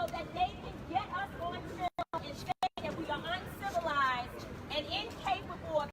so that they can get us on film and say that we are uncivilized and incapable of.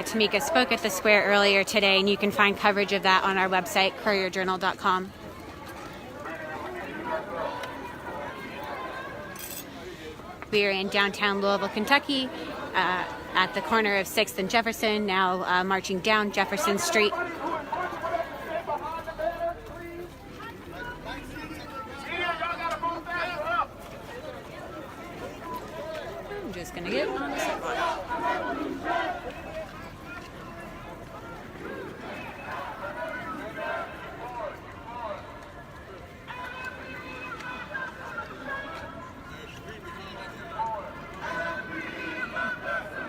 Tamika spoke at the square earlier today, and you can find coverage of that on our website, courierjournal.com. We are in downtown Louisville, Kentucky, at the corner of 6th and Jefferson, now marching down Jefferson Street. I'm just going to get on the sidewalk.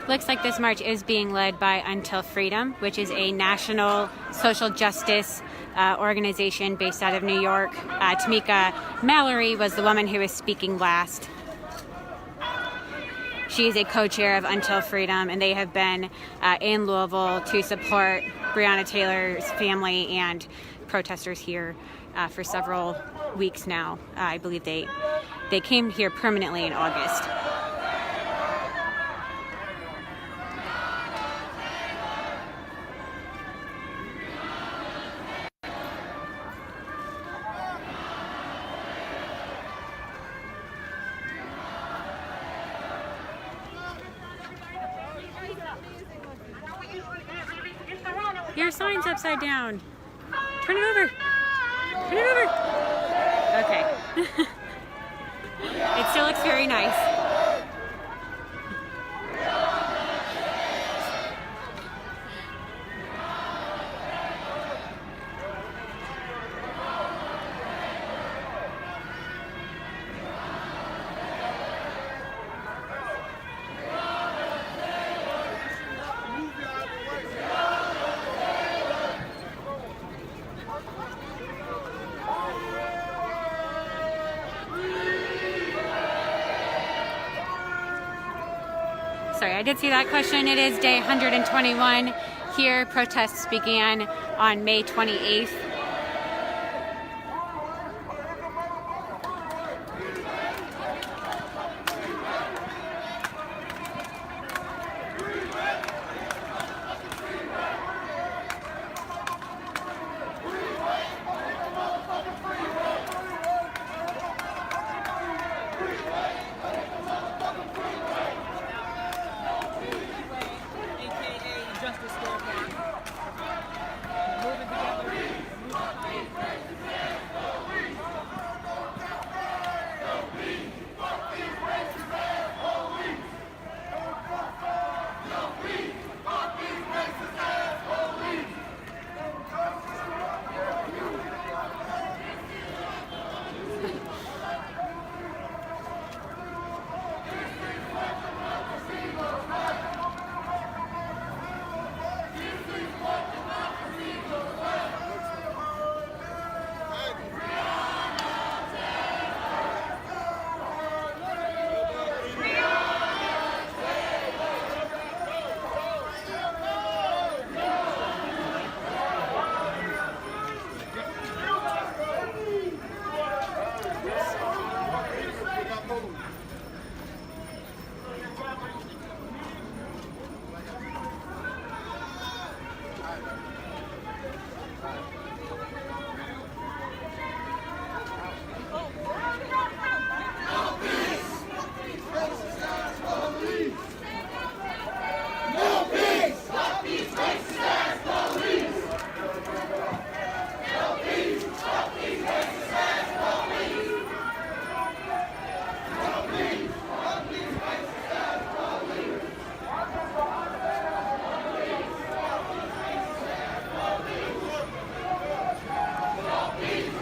Looks like this march is being led by Until Freedom, which is a national social justice organization based out of New York. Tamika Mallory was the woman who was speaking last. She is a co-chair of Until Freedom, and they have been in Louisville to support Breonna Taylor's family and protesters here for several weeks now. I believe they came here permanently in August. Your sign's upside down. Turn it over. Turn it over. Okay. It still looks very nice. Sorry, I did see that question. It is day 121 here. Protests began on May 28th.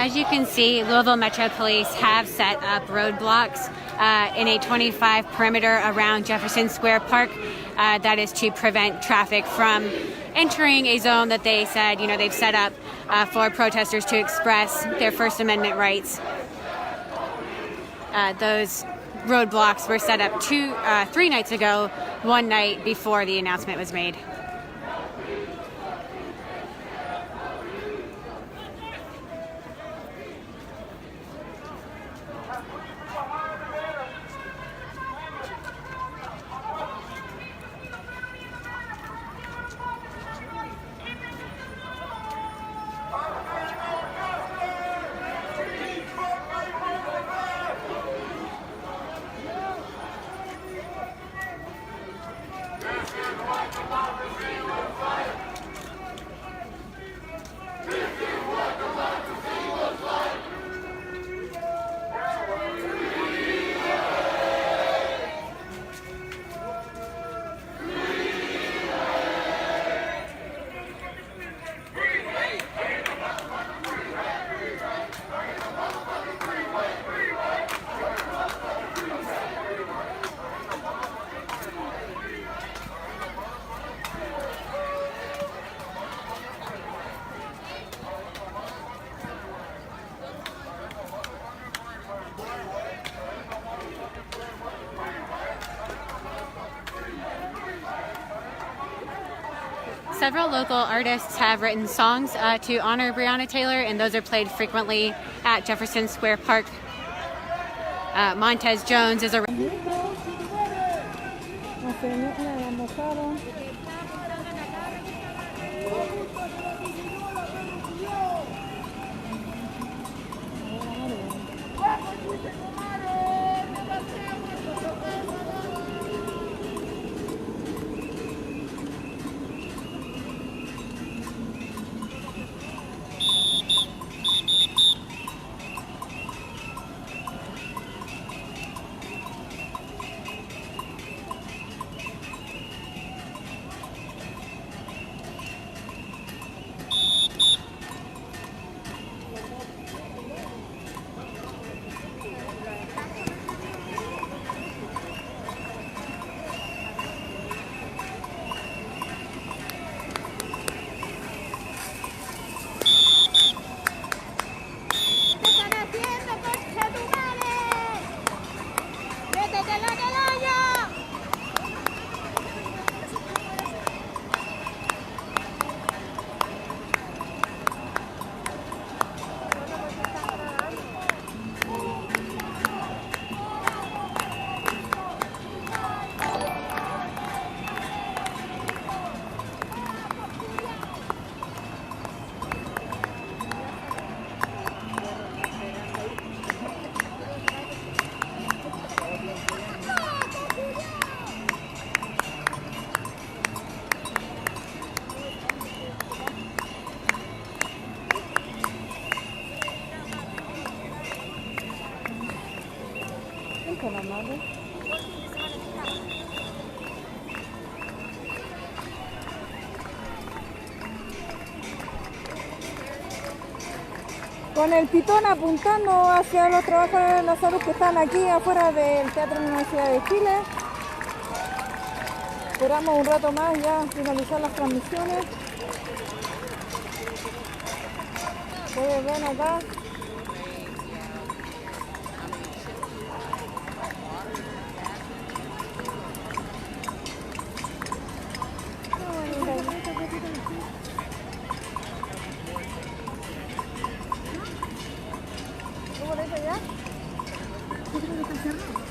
As you can see, Louisville Metro Police have set up roadblocks in a 25 perimeter around Jefferson Square Park. That is to prevent traffic from entering a zone that they said, they've set up for protesters to express their First Amendment rights. Those roadblocks were set up 3 nights ago, one night before the announcement was made. Several local artists have written songs to honor Breonna Taylor, and those are played frequently at Jefferson Square Park. Montez Jones is a... tan amable. Con el pitón apuntando hacia los trabajadores de la salud que están aquí afuera del Teatro de la Universidad de Chile. Esperamos un rato más ya finalizar las transmisiones. Ustedes ven acá.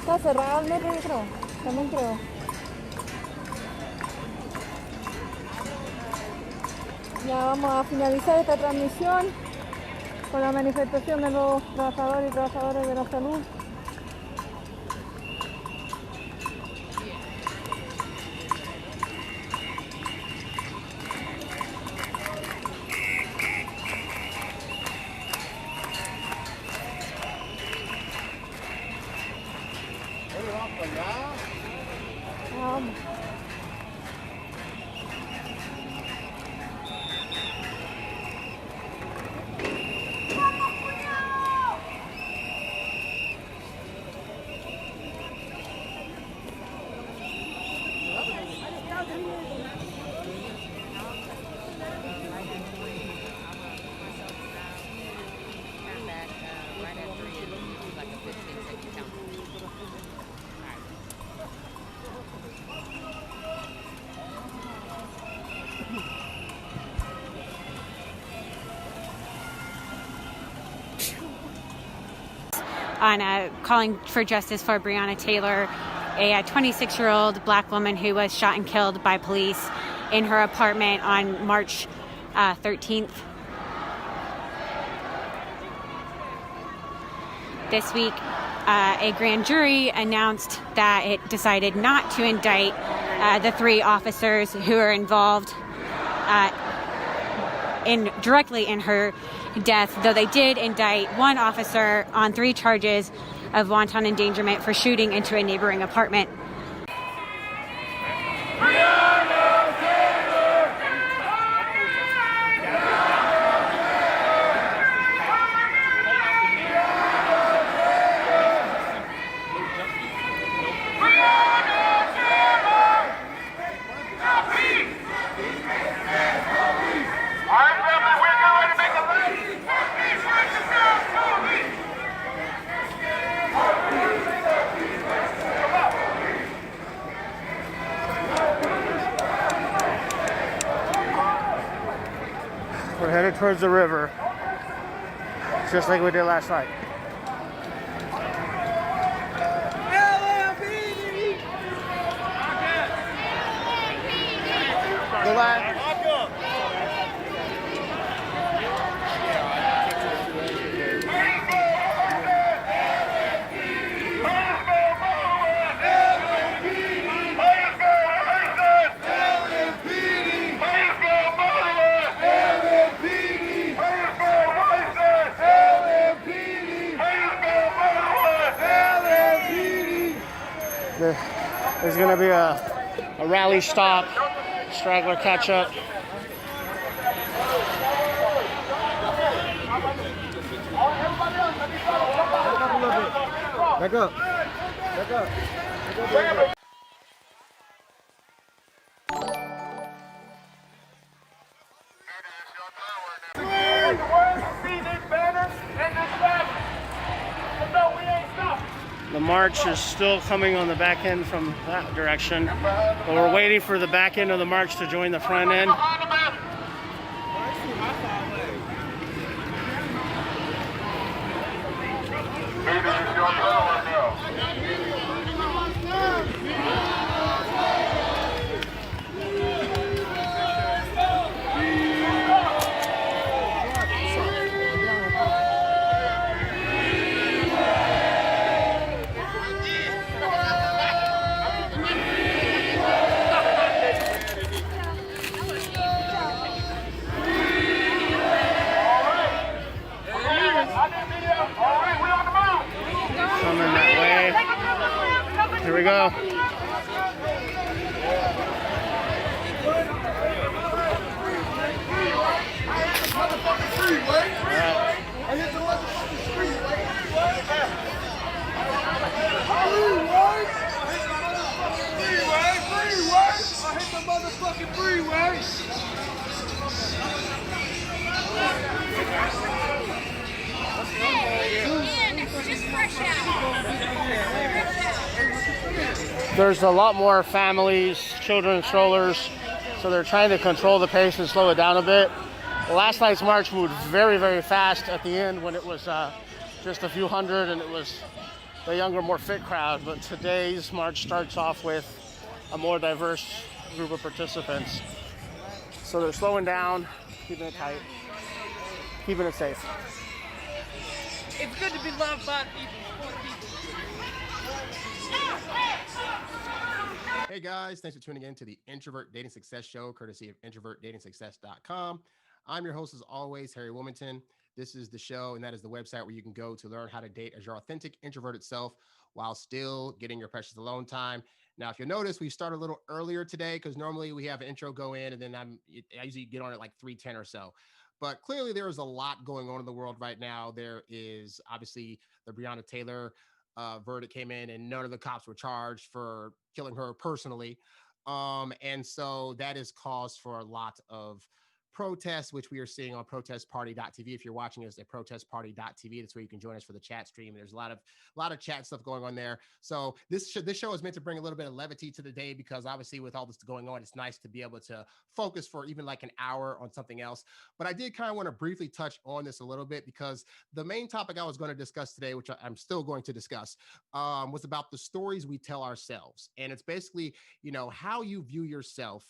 Está cerrado el metro, yo creo. También creo. Ya vamos a finalizar esta transmisión con la manifestación de los trabajadores y trabajadoras de la salud. Vamos. On calling for justice for Breonna Taylor, a 26-year-old black woman who was shot and killed by police in her apartment on March 13th. This week, a grand jury announced that it decided not to indict the 3 officers who are involved directly in her death, though they did indict 1 officer on 3 charges of wanton endangerment for shooting into a neighboring apartment. We're headed towards the river, just like we did last night. Go back. There's going to be a rally stop, straggler catch up. Back up. Back up. Back up. The march is still coming on the back end from that direction, but we're waiting for the back end of the march to join the front end. Coming that way. Here we go. There's a lot more families, children, strollers, so they're trying to control the pace and slow it down a bit. Last night's march moved very, very fast at the end when it was just a few hundred and it was the younger, more fit crowd. But today's march starts off with a more diverse group of participants. So they're slowing down, keeping it tight, keeping it safe. It's good to be loved by people. Hey guys, thanks for tuning in to the Introvert Dating Success Show, courtesy of introvertdatingsuccess.com. I'm your host as always, Harry Wilmington. This is the show, and that is the website where you can go to learn how to date as your authentic introverted self while still getting your precious alone time. Now, if you'll notice, we start a little earlier today because normally we have an intro go in and then I usually get on at like 3:10 or so. But clearly there is a lot going on in the world right now. There is obviously the Breonna Taylor verdict came in and none of the cops were charged for killing her personally. And so that is cause for a lot of protests, which we are seeing on protestparty.tv. If you're watching us at protestparty.tv, that's where you can join us for the chat stream. There's a lot of chat stuff going on there. So this show is meant to bring a little bit of levity to the day because obviously with all this going on, it's nice to be able to focus for even like an hour on something else. But I did kind of want to briefly touch on this a little bit because the main topic I was going to discuss today, which I'm still going to discuss, was about the stories we tell ourselves. And it's basically, how you view yourself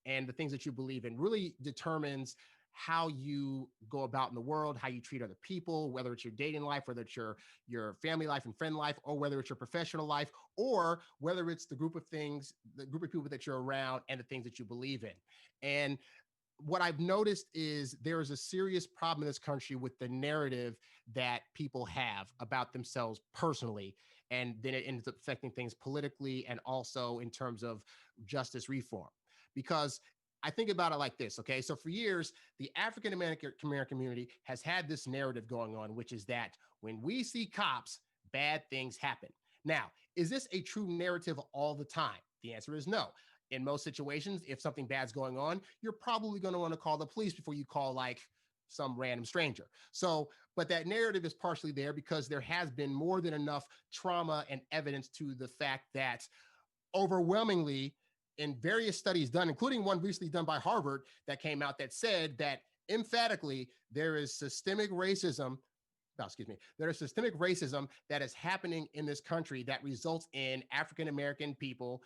and the things that you believe in really determines how you go about in the world, how you treat other people, whether it's your dating life, whether it's your family life and friend life, or whether it's your professional life, or whether it's the group of people that you're around and the things that you believe in. And what I've noticed is there is a serious problem in this country with the narrative that people have about themselves personally. And then it ends up affecting things politically and also in terms of justice reform. Because I think about it like this, okay? So for years, the African-American community has had this narrative going on, which is that when we see cops, bad things happen. Now, is this a true narrative all the time? The answer is no. In most situations, if something bad's going on, you're probably going to want to call the police before you call like some random stranger. So, but that narrative is partially there because there has been more than enough trauma and evidence to the fact that overwhelmingly, in various studies done, including one recently done by Harvard that came out that said that emphatically there is systemic racism. There is systemic racism that is happening in this country that results in African-American people,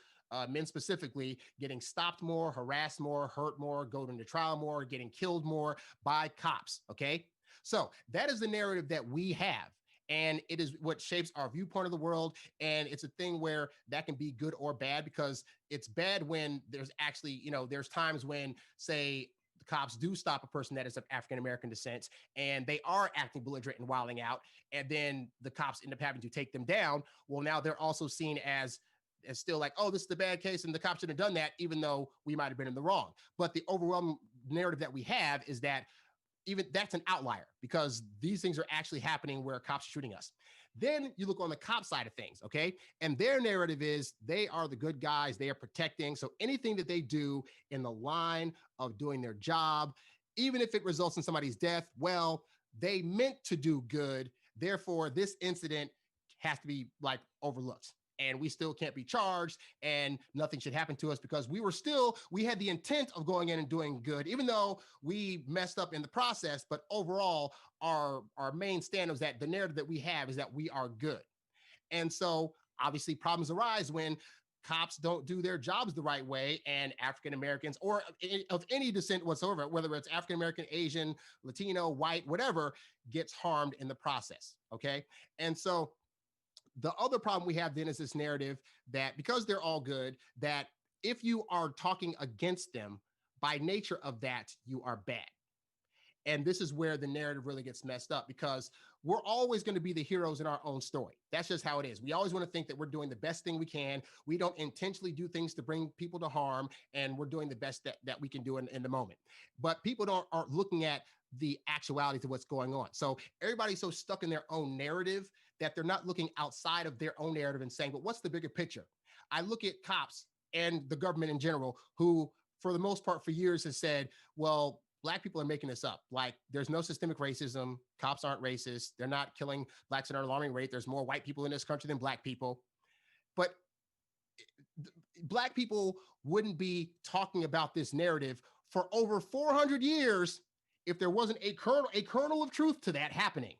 men specifically, getting stopped more, harassed more, hurt more, going to trial more, getting killed more by cops. Okay. So that is the narrative that we have. And it is what shapes our viewpoint of the world. And it's a thing where that can be good or bad because it's bad when there's actually, there's times when, say, the cops do stop a person that is of African-American descent and they are acting belligerent and wilding out. And then the cops end up having to take them down. Well, now they're also seen as still like, oh, this is the bad case and the cops should have done that, even though we might have been in the wrong. But the overwhelming narrative that we have is that even that's an outlier because these things are actually happening where cops are shooting us. Then you look on the cop side of things, okay? And their narrative is they are the good guys, they are protecting. So anything that they do in the line of doing their job, even if it results in somebody's death, well, they meant to do good. Therefore, this incident has to be like overlooked. And we still can't be charged and nothing should happen to us because we had the intent of going in and doing good, even though we messed up in the process. But overall, our main stand is that the narrative that we have is that we are good. And so obviously problems arise when cops don't do their jobs the right way and African-Americans or of any descent whatsoever, whether it's African-American, Asian, Latino, white, whatever, gets harmed in the process. Okay. And so the other problem we have then is this narrative that because they're all good, that if you are talking against them, by nature of that, you are bad. And this is where the narrative really gets messed up, because we're always going to be the heroes in our own story. That's just how it is. We always want to think that we're doing the best thing we can. We don't intentionally do things to bring people to harm, and we're doing the best that we can do in the moment. But people aren't looking at the actuality to what's going on. So everybody's so stuck in their own narrative that they're not looking outside of their own narrative and saying, but what's the bigger picture? I look at cops and the government in general, who for the most part for years has said, well, Black people are making this up. Like, there's no systemic racism. Cops aren't racist. They're not killing Blacks at an alarming rate. There's more white people in this country than Black people. But Black people wouldn't be talking about this narrative for over 400 years if there wasn't a kernel of truth to that happening.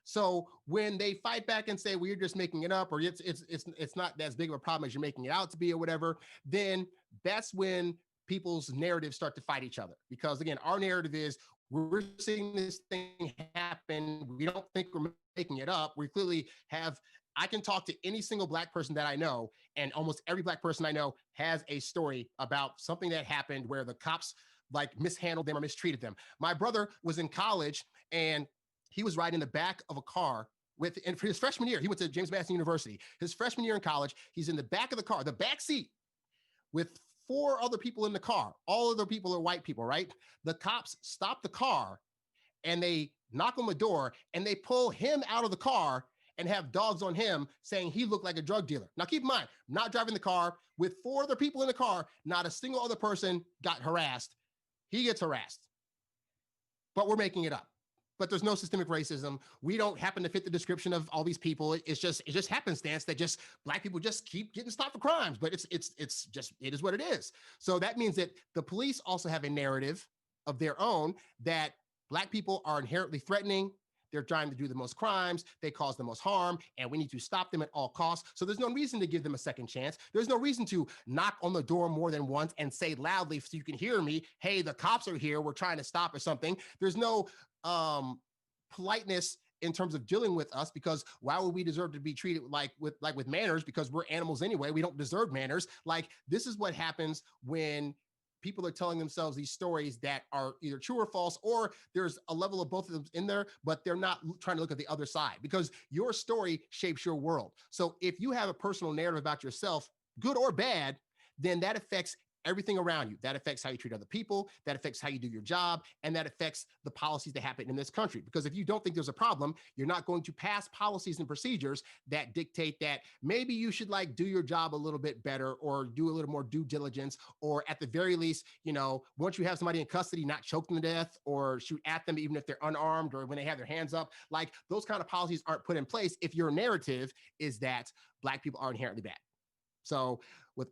So when they fight back and say, well, you're just making it up, or it's not as big of a problem as you're making it out to be, or whatever, then that's when people's narratives start to fight each other. Because again, our narrative is, we're seeing this thing happen. We don't think we're making it up. We clearly have, I can talk to any single Black person that I know, and almost every Black person I know has a story about something that happened where the cops like mishandled them or mistreated them. My brother was in college, and he was riding in the back of a car and for his freshman year, he went to James Madison University. His freshman year in college, he's in the back of the car, the back seat, with 4 other people in the car. All other people are white people, right? The cops stop the car and they knock on the door and they pull him out of the car and have dogs on him saying he looked like a drug dealer. Now keep in mind, I'm not driving the car with 4 other people in the car. Not a single other person got harassed. He gets harassed, but we're making it up. But there's no systemic racism. We don't happen to fit the description of all these people. It's just happenstance that just Black people just keep getting stopped for crimes. But it is what it is. So that means that the police also have a narrative of their own that Black people are inherently threatening. They're trying to do the most crimes. They cause the most harm, and we need to stop them at all costs. So there's no reason to give them a second chance. There's no reason to knock on the door more than once and say loudly so you can hear me, hey, the cops are here, we're trying to stop or something. There's no politeness in terms of dealing with us, because why would we deserve to be treated with manners? Because we're animals anyway. We don't deserve manners. Like, this is what happens when people are telling themselves these stories that are either true or false, or there's a level of both of them in there, but they're not trying to look at the other side, because your story shapes your world. So if you have a personal narrative about yourself, good or bad, then that affects everything around you. That affects how you treat other people, that affects how you do your job, and that affects the policies that happen in this country. Because if you don't think there's a problem, you're not going to pass policies and procedures that dictate that maybe you should do your job a little bit better, or do a little more due diligence, or at the very least, once you have somebody in custody, not choke them to death or shoot at them even if they're unarmed or when they have their hands up. Like, those kind of policies aren't put in place if your narrative is that Black people are inherently bad. So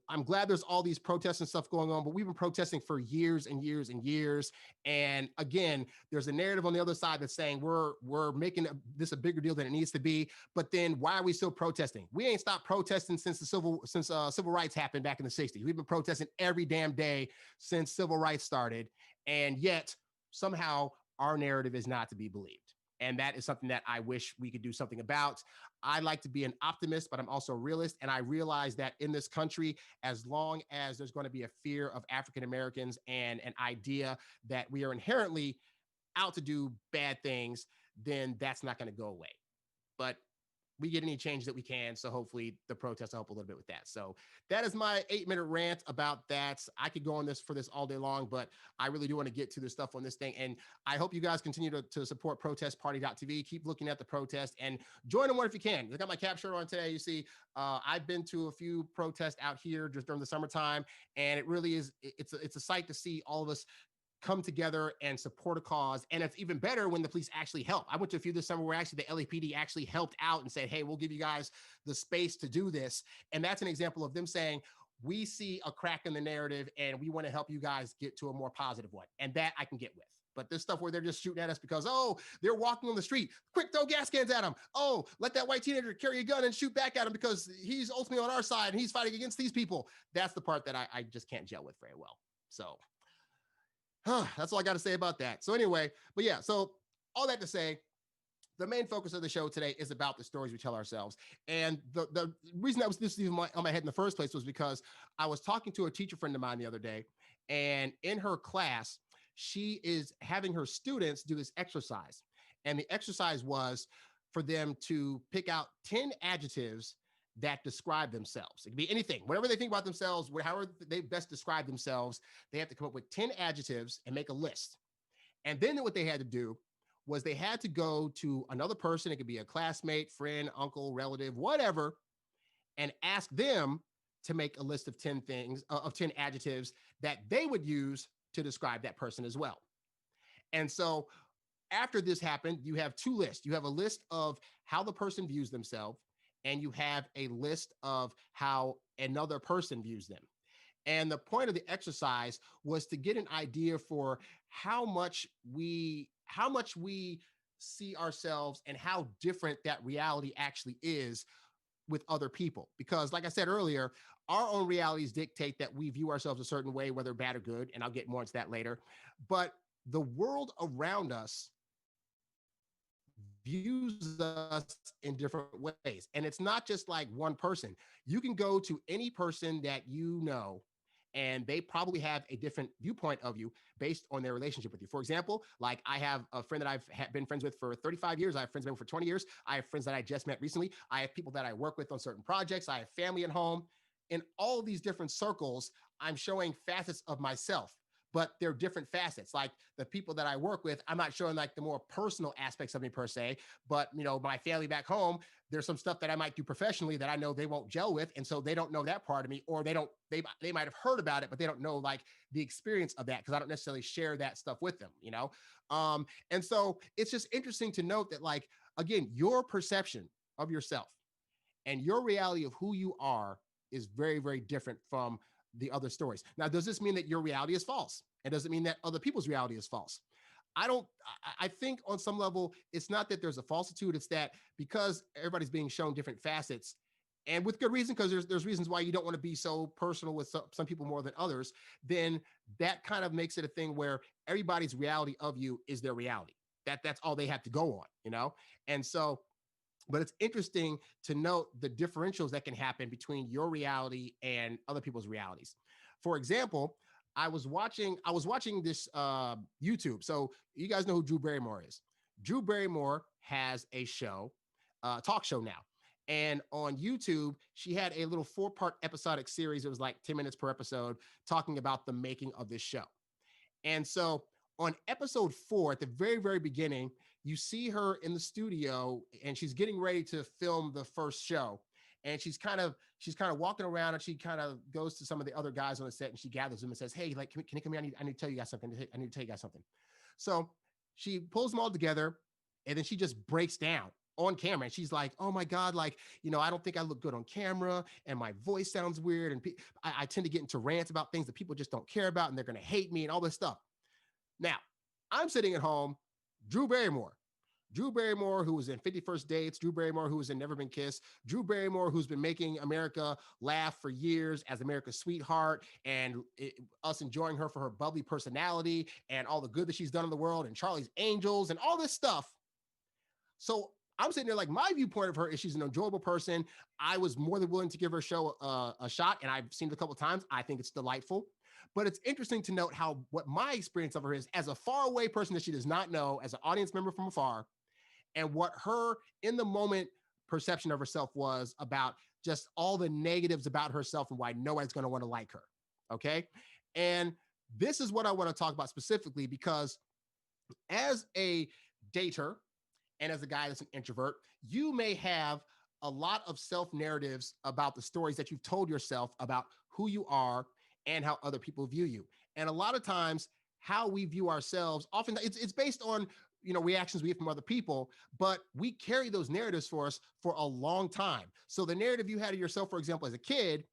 I'm glad there's all these protests and stuff going on, but we've been protesting for years and years and years. And again, there's a narrative on the other side that's saying we're making this a bigger deal than it needs to be. But then why are we still protesting? We ain't stopped protesting since civil rights happened back in the 60s. We've been protesting every damn day since civil rights started. And yet somehow our narrative is not to be believed. And that is something that I wish we could do something about. I like to be an optimist, but I'm also a realist. And I realize that in this country, as long as there's going to be a fear of African Americans and an idea that we are inherently out to do bad things, then that's not going to go away. But we get any change that we can. So hopefully the protests will help a little bit with that. So that is my 8-minute rant about that. I could go on for this all day long, but I really do want to get to the stuff on this thing. And I hope you guys continue to support protestparty.tv. Keep looking at the protest and join them if you can. I got my cap shirt on today. You see, I've been to a few protests out here just during the summertime, and it really is, it's a sight to see all of us come together and support a cause. And it's even better when the police actually help. I went to a few this summer where actually the LAPD actually helped out and said, hey, we'll give you guys the space to do this. And that's an example of them saying, we see a crack in the narrative and we want to help you guys get to a more positive one. And that I can get with. But this stuff where they're just shooting at us because, oh, they're walking on the street, quick, throw gas cans at them. Oh, let that white teenager carry a gun and shoot back at him because he's ultimately on our side and he's fighting against these people. That's the part that I just can't gel with very well. So that's all I got to say about that. So anyway, but yeah, so all that to say, the main focus of the show today is about the stories we tell ourselves. And the reason that was this even on my head in the first place was because I was talking to a teacher friend of mine the other day, and in her class, she is having her students do this exercise. And the exercise was for them to pick out 10 adjectives that describe themselves. It could be anything, whatever they think about themselves, however they best describe themselves, they have to come up with 10 adjectives and make a list. And then what they had to do was they had to go to another person, it could be a classmate, friend, uncle, relative, whatever, and ask them to make a list of 10 things, of 10 adjectives that they would use to describe that person as well. And so after this happened, you have two lists. You have a list of how the person views themselves, and you have a list of how another person views them. And the point of the exercise was to get an idea for how much we see ourselves and how different that reality actually is with other people. Because like I said earlier, our own realities dictate that we view ourselves a certain way, whether bad or good, and I'll get more into that later. But the world around us views us in different ways. And it's not just like one person. You can go to any person that you know, and they probably have a different viewpoint of you based on their relationship with you. For example, like I have a friend that I've been friends with for 35 years. I have friends that have been for 20 years. I have friends that I just met recently. I have people that I work with on certain projects. I have family at home. In all these different circles, I'm showing facets of myself, but they're different facets. Like the people that I work with, I'm not showing like the more personal aspects of me per se, but my family back home, there's some stuff that I might do professionally that I know they won't gel with. And so they don't know that part of me, or they might have heard about it, but they don't know like the experience of that because I don't necessarily share that stuff with them, And so it's just interesting to note that, like, again, your perception of yourself and your reality of who you are is very, very different from the other stories. Now, does this mean that your reality is false? And does it mean that other people's reality is false? I think on some level, it's not that there's a falsitude. It's that because everybody's being shown different facets, and with good reason, because there's reasons why you don't want to be so personal with some people more than others, then that kind of makes it a thing where everybody's reality of you is their reality. That's all they have to go on, And so, but it's interesting to note the differentials that can happen between your reality and other people's realities. For example, I was watching this YouTube. So you guys know who Drew Barrymore is. Drew Barrymore has a show, talk show now. And on YouTube, she had a little 4-part episodic series. It was like 10 minutes per episode talking about the making of this show. And so on episode 4, at the very, very beginning, you see her in the studio and she's getting ready to film the first show. And she's kind of walking around, and she kind of goes to some of the other guys on the set and she gathers them and says, "Hey, like, can you come here? I need to tell you guys something. I need to tell you guys something." So she pulls them all together, and then she just breaks down on camera. And she's like, "Oh my God, like, I don't think I look good on camera, and my voice sounds weird. And I tend to get into rants about things that people just don't care about, and they're going to hate me and all this stuff." Now, I'm sitting at home, Drew Barrymore, who was in 50 First Dates, Drew Barrymore, who was in Never Been Kissed, Drew Barrymore, who's been making America laugh for years as America's sweetheart, and us enjoying her for her bubbly personality and all the good that she's done in the world, and Charlie's Angels and all this stuff. So I'm sitting there like, my viewpoint of her is she's an enjoyable person. I was more than willing to give her show a shot, and I've seen it a couple of times. I think it's delightful. But it's interesting to note what my experience of her is as a faraway person that she does not know, as an audience member from afar, and what her in the moment perception of herself was about just all the negatives about herself and why nobody's going to want to like her. Okay. And this is what I want to talk about specifically, because as a dater and as a guy that's an introvert, you may have a lot of self-narratives about the stories that you've told yourself about who you are and how other people view you. And a lot of times how we view ourselves, often it's based on, reactions we get from other people, but we carry those narratives for us for a long time. So the narrative you had of yourself, for example, as a kid,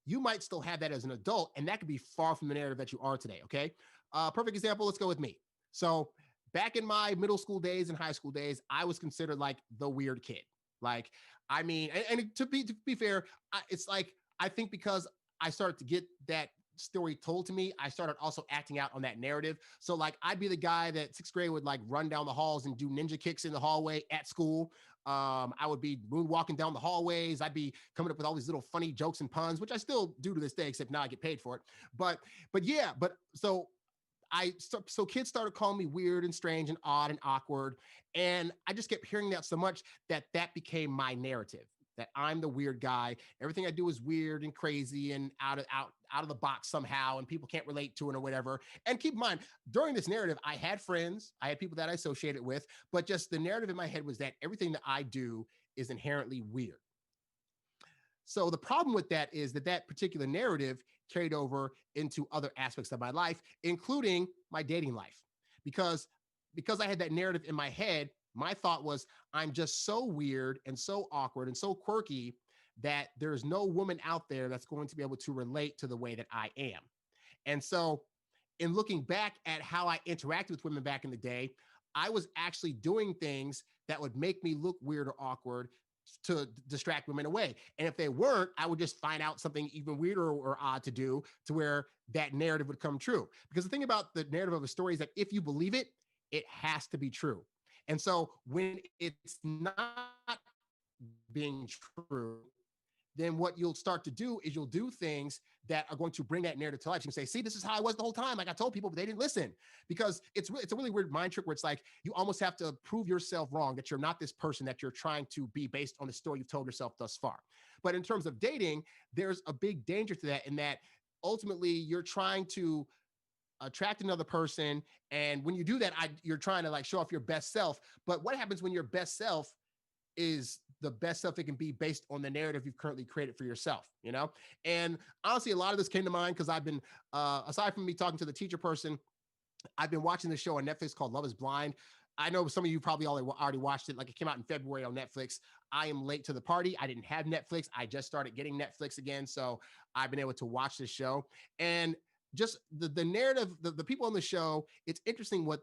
you might still have that as an adult, and that could be far from the narrative that you are today. Okay. Perfect example. Let's go with me. So back in my middle school days and high school days, I was considered like the weird kid. Like, I mean, and to be fair, it's like, I think because I started to get that story told to me, I started also acting out on that narrative. So like, I'd be the guy that 6th grade would like run down the halls and do ninja kicks in the hallway at school. I would be moonwalking down the hallways. I'd be coming up with all these little funny jokes and puns, which I still do to this day, except now I get paid for it. But so so kids started calling me weird and strange and odd and awkward. And I just kept hearing that so much that became my narrative, that I'm the weird guy. Everything I do is weird and crazy and out of the box somehow, and people can't relate to it or whatever. And keep in mind, during this narrative, I had friends, I had people that I associated with, but just the narrative in my head was that everything that I do is inherently weird. So the problem with that is that particular narrative carried over into other aspects of my life, including my dating life. Because I had that narrative in my head, my thought was, I'm just so weird and so awkward and so quirky that there's no woman out there that's going to be able to relate to the way that I am. And so in looking back at how I interacted with women back in the day, I was actually doing things that would make me look weird or awkward to distract women away. And if they weren't, I would just find out something even weirder or odd to do to where that narrative would come true. Because the thing about the narrative of a story is that if you believe it, it has to be true. And so when it's not being true, then what you'll start to do is you'll do things that are going to bring that narrative to life. You can say, see, this is how I was the whole time. Like I told people, but they didn't listen. Because it's a really weird mind trick where it's like, you almost have to prove yourself wrong, that you're not this person that you're trying to be based on the story you've told yourself thus far. But in terms of dating, there's a big danger to that, in that ultimately you're trying to attract another person. And when you do that, you're trying to like show off your best self. But what happens when your best self is the best self it can be based on the narrative you've currently created for yourself, you know? And honestly, a lot of this came to mind because I've been, aside from me talking to the teacher person, I've been watching this show on Netflix called Love is Blind. I know some of you probably already watched it. Like it came out in February on Netflix. I am late to the party. I didn't have Netflix. I just started getting Netflix again. So I've been able to watch this show. And just the narrative, the people on the show, it's interesting what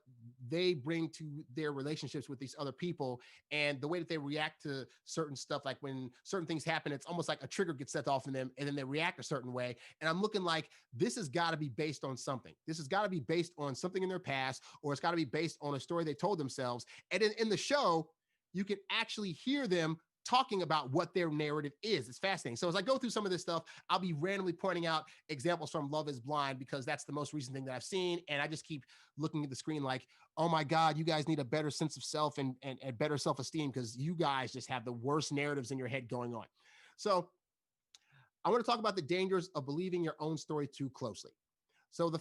they bring to their relationships with these other people and the way that they react to certain stuff. Like when certain things happen, it's almost like a trigger gets set off in them and then they react a certain way. And I'm looking like, this has got to be based on something. This has got to be based on something in their past, or it's got to be based on a story they told themselves. And in the show, you can actually hear them talking about what their narrative is. It's fascinating. So as I go through some of this stuff, I'll be randomly pointing out examples from Love is Blind because that's the most recent thing that I've seen. And I just keep looking at the screen like, oh my God, you guys need a better sense of self and better self-esteem because you guys just have the worst narratives in your head going on. So I want to talk about the dangers of believing your own story too closely. So the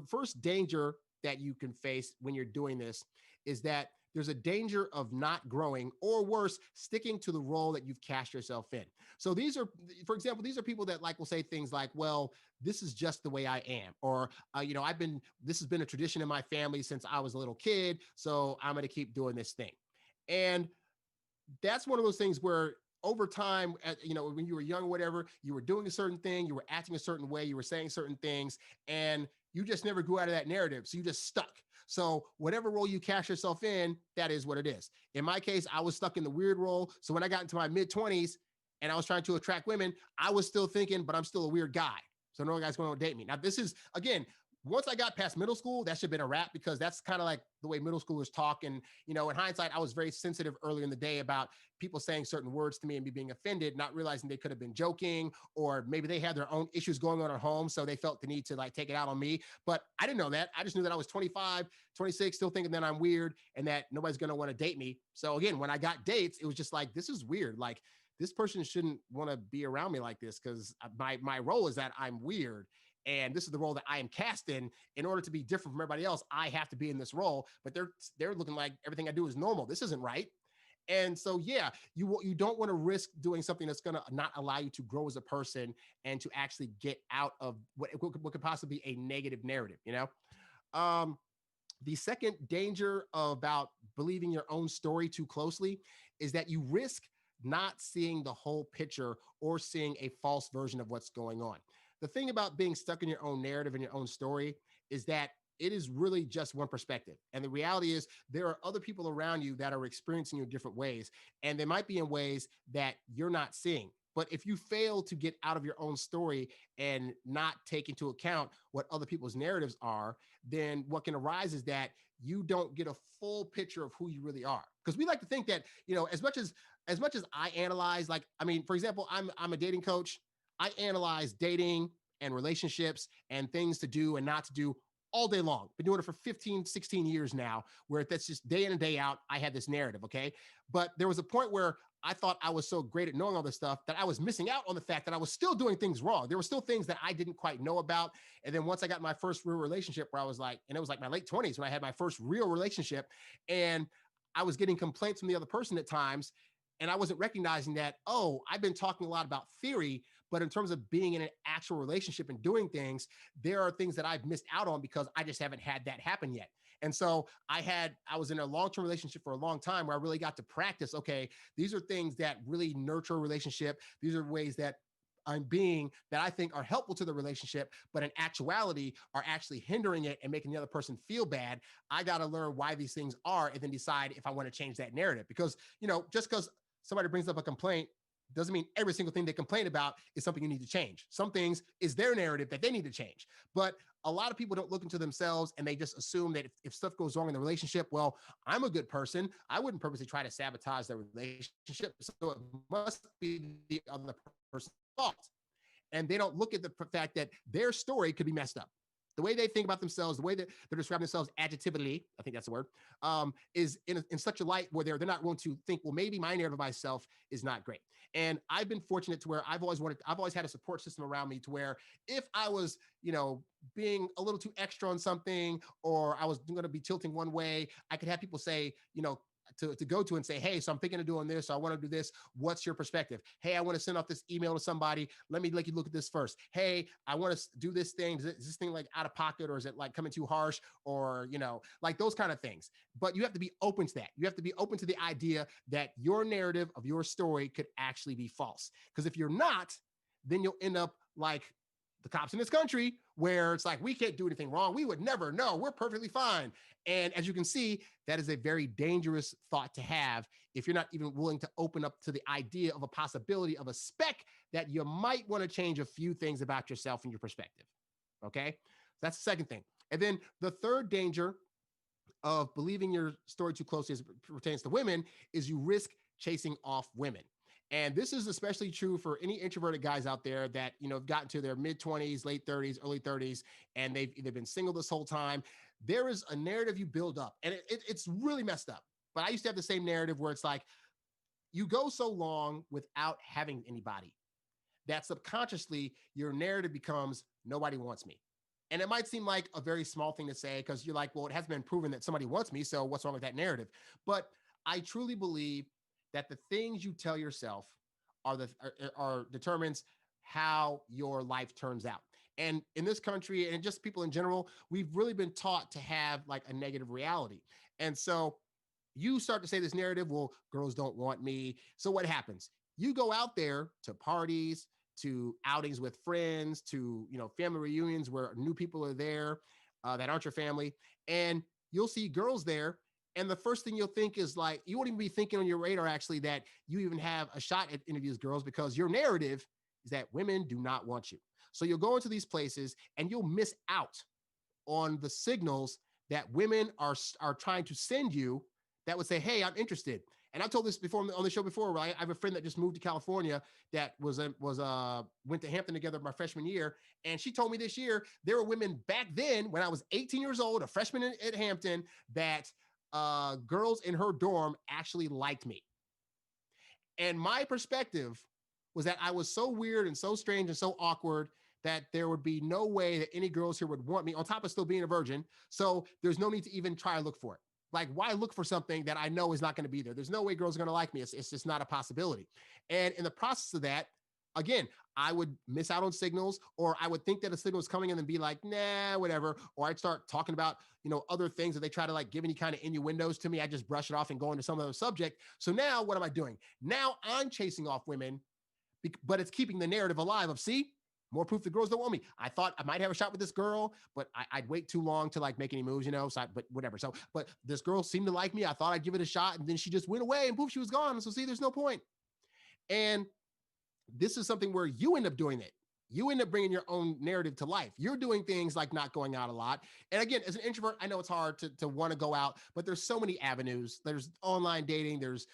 first danger that you can face when you're doing this is that there's a danger of not growing, or worse, sticking to the role that you've cast yourself in. So these are, for example, these are people that will say things like, well, this is just the way I am. Or, this has been a tradition in my family since I was a little kid. So I'm going to keep doing this thing. And that's one of those things where over time, when you were young or whatever, you were doing a certain thing, you were acting a certain way, you were saying certain things, and you just never grew out of that narrative. So you just stuck. So whatever role you cast yourself in, that is what it is. In my case, I was stuck in the weird role. So when I got into my mid-20s and I was trying to attract women, I was still thinking, but I'm still a weird guy. So no guy's going to date me. Now, this is, again, once I got past middle school, that should have been a wrap because that's kind of like the way middle schoolers talk. And, in hindsight, I was very sensitive earlier in the day about people saying certain words to me and me being offended, not realizing they could have been joking, or maybe they had their own issues going on at home. So they felt the need to take it out on me. But I didn't know that. I just knew that I was 25, 26, still thinking that I'm weird and that nobody's going to want to date me. So again, when I got dates, it was just like, this is weird. Like this person shouldn't want to be around me like this because my role is that I'm weird. And this is the role that I am cast in order to be different from everybody else. I have to be in this role, but they're looking like everything I do is normal. This isn't right. And so, yeah, you don't want to risk doing something that's going to not allow you to grow as a person and to actually get out of what could possibly be a negative narrative, The second danger about believing your own story too closely is that you risk not seeing the whole picture or seeing a false version of what's going on. The thing about being stuck in your own narrative and your own story is that it is really just one perspective. And the reality is there are other people around you that are experiencing you in different ways. And they might be in ways that you're not seeing. But if you fail to get out of your own story and not take into account what other people's narratives are, then what can arise is that you don't get a full picture of who you really are. Because we like to think that, as much as I analyze, for example, I'm a dating coach. I analyze dating and relationships and things to do and not to do all day long. Been doing it for 15, 16 years now, where that's just day in and day out. I had this narrative, okay? But there was a point where I thought I was so great at knowing all this stuff that I was missing out on the fact that I was still doing things wrong. There were still things that I didn't quite know about. And then once I got my first real relationship where I was like, and it was like my late 20s when I had my first real relationship, and I was getting complaints from the other person at times, and I wasn't recognizing that, oh, I've been talking a lot about theory, but in terms of being in an actual relationship and doing things, there are things that I've missed out on because I just haven't had that happen yet. And so I was in a long-term relationship for a long time where I really got to practice, okay, these are things that really nurture a relationship. These are ways that I'm being that I think are helpful to the relationship, but in actuality are actually hindering it and making the other person feel bad. I got to learn why these things are and then decide if I want to change that narrative. Because, just because somebody brings up a complaint doesn't mean every single thing they complain about is something you need to change. Some things is their narrative that they need to change. But a lot of people don't look into themselves and they just assume that if stuff goes wrong in the relationship, well, I'm a good person. I wouldn't purposely try to sabotage the relationship. So it must be the other person's fault. And they don't look at the fact that their story could be messed up. The way they think about themselves, the way that they're describing themselves adjectively, I think that's the word, is in such a light where they're not willing to think, well, maybe my narrative of myself is not great. And I've been fortunate to where I've always had a support system around me to where if I was, being a little too extra on something, or I was going to be tilting one way, I could have people say, to go to and say, hey, so I'm thinking of doing this. So I want to do this. What's your perspective? Hey, I want to send off this email to somebody. Let me let you look at this first. Hey, I want to do this thing. Is this thing like out of pocket, or is it like coming too harsh, or, like those kind of things. But you have to be open to that. You have to be open to the idea that your narrative of your story could actually be false. Because if you're not, then you'll end up like the cops in this country, where it's like, we can't do anything wrong. We would never know. We're perfectly fine. And as you can see, that is a very dangerous thought to have if you're not even willing to open up to the idea of a possibility of a speck that you might want to change a few things about yourself and your perspective. Okay? That's the second thing. And then the third danger of believing your story too closely as it pertains to women is you risk chasing off women. And this is especially true for any introverted guys out there that, have gotten to their mid-20s, late 30s, early 30s, and they've either been single this whole time. There is a narrative you build up, and it's really messed up. But I used to have the same narrative where it's like, you go so long without having anybody that subconsciously your narrative becomes, nobody wants me. And it might seem like a very small thing to say because you're like, well, it hasn't been proven that somebody wants me, so what's wrong with that narrative? But I truly believe that the things you tell yourself are determines how your life turns out. And in this country, and just people in general, we've really been taught to have like a negative reality. And so you start to say this narrative, well, girls don't want me. So what happens? You go out there to parties, to outings with friends, to, family reunions where new people are there that aren't your family. And you'll see girls there. And the first thing you'll think is like, you won't even be thinking on your radar actually that you even have a shot at interviews girls, because your narrative is that women do not want you. So you'll go into these places and you'll miss out on the signals that women are trying to send you that would say, hey, I'm interested. And I've told this before on the show before, right? I have a friend that just moved to California that went to Hampton together my freshman year. And she told me this year, there were women back then when I was 18 years old, a freshman at Hampton, that girls in her dorm actually liked me. And my perspective was that I was so weird and so strange and so awkward that there would be no way that any girls here would want me, on top of still being a virgin. So there's no need to even try to look for it. Like, why look for something that I know is not going to be there? There's no way girls are going to like me. It's just not a possibility. And in the process of that, again, I would miss out on signals, or I would think that a signal is coming in and be like, nah, whatever. Or I'd start talking about, other things that they try to like give any kind of innuendos to me. I just brush it off and go into some other subject. So now what am I doing? Now I'm chasing off women, but it's keeping the narrative alive of, see, more proof the girls don't want me. I thought I might have a shot with this girl, but I'd wait too long to like make any moves, but whatever. So, but this girl seemed to like me. I thought I'd give it a shot, and then she just went away and poof, she was gone. So see, there's no point. And this is something where you end up doing it. You end up bringing your own narrative to life. You're doing things like not going out a lot. And again, as an introvert, I know it's hard to want to go out, but there's so many avenues. There's online dating. There's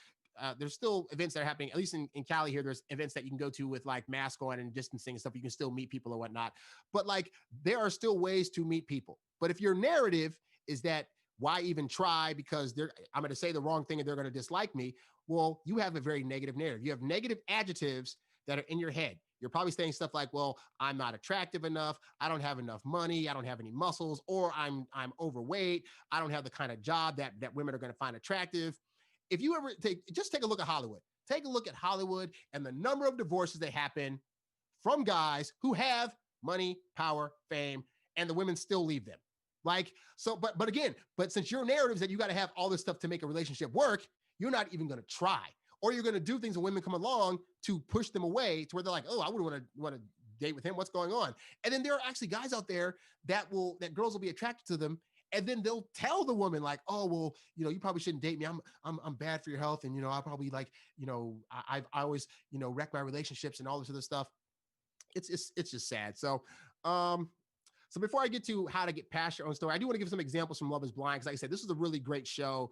there's still events that are happening, at least in Cali here, there's events that you can go to with like mask on and distancing and stuff. You can still meet people or whatnot, but like there are still ways to meet people. But if your narrative is that, why even try, because I'm going to say the wrong thing and they're going to dislike me. Well, you have a very negative narrative. You have negative adjectives that are in your head. You're probably saying stuff like, well, I'm not attractive enough. I don't have enough money. I don't have any muscles, or I'm overweight. I don't have the kind of job that women are going to find attractive. If you ever just take a look at Hollywood, take a look at Hollywood and the number of divorces that happen from guys who have money, power, fame, and the women still leave them. Like, so, but since your narrative is that you got to have all this stuff to make a relationship work, you're not even going to try, or you're going to do things when women come along to push them away to where they're like, oh, I wouldn't want to date with him. What's going on? And then there are actually guys out there that girls will be attracted to them. And then they'll tell the woman like, oh, well, you probably shouldn't date me. I'm bad for your health. And, I probably like, I always, wreck my relationships and all this other stuff. It's just sad. So before I get to how to get past your own story, I do want to give some examples from Love is Blind. Cause like I said, this is a really great show,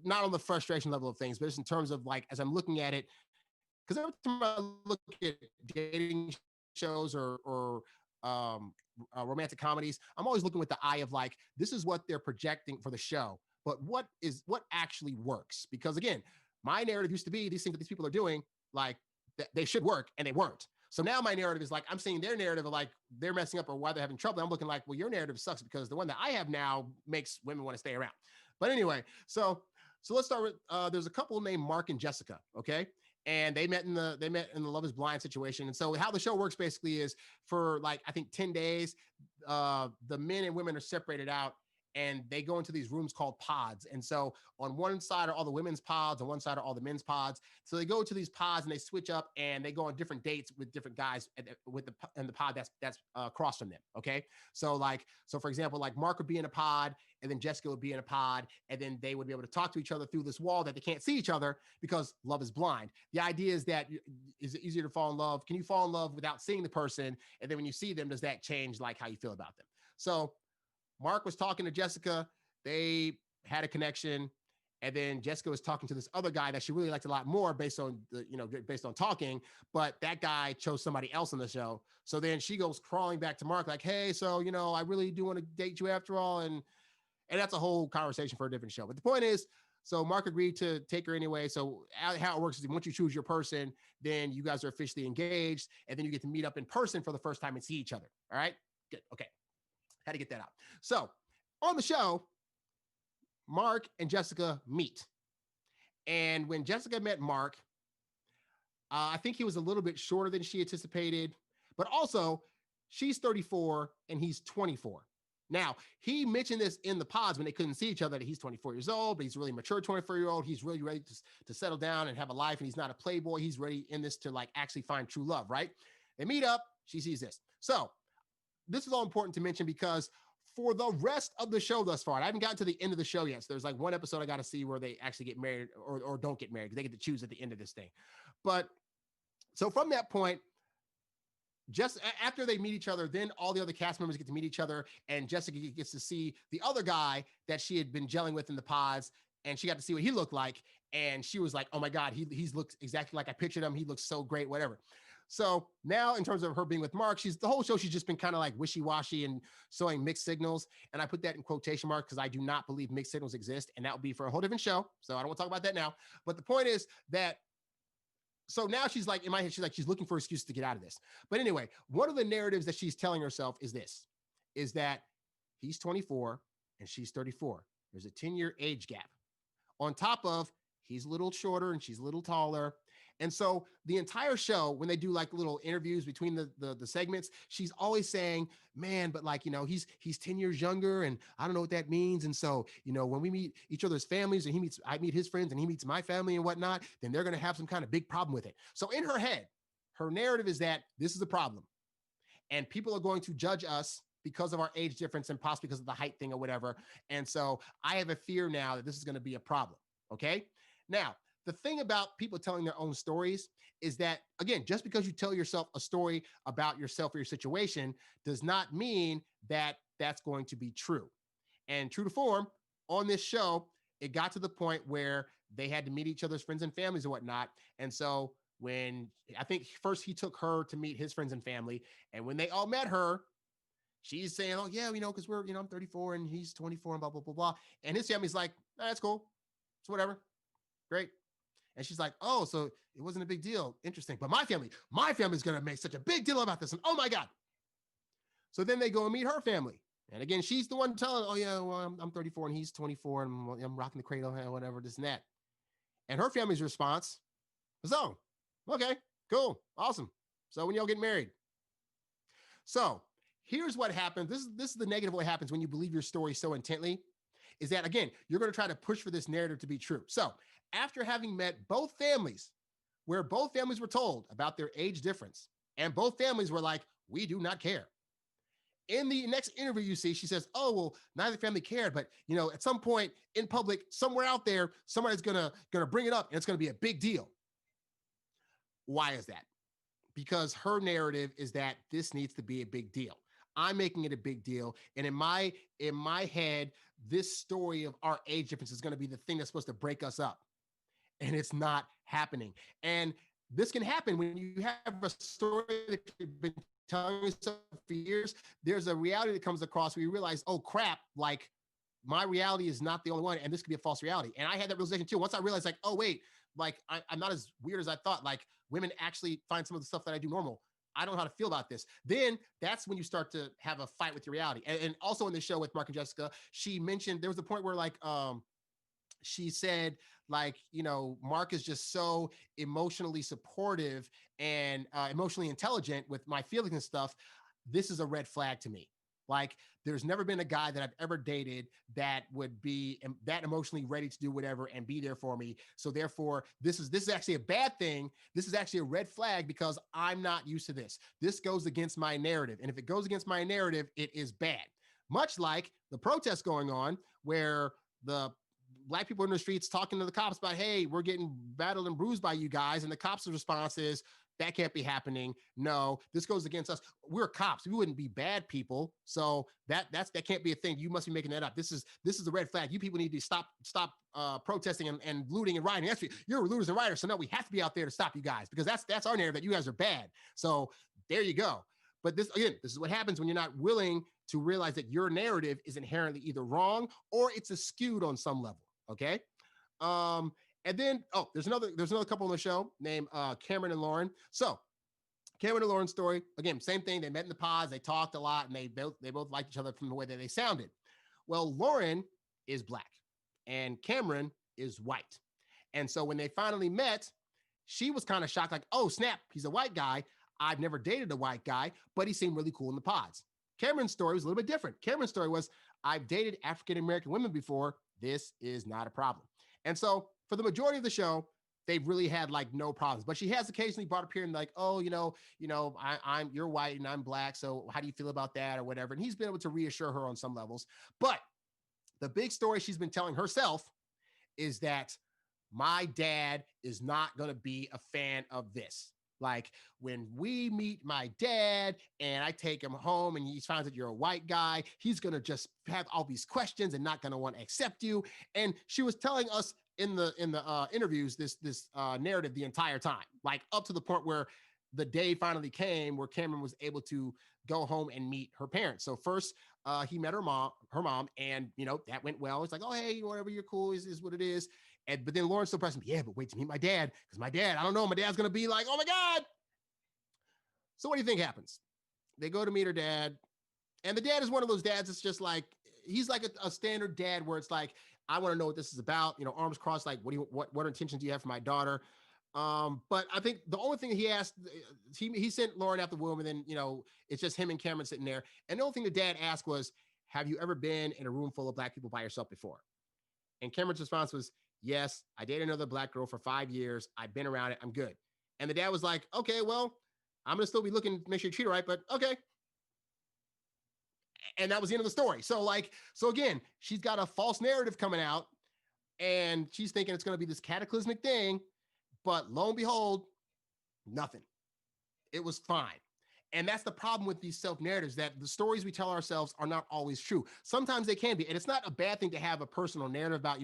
not on the frustration level of things, but just in terms of like, as I'm looking at it, because every time I look at dating shows or romantic comedies, I'm always looking with the eye of like, this is what they're projecting for the show, but what actually works? Because again, my narrative used to be these things that these people are doing, like they should work, and they weren't. So now my narrative is like, I'm seeing their narrative of like they're messing up or why they're having trouble. I'm looking like, well, your narrative sucks because the one that I have now makes women want to stay around. But anyway, so let's start with, there's a couple named Mark and Jessica. Okay. And they met in the Love is Blind situation. And so how the show works basically is for like, I think 10 days, the men and women are separated out and they go into these rooms called pods. And so on one side are all the women's pods, on one side are all the men's pods. So they go to these pods and they switch up and they go on different dates with different guys in the pod that's across from them. Okay. So for example, like Mark would be in a pod and then Jessica would be in a pod, and then they would be able to talk to each other through this wall that they can't see each other because love is blind. The idea is that, is it easier to fall in love? Can you fall in love without seeing the person? And then when you see them, does that change like how you feel about them? So Mark was talking to Jessica. They had a connection. And then Jessica was talking to this other guy that she really liked a lot more based on talking, but that guy chose somebody else on the show. So then she goes crawling back to Mark like, hey, so, I really do want to date you after all. And that's a whole conversation for a different show. But the point is, so Mark agreed to take her anyway. So how it works is once you choose your person, then you guys are officially engaged, and then you get to meet up in person for the first time and see each other. All right, good. Okay. Had to get that out. So on the show, Mark and Jessica meet. And when Jessica met Mark, I think he was a little bit shorter than she anticipated, but also she's 34 and he's 24. Now, he mentioned this in the pods when they couldn't see each other, that he's 24 years old, but he's really mature 24-year-old. He's really ready to settle down and have a life, and he's not a playboy. He's ready in this to like actually find true love, right? They meet up. She sees this. So this is all important to mention because for the rest of the show thus far, I haven't gotten to the end of the show yet. So there's like one episode I got to see where they actually get married or don't get married, because they get to choose at the end of this thing. But so from that point, just after they meet each other, then all the other cast members get to meet each other, and Jessica gets to see the other guy that she had been gelling with in the pods, and she got to see what he looked like. And she was like, oh my God, he's looks exactly like I pictured him. He looks so great, whatever. So now in terms of her being with Mark, the whole show, she's just been kind of like wishy-washy and showing mixed signals. And I put that in quotation marks because I do not believe mixed signals exist. And that would be for a whole different show. So I don't want to talk about that now. But the point is that, so now she's like, in my head, she's looking for excuses to get out of this. But anyway, one of the narratives that she's telling herself is that he's 24 and she's 34. There's a 10-year age gap. On top of, he's a little shorter and she's a little taller. And so the entire show, when they do like little interviews between the segments, she's always saying, man, but like, he's 10 years younger and I don't know what that means. And so, when we meet each other's families and I meet his friends and he meets my family and whatnot, then they're going to have some kind of big problem with it. So in her head, her narrative is that this is a problem and people are going to judge us because of our age difference and possibly because of the height thing or whatever. And so I have a fear now that this is going to be a problem. Okay. Now, the thing about people telling their own stories is that, again, just because you tell yourself a story about yourself or your situation does not mean that that's going to be true. And true to form, on this show, it got to the point where they had to meet each other's friends and families and whatnot. And so when I think first he took her to meet his friends and family, and when they all met her, she's saying, oh yeah, because we're, I'm 34 and he's 24 and blah, blah, blah, blah. And his family's like, that's cool. It's whatever. Great. And she's like, oh, so it wasn't a big deal. Interesting. But my family's going to make such a big deal about this. And oh my God. So then they go and meet her family. And again, she's the one telling, oh yeah, well, I'm 34 and he's 24 and I'm rocking the cradle and whatever, this and that. And her family's response was, oh, okay, cool, awesome. So when y'all get married? So here's what happens. This is the negative what happens when you believe your story so intently, is that, again, you're going to try to push for this narrative to be true. So after having met both families, where both families were told about their age difference, and both families were like, we do not care. In the next interview you see, she says, oh, well, neither family cared, but, at some point in public, somewhere out there, somebody's going to bring it up and it's going to be a big deal. Why is that? Because her narrative is that this needs to be a big deal. I'm making it a big deal. And in my head, this story of our age difference is going to be the thing that's supposed to break us up. And it's not happening. And this can happen when you have a story that you've been telling yourself for years. There's a reality that comes across where you realize, oh crap, like my reality is not the only one, and this could be a false reality. And I had that realization too. Once I realized, like, oh wait, like I'm not as weird as I thought. Like women actually find some of the stuff that I do normal. I don't know how to feel about this. Then that's when you start to have a fight with your reality. And also in the show with Mark and Jessica, she mentioned there was a point where like she said, like, Mark is just so emotionally supportive and emotionally intelligent with my feelings and stuff. This is a red flag to me. Like, there's never been a guy that I've ever dated that would be that emotionally ready to do whatever and be there for me. So therefore, this is actually a bad thing. This is actually a red flag because I'm not used to this. This goes against my narrative. And if it goes against my narrative, it is bad. Much like the protests going on where the Black people in the streets talking to the cops about, hey, we're getting battered and bruised by you guys. And the cops' response is, that can't be happening. No, this goes against us. We're cops. We wouldn't be bad people. So that can't be a thing. You must be making that up. This is a red flag. You people need to stop protesting and looting and rioting. You're looters and rioters. So no, we have to be out there to stop you guys because that's our narrative that you guys are bad. So there you go. But this is what happens when you're not willing to realize that your narrative is inherently either wrong or it's skewed on some level. Okay. And then, there's another couple on the show named Cameron and Lauren. So Cameron and Lauren's story, again, same thing. They met in the pods, they talked a lot, and they both liked each other from the way that they sounded. Well, Lauren is Black and Cameron is white. And so when they finally met, she was kind of shocked, like, oh, snap, he's a white guy. I've never dated a white guy, but he seemed really cool in the pods. Cameron's story was a little bit different. Cameron's story was, I've dated African-American women before. This is not a problem. And so for the majority of the show, they've really had like no problems, but she has occasionally brought up here and like, oh, you're white and I'm Black. So how do you feel about that or whatever? And he's been able to reassure her on some levels. But the big story she's been telling herself is that my dad is not going to be a fan of this. Like when we meet my dad and I take him home and he finds that you're a white guy, he's going to just have all these questions and not going to want to accept you. And she was telling us in the interviews, this narrative the entire time, like up to the point where the day finally came where Cameron was able to go home and meet her parents. So first he met her mom, and that went well. It's like, oh, hey, whatever, you're cool, is what it is. But then Lauren still pressing, yeah, but wait to meet my dad, because my dad, I don't know, my dad's going to be like, oh my God. So what do you think happens? They go to meet her dad, and the dad is one of those dads. It's just like, he's like a standard dad where it's like, I want to know what this is about, arms crossed, like, what intentions do you have for my daughter? But I think the only thing he asked, he sent Lauren out the womb, and then, it's just him and Cameron sitting there. And the only thing the dad asked was, have you ever been in a room full of Black people by yourself before? And Cameron's response was, yes, I dated another Black girl for 5 years. I've been around it. I'm good. And the dad was like, okay, well, I'm going to still be looking to make sure you treat her right, but okay. And that was the end of the story. So again, she's got a false narrative coming out and she's thinking it's going to be this cataclysmic thing, but lo and behold, nothing. It was fine. And that's the problem with these self-narratives, that the stories we tell ourselves are not always true. Sometimes they can be. And it's not a bad thing to have a personal narrative about,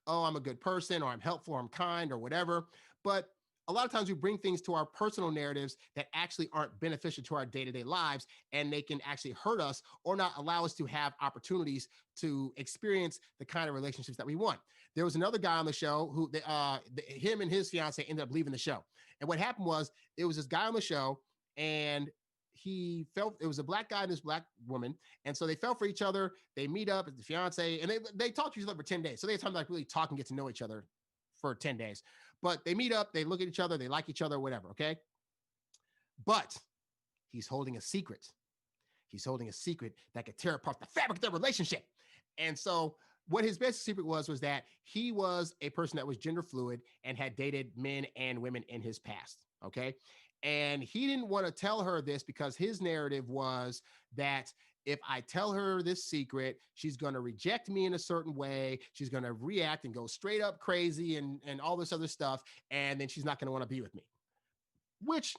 oh, I'm a good person, or I'm helpful, or I'm kind, or whatever. But a lot of times we bring things to our personal narratives that actually aren't beneficial to our day-to-day lives, and they can actually hurt us or not allow us to have opportunities to experience the kind of relationships that we want. There was another guy on the show who him and his fiance ended up leaving the show. And what happened was, it was this guy on the show, and it was a black guy and this black woman. And so they fell for each other. They meet up as the fiance, and they talk to each other for 10 days. So they have time to like really talk and get to know each other for 10 days. But they meet up, they look at each other, they like each other, whatever, okay? But he's holding a secret. He's holding a secret that could tear apart the fabric of their relationship. And so what his best secret was that he was a person that was gender fluid and had dated men and women in his past, okay? And he didn't want to tell her this because his narrative was that if I tell her this secret, she's going to reject me in a certain way. She's going to react and go straight up crazy and all this other stuff. And then she's not going to want to be with me, which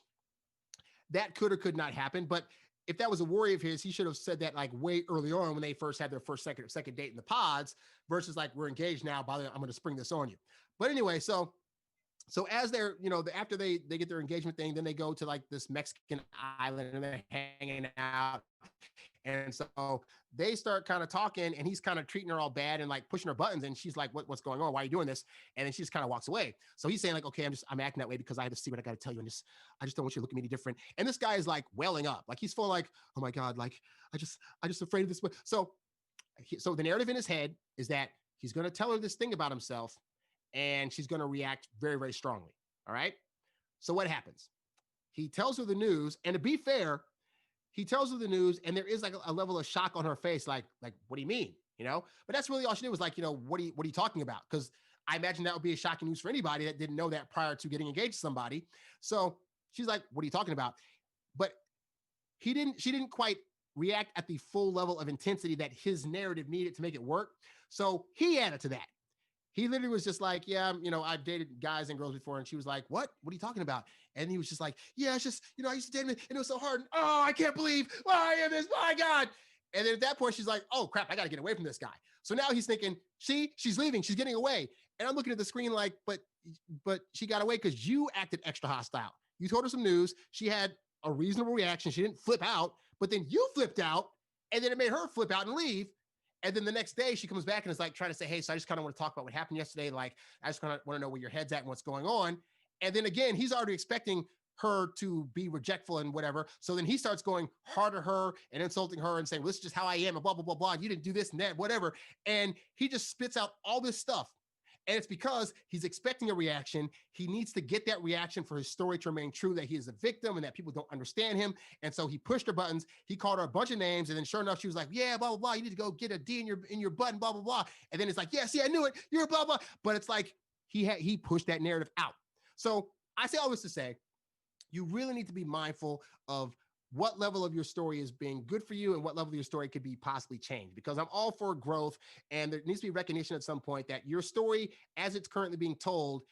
that could or could not happen. But if that was a worry of his, he should have said that like way early on when they first had their second date in the pods, versus like, we're engaged now, by the way, I'm going to spring this on you. But anyway, so as they're, after they get their engagement thing, then they go to like this Mexican island and they're hanging out. And so they start kind of talking, and he's kind of treating her all bad and like pushing her buttons. And she's like, what's going on? Why are you doing this? And then she just kind of walks away. So he's saying like, okay, I'm acting that way because I have to see what I got to tell you. And I just don't want you to look at me any different. And this guy is like welling up, like he's full like, oh my God, like I just afraid of this. So the narrative in his head is that he's going to tell her this thing about himself, and she's going to react very, very strongly. All right. So what happens? He tells her the news, and to be fair, he tells her the news, and there is like a level of shock on her face. Like, what do you mean? But that's really all she did was like, what are you talking about? Because I imagine that would be a shocking news for anybody that didn't know that prior to getting engaged to somebody. So she's like, what are you talking about? But she didn't quite react at the full level of intensity that his narrative needed to make it work. So he added to that. He literally was just like, yeah, I've dated guys and girls before. And she was like, what are you talking about? And he was just like, yeah, it's just, I used to date him and it was so hard. And, oh, I can't believe why I am this. My God. And then at that point, she's like, oh crap, I got to get away from this guy. So now he's thinking, she's leaving. She's getting away. And I'm looking at the screen like, but she got away because you acted extra hostile. You told her some news. She had a reasonable reaction. She didn't flip out, but then you flipped out, and then it made her flip out and leave. And then the next day she comes back and is like trying to say, hey, so I just kind of want to talk about what happened yesterday. Like, I just kind of want to know where your head's at and what's going on. And then again, he's already expecting her to be rejectful and whatever. So then he starts going hard at her and insulting her and saying, well, this is just how I am and blah, blah, blah, blah. You didn't do this and that, whatever. And he just spits out all this stuff. And it's because he's expecting a reaction. He needs to get that reaction for his story to remain true, that he is a victim and that people don't understand him. And so he pushed her buttons. He called her a bunch of names. And then sure enough, she was like, yeah, blah, blah, blah. You need to go get a D in your button, blah, blah, blah. And then it's like, yeah, see, I knew it. You're blah, blah. But it's like he pushed that narrative out. So I say all this to say, you really need to be mindful of what level of your story is being good for you and what level of your story could be possibly changed, because I'm all for growth. And there needs to be recognition at some point that your story, as it's currently being told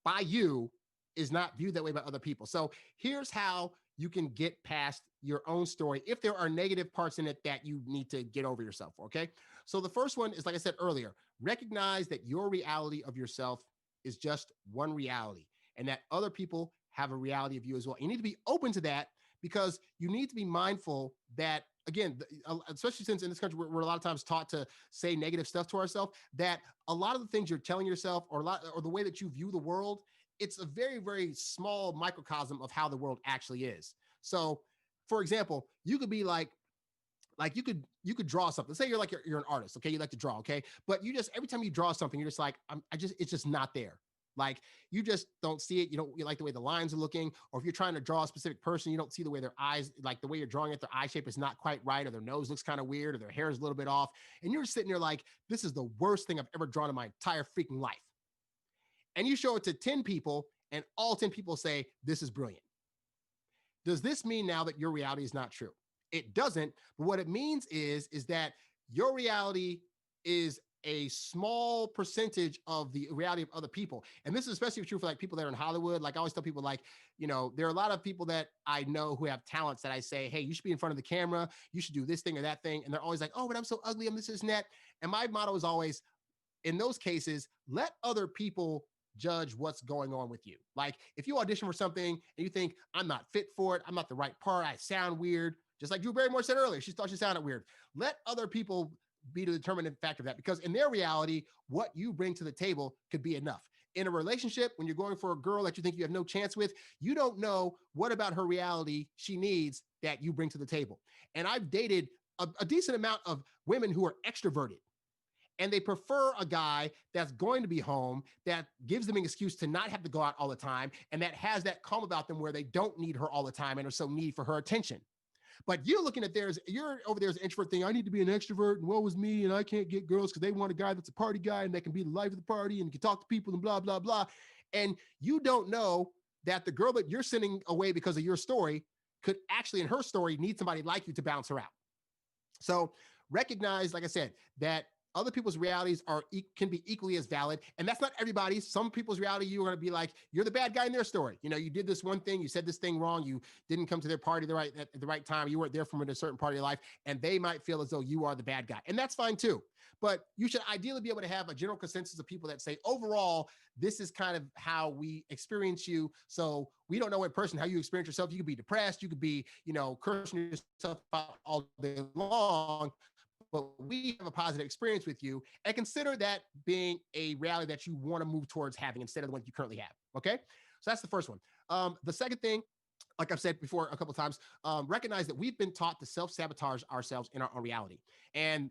by you, is not viewed that way by other people. So here's how you can get past your own story if there are negative parts in it that you need to get over yourself for, okay? So the first one is, like I said earlier, recognize that your reality of yourself is just one reality and that other people have a reality of you as well. You need to be open to that, because you need to be mindful that, again, especially since in this country, we're a lot of times taught to say negative stuff to ourselves, that a lot of the things you're telling yourself or the way that you view the world, it's a very, very small microcosm of how the world actually is. So, for example, you could be like you could draw something. Say you're an artist, okay? You like to draw, okay? But you just, every time you draw something, you're just like, it's just not there. Like, you just don't see it. You like the way the lines are looking, or if you're trying to draw a specific person, you don't see the way their eyes, like the way you're drawing it, their eye shape is not quite right, or their nose looks kind of weird, or their hair is a little bit off. And you're sitting there like, this is the worst thing I've ever drawn in my entire freaking life. And you show it to 10 people and all 10 people say, this is brilliant. Does this mean now that your reality is not true? It doesn't. But what it means is that your reality is a small percentage of the reality of other people. And this is especially true for like people that are in Hollywood. Like I always tell people, like, you know, there are a lot of people that I know who have talents that I say, hey, you should be in front of the camera. You should do this thing or that thing. And they're always like, oh, but I'm so ugly. I'm this and that. And my motto is always, in those cases, let other people judge what's going on with you. Like if you audition for something and you think I'm not fit for it, I'm not the right part, I sound weird, just like Drew Barrymore said earlier, she thought she sounded weird. Let other people be the determinant factor of that, because in their reality, what you bring to the table could be enough. In a relationship, when you're going for a girl that you think you have no chance with, you don't know what about her reality she needs that you bring to the table. And I've dated a decent amount of women who are extroverted, and they prefer a guy that's going to be home, that gives them an excuse to not have to go out all the time, and that has that calm about them where they don't need her all the time and are so need for her attention. But you're looking at theirs, you're over there as an introvert thing. I need to be an extrovert, and woe is me, and I can't get girls because they want a guy that's a party guy and that can be the life of the party and can talk to people and blah, blah, blah. And you don't know that the girl that you're sending away because of your story could actually, in her story, need somebody like you to balance her out. So recognize, like I said, that other people's realities can be equally as valid. And that's not everybody's. Some people's reality, you're going to be like, you're the bad guy in their story. You know, you did this one thing, you said this thing wrong, you didn't come to their party at the right time, you weren't there from a certain part of your life, and they might feel as though you are the bad guy. And that's fine too. But you should ideally be able to have a general consensus of people that say, overall, this is kind of how we experience you. So we don't know in person how you experience yourself. You could be depressed, you could be, you know, cursing yourself out all day long, but we have a positive experience with you, and consider that being a reality that you want to move towards having instead of the one you currently have. Okay. So that's the first one. The second thing, like I've said before a couple of times, recognize that we've been taught to self-sabotage ourselves in our own reality. And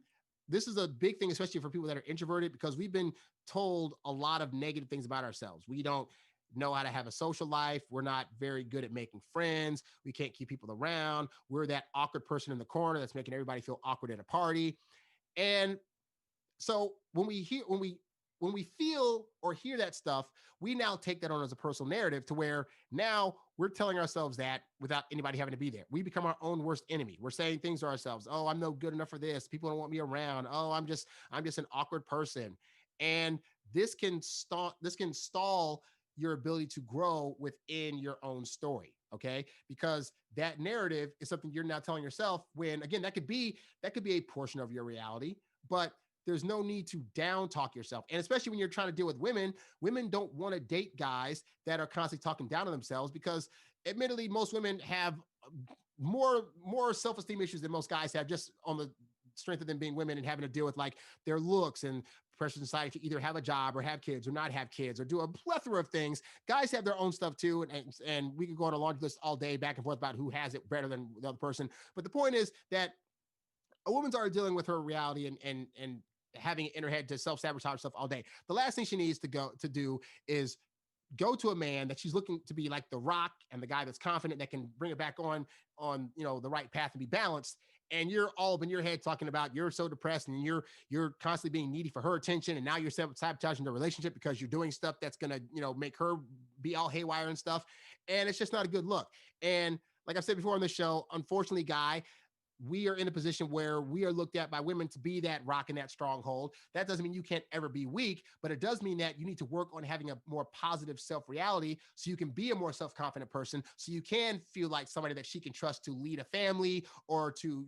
this is a big thing, especially for people that are introverted, because we've been told a lot of negative things about ourselves. We don't know how to have a social life. We're not very good at making friends. We can't keep people around. We're that awkward person in the corner that's making everybody feel awkward at a party. And so when we feel or hear that stuff, we now take that on as a personal narrative to where now we're telling ourselves that without anybody having to be there. We become our own worst enemy. We're saying things to ourselves. Oh, I'm no good enough for this. People don't want me around. Oh, I'm just an awkward person. And this can stall your ability to grow within your own story. Okay. Because that narrative is something you're now telling yourself, when again, that could be a portion of your reality, but there's no need to down talk yourself. And especially when you're trying to deal with women don't want to date guys that are constantly talking down to themselves, because admittedly, most women have more self-esteem issues than most guys have, just on the strength of them being women and having to deal with like their looks and pressure in society to either have a job or have kids or not have kids or do a plethora of things. Guys have their own stuff too. And we could go on a laundry list all day back and forth about who has it better than the other person. But the point is that a woman's already dealing with her reality and having it in her head to self-sabotage herself all day. The last thing she needs to do is go to a man that she's looking to be like the rock and the guy that's confident that can bring it back on the right path and be balanced. And you're all up in your head talking about you're so depressed and you're constantly being needy for her attention. And now you're sabotaging the relationship because you're doing stuff that's going to, make her be all haywire and stuff. And it's just not a good look. And like I said before on the show, unfortunately, Guy, we are in a position where we are looked at by women to be that rock and that stronghold. That doesn't mean you can't ever be weak, but it does mean that you need to work on having a more positive self-reality so you can be a more self-confident person, so you can feel like somebody that she can trust to lead a family or to,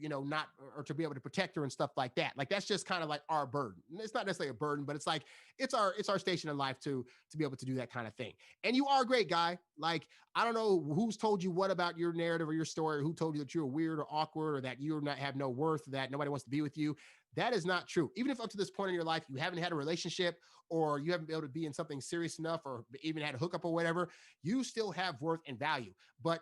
or to be able to protect her and stuff like that. Like, that's just kind of like our burden. It's not necessarily a burden, but it's like, it's our station in life to be able to do that kind of thing. And you are a great guy. Like, I don't know who's told you what about your narrative or your story, or who told you that you're weird or awkward or that you have no worth, that nobody wants to be with you. That is not true. Even if up to this point in your life, you haven't had a relationship or you haven't been able to be in something serious enough or even had a hookup or whatever, you still have worth and value. But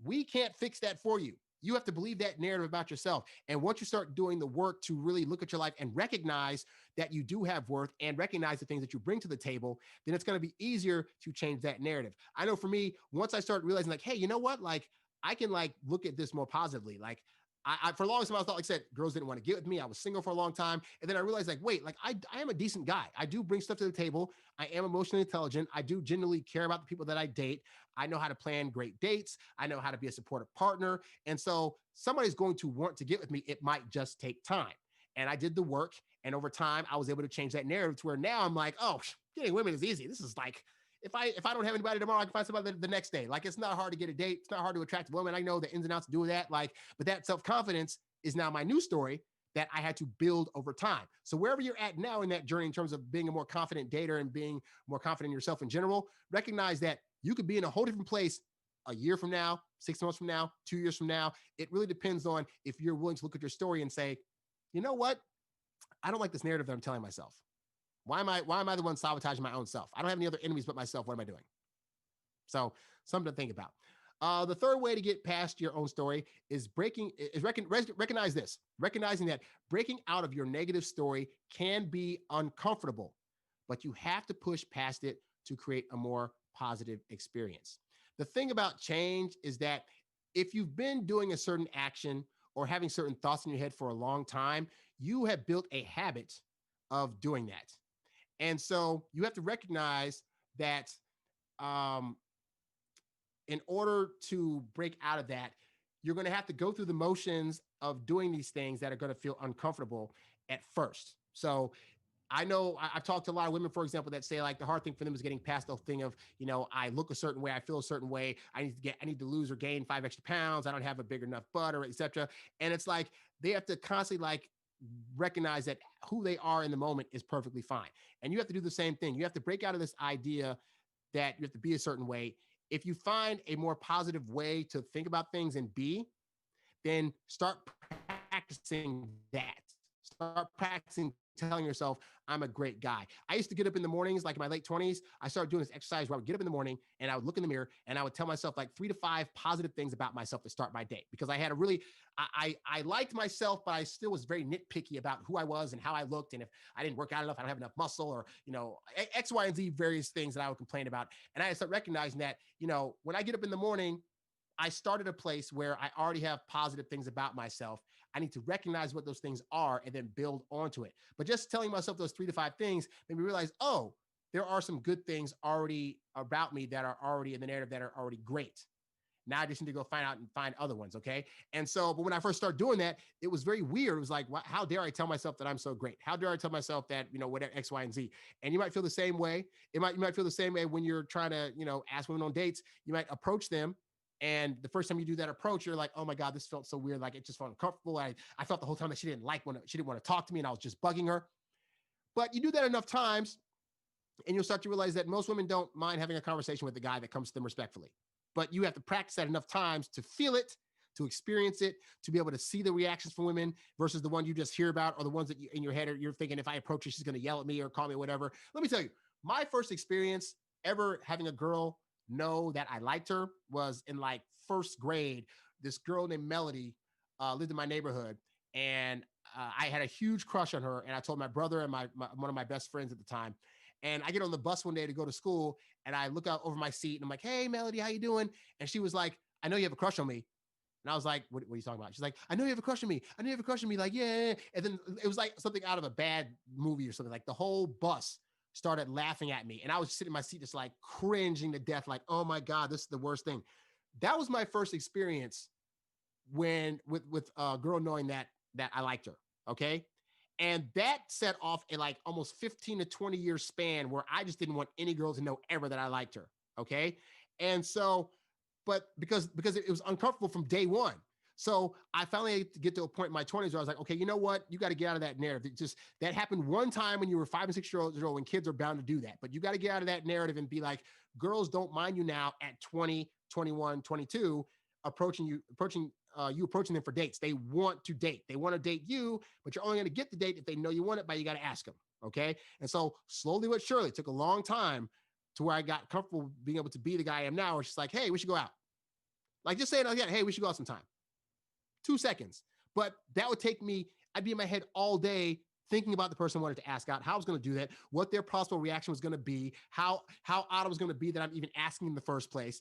we can't fix that for you. You have to believe that narrative about yourself. And once you start doing the work to really look at your life and recognize that you do have worth and recognize the things that you bring to the table, then it's going to be easier to change that narrative. I know for me, once I start realizing like, hey, you know what? Like, I can like look at this more positively. Like, I for a long time, I thought, like I said, girls didn't want to get with me. I was single for a long time. And then I realized like, wait, like I am a decent guy. I do bring stuff to the table. I am emotionally intelligent. I do genuinely care about the people that I date. I know how to plan great dates. I know how to be a supportive partner. And so somebody's going to want to get with me. It might just take time. And I did the work. And over time, I was able to change that narrative to where now I'm like, oh, getting women is easy. This is like, if I don't have anybody tomorrow, I can find somebody the next day. Like, it's not hard to get a date. It's not hard to attract a woman. I know the ins and outs to do that. Like, but that self-confidence is now my new story that I had to build over time. So wherever you're at now in that journey, in terms of being a more confident dater and being more confident in yourself in general, recognize that you could be in a whole different place a year from now, 6 months from now, 2 years from now. It really depends on if you're willing to look at your story and say, you know what? I don't like this narrative that I'm telling myself. Why am I the one sabotaging my own self? I don't have any other enemies but myself. What am I doing? So something to think about. The third way to get past your own story is recognize this, recognizing that breaking out of your negative story can be uncomfortable, but you have to push past it to create a more positive experience. The thing about change is that if you've been doing a certain action or having certain thoughts in your head for a long time, you have built a habit of doing that. And so you have to recognize that in order to break out of that, you're going to have to go through the motions of doing these things that are going to feel uncomfortable at first. So I know I've talked to a lot of women, for example, that say like the hard thing for them is getting past the thing of, I look a certain way, I feel a certain way, I need to lose or gain 5 extra pounds, I don't have a big enough butt, or etc. And it's like they have to constantly like recognize that who they are in the moment is perfectly fine. And you have to do the same thing. You have to break out of this idea that you have to be a certain way. If you find a more positive way to think about things and be, then start practicing that. Start practicing telling yourself, I'm a great guy. I used to get up in the mornings, like in my late 20s, I started doing this exercise where I would get up in the morning and I would look in the mirror and I would tell myself like 3 to 5 positive things about myself to start my day. Because I had a really, I liked myself, but I still was very nitpicky about who I was and how I looked. And if I didn't work out enough, I don't have enough muscle, or, X, Y, and Z, various things that I would complain about. And I had to start recognizing that, when I get up in the morning, I started a place where I already have positive things about myself. I need to recognize what those things are and then build onto it. But just telling myself those 3 to 5 things made me realize, oh, there are some good things already about me that are already in the narrative that are already great. Now I just need to go find other ones, okay? And so, but when I first started doing that, it was very weird. It was like, how dare I tell myself that I'm so great? How dare I tell myself that, whatever, X, Y, and Z? And you might feel the same way. You might feel the same way when you're trying to, ask women on dates. You might approach them, and the first time you do that approach, you're like, oh my God, this felt so weird. Like it just felt uncomfortable. I felt the whole time that she didn't want to talk to me and I was just bugging her. But you do that enough times and you'll start to realize that most women don't mind having a conversation with the guy that comes to them respectfully. But you have to practice that enough times to feel it, to experience it, to be able to see the reactions from women versus the one you just hear about or the ones that in your head you're thinking, if I approach her, she's going to yell at me or call me or whatever. Let me tell you, my first experience ever having a girl know that I liked her was in like first grade. This girl named Melody lived in my neighborhood, and I had a huge crush on her. And I told my brother and one of my best friends at the time. And I get on the bus one day to go to school, and I look out over my seat, and I'm like, "Hey, Melody, how you doing?" And she was like, "I know you have a crush on me." And I was like, what are you talking about? She's like, "I know you have a crush on me. I know you have a crush on me." Like, yeah. And then it was like something out of a bad movie or something. Like the whole bus started laughing at me. And I was sitting in my seat just like cringing to death, like, oh my God, this is the worst thing. That was my first experience with a girl knowing that I liked her. Okay. And that set off a like almost 15 to 20 year span where I just didn't want any girl to know ever that I liked her. Okay. And so, but because it was uncomfortable from day one. So I finally had to get to a point in my 20s where I was like, okay, you know what? You got to get out of that narrative. That happened one time when you were 5 and 6 years old, when kids are bound to do that. But you got to get out of that narrative and be like, girls don't mind you now at 20, 21, 22, approaching them for dates. They want to date. They want to date you, but you're only going to get the date if they know you want it, but you got to ask them. Okay. And so slowly but surely, it took a long time to where I got comfortable being able to be the guy I am now. Where she's like, hey, we should go out. Like just saying, again, hey, we should go out sometime. 2 seconds. But that would take me, I'd be in my head all day thinking about the person I wanted to ask out, how I was going to do that, what their possible reaction was going to be, how odd it was going to be that I'm even asking in the first place.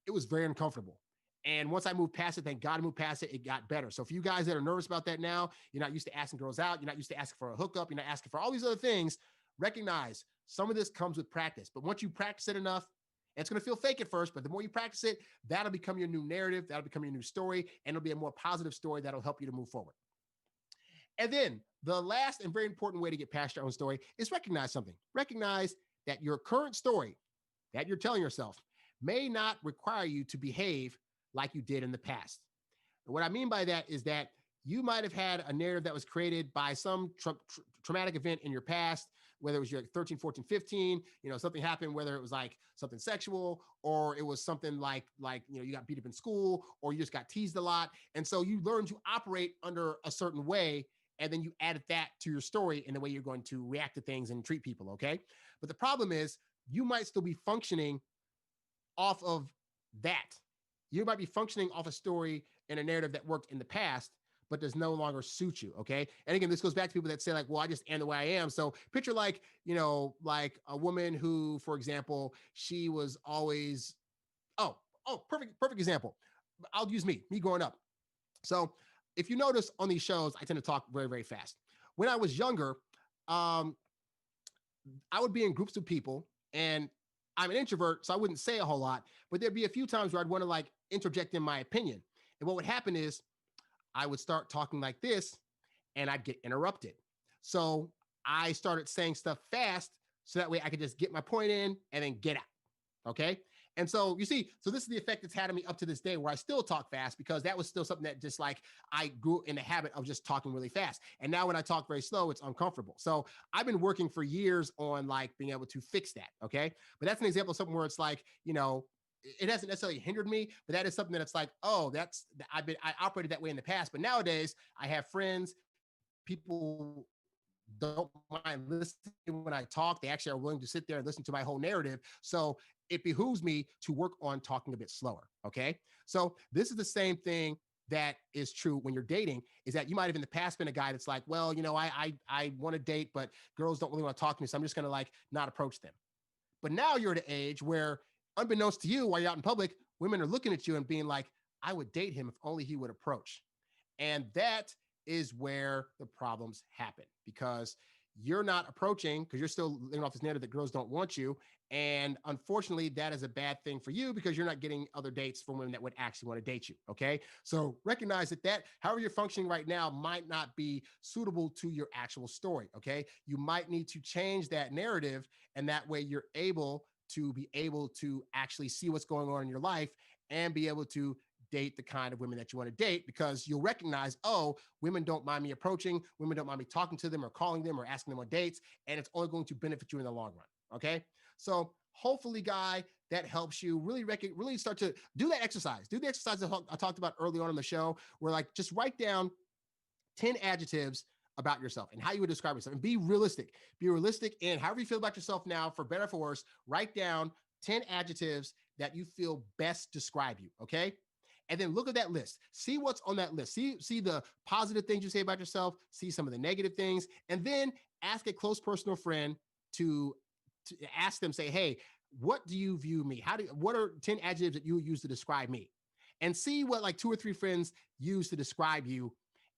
It was very uncomfortable. And once I moved past it, thank God I moved past it, it got better. So for you guys that are nervous about that now, you're not used to asking girls out, you're not used to asking for a hookup, you're not asking for all these other things, recognize some of this comes with practice. But once you practice it enough, it's going to feel fake at first, but the more you practice it, that'll become your new narrative. That'll become your new story, and it'll be a more positive story that'll help you to move forward. And then the last and very important way to get past your own story is recognize something. Recognize that your current story that you're telling yourself may not require you to behave like you did in the past. And what I mean by that is that you might have had a narrative that was created by some traumatic event in your past, whether it was your 13, 14, 15, something happened, whether it was like something sexual, or it was something like, you got beat up in school, or you just got teased a lot. And so you learn to operate under a certain way, and then you added that to your story in the way you're going to react to things and treat people, okay? But the problem is you might still be functioning off of that. You might be functioning off a story and a narrative that worked in the past, but does no longer suit you, okay? And again, this goes back to people that say like, well, I just am the way I am. So picture like, like a woman who, for example, she was always, perfect example. I'll use me growing up. So if you notice on these shows, I tend to talk very, very fast. When I was younger, I would be in groups of people, and I'm an introvert, so I wouldn't say a whole lot, but there'd be a few times where I'd want to like interject in my opinion. And what would happen is I would start talking like this and I'd get interrupted. So I started saying stuff fast so that way I could just get my point in and then get out. Okay. And so you see, so this is the effect it's had on me up to this day, where I still talk fast because that was still something that just like I grew in the habit of just talking really fast. And now when I talk very slow, it's uncomfortable. So I've been working for years on like being able to fix that. Okay. But that's an example of something where it's like, it hasn't necessarily hindered me, but that is something that it's like, oh, I operated that way in the past. But nowadays I have friends, people don't mind listening when I talk. They actually are willing to sit there and listen to my whole narrative. So it behooves me to work on talking a bit slower. Okay. So this is the same thing that is true when you're dating, is that you might have in the past been a guy that's like, well, I want to date, but girls don't really want to talk to me. So I'm just going to like not approach them. But now you're at an age where, unbeknownst to you, while you're out in public, women are looking at you and being like, I would date him if only he would approach. And that is where the problems happen, because you're not approaching because you're still living off this narrative that girls don't want you. And unfortunately, that is a bad thing for you because you're not getting other dates from women that would actually want to date you. Okay. So recognize that however you're functioning right now might not be suitable to your actual story. Okay. You might need to change that narrative, and that way you're able to actually see what's going on in your life and be able to date the kind of women that you want to date, because you'll recognize, oh, women don't mind me approaching, women don't mind me talking to them or calling them or asking them on dates, and it's only going to benefit you in the long run. Okay. So hopefully, Guy, that helps you really start to do that exercise. Do the exercise that I talked about early on in the show, where like just write down 10 adjectives about yourself and how you would describe yourself, and be realistic. Be realistic, and however you feel about yourself now, for better or for worse, write down 10 adjectives that you feel best describe you. Okay. And then look at that list. See what's on that list. See the positive things you say about yourself. See some of the negative things. And then ask a close personal friend to ask them, say, hey, what do you view me? What are 10 adjectives that you use to describe me? And see what like 2 or 3 friends use to describe you,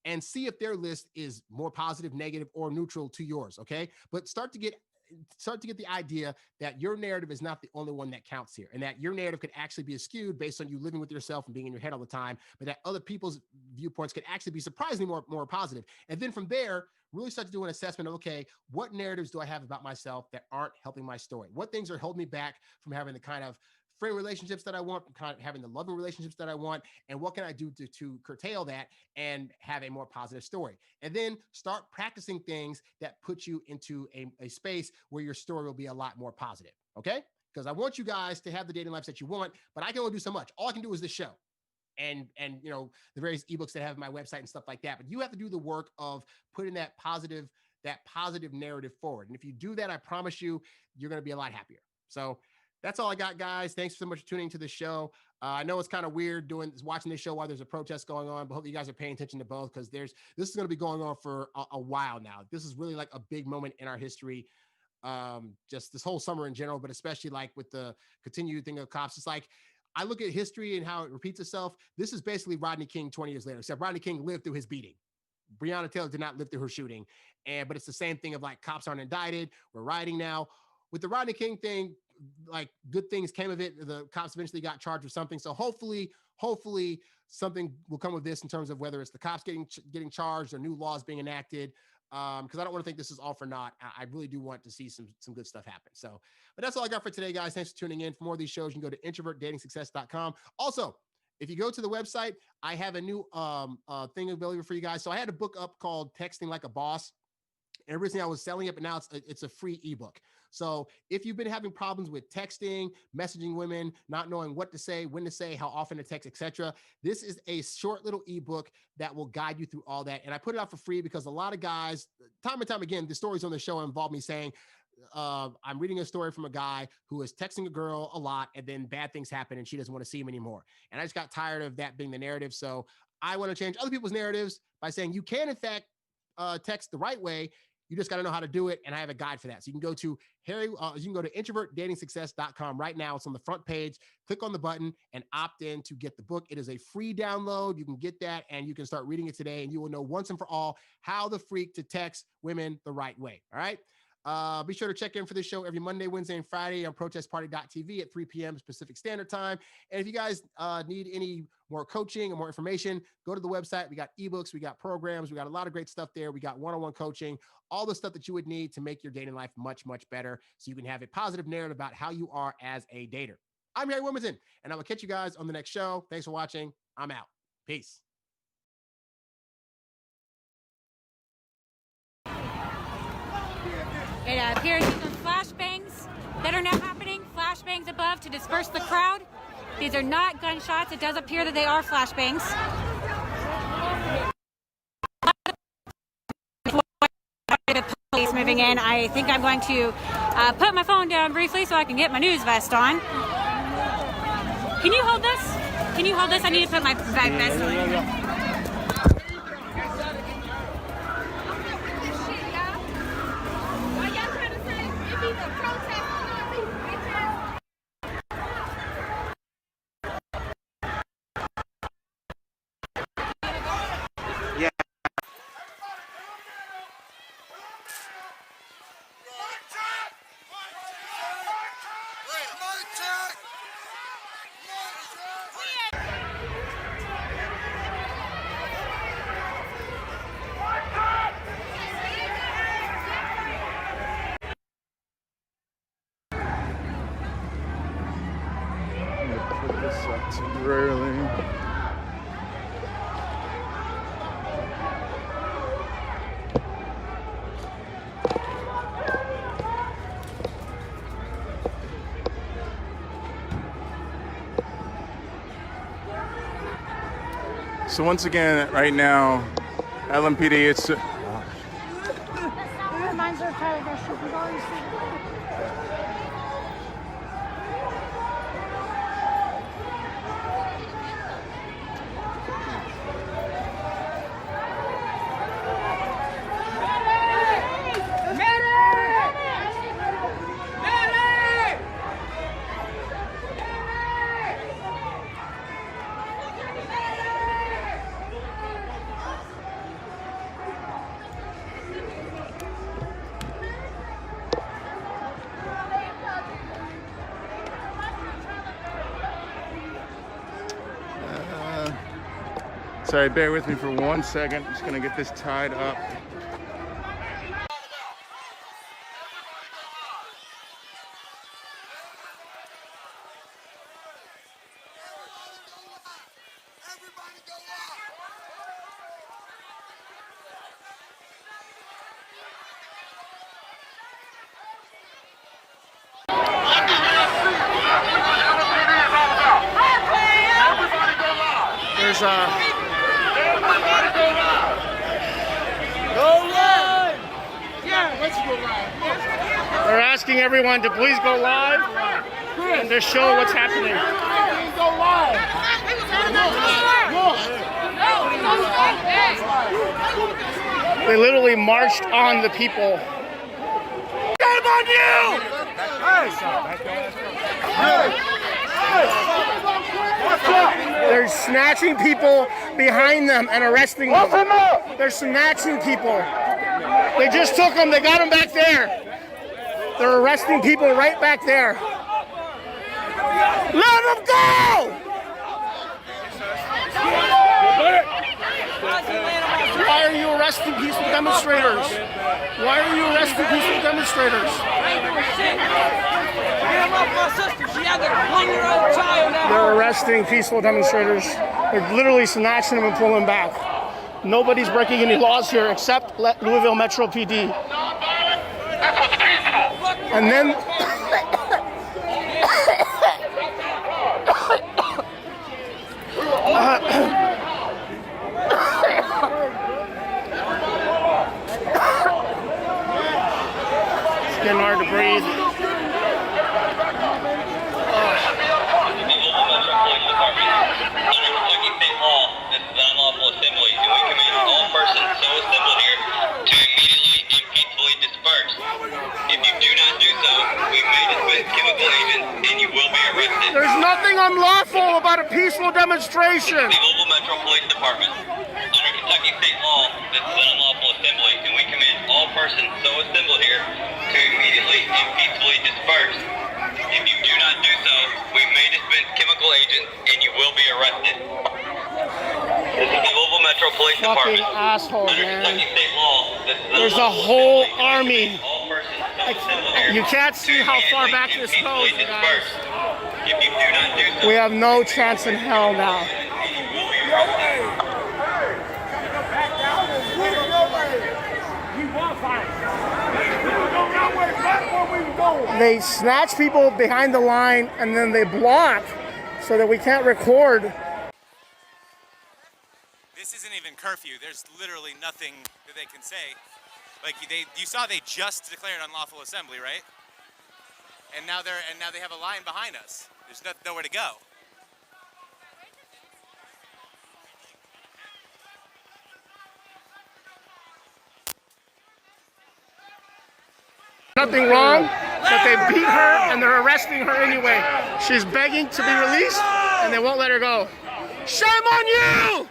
and see if their list is more positive, negative, or neutral to yours. Okay. But start to get the idea that your narrative is not the only one that counts here, and that your narrative could actually be skewed based on you living with yourself and being in your head all the time, but that other people's viewpoints could actually be surprisingly more positive. And then from there, really start to do an assessment of, okay, what narratives do I have about myself that aren't helping my story? What things are holding me back from having the kind of friend relationships that I want, kind of having the loving relationships that I want, and what can I do to curtail that and have a more positive story? And then start practicing things that put you into a space where your story will be a lot more positive, okay? Because I want you guys to have the dating lives that you want, but I can only do so much. All I can do is this show and the various ebooks that I have my website and stuff like that. But you have to do the work of putting that positive narrative forward. And if you do that, I promise you, you're going to be a lot happier. So that's all I got, guys. Thanks so much for tuning to the show. I know it's kind of weird watching this show while there's a protest going on, but hope you guys are paying attention to both, because this is going to be going on for a while now. This is really like a big moment in our history, just this whole summer in general, but especially like with the continued thing of cops. It's like, I look at history and how it repeats itself. This is basically Rodney King 20 years later, except Rodney King lived through his beating. Breonna Taylor did not live through her shooting. But it's the same thing of like, cops aren't indicted. We're rioting now. With the Rodney King thing, like, good things came of it. The cops eventually got charged with something. So hopefully something will come of this in terms of whether it's the cops getting charged or new laws being enacted. Because I don't want to think this is all for naught. I really do want to see some good stuff happen. So, but that's all I got for today, guys. Thanks for tuning in. For more of these shows, you can go to introvertdatingsuccess.com. Also, if you go to the website, I have a new thing available for you guys. So I had a book up called Texting Like a Boss. And originally I was selling it, but now it's a free ebook. So if you've been having problems with texting, messaging women, not knowing what to say, when to say, how often to text, etc., this is a short little ebook that will guide you through all that. And I put it out for free because a lot of guys, time and time again, the stories on the show involve me saying, I'm reading a story from a guy who is texting a girl a lot and then bad things happen and she doesn't want to see him anymore. And I just got tired of that being the narrative. So I want to change other people's narratives by saying you can, in fact, text the right way. You just got to know how to do it. And I have a guide for that. So you can go to introvertdatingsuccess.com right now. It's on the front page. Click on the button and opt in to get the book. It is a free download. You can get that and you can start reading it today and you will know once and for all how the freak to text women the right way. All right. Be sure to check in for this show every Monday, Wednesday, and Friday on protestparty.tv at 3 p.m. Pacific Standard Time. And if you guys need any more coaching or more information, go to the website. We got ebooks, we got programs, we got a lot of great stuff there. We got one-on-one coaching, all the stuff that you would need to make your dating life much, much better so you can have a positive narrative about how you are as a dater. I'm Harry Wilmington, and I will catch you guys on the next show. Thanks for watching. I'm out. Peace. It appears that some flashbangs that are now happening, flashbangs above to disperse the crowd. These are not gunshots. It does appear that they are flashbangs. The police moving in. I think I'm going to put my phone down briefly so I can get my news vest on. Can you hold this? Can you hold this? I need to put my vest on. Railing. So once again, right now, LMPD, it's sorry, bear with me for 1 second. I'm just gonna get this tied up. There's they're asking everyone to please go live and to show what's happening. Go live. They literally marched on the people. Shame on you! They're snatching people behind them and arresting them. They're snatching people. They just took them. They got them back there. They're arresting people right back there. Let them go! demonstrators? Why are you arresting peaceful demonstrators? They're arresting peaceful demonstrators. They're literally snatching them and pulling them back. Nobody's breaking any laws here except Louisville Metro PD. And then it's getting hard to breathe. There's nothing unlawful about a peaceful demonstration. The Louisville Metro Police Department, under Kentucky state law, this is an unlawful assembly, and we command all persons so assembled here to immediately and peacefully disperse. If you do not do so, we may dispense chemical agents, and you will be arrested. This is the Louisville Metro Police Fucking Department. asshole, Under man. Kentucky state law, this is an There's a unlawful whole assembly, and we army. command all persons so assembled here You can't see to how far immediately back and this peacefully goes, you guys. disperse. If you do not do so, We have no chance in hell now. you will be arrested. They snatch people behind the line and then they block so that we can't record. This isn't even curfew. There's literally nothing that they can say. Like you saw they just declared unlawful assembly, right? And now they have a line behind us. There's nowhere to go. Nothing wrong, but they beat her and they're arresting her anyway. She's begging to be released and they won't let her go. Shame on you!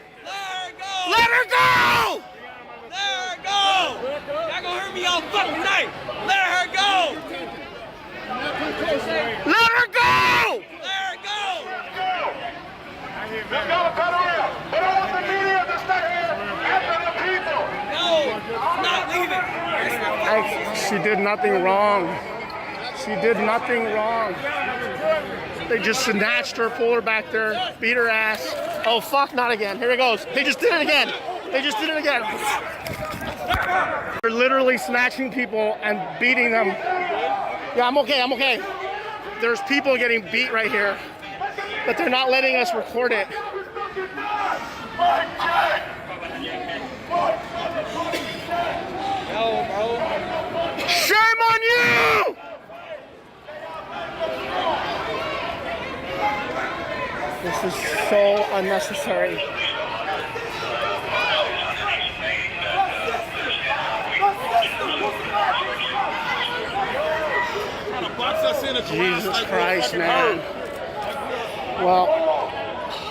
Let her go! Let her go! Y'all gonna hurt me all fucking night! Let her go! Let her go! Let her go! No, I'm not leaving. She did nothing wrong. She did nothing wrong. They just snatched her, pulled her back there, beat her ass. Oh fuck, not again. Here it goes. They just did it again. They just did it again. They're literally snatching people and beating them. Yeah, I'm okay, I'm okay. There's people getting beat right here, but they're not letting us record it. Shame on you! This is so unnecessary. Jesus Christ, man. Well,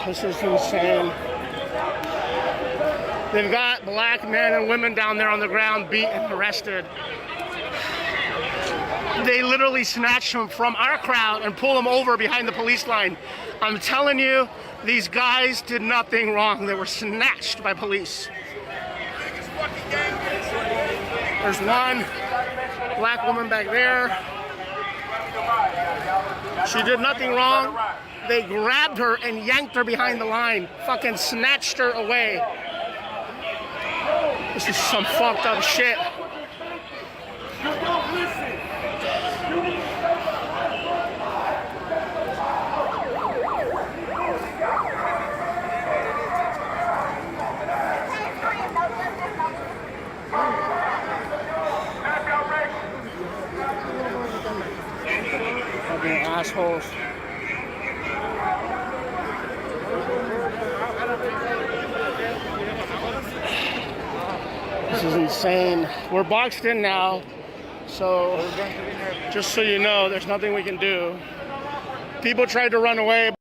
this is insane. They've got black men and women down there on the ground beat and arrested. They literally snatch them from our crowd and pull them over behind the police line. I'm telling you, these guys did nothing wrong. They were snatched by police. There's one black woman back there. She did nothing wrong. They grabbed her and yanked her behind the line. Fucking snatched her away. This is some fucked up shit. Fucking assholes. This is insane. We're boxed in now, so just so you know, there's nothing we can do. People tried to run away.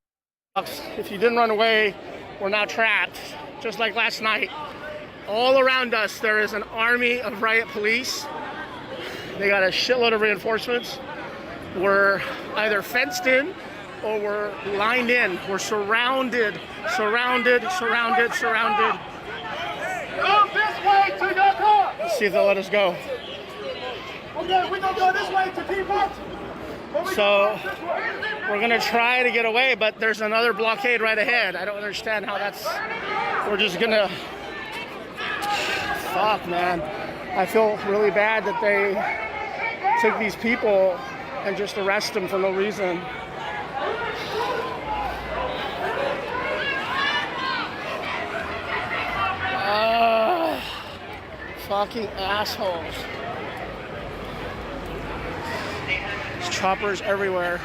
If you didn't run away, we're now trapped, just like last night. All around us, there is an army of riot police. They got a shitload of reinforcements. We're either fenced in or we're lined in. We're surrounded. see if they'll let us go. Okay, we're gonna go this way to T-Box. So we're gonna try to get away, but there's another blockade right ahead. I don't understand how that's, we're just gonna, fuck, man. I feel really bad that they took these people and just arrest them for no reason. Fucking assholes. There's choppers everywhere.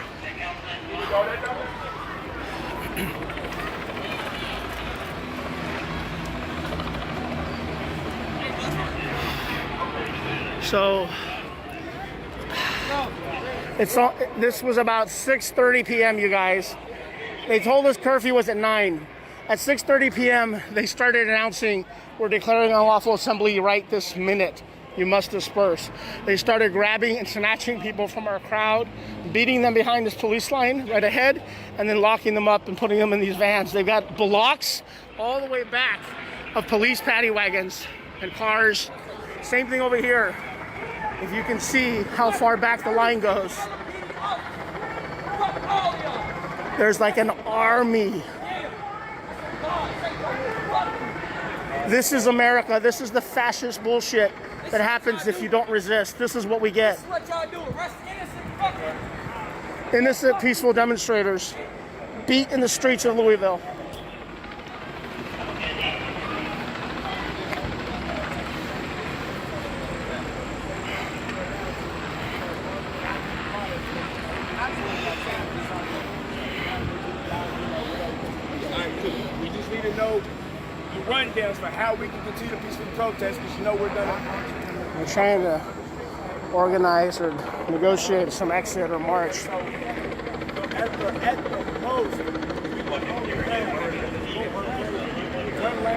So this was about 6:30 p.m. you guys. They told us curfew was at 9. At 6:30 p.m. they started announcing, we're declaring unlawful assembly right this minute. You must disperse. They started grabbing and snatching people from our crowd, beating them behind this police line right ahead, and then locking them up and putting them in these vans. They've got blocks all the way back of police paddy wagons and cars. Same thing over here. If you can see how far back the line goes. There's like an army. This is America. This is the fascist bullshit that happens if you don't resist. This is what we get. Innocent, peaceful demonstrators beat in the streets of Louisville. We just need to know the rundowns for how we can continue to peacefully protest, because you know we're trying to organize or negotiate some exit or march.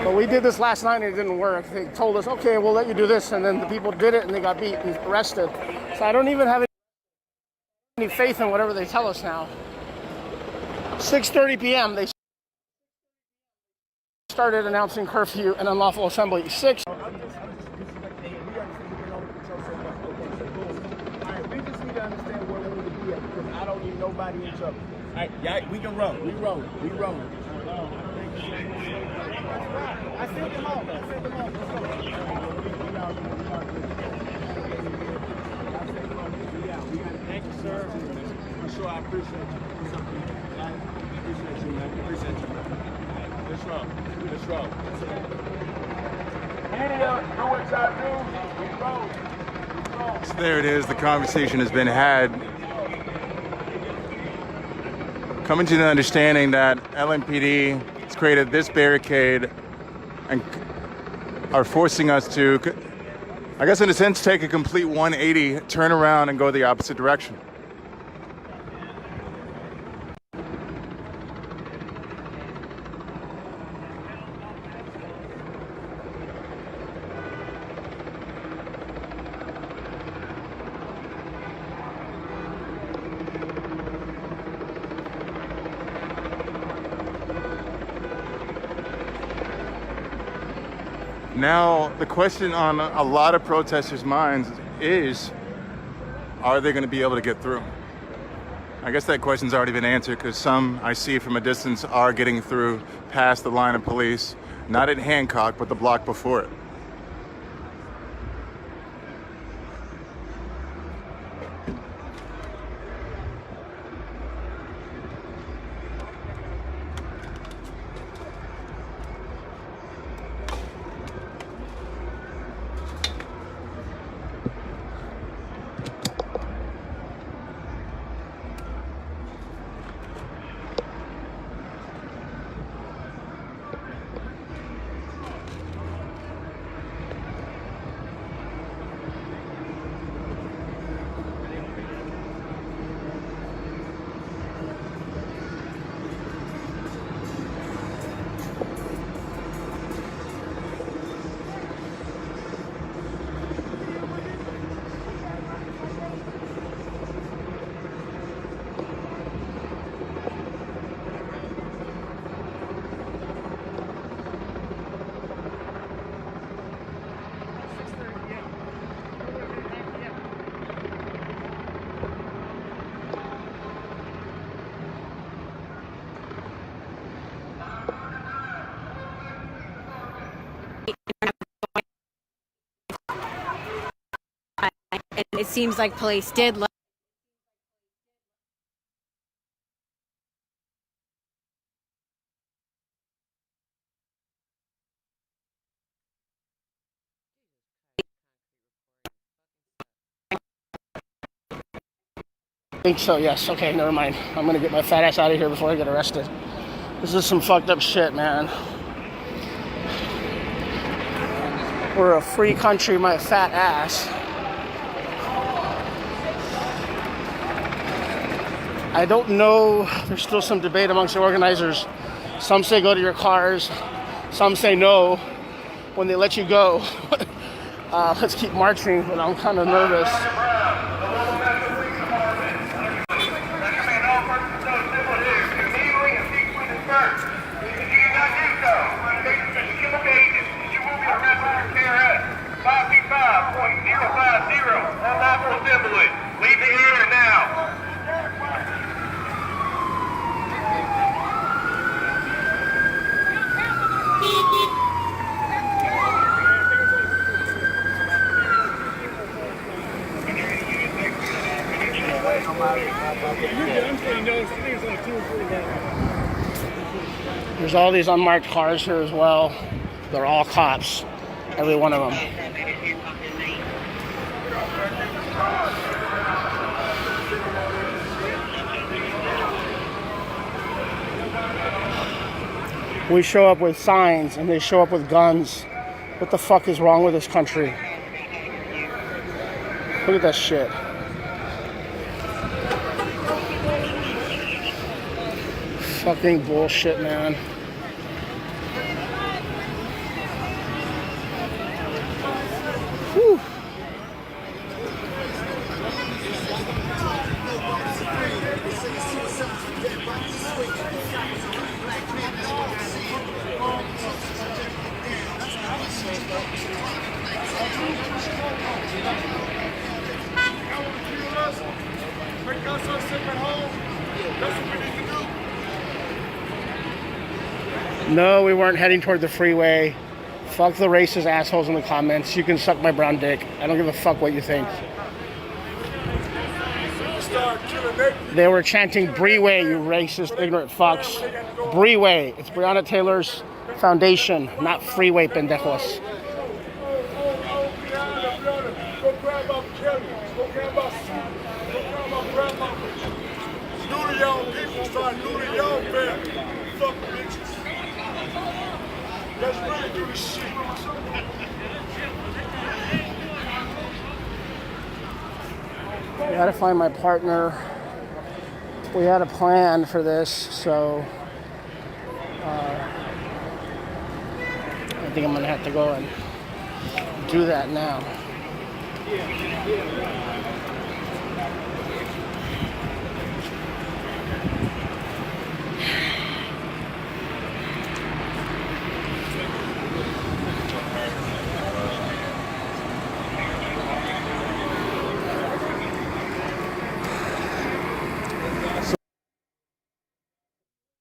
But we did this last night and it didn't work. They told us, okay, we'll let you do this, and then the people did it and they got beat and arrested. So I don't even have any faith in whatever they tell us now. 6:30 p.m. they started announcing curfew and unlawful assembly. 6. We just need to understand where we need to be at, because I don't need nobody in trouble. All right, yeah, we can roll. We roll. I sent them off. Thank you, sir. For sure, I appreciate you. I appreciate you, man. Appreciate you. Let's roll. Media, do what y'all do. We roll. So there it is. The conversation has been had. Coming to the understanding that LMPD has created this barricade and are forcing us to, I guess in a sense, take a complete 180, turn around and go the opposite direction. Now, the question on a lot of protesters' minds is, are they going to be able to get through? I guess that question's already been answered, because some I see from a distance are getting through past the line of police, not at Hancock, but the block before it. And it seems like police did look. I think so, yes. Okay, never mind. I'm gonna get my fat ass out of here before I get arrested. This is some fucked up shit, man. We're a free country, my fat ass. I don't know, there's still some debate amongst the organizers. Some say go to your cars, some say no when they let you go. Let's keep marching, but I'm kind of nervous. Leave the area now. There's all these unmarked cars here as well. They're all cops, every one of them. We show up with signs and they show up with guns. What the fuck is wrong with this country? Look at that shit. Fucking bullshit, man. Whew. No, we weren't heading toward the freeway. Fuck the racist assholes in the comments. You can suck my brown dick. I don't give a fuck what you think. They were chanting Breeway, you racist, ignorant fucks. Breeway. It's Breonna Taylor's foundation, not freeway, pendejos. Let's really do this shit. I gotta find my partner. We had a plan for this, so I think I'm gonna have to go and do that now.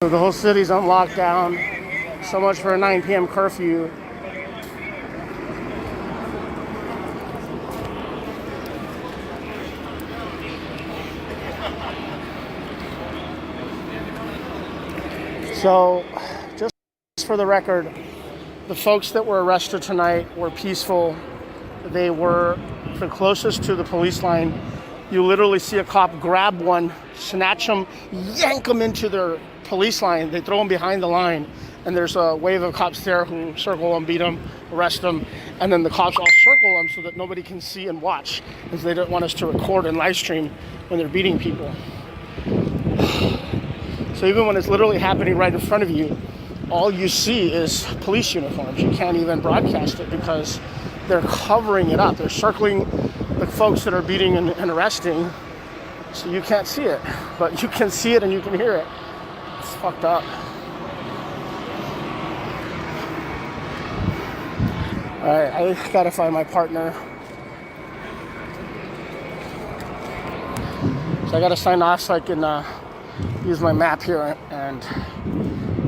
So the whole city's on lockdown. So much for a 9 p.m. curfew. So, just for the record, the folks that were arrested tonight were peaceful. They were the closest to the police line. You literally see a cop grab one, snatch them, yank them into their police line. They throw them behind the line, and there's a wave of cops there who circle them, beat them, arrest them, and then the cops all circle them so that nobody can see and watch, because they don't want us to record and live stream when they're beating people. So even when it's literally happening right in front of you, all you see is police uniforms. You can't even broadcast it because they're covering it up. They're circling the folks that are beating and arresting, so you can't see it. But you can see it and you can hear it. It's fucked up. All right, I gotta find my partner. So I gotta sign off so I can use my map here and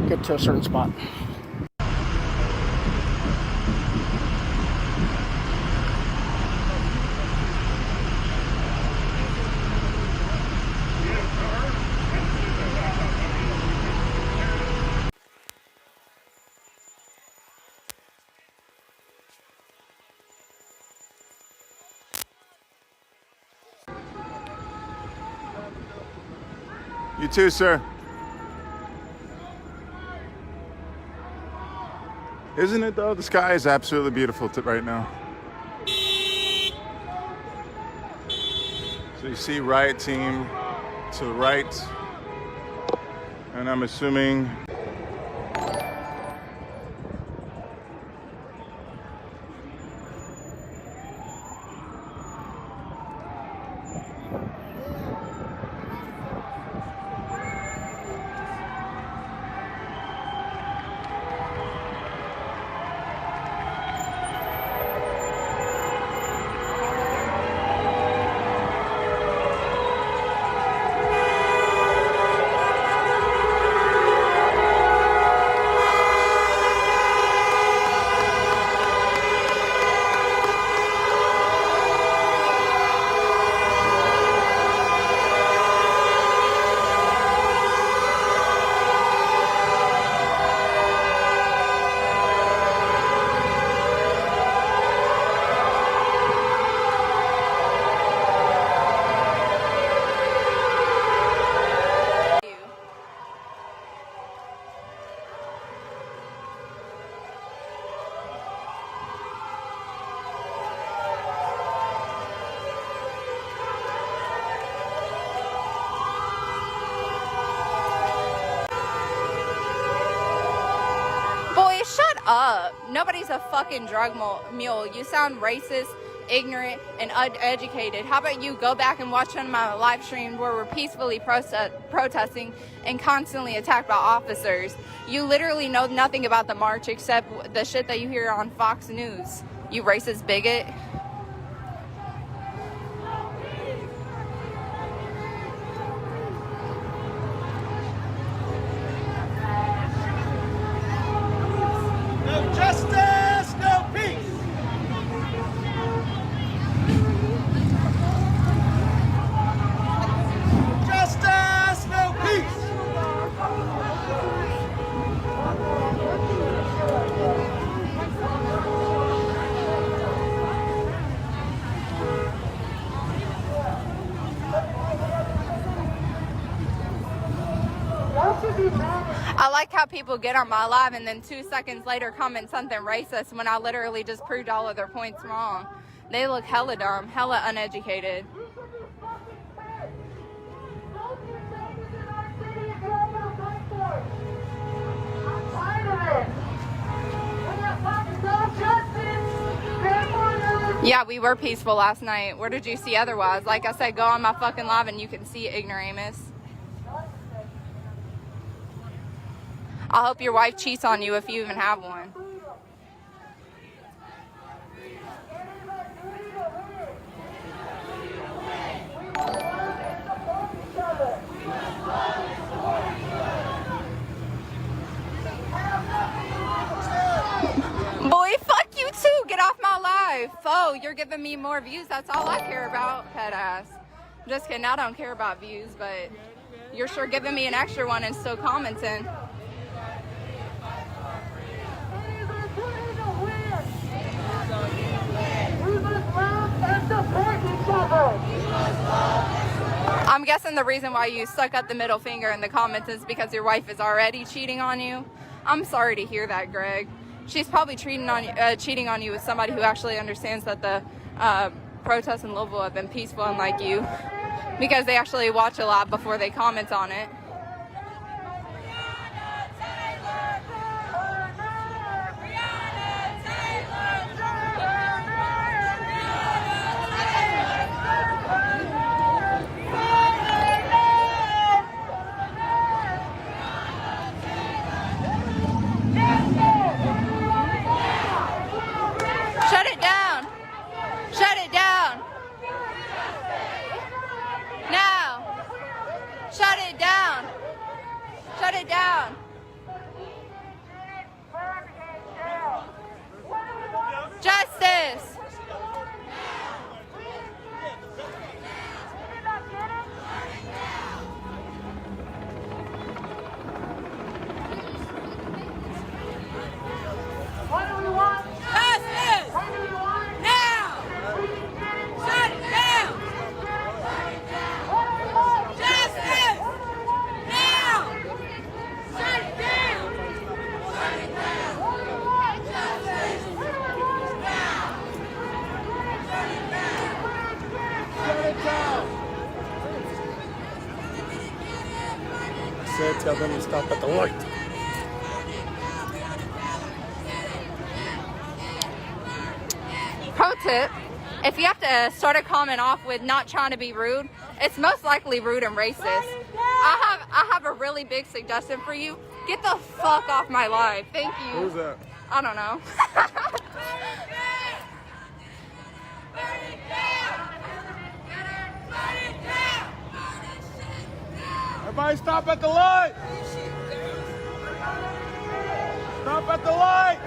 get to a certain spot. You too, sir. Isn't it though? The sky is absolutely beautiful right now. So you see riot team to the right, and I'm assuming up. Nobody's a fucking drug mule. You sound racist, ignorant, and uneducated. How about you go back and watch one of my live streams where we're peacefully protesting and constantly attacked by officers. You literally know nothing about the march except the shit that you hear on Fox News. You racist bigot. No justice, no peace. Justice, no peace. I like how people get on my live and then 2 seconds later comment something racist when I literally just proved all of their points wrong. They look hella dumb, hella uneducated. Yeah, we were peaceful last night. Where did you see otherwise? Like I said, go on my fucking live and you can see ignoramus. I hope your wife cheats on you if you even have one. Boy, fuck you too. Get off my live. Oh, you're giving me more views. That's all I care about, pet ass. Just kidding. I don't care about views, but you're sure giving me an extra one and still commenting. I'm guessing the reason why you stuck up the middle finger in the comments is because your wife is already cheating on you. I'm sorry to hear that, Greg. She's probably cheating on you with somebody who actually understands that the protests in Louisville have been peaceful, unlike you, because they actually watch a lot before they comment on it. Shut it down! Shut it down! Now! Shut it down! Shut it down! Justice! What do we want? Justice! What do we want? Now! Shut it down! Justice! tell them to stop at the light. Pro tip, if you have to start a comment off with not trying to be rude, it's most likely rude and racist. I have a really big suggestion for you. Get the fuck off my live. Thank you. Who's that? I don't know. Everybody stop at the light! Stop at the light!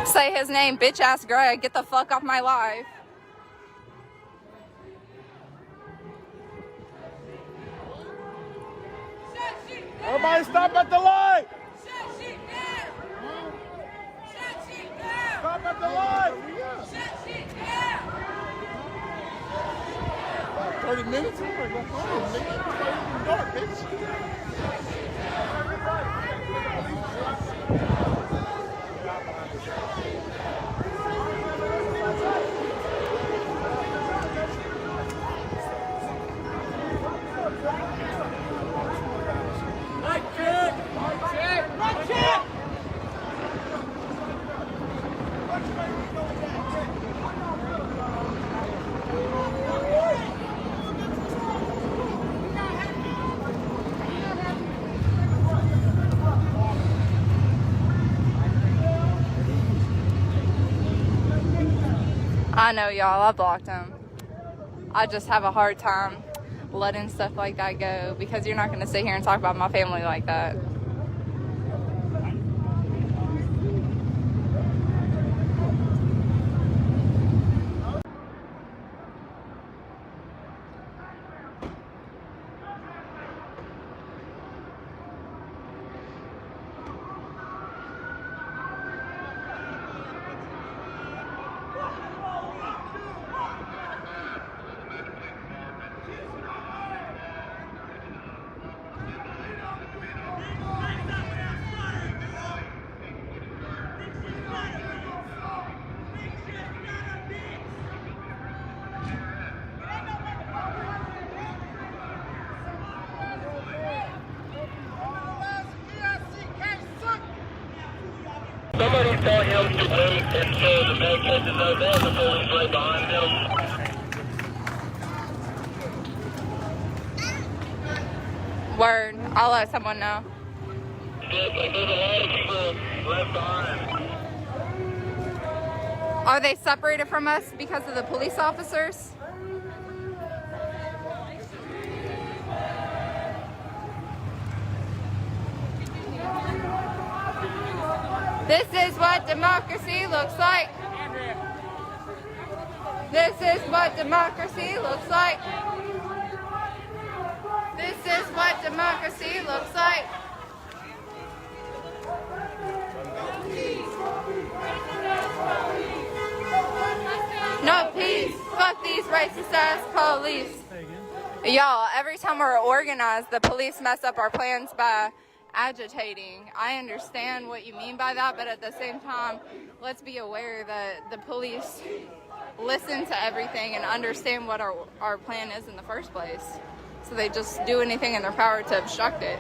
Say his name, bitch ass Greg. Get the fuck off my live. Everybody stop at the light! Stop at the light! 30 minutes? I'm gonna go home, nigga. It's dark, bitch. I know, y'all. I blocked him. I just have a hard time letting stuff like that go because you're not going to sit here and talk about my family like that. Somebody tell him to wait until the man catches us. There's the police right behind him. Word. I'll let someone know. There's a lot of people left behind. Are they separated from us because of the police officers? This is what democracy looks like. This is what democracy looks like. This is what democracy looks like. No peace. Fuck these racist ass police. Y'all, every time we're organized, the police mess up our plans by agitating. I understand what you mean by that, but at the same time, let's be aware that the police listen to everything and understand what our plan is in the first place. So they just do anything in their power to obstruct it.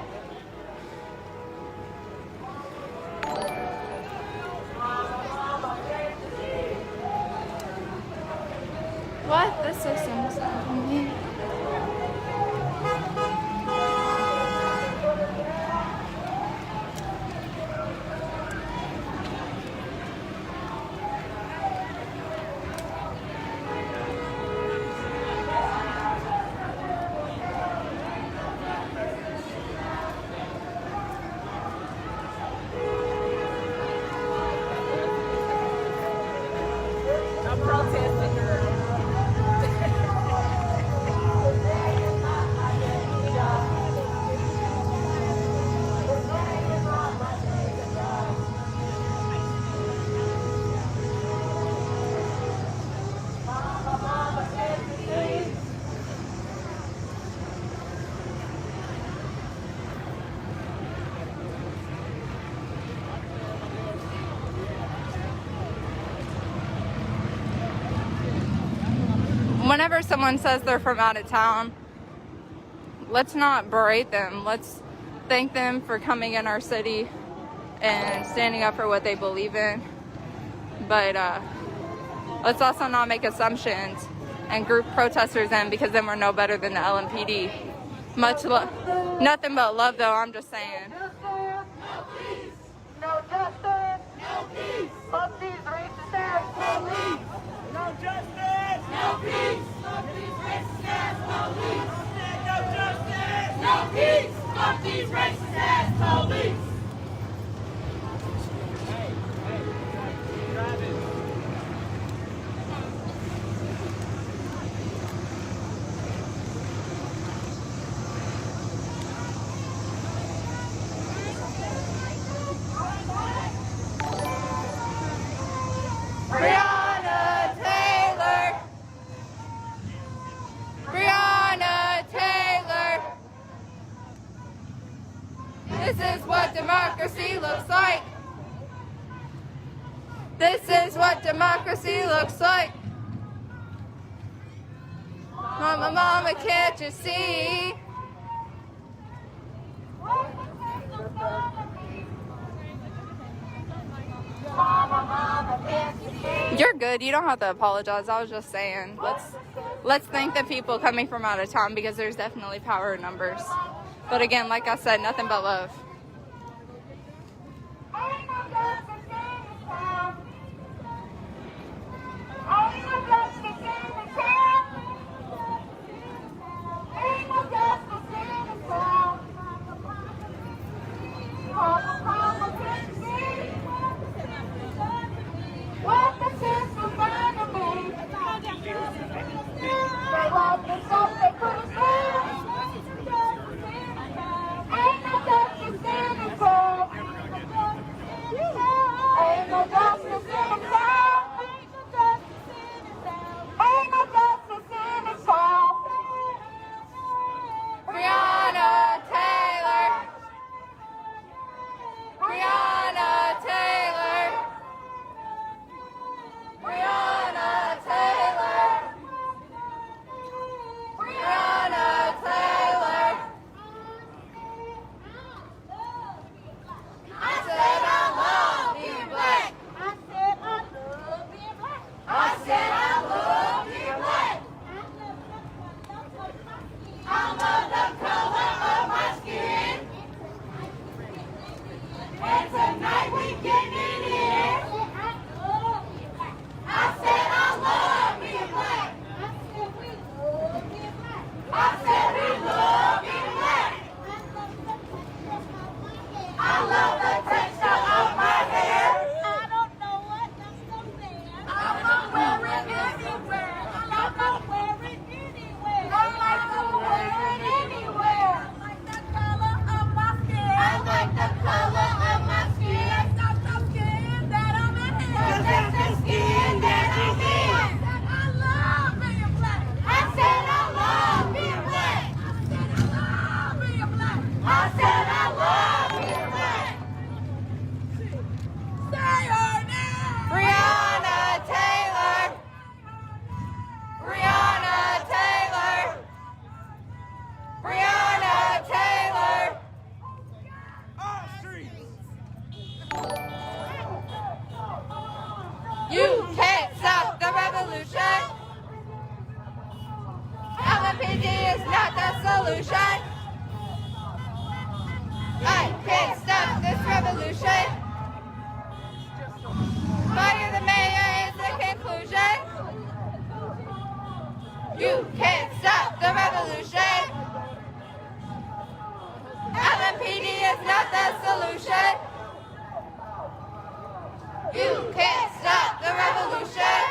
What? The system's telling me. Whenever someone says they're from out of town, let's not berate them. Let's thank them for coming in our city and standing up for what they believe in. But let's also not make assumptions and group protesters in, because then we're no better than the LMPD. Nothing but love, though, I'm just saying. No peace, no justice, no peace. Fuck these racist ass police. No justice, no peace. Fuck these racist ass police. No justice, no peace. Fuck these racist ass police. This is what democracy looks like. This is what democracy looks like. Mama, mama, can't you see? You're good. You don't have to apologize. I was just saying, let's thank the people coming from out of town, because there's definitely power in numbers. But again, like I said, nothing but love. You can't stop the revolution. LMPD is not the solution. I can't stop this revolution. Fire the mayor is the conclusion. You can't stop the revolution. LMPD is not the solution. You can't stop the revolution.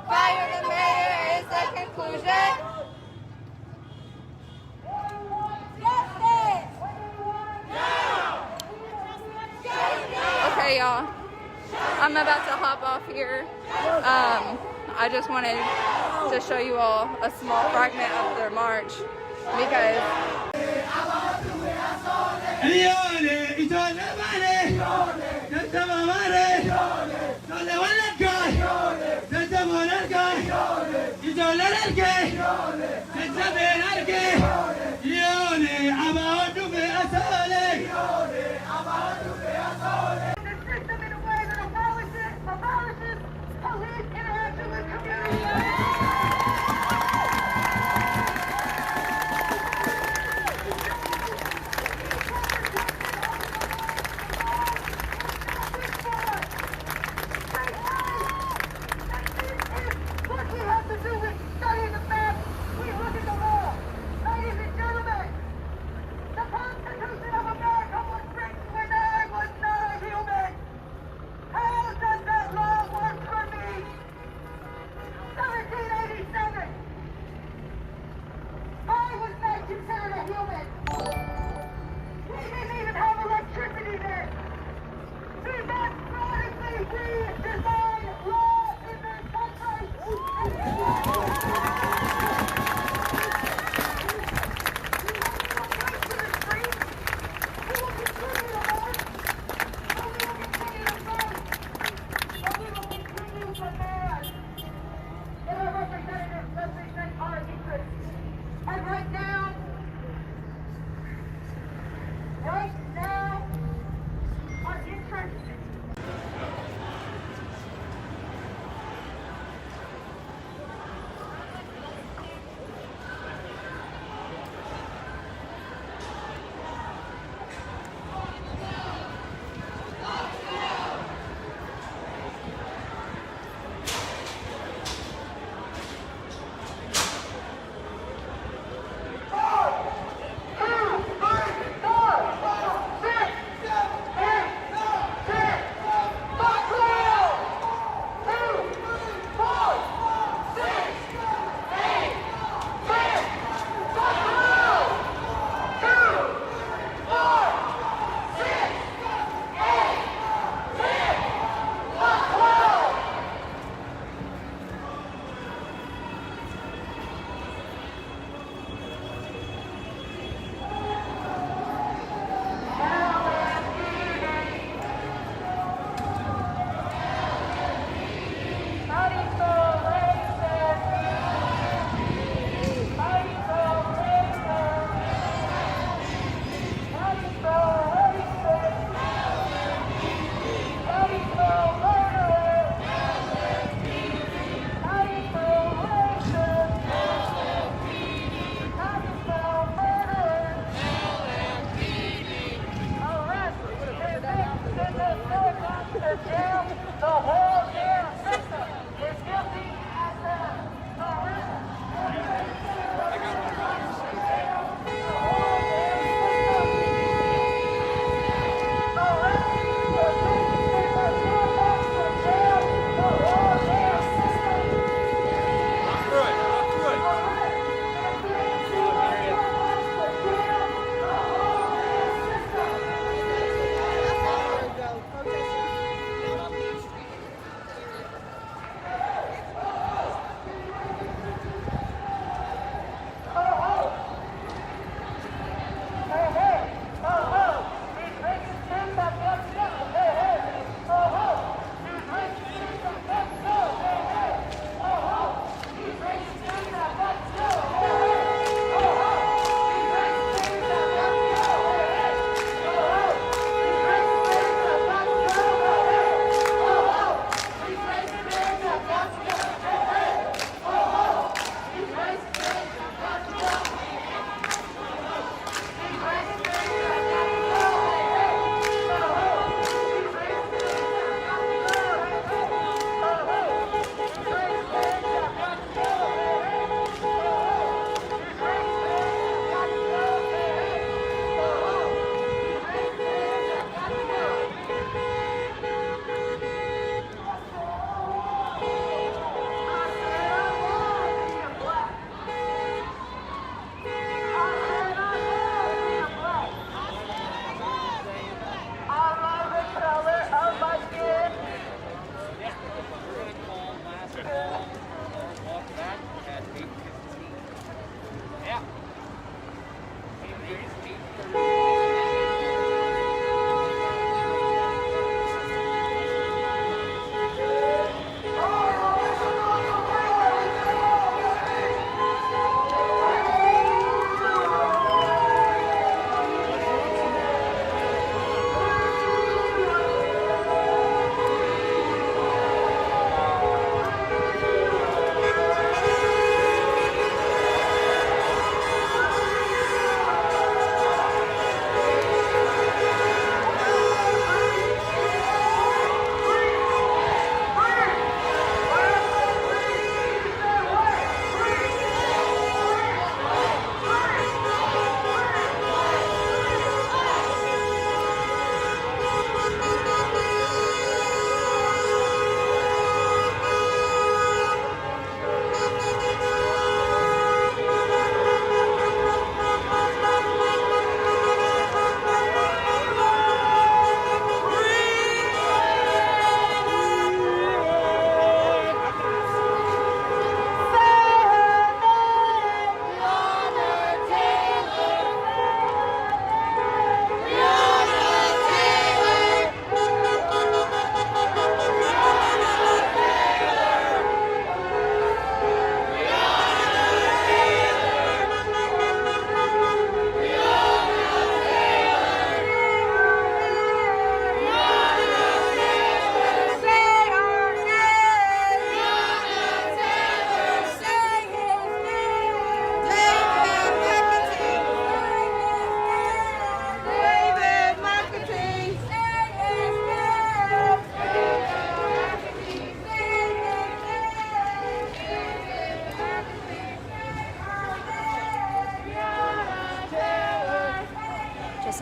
Fire the mayor is the conclusion. Okay, y'all. I'm about to hop off here. I just wanted to show you all a small fragment of their march, because No te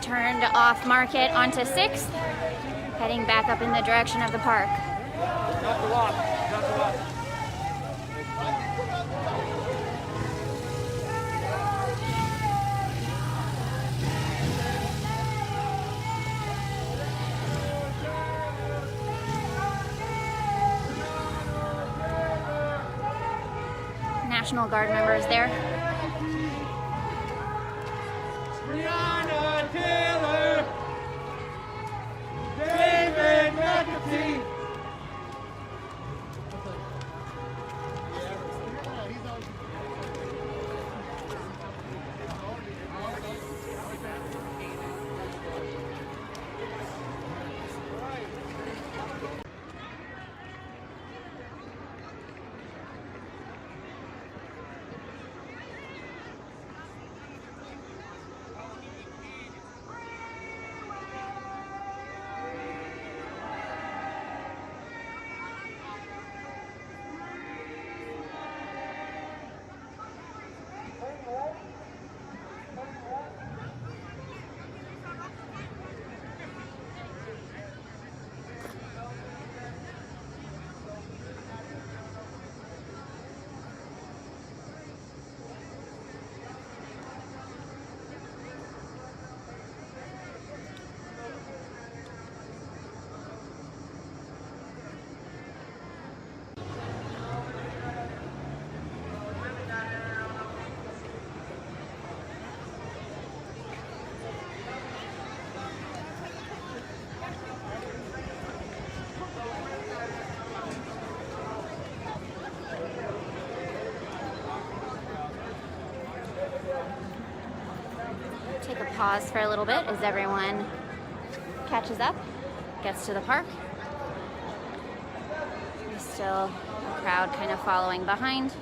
turned off Market onto 6th, heading back up in the direction of the park. National Guard members there. Taylor, David McAtee. pause for a little bit as everyone catches up, gets to the park. There's still a crowd kind of following behind.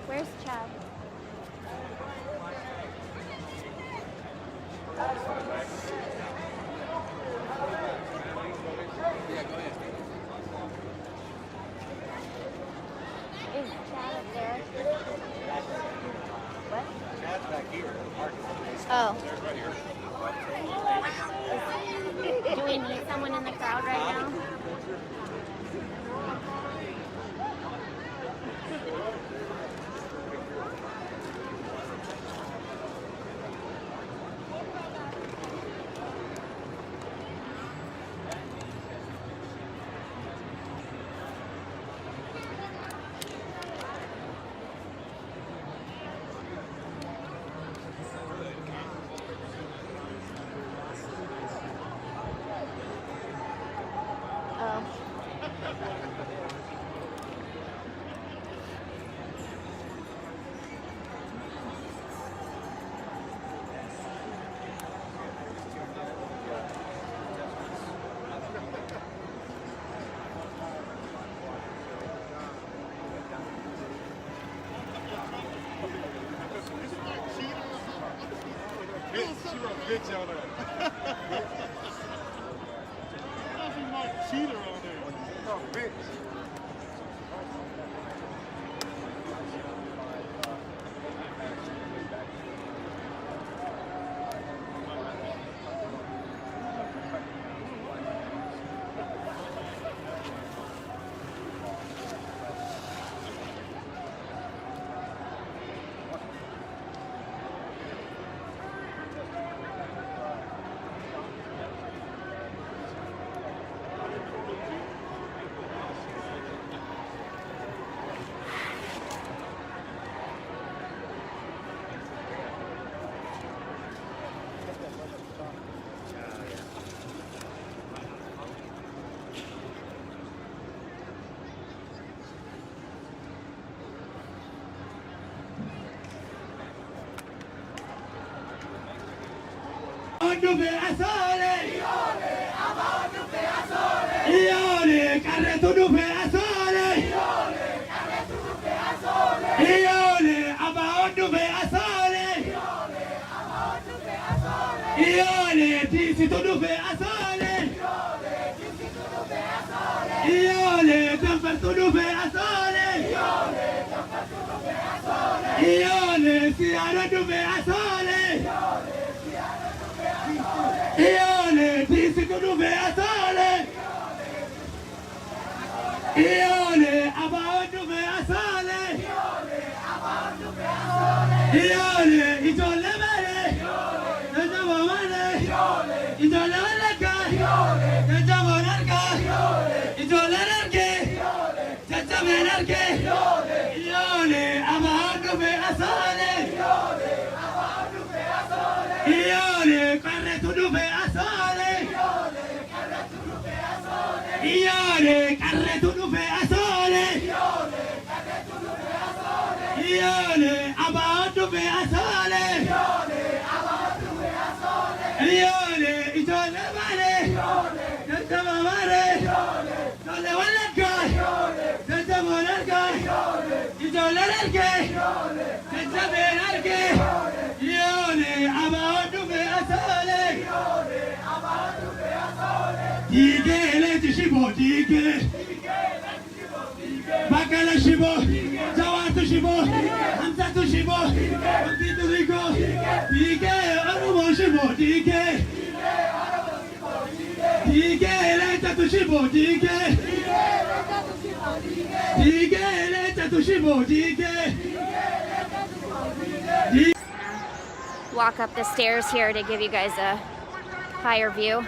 Where's Chad? Is Chad up there? What? Chad's back here. Oh. Right here. Do we need someone in the crowd right now? She wrote bitch on there. She might cheater on there. Oh, bitch. Walk up the stairs here to give you guys a higher view.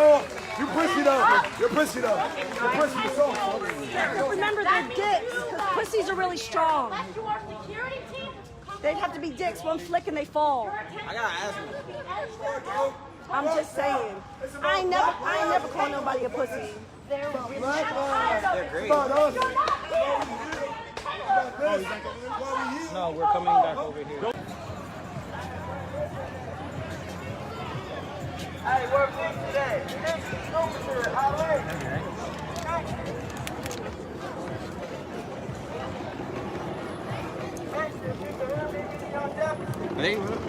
No, you pussy though. You're pussy though. You're pussy. You're soft. Remember, they're dicks, because pussies are really strong. They'd have to be dicks. One flick and they fall. I gotta ask you. I'm just saying. I ain't never call nobody a pussy. They're really They're great. No, we're coming back over here. Hey, we're big today. Hey, what?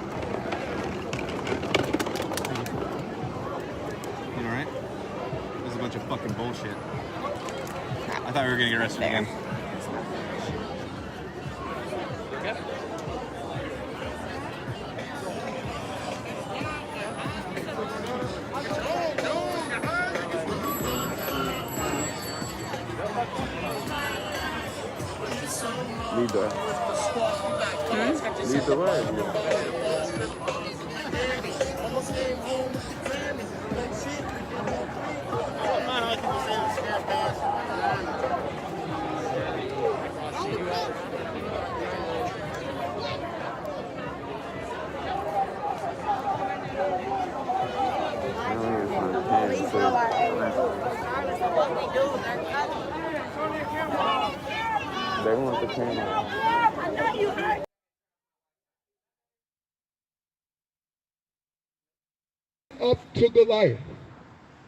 You alright? This is a bunch of fucking bullshit. I thought we were gonna get arrested again. Lead the way. They want the camera. Up to Goliath,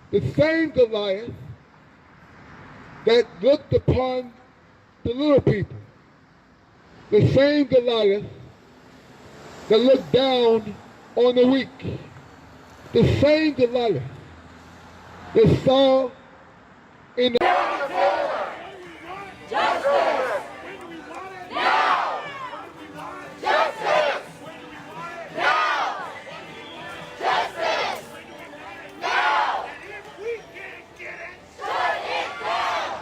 the same Goliath that looked upon the little people, the same Goliath that looked down on the weak, the same Goliath that saw in the Justice! Now! Justice! Now! Justice! Now! And if we can't get it, shut it down!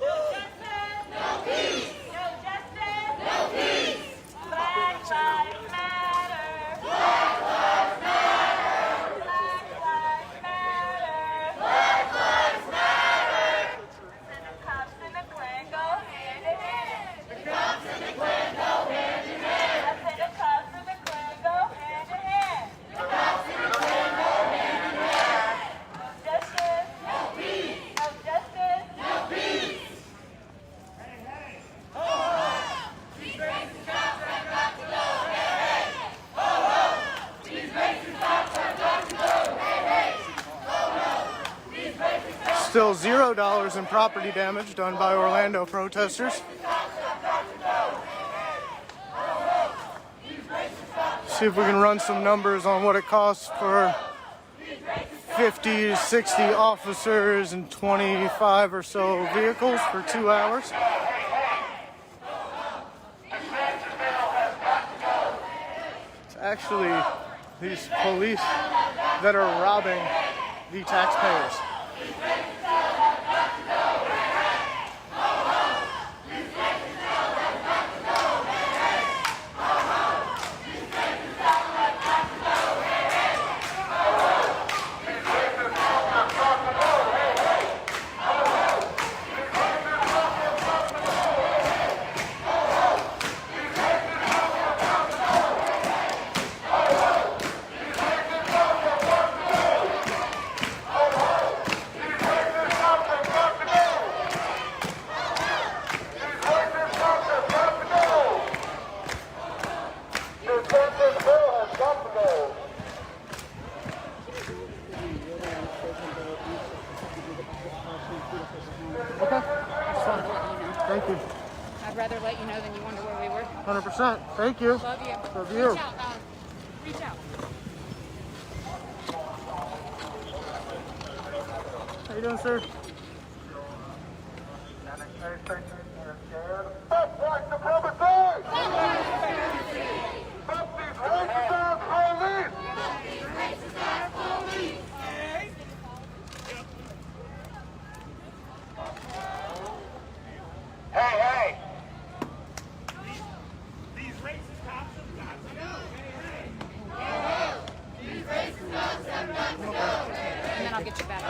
No justice! No peace! No justice! No peace! Black lives matter! Black lives matter! Black lives matter! Black lives matter! The cops and the clan go hand in hand. The cops and the clan go hand in hand. I said the cops and the clan go hand in hand. The cops and the clan go hand in hand. No justice. No peace. No justice. No peace. Hey, hey. Ho, ho. These racist cops have got to go. Hey, hey. Ho, ho. These racist cops have got to go. Hey, hey. Ho, ho. These racist cops. Still $0 in property damage done by Orlando protesters. See if we can run some numbers on what it costs for 50 to 60 officers and 25 or so vehicles for 2 hours. It's actually these police that are robbing the taxpayers. Okay, that's fine. Thank you. I'd rather let you know than you wonder where we were. 100%. Thank you. Love you. Love you. Reach out. Reach out. How you doing, sir? Stop white supremacy! Stop these racist-ass police! Stop these racist-ass police! Hey, hey! These racist cops have got to go! Hey, hey! These racist cops have got to go! I'll get you back.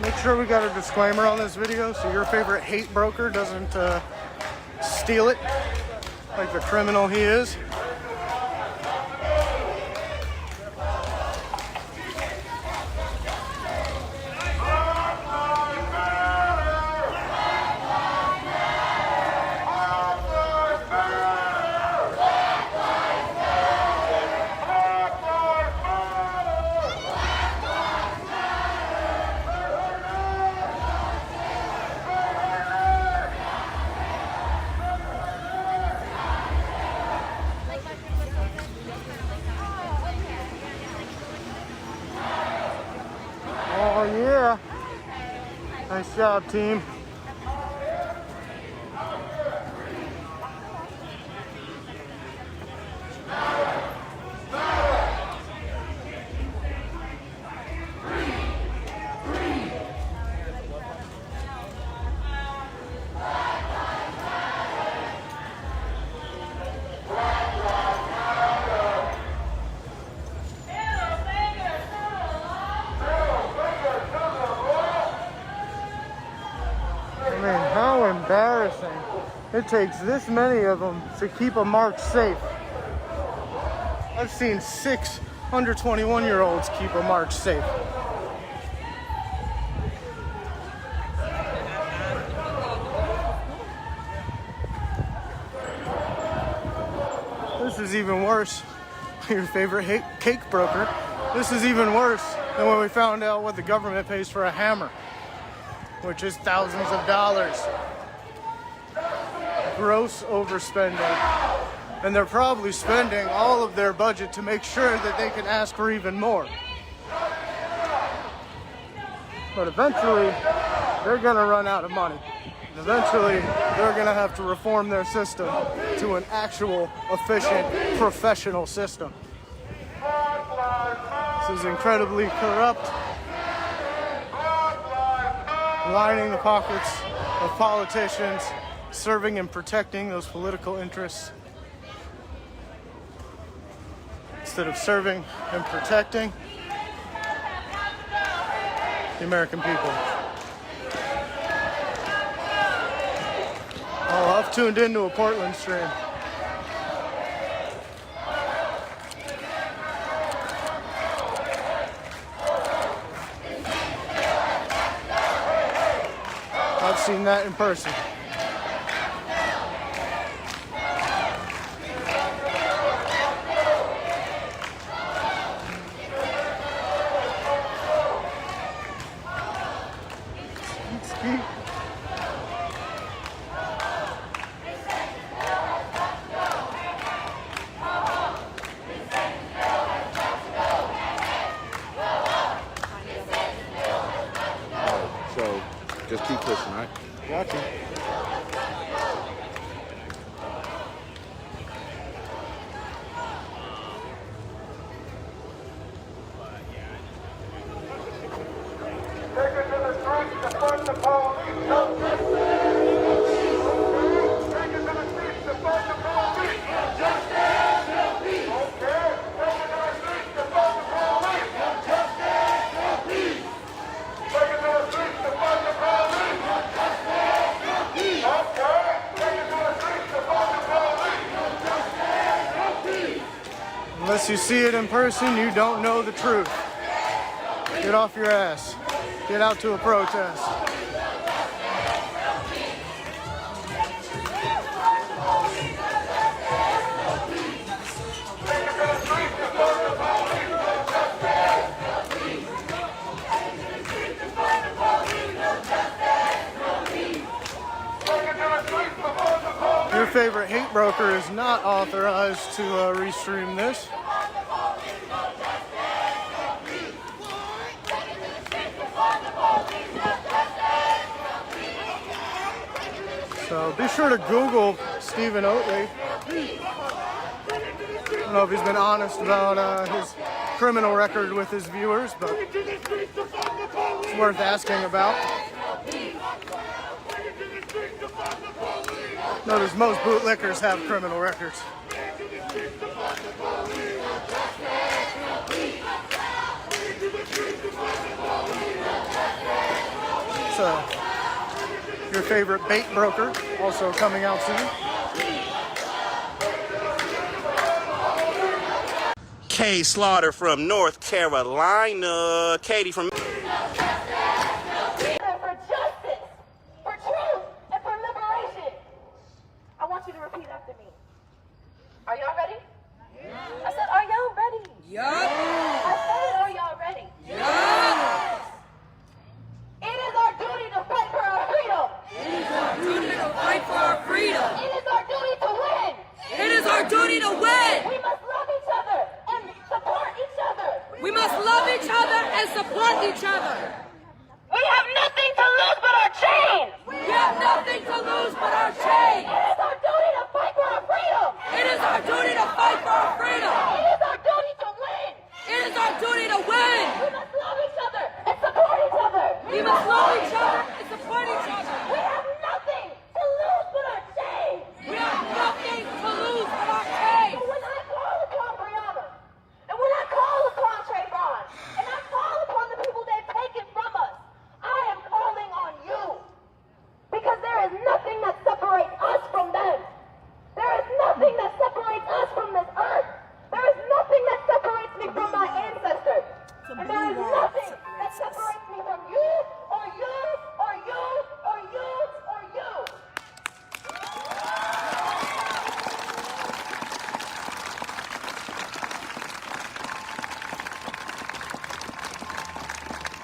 Make sure we got a disclaimer on this video so your favorite hate broker doesn't steal it like the criminal he is. Oh yeah, nice job, team. How embarrassing. It takes this many of them to keep a march safe. I've seen 6 under 21-year-olds keep a march safe. This is even worse. Your favorite cake broker. This is even worse than when we found out what the government pays for a hammer, which is thousands of dollars. Gross overspending. And they're probably spending all of their budget to make sure that they can ask for even more. But eventually, they're gonna run out of money. And eventually, they're gonna have to reform their system to an actual, efficient, professional system. This is incredibly corrupt, lining the pockets of politicians, serving and protecting those political interests instead of serving and protecting the American people. Oh, I've tuned into a Portland stream. I've seen that in person. So just keep pushing, right? Gotcha. Take it to the streets to fund the police. No justice. Take it to the streets to fund the police. No justice. Unless you see it in person, you don't know the truth. Get off your ass. Get out to a protest. Your favorite hate broker is not authorized to restream this. So be sure to Google Stephen Oatley. I don't know if he's been honest about his criminal record with his viewers, but it's worth asking about. Notice most bootlickers have criminal records. So, your favorite bait broker, also coming out soon. Kay Slaughter from North Carolina. Katie from... You to repeat after me. Are y'all ready? Yeah. I said, are y'all ready? Yeah. I said, are y'all ready? Yeah. It is our duty to fight for our freedom. It is our duty to fight for our freedom. It is our duty to win. It is our duty to win. We must love each other and support each other. We must love each other and support each other. We have nothing to lose but our chain. We have nothing to lose but our chain. It is our duty to fight for our freedom. It is our duty to fight for our freedom. It is our duty to win. It is our duty to win. We must love each other and support each other. We must love each other and support each other. We have nothing to lose but our chain. We have nothing to lose but our chain. But when I call upon Brianna, and when I call upon Trayvon, and I call upon the people they've taken from us, I am calling on you. Because there is nothing that separates us from them. There is nothing that separates us from this earth. There is nothing that separates me from my ancestors. And there is nothing that separates me from you, or you, or you, or you, or you.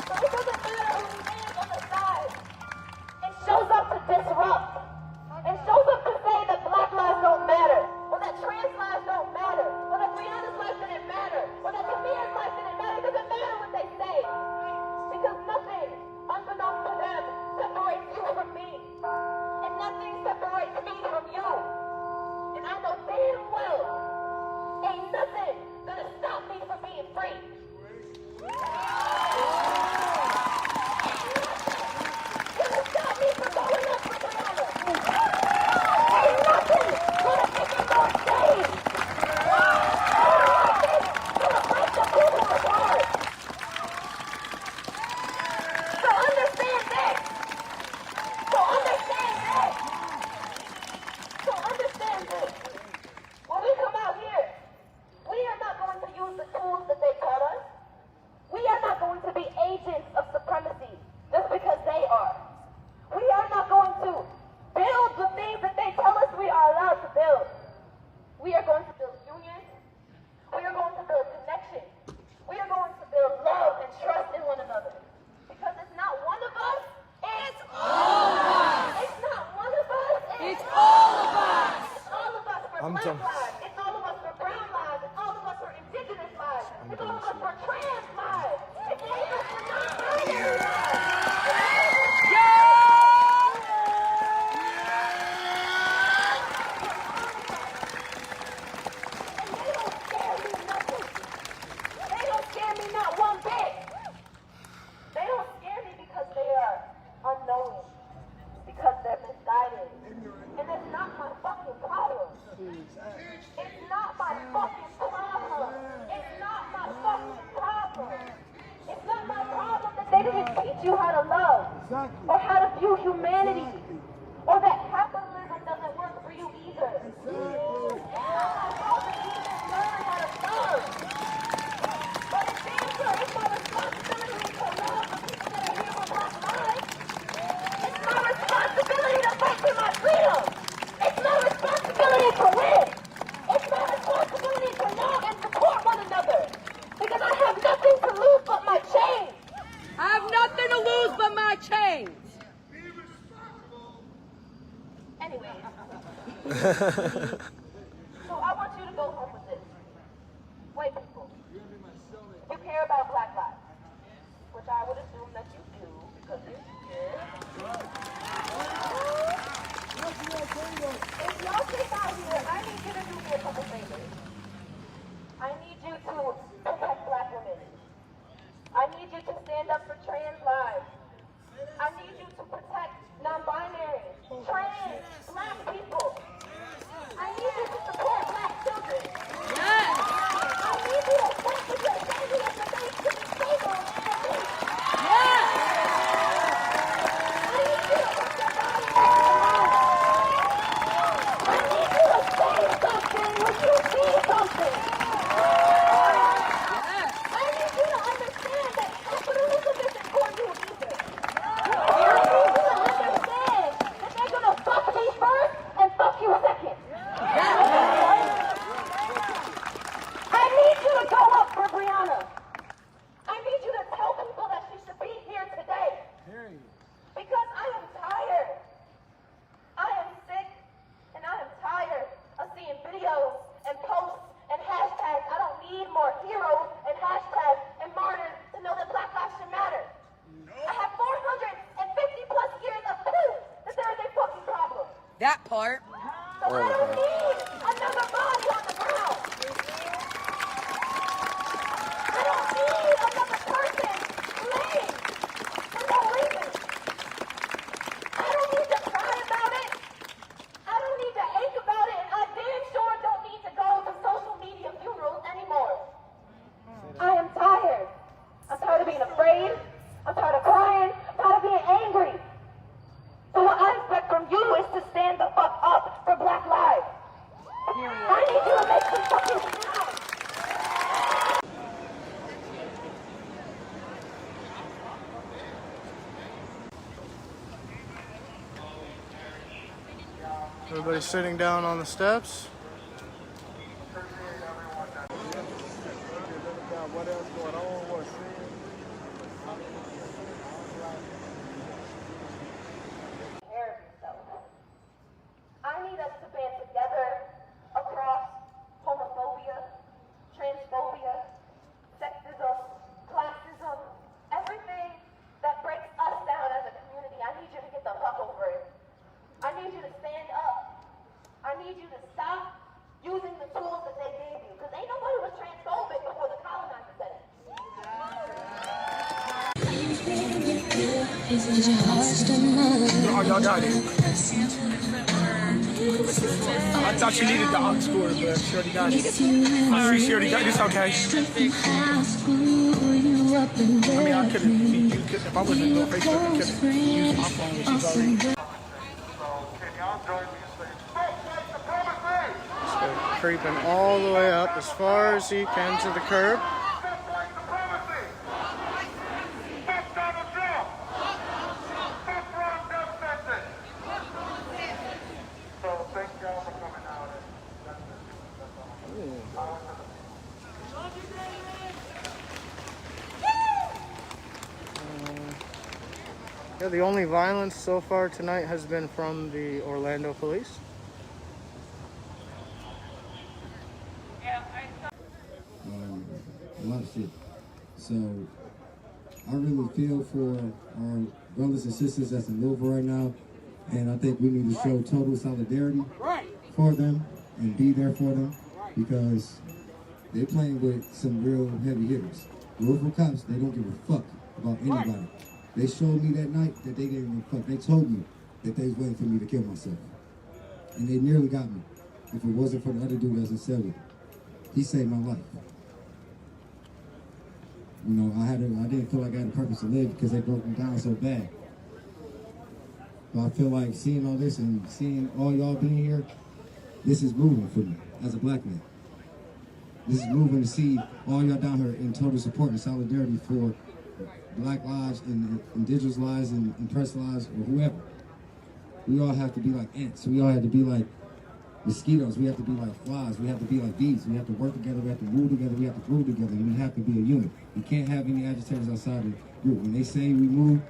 So it doesn't matter who stands on the side and shows up to disrupt, and shows up to say that black lives don't matter, or that trans lives don't matter, or that Brianna's life didn't matter, or that Tamir's life didn't matter. It doesn't matter what they say, because nothing, unbeknownst to them, separates you from me, and nothing separates me from you. And I know damn well, ain't nothing gonna stop me from being free. Stop me from going up for Brianna. Ain't nothing gonna make me more safe. Nothing gonna break the people apart. So understand this. So understand this. So understand this. When we come out here, we are not going to use the tools that they taught us. We are not going to be agents of supremacy just because they are. We are not going to build the things that they tell us we are allowed to build. We are going to build union. We are going to build connection. We are going to build love and trust in one another. Because it's not one of us, it's all of us. It's not one of us, it's all of us. It's all of us for black lives. It's all of us for brown lives. It's all of us for indigenous lives. It's all of us for trans lives. It's all of us for non-binary lives. They don't scare me not one bit. They don't scare me because they are unknowing, because they're misguided. And it's not my fucking problem. It's not my fucking problem. It's not my fucking problem. It's not my problem that they didn't teach you how to love, or how to view humanity, or that capitalism doesn't work for you either. It's not my problem that you didn't learn how to love. So I want you to go home with this. White people, you care about Black lives, which I would assume that you do because you're here. If y'all came out here, I need you to do me a couple favors. I need you to protect Black women. I need you to stand up for trans lives. I need you to protect non-binary, trans, Black people. I need you to support Black children. Yes. I need you to fight for your family and the base to be stable. Yes. I need you to put your body I need you to say something when you see something. I need you to understand that capitalism isn't going to either. I need you to understand that they're going to fuck me first and fuck you second. I need you to go up for Brianna. I need you to tell people that she should be here today. Because I am tired. I am sick and I am tired of seeing videos and posts and hashtags. I don't need more heroes and hashtags and martyrs to know that Black lives should matter. I have 450 plus years of proof that there is a fucking problem. That part. So I don't need another body on the ground. I don't need another person laying for no reason. I don't need to cry about it. I don't need to ache about it. And I damn sure don't need to go to social media funerals anymore. I am tired. I'm tired of being afraid. I'm tired of crying. I'm tired of being angry. So what I expect from you is to stand the fuck up for Black lives. I need you to make some fucking sound. Everybody's sitting down on the steps. What else going on? What's I need us to band together across homophobia, transphobia, sexism, classism, everything that breaks us down as a community. I need you to get the fuck over it. I need you to stand up. I need you to stop using the tools that they gave you. Because ain't nobody was transphobic before the colonizer said it. Oh, y'all got it. I thought she needed the aux cord, but she already got it. She already got it. It's okay. I mean, I couldn't, if I wasn't doing Facebook, I couldn't use my phone, which is already. So creeping all the way up as far as he can to the curb. Yeah, the only violence so far tonight has been from the Orlando police. A lot of shit. So I really feel for our brothers and sisters that's in Louisville right now, and I think we need to show total solidarity for them and be there for them, because they're playing with some real heavy hitters. Louisville cops, they don't give a fuck about anybody. They showed me that night that they didn't give a fuck. They told me that they was waiting for me to kill myself. And they nearly got me. If it wasn't for the other dude that's in cell, he saved my life. You know, I didn't feel like I had a purpose to live because they broke me down so bad. But I feel like seeing all this and seeing all y'all being here, this is moving for me as a black man. This is moving to see all y'all down here in total support and solidarity for Black lives and indigenous lives and oppressed lives or whoever. We all have to be like ants. We all have to be like mosquitoes. We have to be like flies. We have to be like bees. We have to work together. We have to move together. We have to grow together. And we have to be a unit. We can't have any agitators outside the group. When they say we move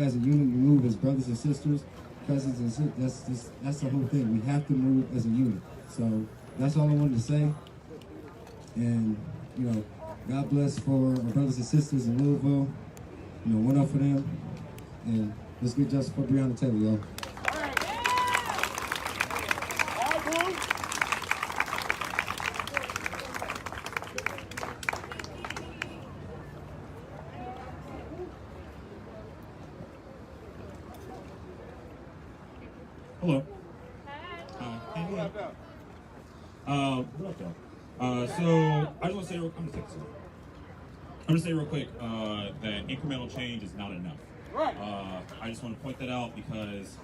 as a unit. We move as brothers and sisters. cousins and sisters. That's the whole thing. We have to move as a unit. So that's all I wanted to say. And, you know, God bless for our brothers and sisters in Louisville. You know, one up for them. And let's get justice for Breonna Taylor, y'all. Hello. Hey, what up, y'all? So I just want to say, I'm gonna say real quick that incremental change is not enough. I just want to point that out because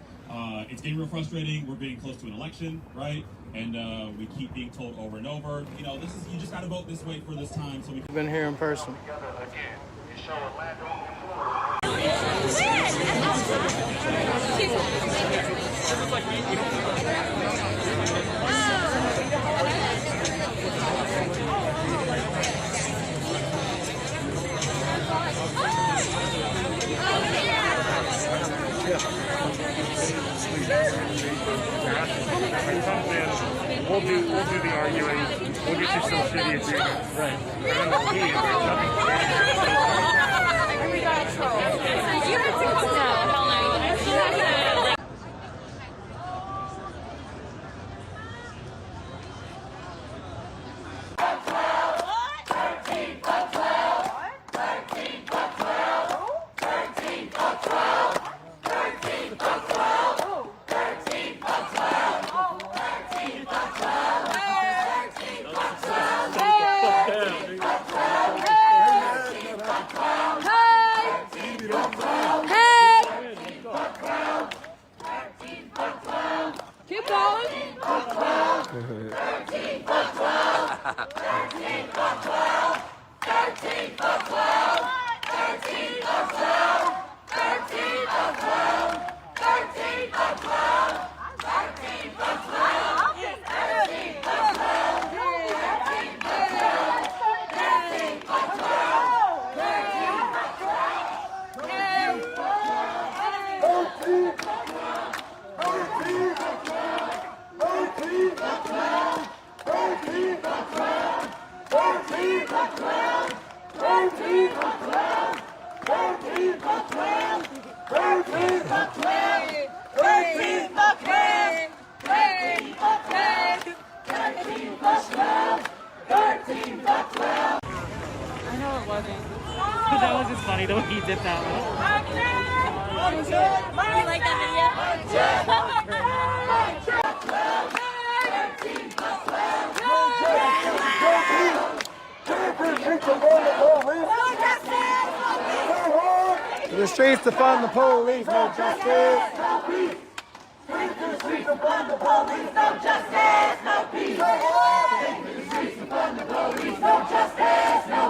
it's getting real frustrating. We're getting close to an election, right? And we keep being told over and over, you know, this is, you just got to vote this way for this time. So we've been here in person. We'll do the arguing. We'll get you some shitty agreements. Right. Keep going. I know it wasn't. But that was just funny the way he did that one. You like that video? To the streets to fund the police, no justice. Take to the streets to fund the police, no justice, no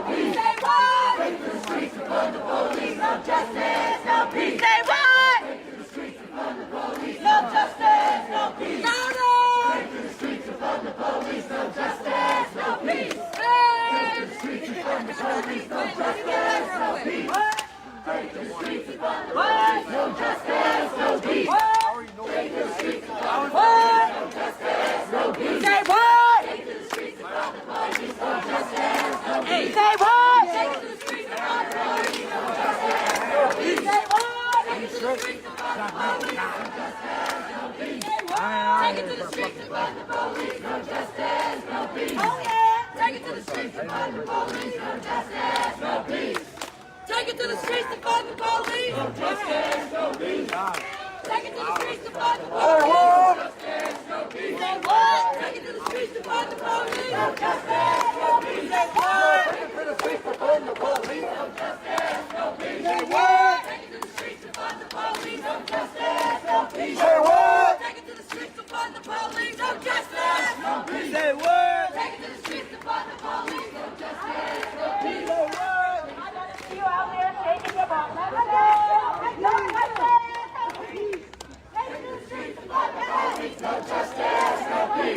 peace. Take to the streets to fund the police, no justice, no peace. Say what? Take to the streets to fund the police, no justice, no peace. Say what? Take to the streets to fund the police, no justice, no peace. Take to the streets to fund the police, no justice, no peace. Take to the streets to fund the police, no justice, no peace. Take to the streets to fund the police, no justice, no peace. Take to the streets to fund the police, no justice, no peace. Say what? Take to the streets to fund the police, no justice, no peace. Say what? Take to the streets to fund the police, no justice, no peace. Say what? Take to the streets to fund the police, no justice, no peace. Say what? Take it to the streets to fund the police, no justice, no peace. Oh yeah. Take it to the streets to fund the police, no justice, no peace. Take it to the streets to fund the police, no justice, no peace. Take it to the streets to fund the police, no justice, no peace. Say what? Take it to the streets to fund the police, no justice, no peace. Say what? Take it to the streets to fund the police, no justice, no peace. Say what? Take it to the streets to fund the police, no justice, no peace. Say what? Take it to the streets to fund the police, no justice, no peace. Say what? Take it to the streets to fund the police, no justice, no peace. Say what? I gotta see you out there taking your ball. No justice, no peace.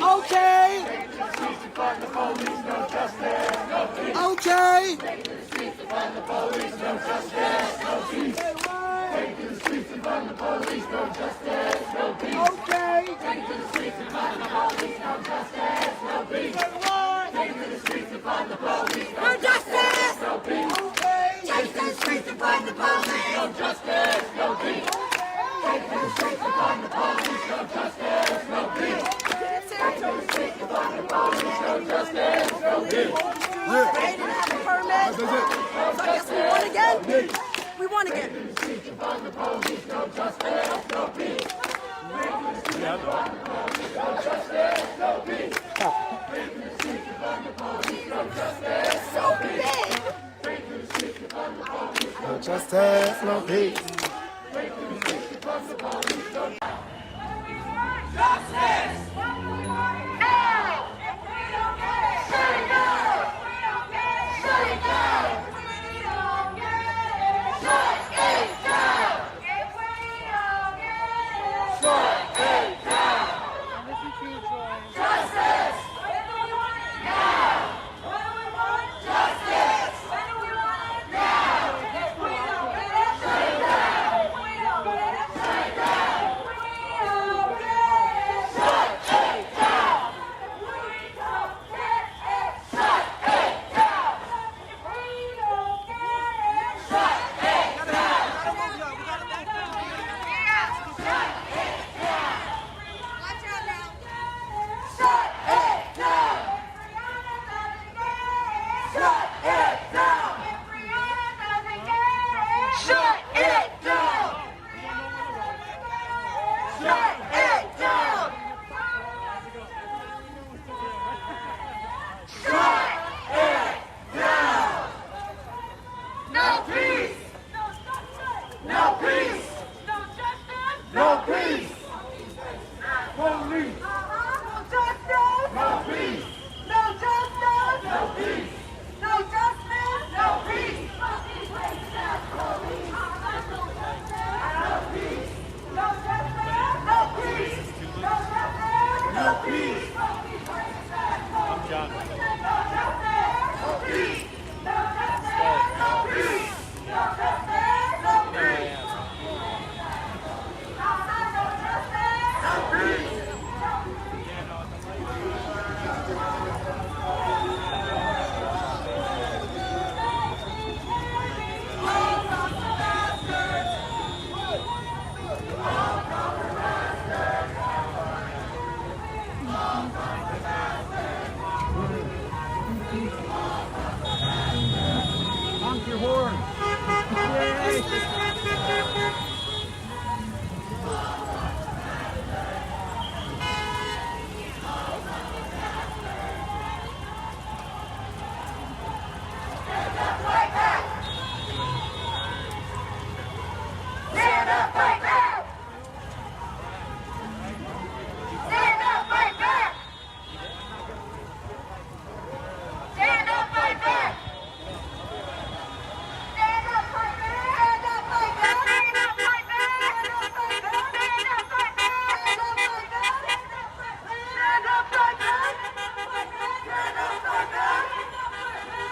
Okay. Take to the streets to fund the police, no justice, no peace. Okay. Take to the streets to fund the police, no justice, no peace. Take to the streets to fund the police, no justice, defund the police. No justice. No peace. Take the streets to find the police. No justice. No peace. Take the streets to find the police. No justice. No peace. Take the streets to find the police. No justice. No peace. They didn't have a permit. So I guess we won again. We won again. Take the streets to find the police. No justice. No peace. No justice. No peace. So big. No justice, no peace. Justice! Now! If we don't get it, shut it down! If we don't get it, shut it down! If we don't get it, shut it down! If we don't get it, shut it down! Justice! When do we want it? Now! When do we want justice? When do we want it? Now! If we don't get it, shut it down! If we don't get it, shut it down! If we don't get it, shut it down! If we don't get it, shut it down! If we don't get it, shut it down! Watch out now! Shut it down! Shut it down! If Brianna doesn't get it, shut it down! Shut it down! Shut it down! No peace! No peace! No justice! No peace! Police! No justice! No peace! No justice! No peace! No justice! No peace! No peace! No justice! No peace! No justice! No peace! I'm John. No justice! No peace! No justice! No peace! No justice! No peace! No justice! No peace! Honk your horn. Stand up, fight back! Stand up, fight back! Stand up, fight back! Stand up, fight back! Stand up, fight back! Stand up, fight back! Stand up, fight back! Stand up, fight back! Stand up, fight back! Stand up, fight back!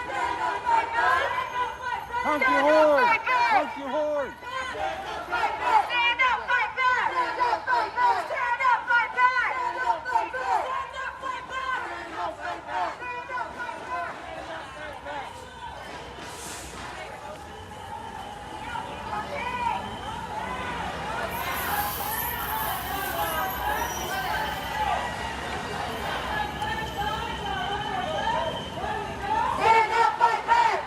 Stand up, fight back! Honk your horn. Honk your horn. Stand up, fight back! Stand up, fight back! Stand up, fight back! Stand up, fight back! Stand up, fight back! Stand up, fight back! Stand up, fight back! Stand up, fight back!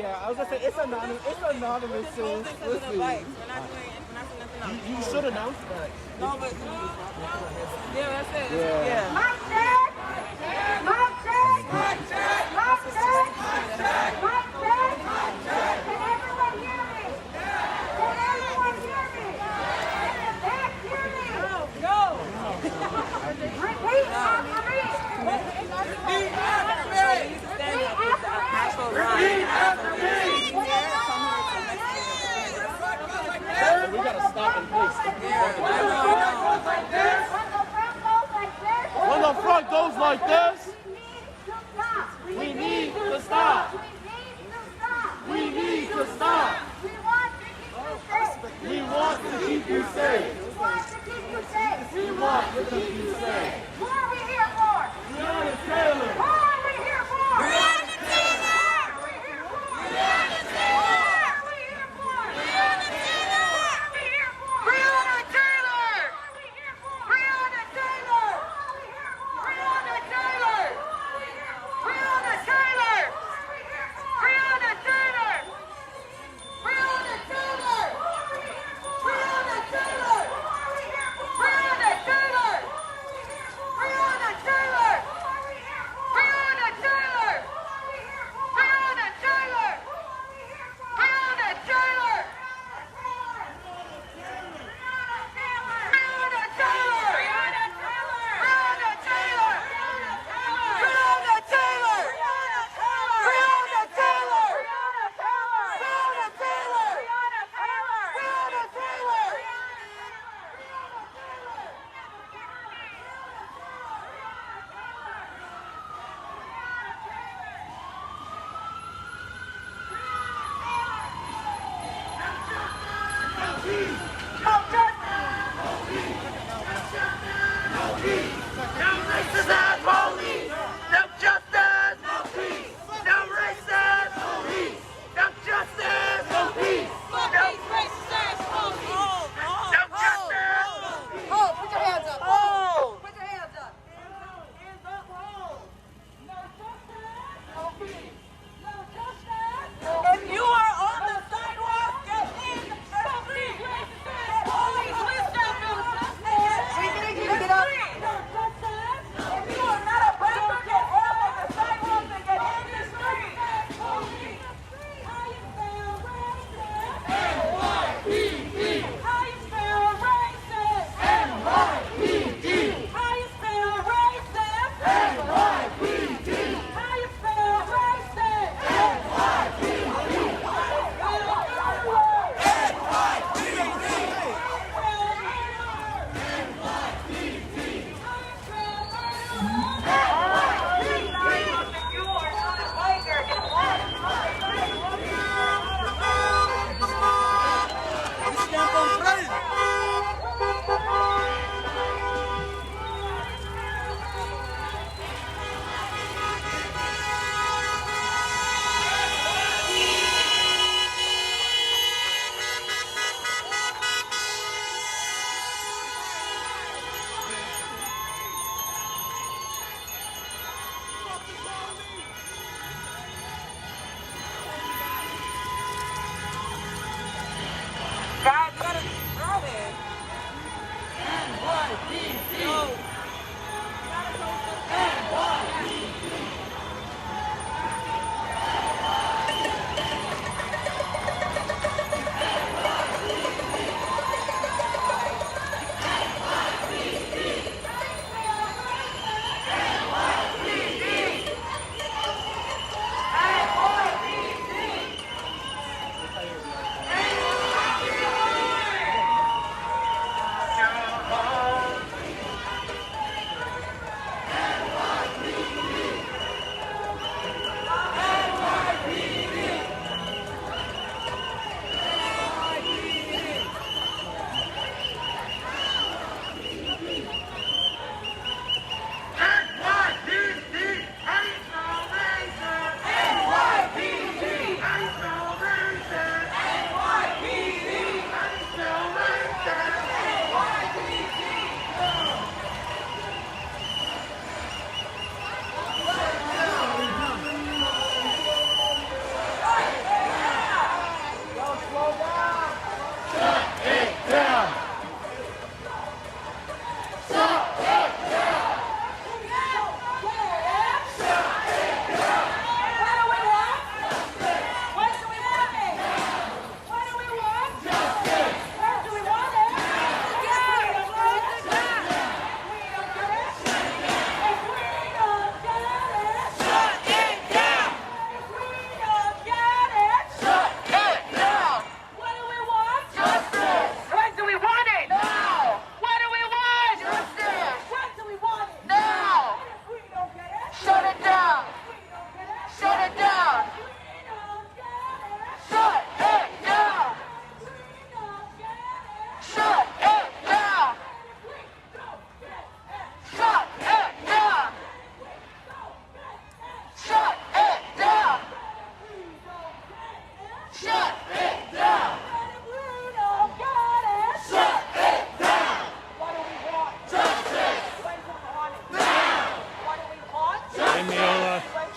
Okay, I was gonna say it's anonymous. It's anonymous. Sis. We'll see. We're not doing nothing else. You should announce that. No, but yeah, that's it. Yeah. Mic check. Mic check. Mic check. Mic check. Mic check. Can everyone hear me? Can everyone hear me? Back, hear me. Go. Repeat after me. Repeat after me. Repeat after me. We gotta stop and pace. When the front goes like this. When the front goes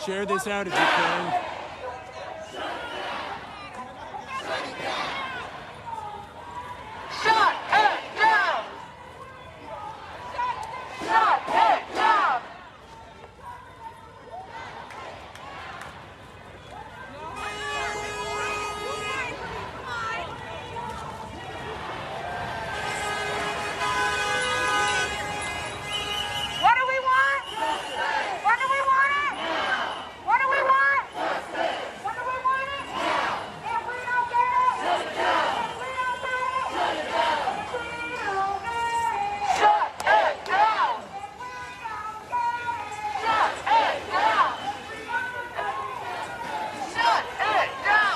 Share this out if you can. Shut it down! Shut it down! What do we want? What do we want it? What do we want? What do we want it? If we don't get it, if we don't get it, if we don't get it, shut it down! Shut it down! Shut it down! Shut it down!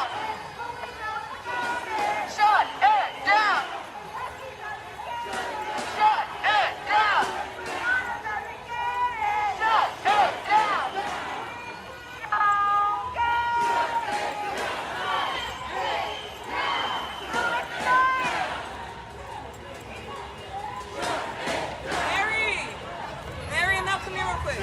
Shut it down! Shut it down! Mary, now come here real quick.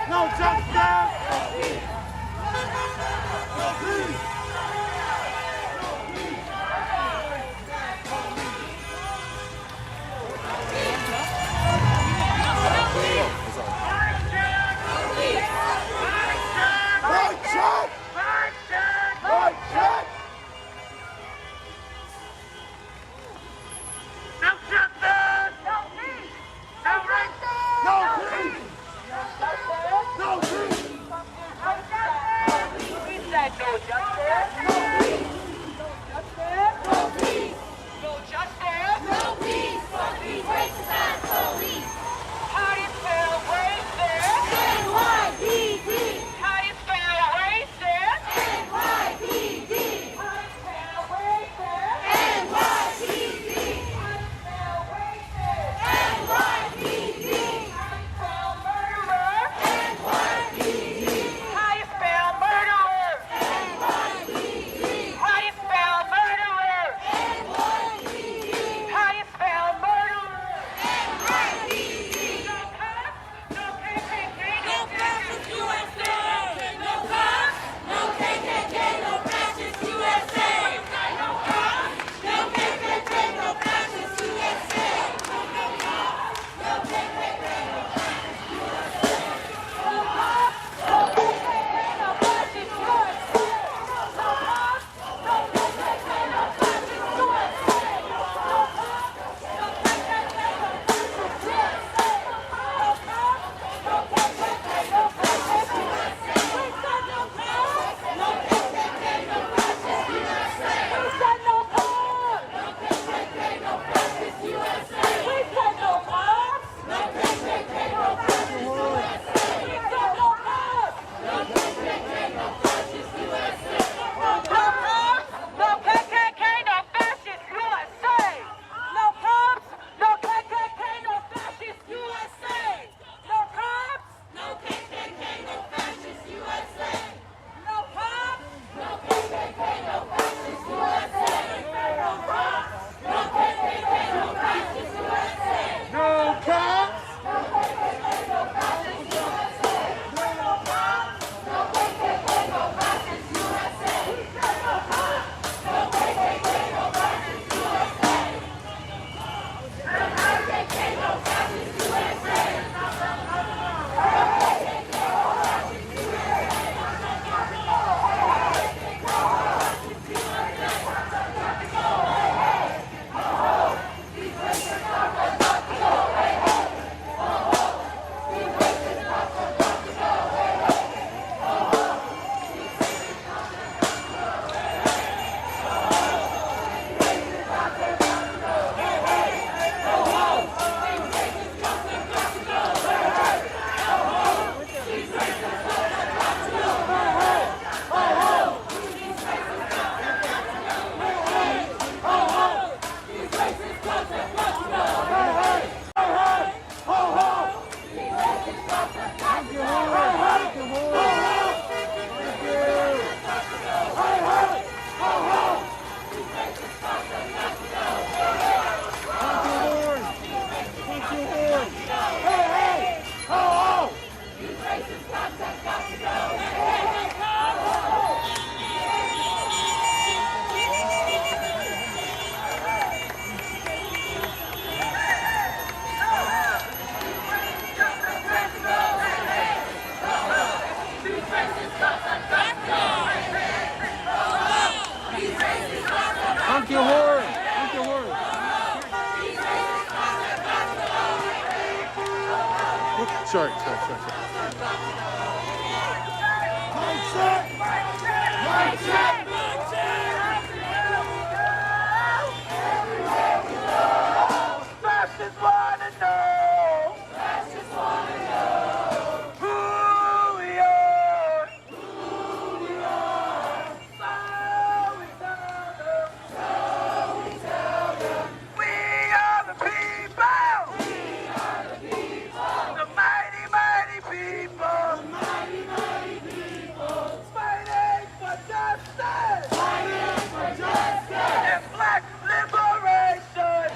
No justice! No justice! No peace! No racism! No peace! No peace! We said no justice! No peace! No peace! No justice! No peace! Fuck these racist ass police! How do you spell racist? NYPD! How do you spell racist? NYPD! How do you spell racist? NYPD! How do you spell racist? NYPD! How do you spell murderer? NYPD! How do you spell murderer? NYPD! Honk your horn! Honk your horn! Short. Fascists wanna know. Who we are. So we tell them. We are the people. The mighty, mighty people. Fighting for justice. And black liberation.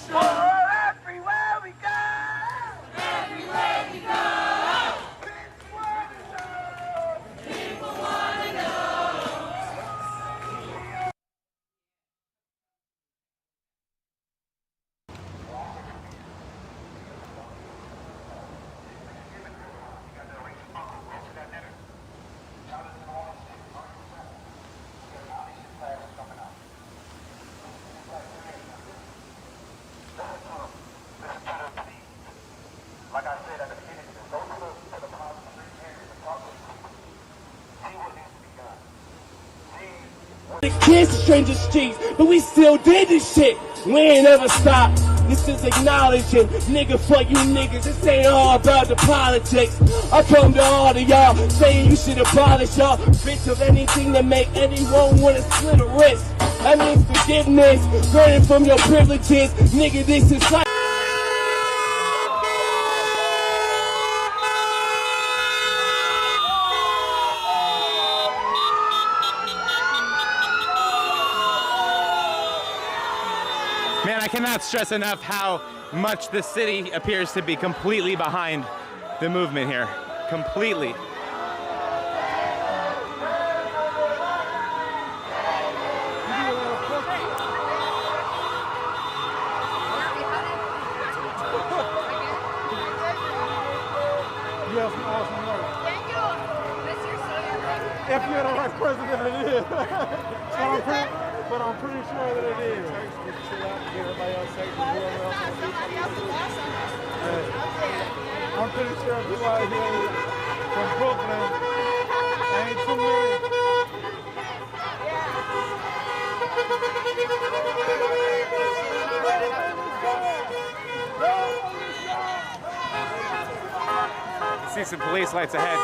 Oh, everywhere we go. People wanna know. Like I said at the beginning, go to the positive areas and talk to people. See what needs to be done. Kids to stranger streets, but we still did this shit. We ain't never stopped. This is acknowledging, nigga, fuck you niggas. This ain't all about the politics. I come to all of y'all saying you should abolish y'all bitch of anything that make anyone wanna slit a wrist. That means forgiveness, learning from your privileges, nigga. This is like. Man, I cannot stress enough how much the city appears to be completely behind the movement here. Completely. You have some awesome work. Thank you. If you're the right president, it is. But I'm pretty sure that it is. Chill out, get everybody else safe, whoever else. I'm pretty sure people out here from Brooklyn, ain't too many. See some police lights ahead.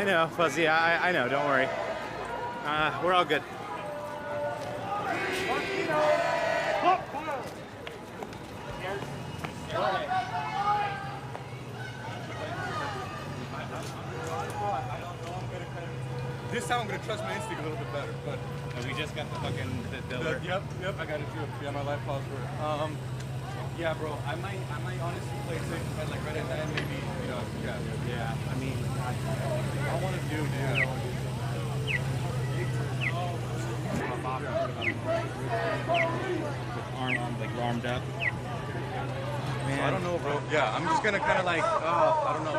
I know, Fuzzy. I know. Don't worry. We're all good. This time I'm gonna trust my instinct a little bit better, but we just got the fucking the yep, I got it too. Yeah, my life calls for it. Yeah, bro, I might honestly play safe if I like right at that, maybe, you know, yeah. I mean, I want to do, dude. With armed up. Man, I don't know, bro. Yeah, I'm just gonna kind of like, I don't know,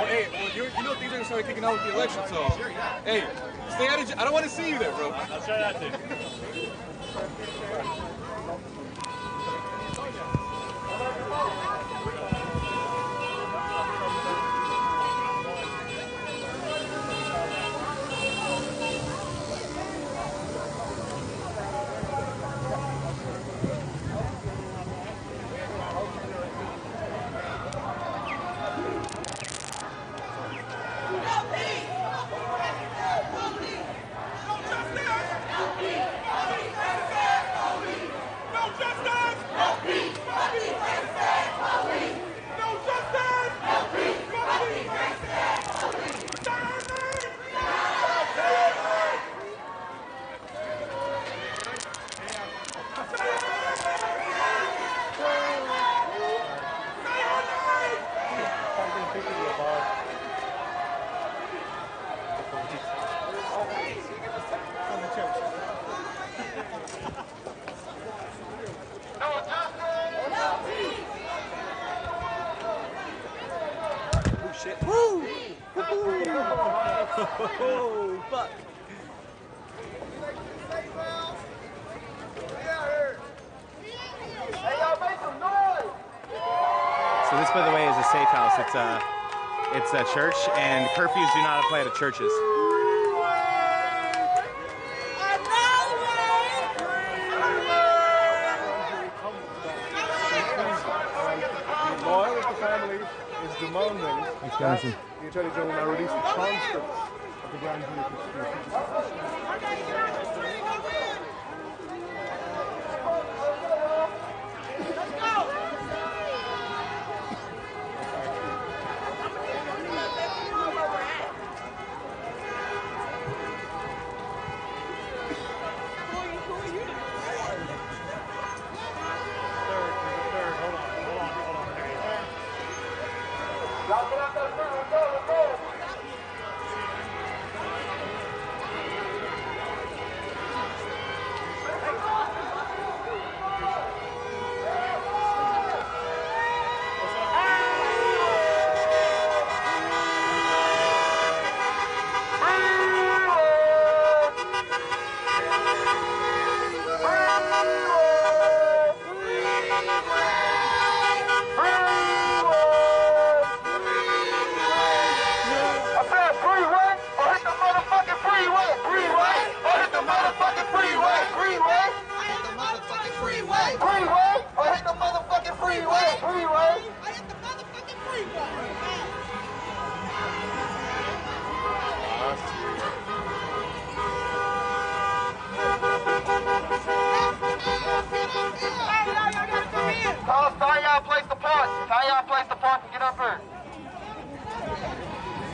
Hey, well, you know things are gonna start kicking out with the election, so hey, stay out of. I don't want to see you there, bro. I'll try that too. Oh, fuck. So this, by the way, is a safe house. It's a church, and curfews do not apply to churches. Lawyer with the family is demanding that the Attorney General now release the transcripts of the grand jury proceedings.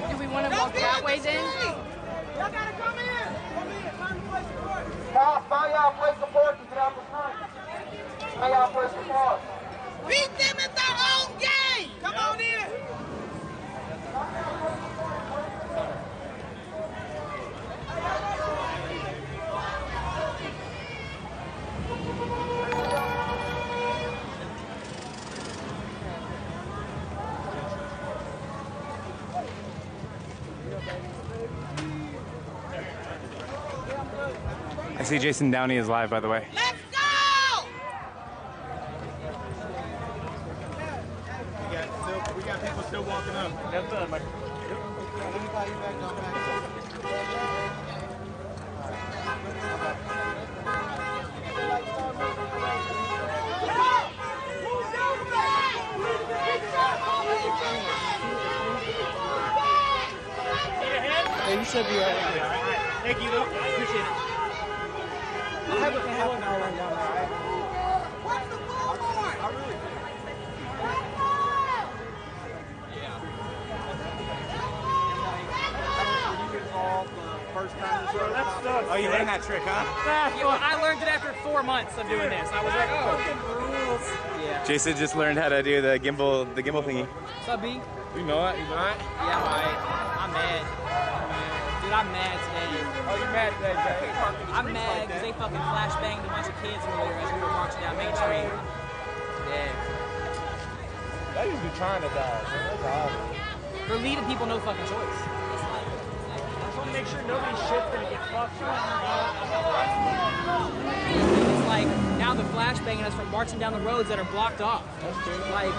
Do we want to walk that way then? Y'all gotta come in! Find y'all place the park and get out the front. Find y'all place the park. Beat them at their own game! Come on in! I see Jason Downey is live, by the way. Let's go! We got people still walking up. Hey, you should be right. Thank you, Luke. I appreciate it. I'll have a half an hour down there, alright? What's the ball for? Oh, you learned that trick, huh? I learned it after 4 months of doing this. I was like, oh, rules. Yeah. Jason just learned how to do the gimbal thingy. What's up, B? You know it? You know it? Yeah, I'm mad. Dude, I'm mad today. Oh, you're mad today, Jay? I'm mad because they fucking flashbanged a bunch of kids earlier as we were marching down Main Street. Yeah. They used to be trying to die. That's awful. They're leaving people no fucking choice. I just want to make sure nobody's shit's gonna get fucked. It's like now they're flashbanging us from marching down the roads that are blocked off. That's true. Like.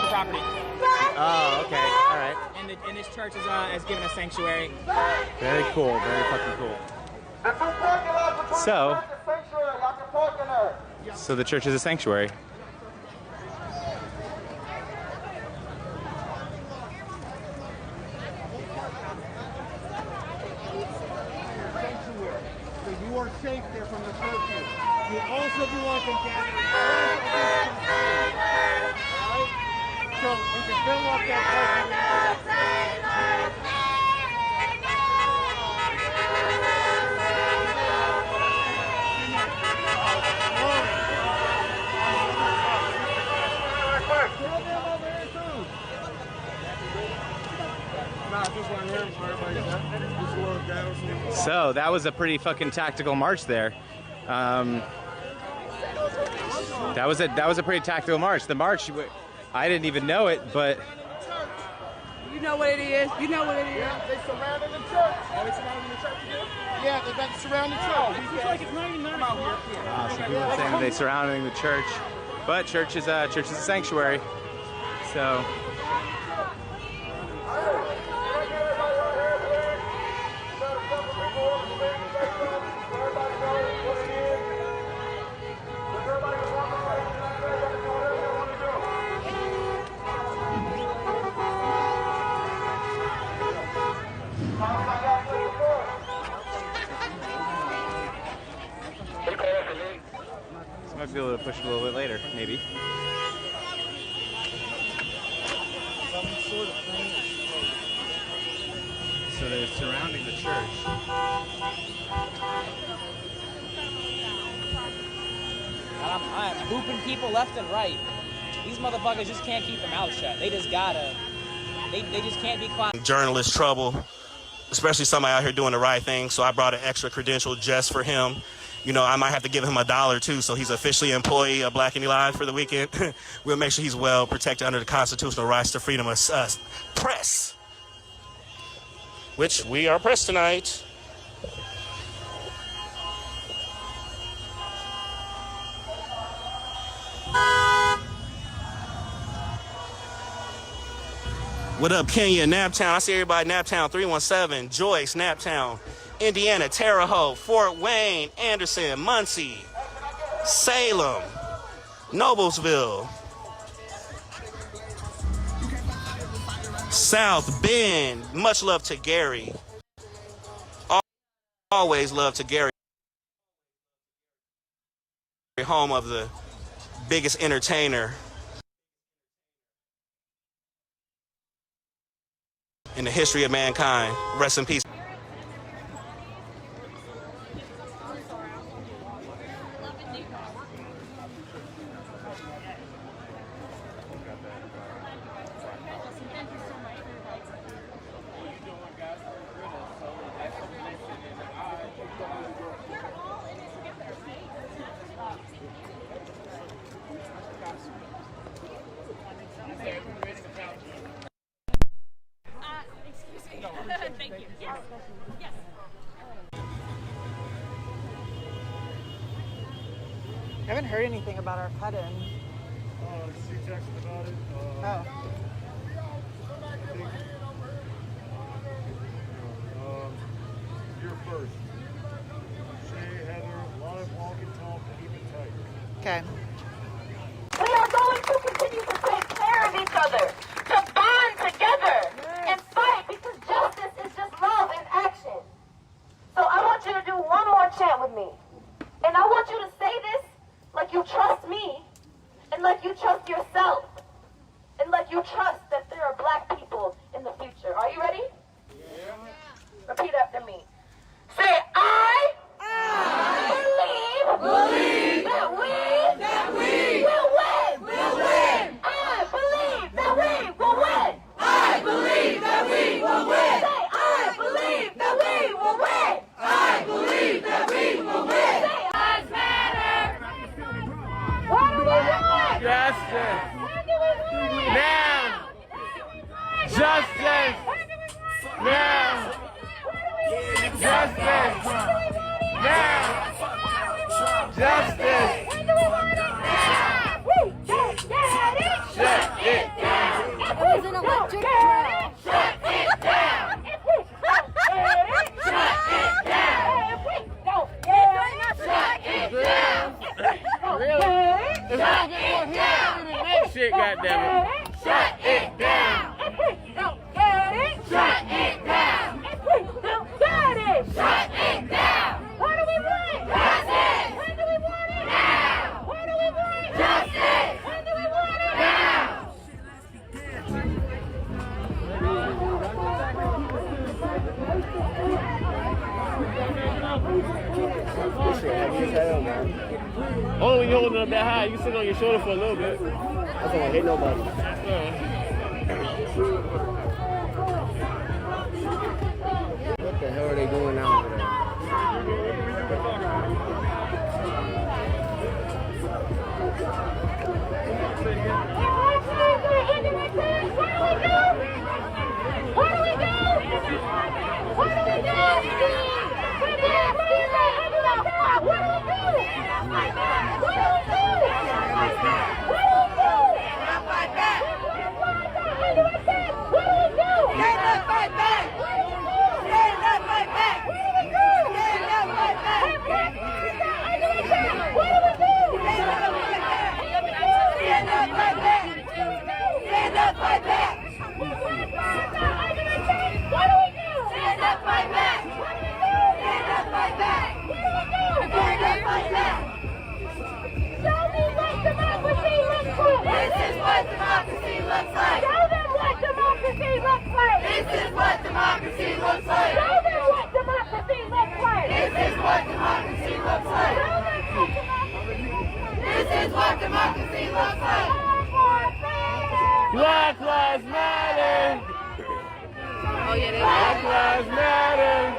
Property. Oh, okay. All right. And this church is given a sanctuary. Very cool. Very fucking cool. So the church is a sanctuary. So you are safe there from the curfew. You also do want to gather. So we can fill up that So that was a pretty fucking tactical march there. That was a pretty tactical march. The march, I didn't even know it, but You know what it is. You know what it is. Yeah, they surrounded the church. Oh, they surrounded the church again? Yeah, they're about to surround the church. It's like it's not even out here. so people are saying they surrounding the church, but church is a sanctuary. So. Might be able to push it a little bit later, maybe. So they're surrounding the church. I'm booping people left and right. These motherfuckers just can't keep their mouths shut. They just gotta. They just can't be quiet. Journalist trouble, especially somebody out here doing the right thing. So I brought an extra credential just for him. You know, I might have to give him $1 too, so he's officially an employee of Black Indie Live for the weekend. We'll make sure he's well protected under the constitutional rights to freedom of press, which we are pressed tonight. What up, Kenya, Naptown? I see everybody, Naptown 317, Joyce, Naptown, Indiana, Terre Haute, Fort Wayne, Anderson, Muncie, Salem, Noblesville, South Bend. Much love to Gary. Always love to Gary. Home of the biggest entertainer in the history of mankind. Rest in peace. Thank you. Yes. Yes. I haven't heard anything about our cut-in. She texted about it. You're first. Shay, Heather, live walk and talk, and keep it tight. Okay. We are going to continue to take care of each other, to bond together and fight, because justice is just love in action. So I want you to do one more chant with me. And I want you to say this like you trust me, and like you trust yourself, and like you trust that there are black people in the future. Are you ready? Yeah. Repeat after me. Say, I believe that we will win. I believe that we will win. I believe that we will win. Say, I believe that we will win. I believe that we will win. Say, lives matter. What do we want? Justice. When do we want it? Now. Justice. Now. Justice. Now. Justice. When do we want it? Now. We can't get it. Shut it down. It was an electric drill. Shut it down. If we don't get it, shut it down. If we don't get it, shut it down. Really? If I don't get more here, do the next shit, goddammit. Shut it down. If we don't get it, shut it down. If we don't get it, shut it down. What do we want? Justice. When do we want it? Now. What do we want? Justice. When do we want it? Now. This shit heavy as hell, man. Only when you're holding it up that high, you can sit on your shoulder for a little bit. That's don't hit nobody. What the hell are they doing now over there? What do we do? What do we do? Black Lives Matter! Oh, yeah, they Black Lives Matter!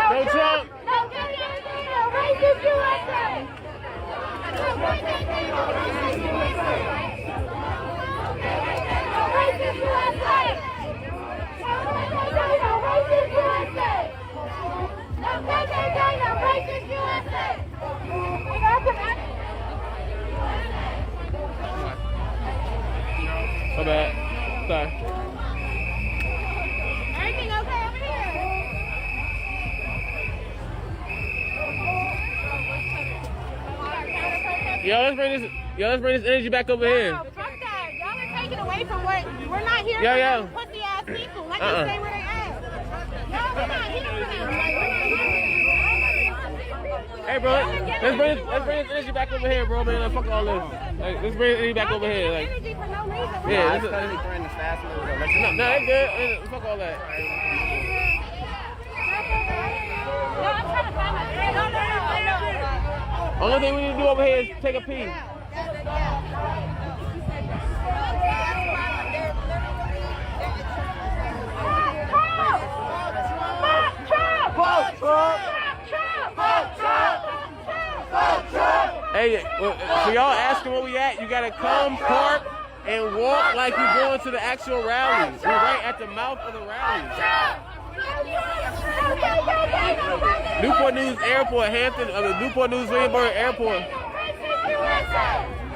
No Trump! No racist USA! No racist USA! No racist USA! No racist USA! No racist USA! We got some My bad. Sorry. Everything okay over here? Yo, let's bring this energy back over here. Fuck that. Y'all are taking away away from where we're not here for them pussy ass people. Let them stay where they at. No, we're not here for them. Hey, bro, let's bring this energy back over here, bro, man. Fuck all this. Like, let's bring energy back over here. Like, Energy for no reason. yeah, No, that's good. Fuck all that. No, I'm trying to find my friend. No. Only thing we need to do over here is take a pee. Hey, for y'all asking where we at, you gotta come, park, and walk like you're going to the actual rally. We're right at the mouth of the rally. Newport News Airport, Newport News Williamsburg Airport.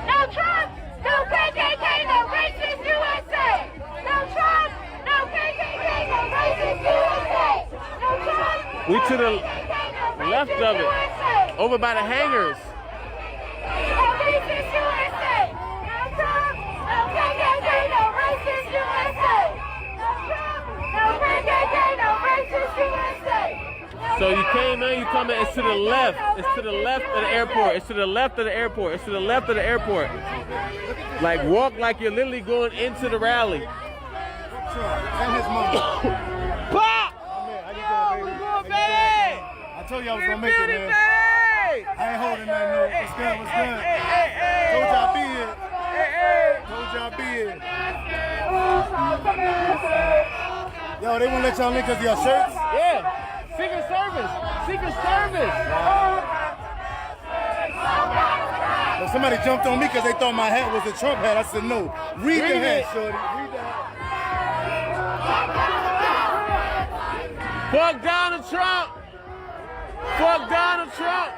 No Trump, no KKK, no racist USA. No Trump, no KKK, no racist USA. No Trump. We to the left of it, over by the hangars. No racist USA. No Trump, no KKK, no racist USA. No Trump, no KKK, no racist USA. So you came in, you come in, it's to the left. It's to the left of the airport. It's to the left of the airport. It's to the left of the airport. Like walk like you're literally going into the rally. Pop! We're going baby! I told you I was gonna make it, man. I ain't holding nothing, no. What's good, what's good? Told y'all be here. Told y'all be here. Yo, they won't let y'all in because of your shirts? Yeah. Secret Service. Secret Service. Well, somebody jumped on me because they thought my hat was a Trump hat. I said, no. Read the hat, shorty. Read the hat. Fuck Donald Trump. Fuck Donald Trump.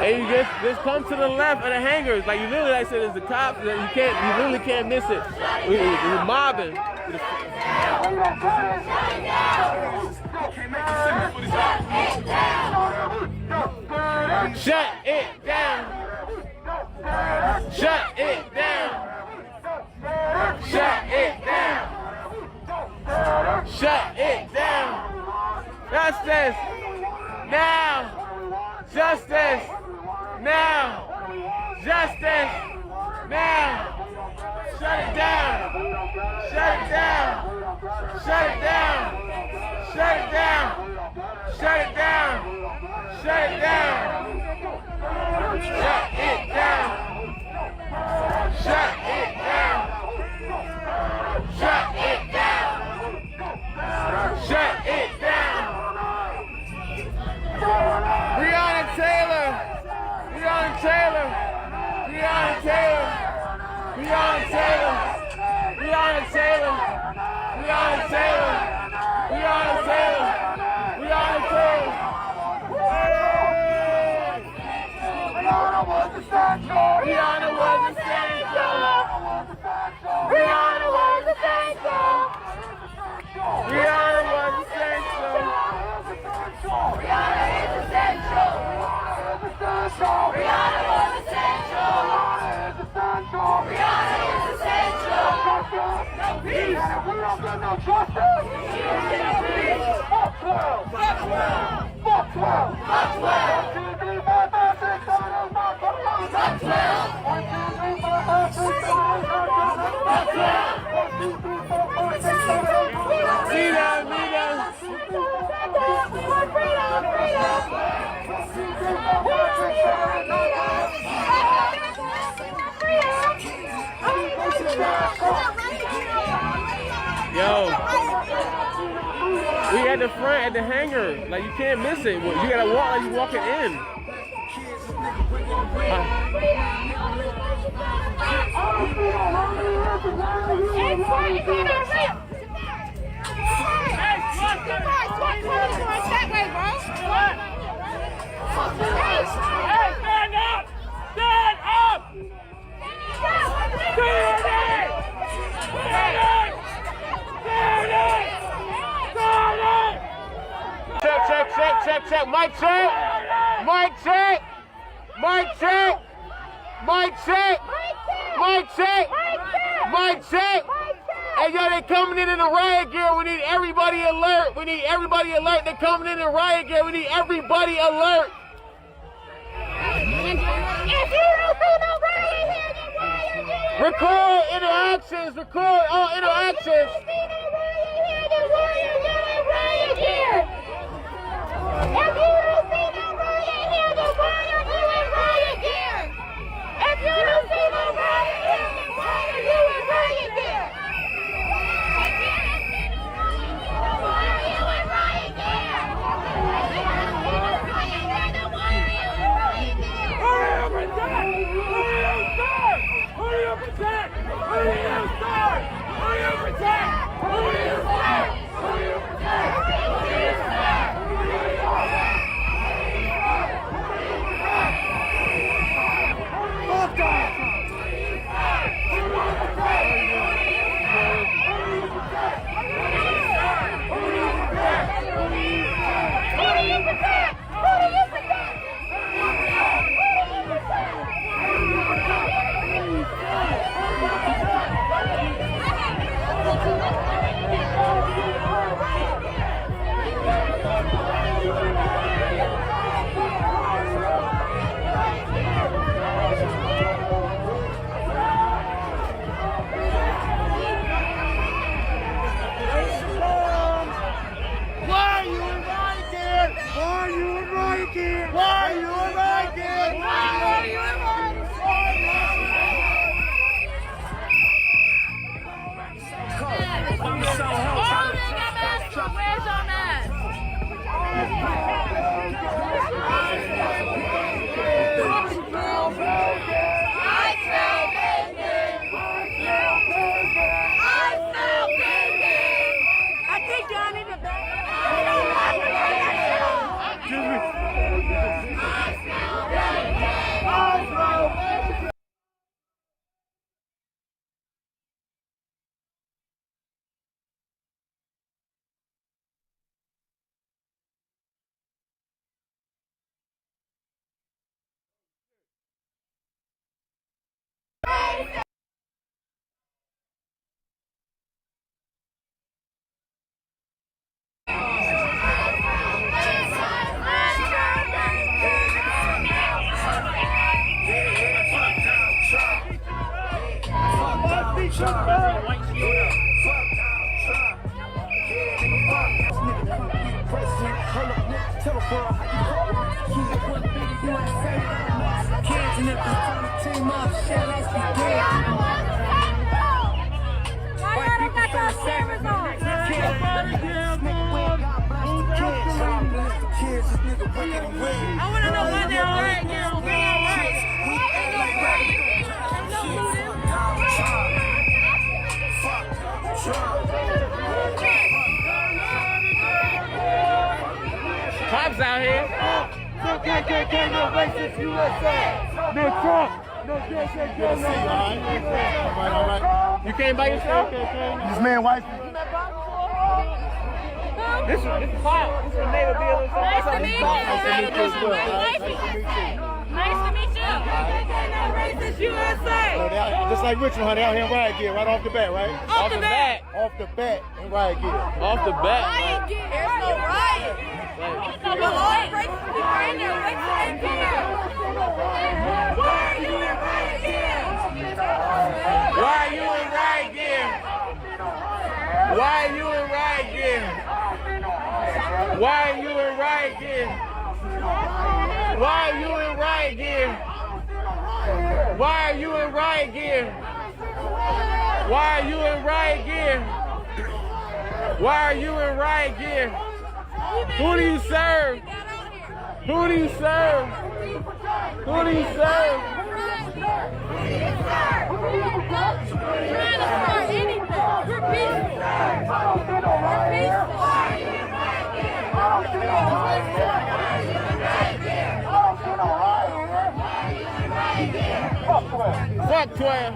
And you just come to the left of the hangars. Like you literally, like I said, there's the cops. You literally can't miss it. We're mobbing. Shut it down. Shut it down. Shut it down. Shut it down. Justice now. Justice now. Justice now. Shut it down. Shut it down. Shut it down. Shut it down. Shut it down. Shut it down. Shut it down. Shut it down. Shut it down. Shut it down. Breonna Taylor. Breonna Taylor. Breonna Taylor. Breonna Taylor. Breonna Taylor. Breonna Taylor. Breonna Taylor. Breonna Taylor. Breonna was essential. Breonna was essential. Breonna was essential. Breonna was essential. Breonna is essential. Breonna was essential. Breonna is essential. No peace. We don't get no justice. Fuck 12. Fuck 12. Fuck 12. Fuck 12. 1, 2, 3, 4, 5, 6, 7, 8, 9, 10, 11, 12. Fuck 12. 1, 2, 3, 4, 5, 6, 7, 8, 9, 10, 11, 12. Fuck 12. 1, 2, 3, 4, 5, 6, 7, 8, 9, 10, 11, 12. Yo, we at the front at the hangar. Like you can't miss it. You gotta walk like you walking in. Hey, stand up! Stand up! check, mic check, mic check, mic check, mic check, mic check, mic check. Hey, yo, they coming in the riot gear. We need everybody alert. We need everybody alert. They coming in riot gear. We need everybody alert. If you don't see no riot here, then why are you doing Record interactions. Record all interactions. If you don't see no riot here, then why are you doing riot here? If you don't see no riot here, then why are you doing riot here? If you don't see no riot here, then why are you doing riot here? Cops out here. No KKK, no racist USA. No Trump. No KKK, no You came by yourself? This man white. This is Cloud. This is Neighbor Bill. Nice to meet you. Nice to meet you. Racist USA. Just like Richmond, honey, out here in riot gear, right off the bat, right? Off the bat. Off the bat in riot gear. Off the bat. Riot gear. There's no riot. The whole racist people are in there. Wait till they get here. Why are you in riot gear? Why are you in riot gear? Why are you in riot gear? Why are you in riot gear? Why are you in riot gear? Why are you in riot gear? Why are you in riot gear? Why are you in riot gear? Who do you serve? Who do you serve? Who do you serve? Fuck 12.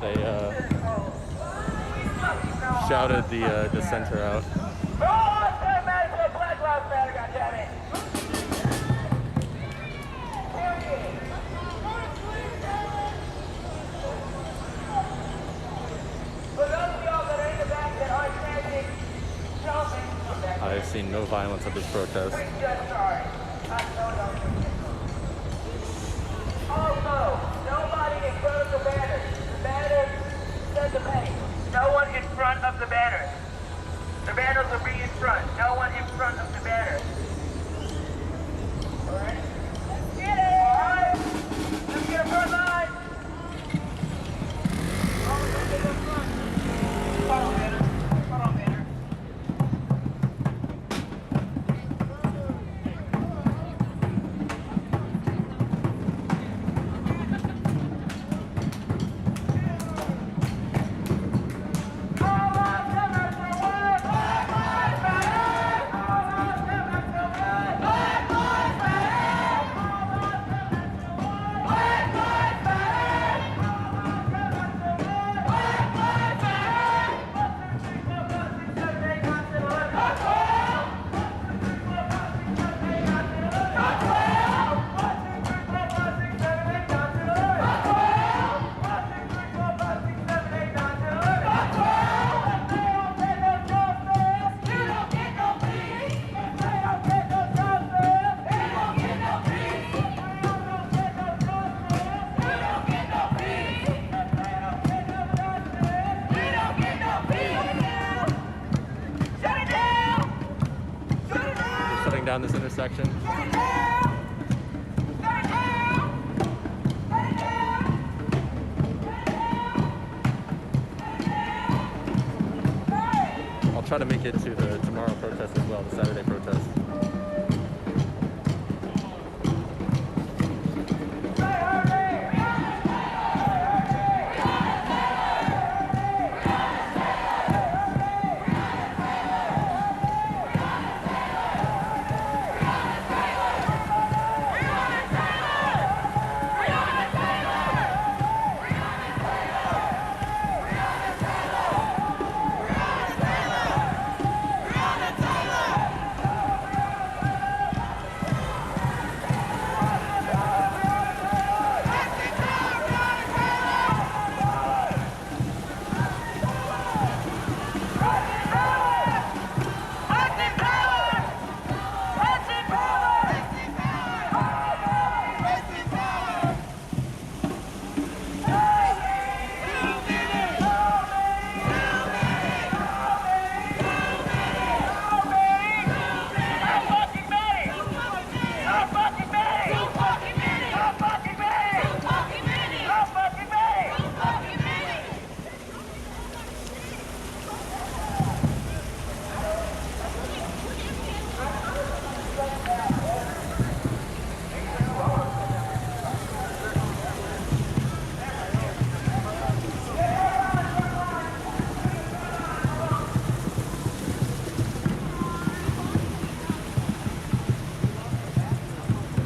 They shouted the dissenter out. I've seen no violence at this protest. Also, nobody in front of the banners. The banners set the pace. No one in front of the banners. The banners will be in front. No one in front of the banners. Alright? Let's get it! Alright! Let's get a front line! Let's get the front. Hold on, banner. Hold on, banner. Shutting down this intersection. I'll try to make it to the tomorrow protest as well, the Saturday protest.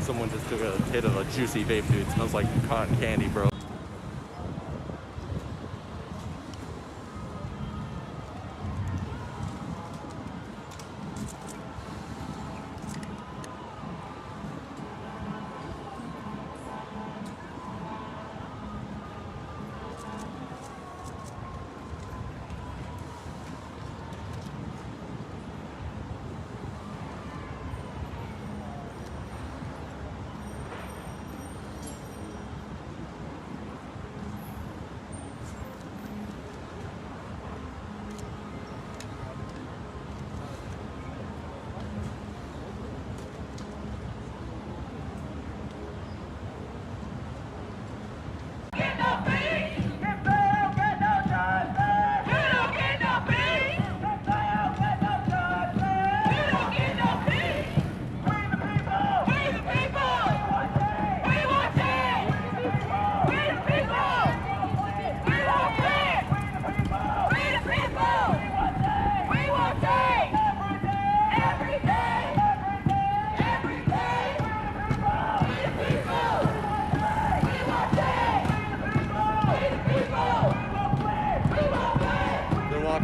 Someone just took a hit of a juicy vape, dude. It smells like cotton candy, bro.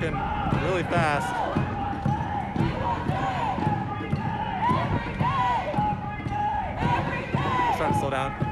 walking really fast. Just trying to slow down.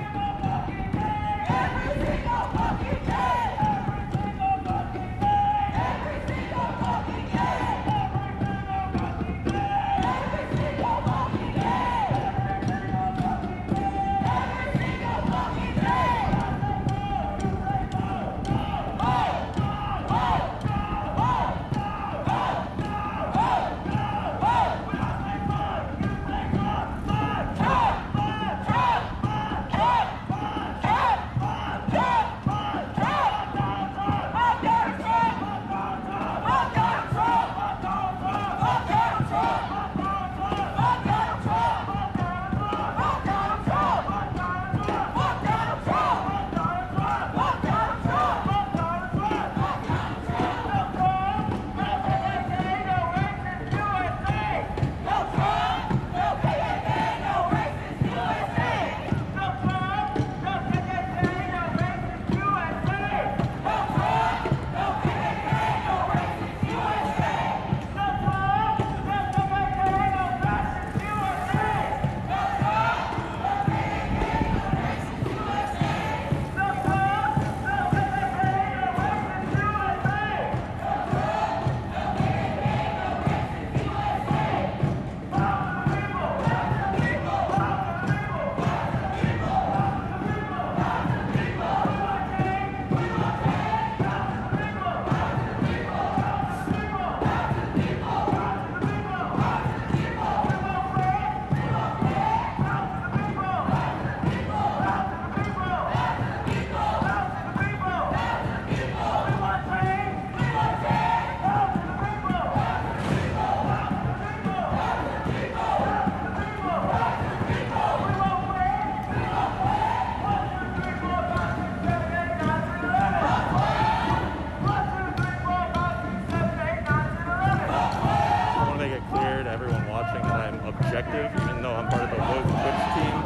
Objective, even though I'm part of the Twitch team.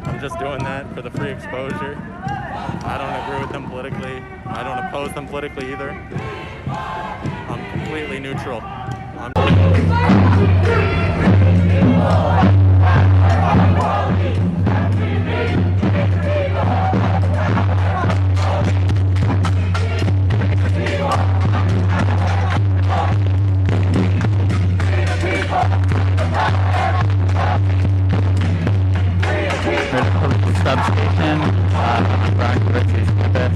I'm just doing that for the free exposure. I don't agree with them politically. I don't oppose them politically either. I'm completely neutral. Substation, Brian Ritchie's with us.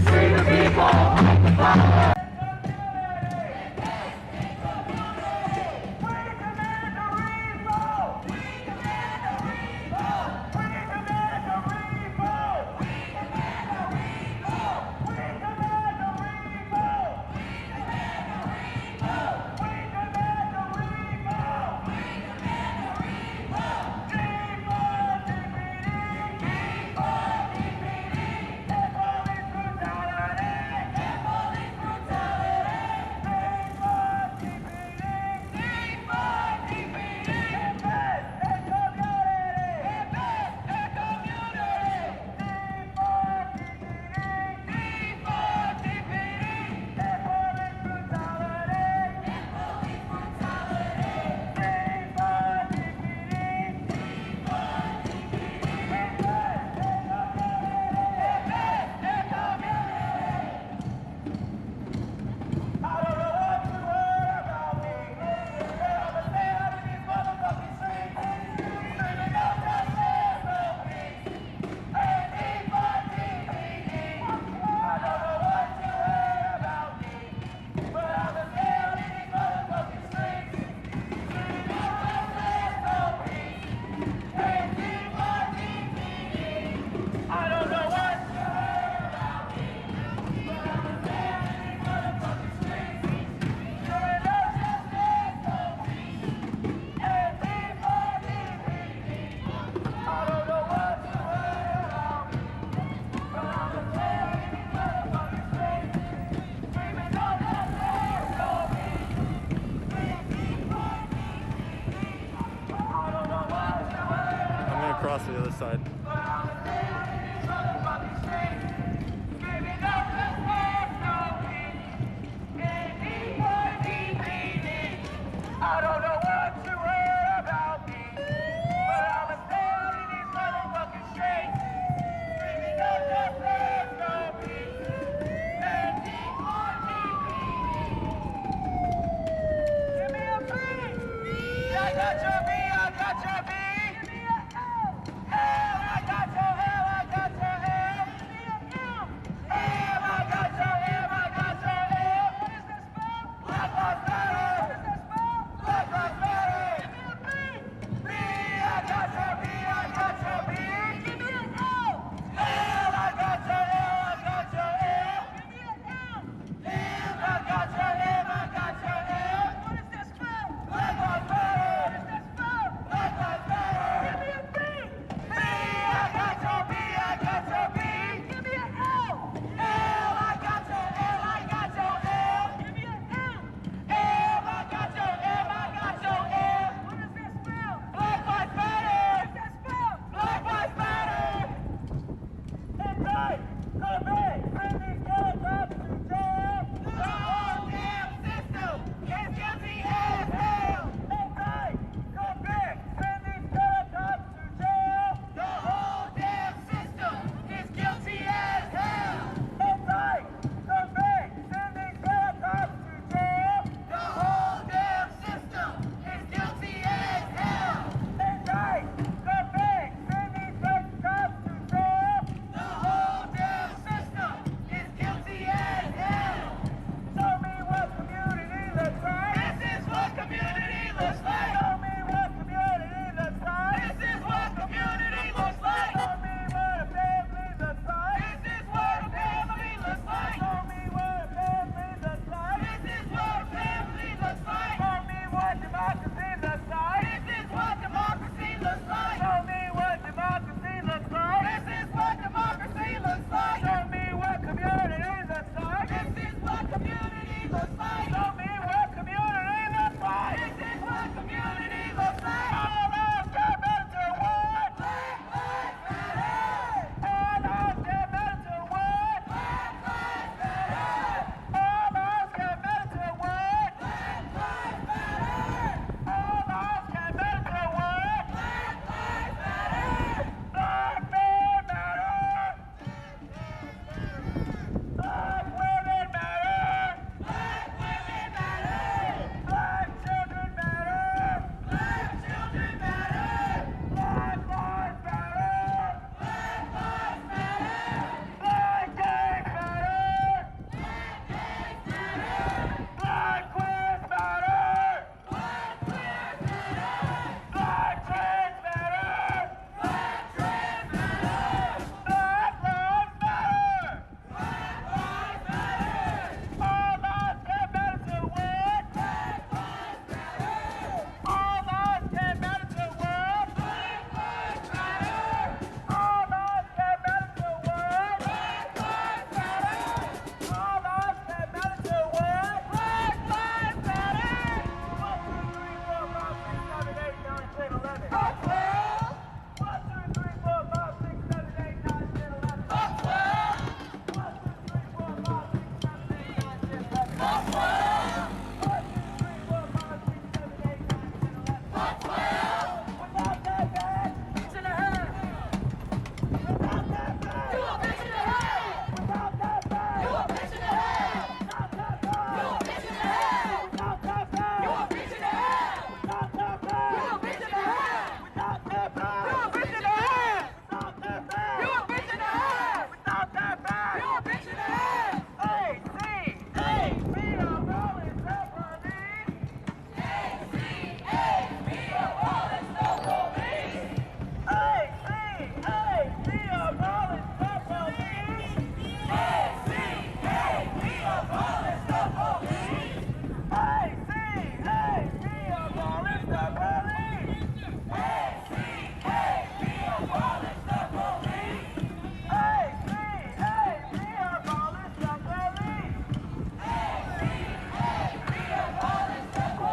Across the other side.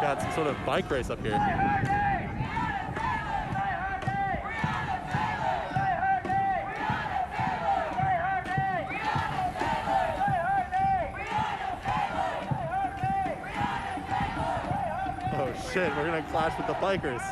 Got some sort of bike race up here. Oh shit, we're gonna clash with the bikers.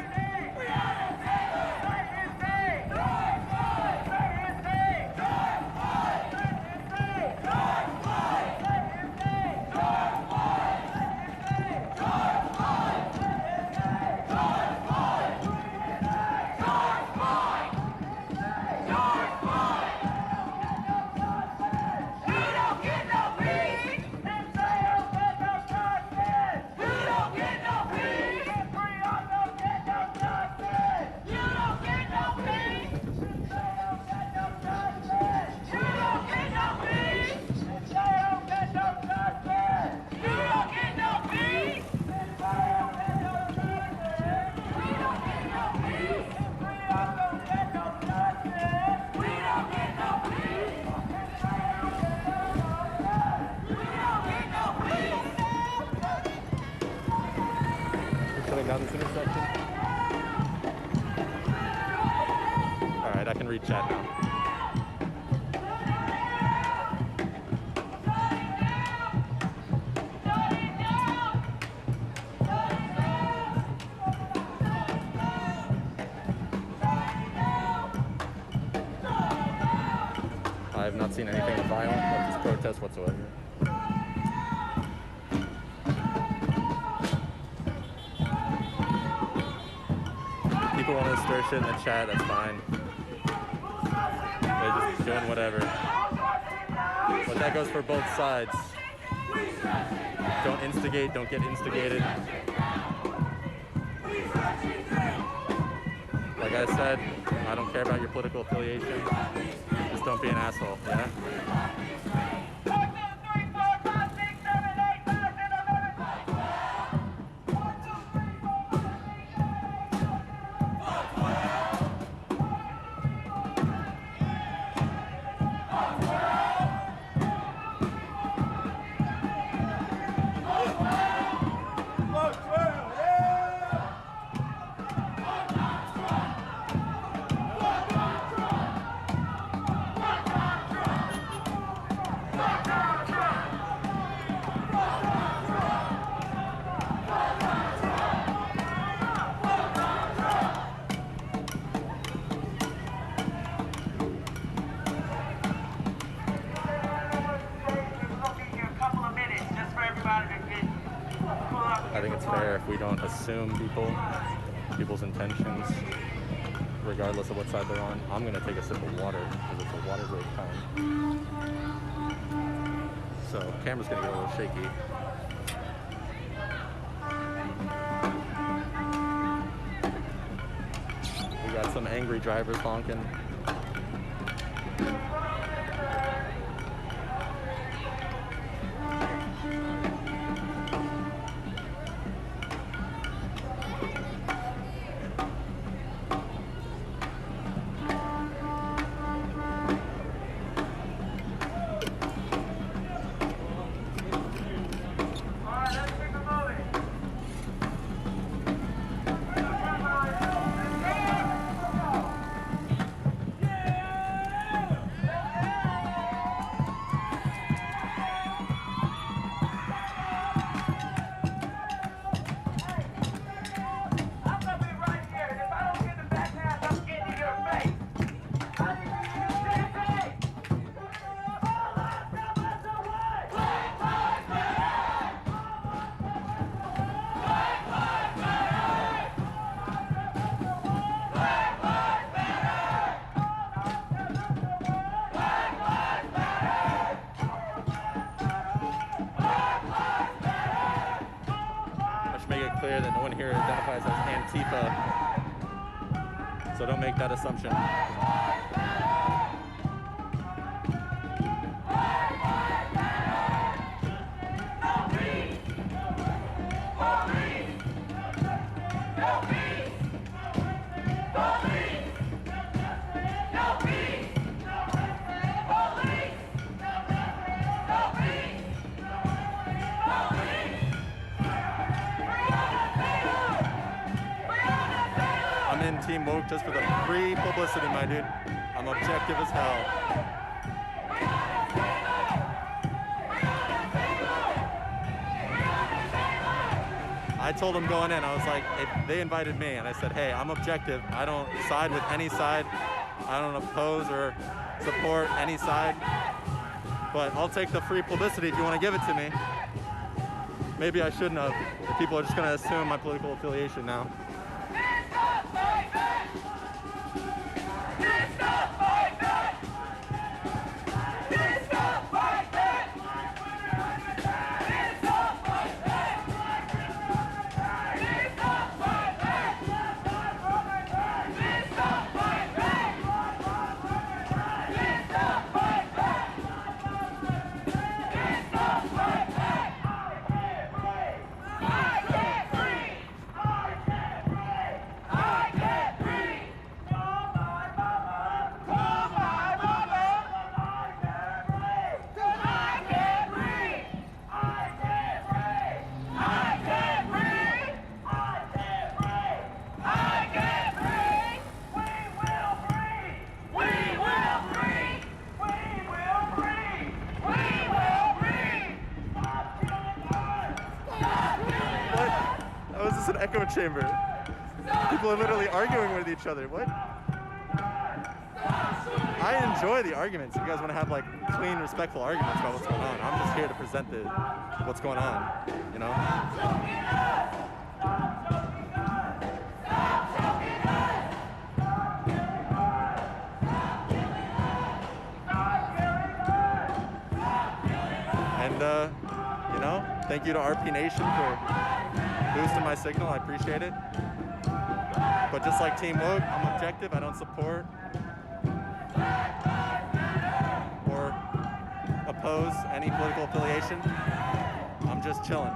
Down this intersection. All right, I can reach that now. seen anything violent with this protest whatsoever. People want to stir shit in the chat, that's fine. They're just doing whatever. But that goes for both sides. Don't instigate, don't get instigated. Like I said, I don't care about your political affiliation. Just don't be an asshole, yeah? I think it's fair if we don't assume people's intentions, regardless of what side they're on. I'm gonna take a sip of water because it's a water break time. So camera's gonna get a little shaky. We got some angry drivers honking. Clear that no one here identifies as Antifa, so don't make that assumption. Team woke just for the free publicity, my dude. I'm objective as hell. I told them going in, I was like, if they invited me, and I said, hey, I'm objective. I don't side with any side. I don't oppose or support any side. But I'll take the free publicity if you want to give it to me. Maybe I shouldn't have. If people are just going to assume my political affiliation now. Echo chamber. People are literally arguing with each other. What? I enjoy the arguments. You guys want to have like clean, respectful arguments about what's going on. I'm just here to present what's going on, you know? And, you know, thank you to RP Nation for boosting my signal. I appreciate it. But just like Team Woke, I'm objective. I don't support or oppose any political affiliation. I'm just chilling.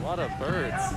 A lot of birds.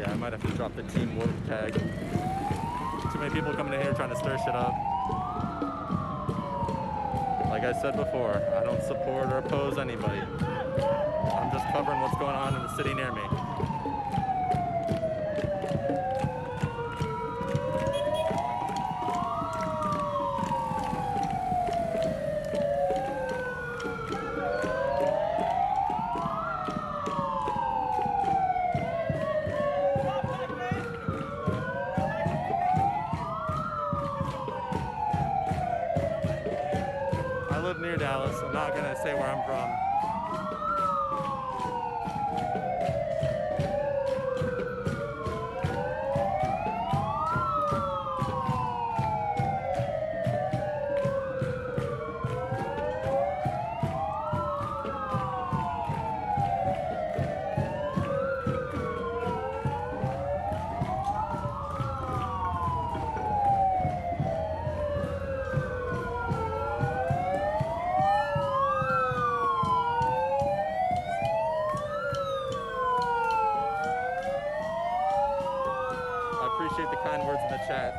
I might have to drop the Team Woke tag. Too many people coming in here trying to stir shit up. Like I said before, I don't support or oppose anybody. I'm just covering what's going on in the city near me. Near Dallas. I'm not gonna say where I'm from. Appreciate the kind words in the chat.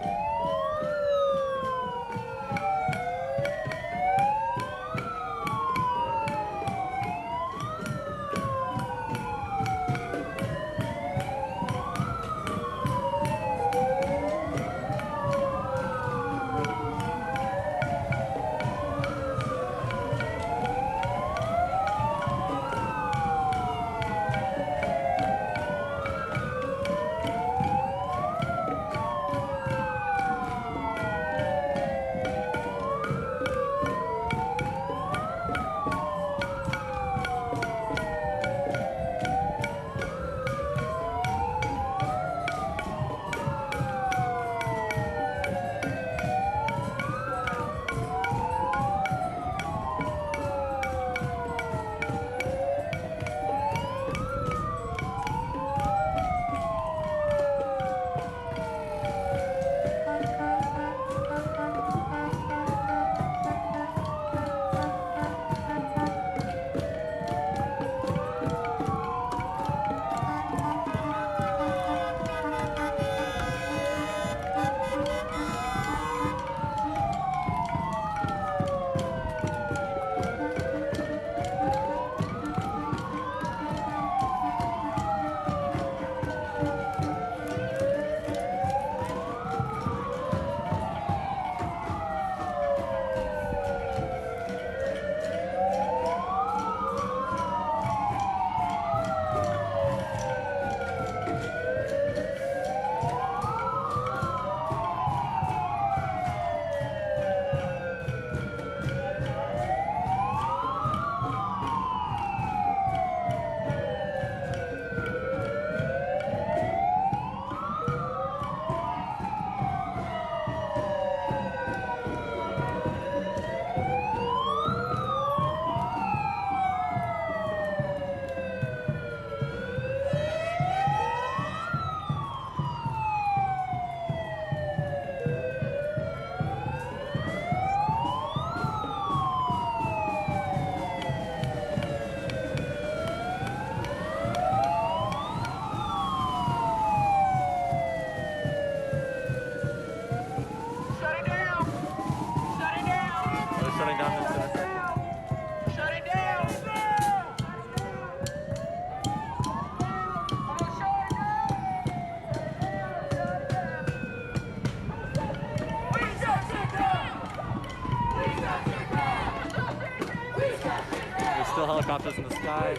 helicopters in the sky.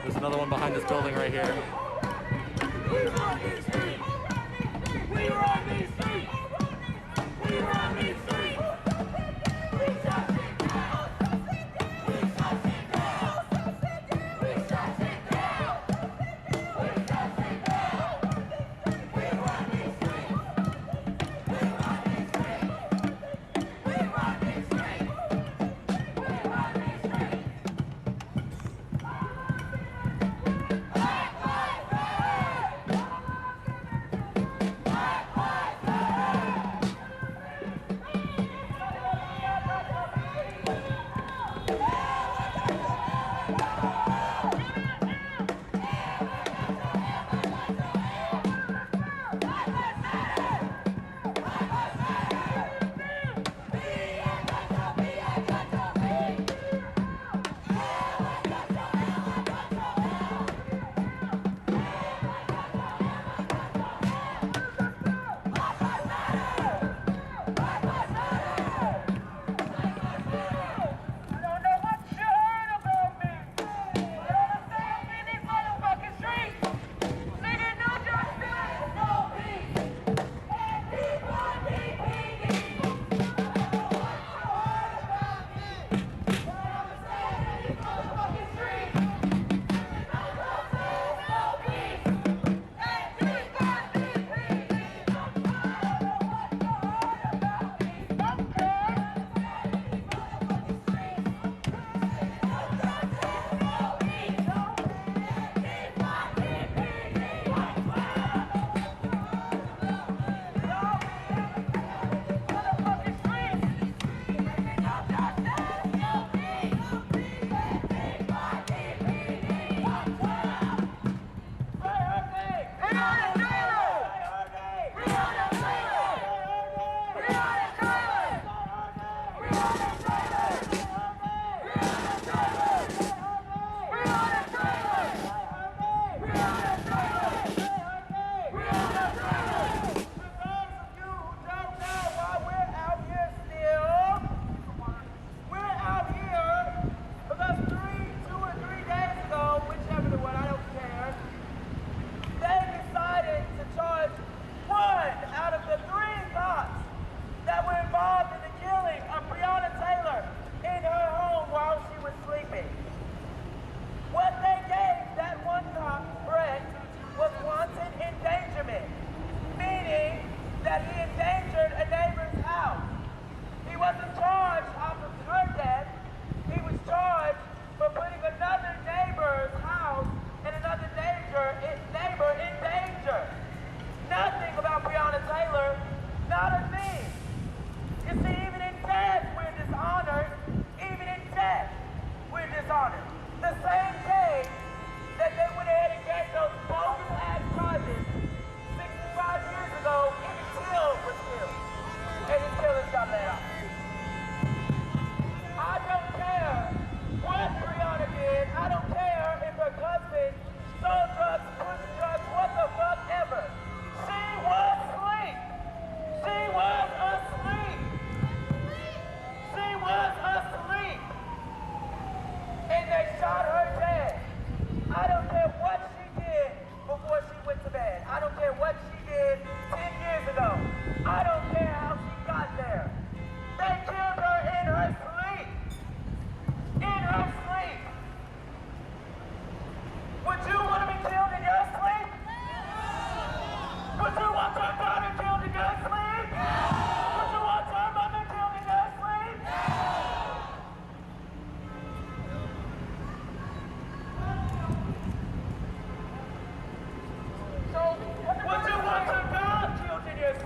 There's another one behind this building right here. We run these streets! We run these streets! We run these streets! We shut it down! We shut it down! We shut it down! We shut it down! We run these streets! We run these streets! We run these streets! We run these streets! Black lives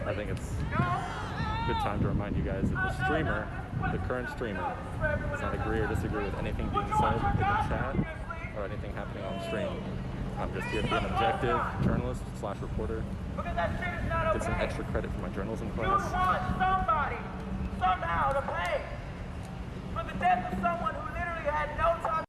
I think it's a good time to remind you guys that the streamer, the current streamer, does not agree or disagree with anything being said in the chat or anything happening on stream. I'm just here to be an objective journalist / reporter. Get some extra credit for my journalism class. You want somebody somehow to pay for the death of someone who literally had no time.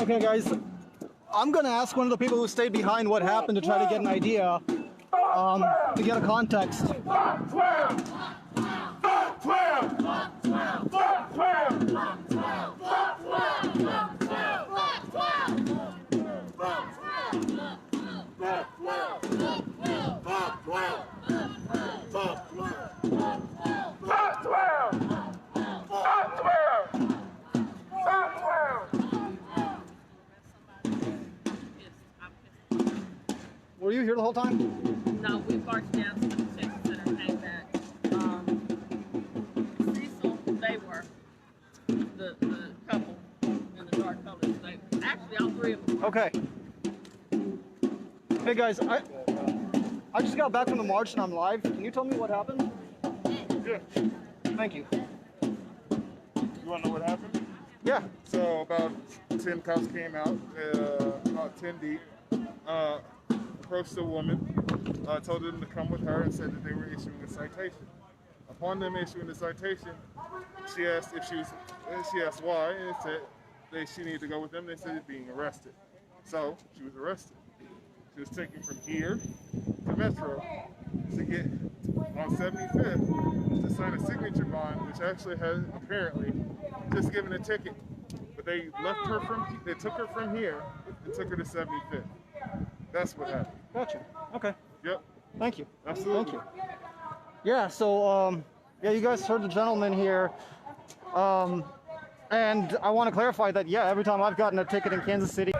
Okay, guys, I'm gonna ask one of the people who stayed behind what happened to try to get an idea, to get a context. Were you here the whole time? No, we marched down to the detention center and came back. Cecil, they were the couple in the dark colors. Actually, all three of them. Okay. Hey guys, I just got back from the march and I'm live. Can you tell me what happened? Yeah. Thank you. You want to know what happened? Yeah. So about 10 cops came out, about 10 deep, approached the woman, told them to come with her and said that they were issuing a citation. Upon them issuing the citation, she asked if she asked why, and it said she needed to go with them. They said being arrested. So she was arrested. She was taken from here to Metro to get on 75th to sign a signature bond, which actually has apparently just given a ticket. But they took her from here and took her to 75th. That's what happened. Gotcha. Okay. Yep. Thank you. Absolutely. Thank you. Yeah, so, yeah, you guys heard the gentleman here. And I want to clarify that, yeah, every time I've gotten a ticket in Kansas City.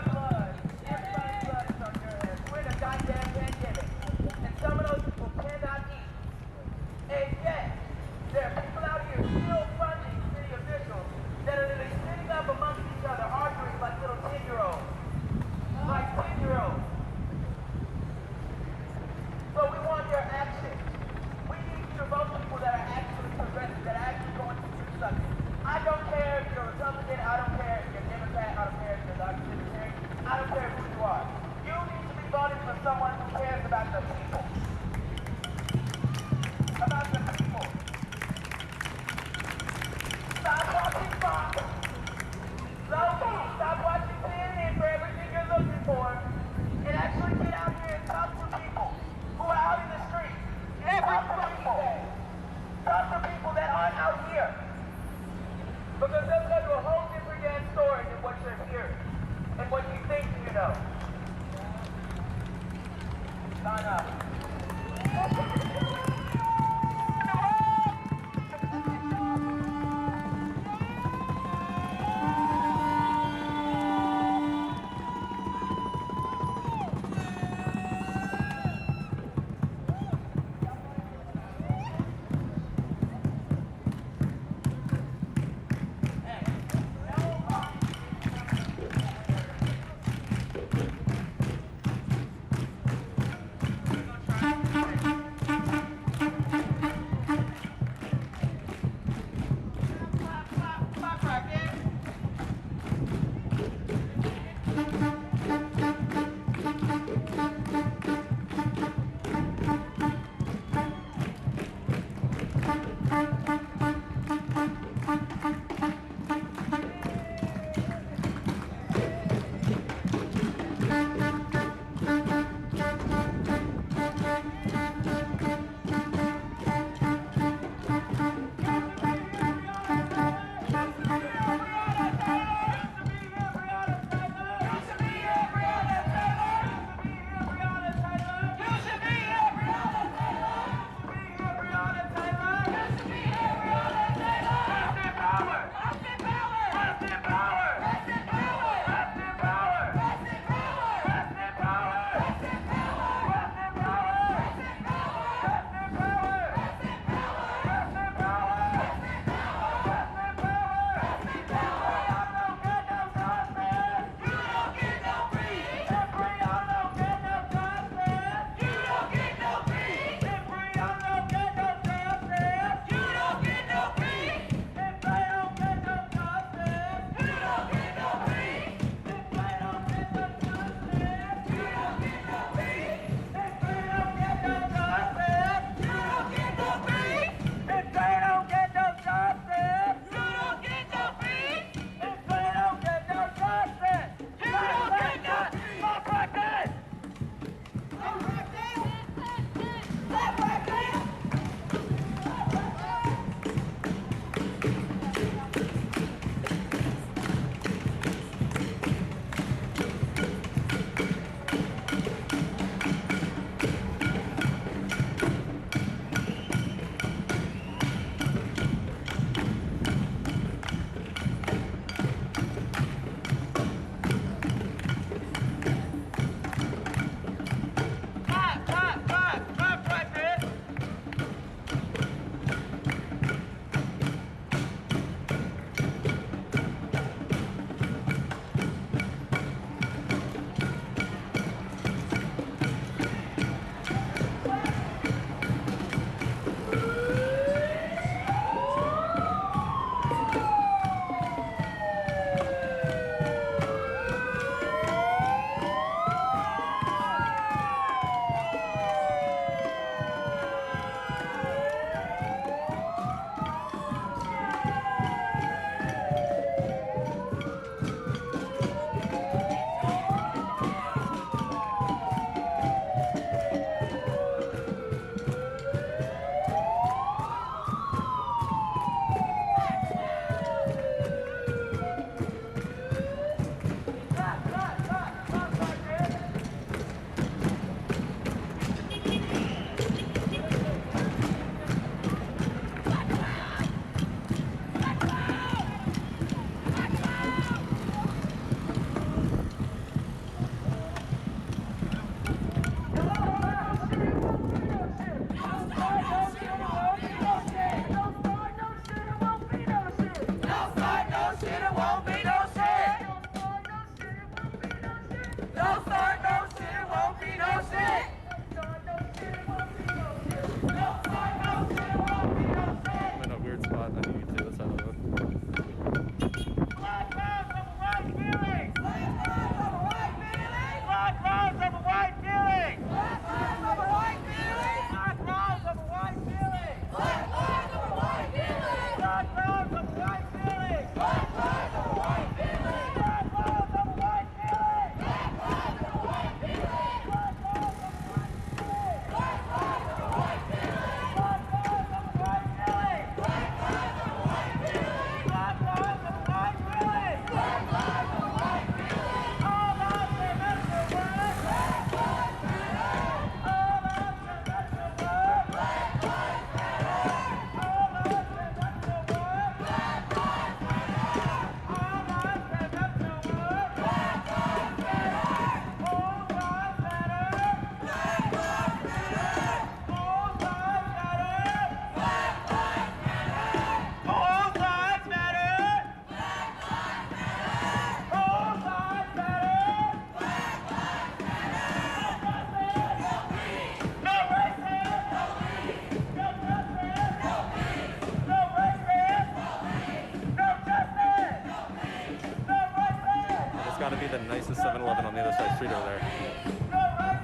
7-Eleven on the other side of the street over there.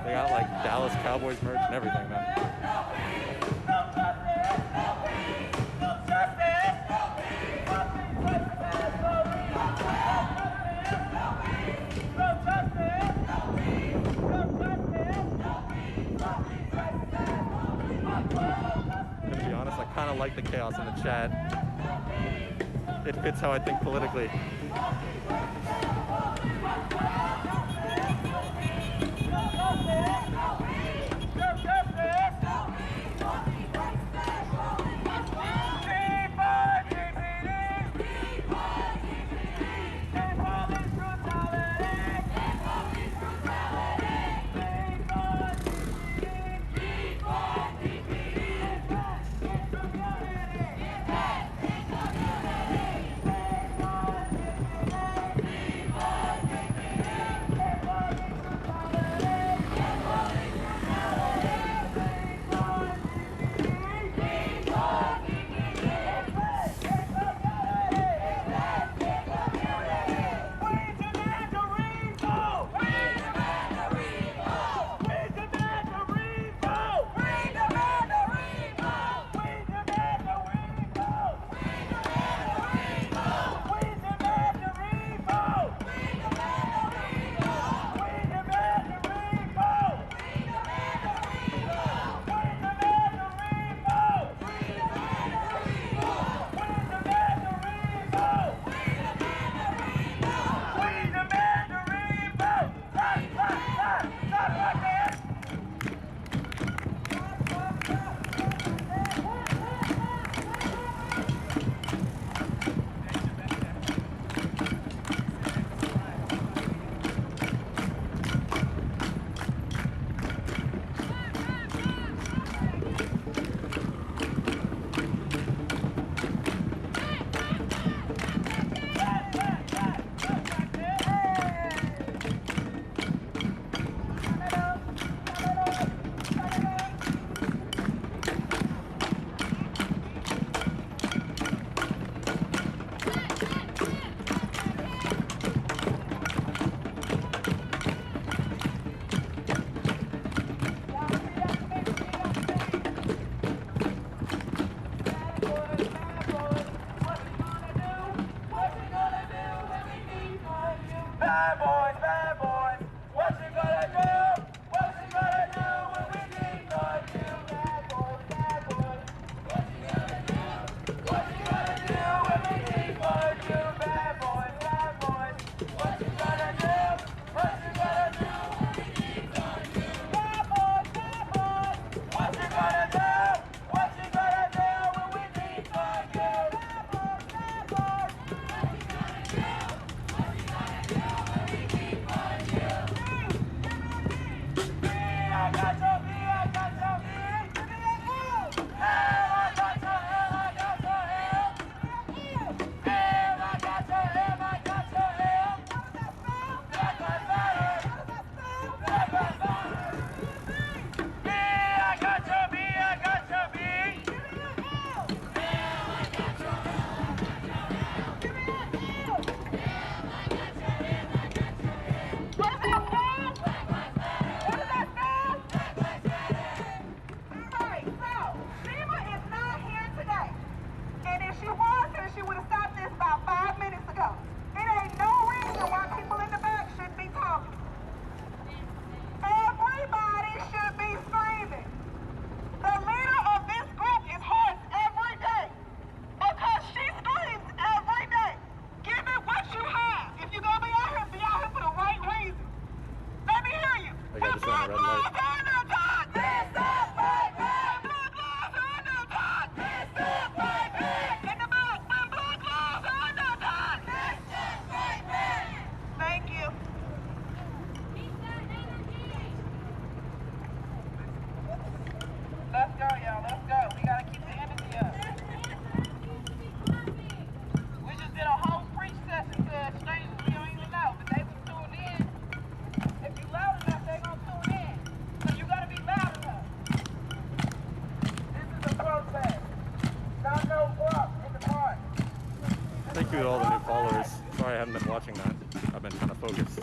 They got like Dallas Cowboys merch and everything, man. To be honest, I kind of like the chaos in the chat. It fits how I think politically. sorry I haven't been watching that. I've been kind of focused.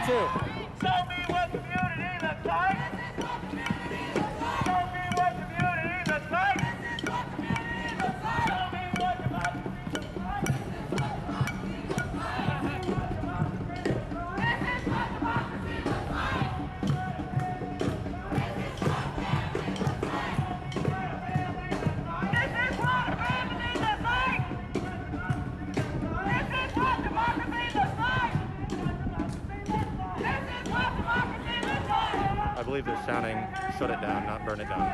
too. Show me what community looks like. Show me what community looks like. Show me what democracy looks like. This is what democracy looks like. This is what a family looks like. This is what democracy looks like. I believe they're shouting, shut it down, not burn it down.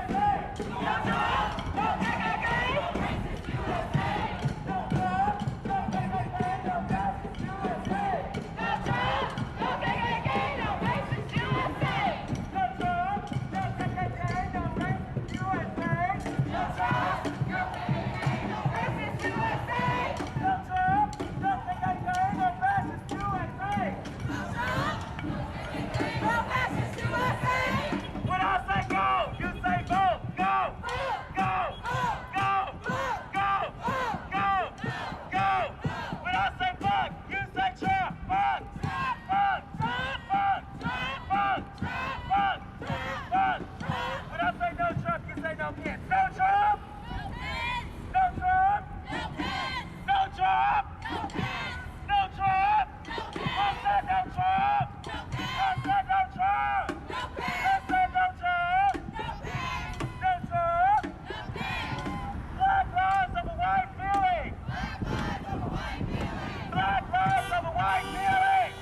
When I say go, you say go, go, go, go, go, go, go. When I say fuck, you say Trump, fuck, fuck, fuck, fuck, fuck, fuck, fuck. When I say no Trump, you say no kids. No Trump, no Trump, no Trump, no Trump. I said no Trump. I said no Trump. I said no Trump. No Trump. Black lives of a white feeling. Black lives of a white feeling.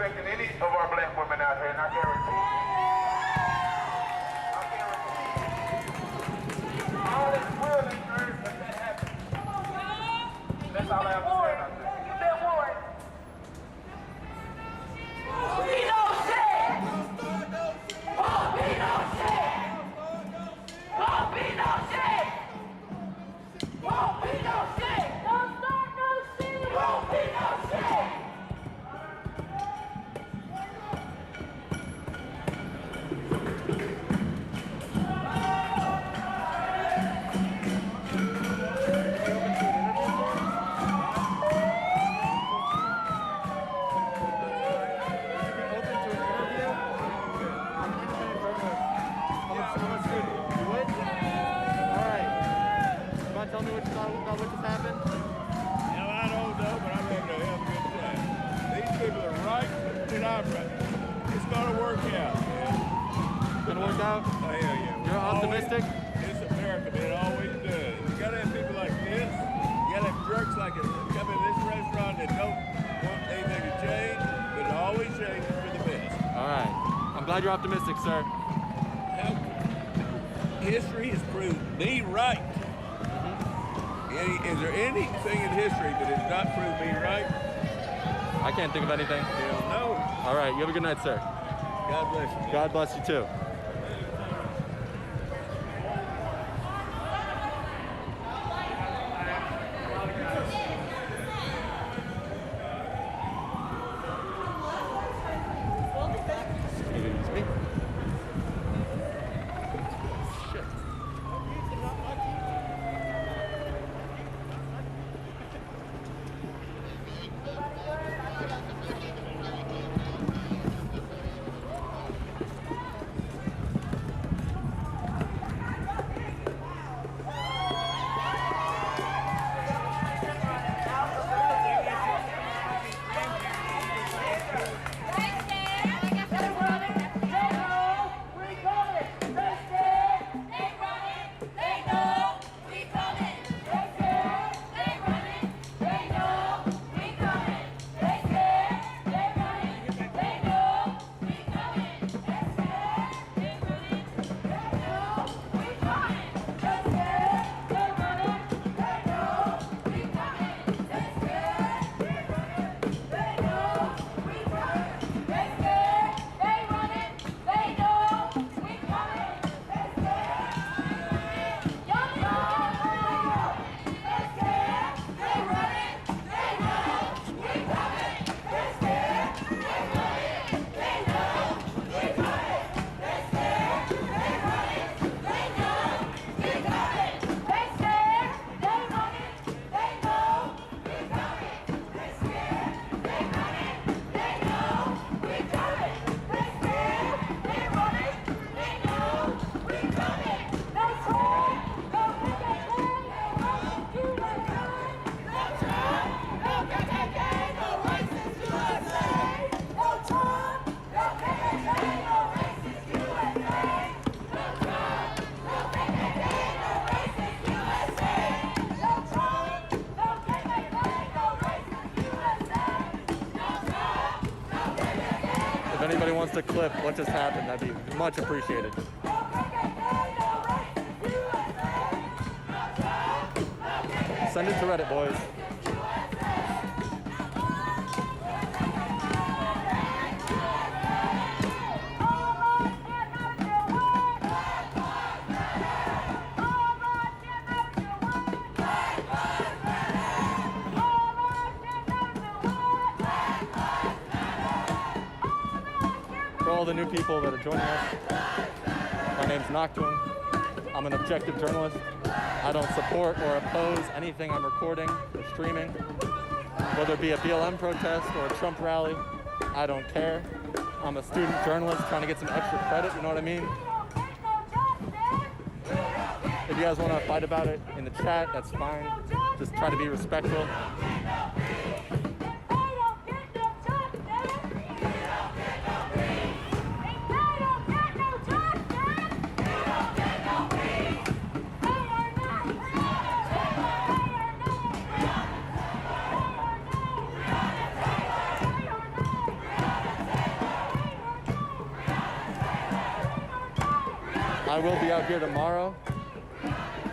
disrespecting any of our black women out here, and I guarantee all this will encourage that that happens. That's all I have to say about that. You've been warned. Won't be no shit. Won't be no shit. Won't be no shit. Won't be no shit. Don't start no shit. Won't be no shit. Tell me what you thought about what just happened. Yeah, I don't know, but I'm having a hell of a good time. These people are right and I'm right. It's gonna work out, man. Gonna work out? Oh, hell yeah. You're optimistic? It's America, man. It always does. You gotta have people like this. You gotta have jerks like us that come in this restaurant that don't want anything to change, but it always changes for the best. All right. I'm glad you're optimistic, sir. History has proved me right. Is there anything in history that has not proved me right? I can't think of anything. Hell no. All right. You have a good night, sir. God bless you. God bless you, too. If anybody wants to clip what just happened, that'd be much appreciated. Send it to Reddit, boys. For all the new people that are joining us, my name's Nocturne. I'm an objective journalist. I don't support or oppose anything I'm recording or streaming. Whether it be a BLM protest or a Trump rally, I don't care. I'm a student journalist trying to get some extra credit, you know what I mean? If you guys want to fight about it in the chat, that's fine. Just try to be respectful. I will be out here tomorrow.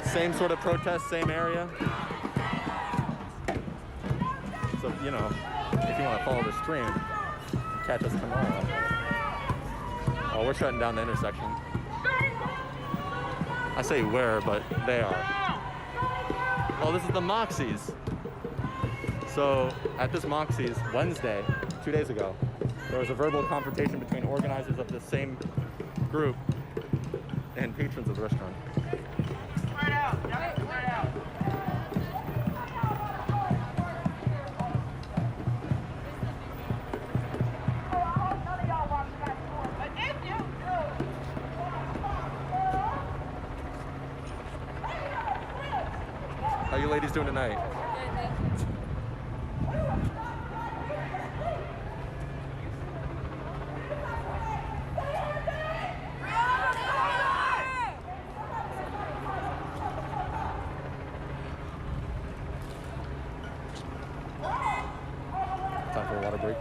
Same sort of protest, same area. So, you know, if you want to follow the stream, catch us tomorrow. Oh, we're shutting down the intersection. I say we're, but they are. Oh, this is the Moxies. So at this Moxies Wednesday, 2 days ago, there was a verbal confrontation between organizers of the same group and patrons of the restaurant. Spread out. Spread out. How you ladies doing tonight? Time for a water break.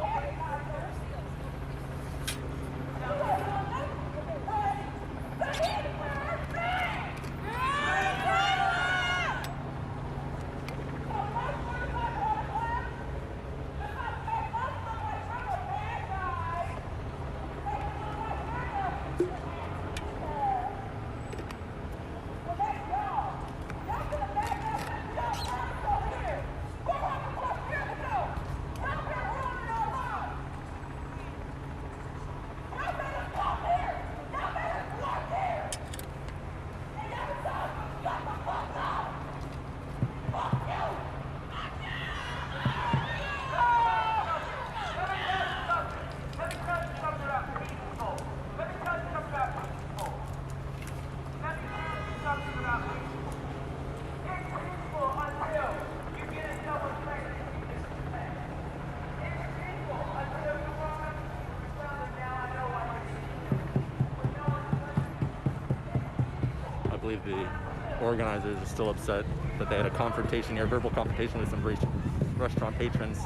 I believe the organizers are still upset that they had a confrontation here, verbal confrontation with some restaurant patrons.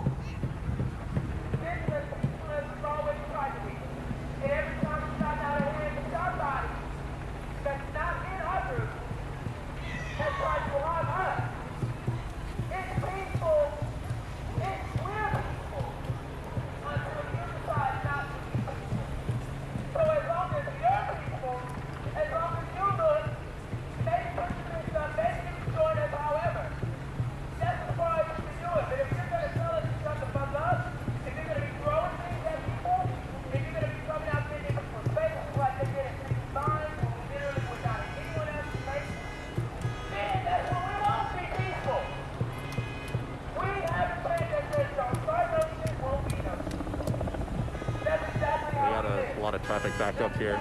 A lot of traffic backed up here.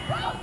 Roadblocks!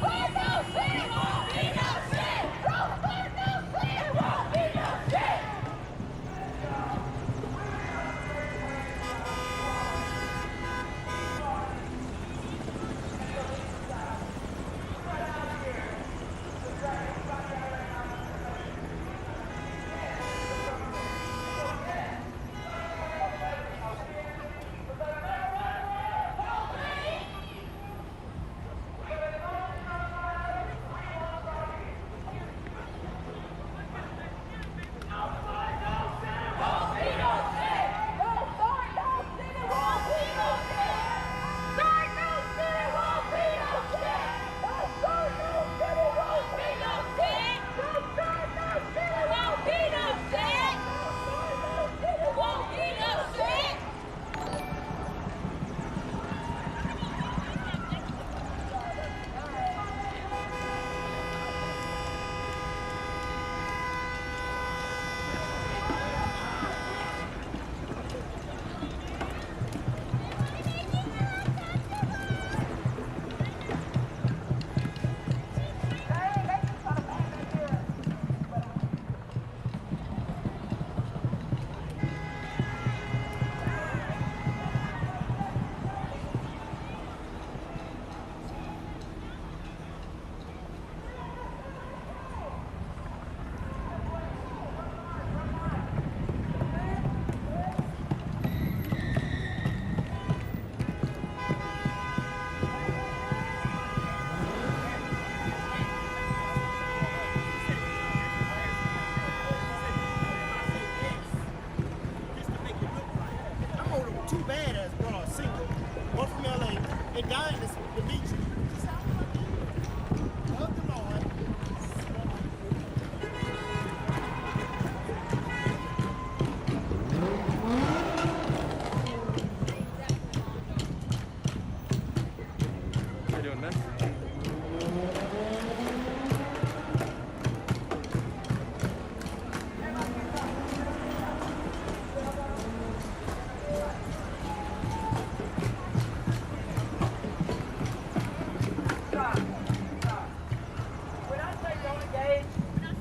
When I say don't engage,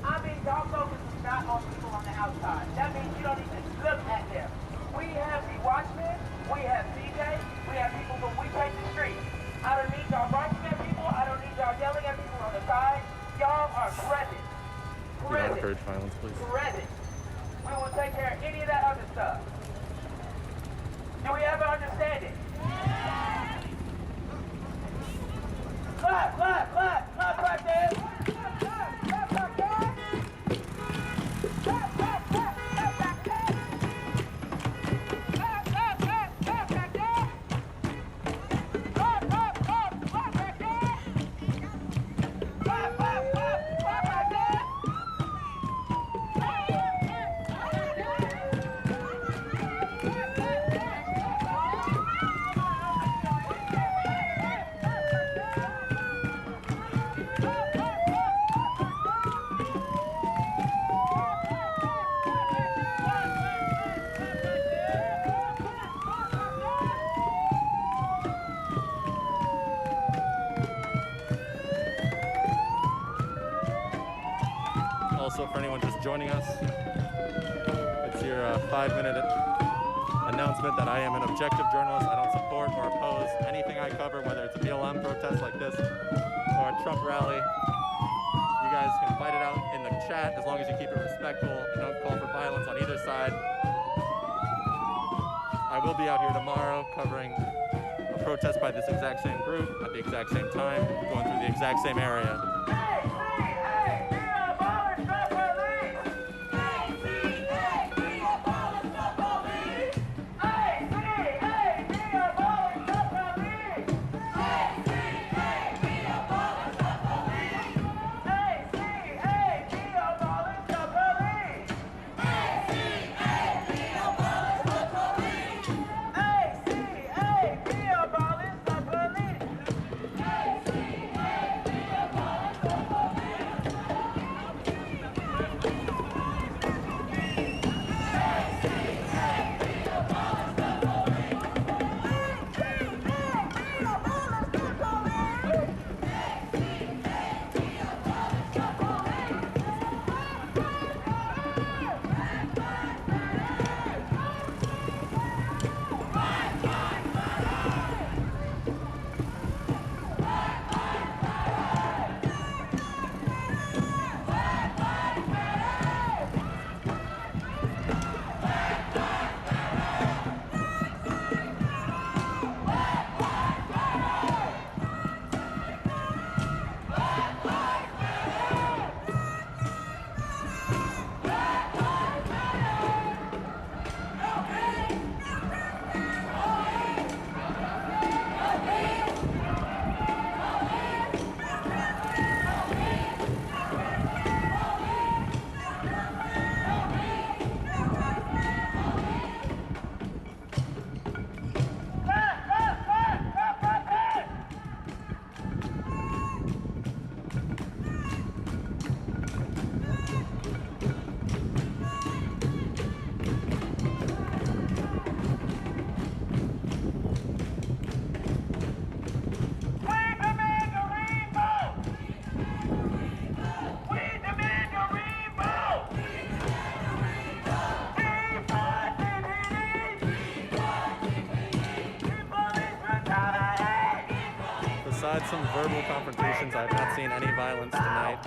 I mean y'all focus not on people on the outside. That means you don't even look at them. We have the watchmen, we have DJs, we have people who we take the streets. I don't need y'all barking at people, I don't need y'all yelling at people on the side. Y'all are present. Do not encourage violence, please. Present. We will take care of any of that other stuff. Do we ever understand it? Clap, clap, clap, clap, clap, there. Also, for anyone just joining us, it's your 5-minute announcement that I am an objective journalist. I don't support or oppose anything I cover, whether it's a BLM protest like this or a Trump rally. You guys can fight it out in the chat as long as you keep it respectful and don't call for violence on either side. I will be out here tomorrow covering a protest by this exact same group at the exact same time, going through the exact same area. Besides some verbal confrontations, I have not seen any violence tonight.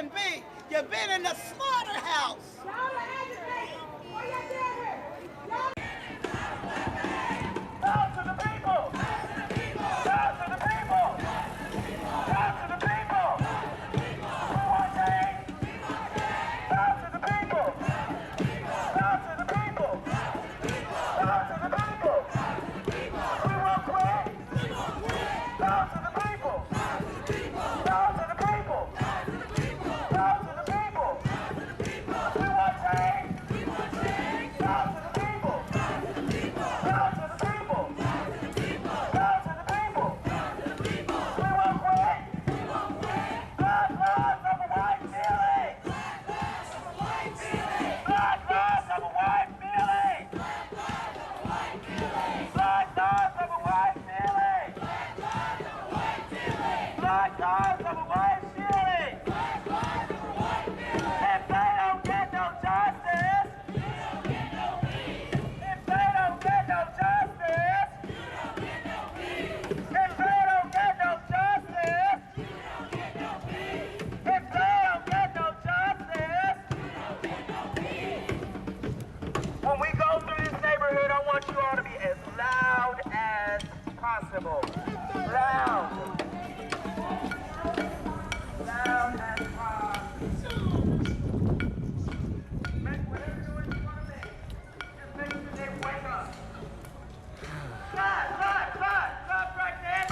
can be. You've been in the slaughterhouse. Down to the people! Down to the people! Down to the people! We want change! Down to the people! Down to the people! Down to the people! We won't quit! Down to the people! Down to the people! Down to the people! We want change! Down to the people! Down to the people! Down to the people! We won't quit! Black lives of a white feeling! Black lives of a white feeling! Black lives of a white feeling! Black lives of a white feeling! If they don't get no justice, if they don't get no justice, if they don't get no justice, if they don't get no justice, when we go through this neighborhood, I want you all to be as loud as possible. Loud. Loud as possible. Make whatever noise you want to make. Just make sure they wake up. Stop right there.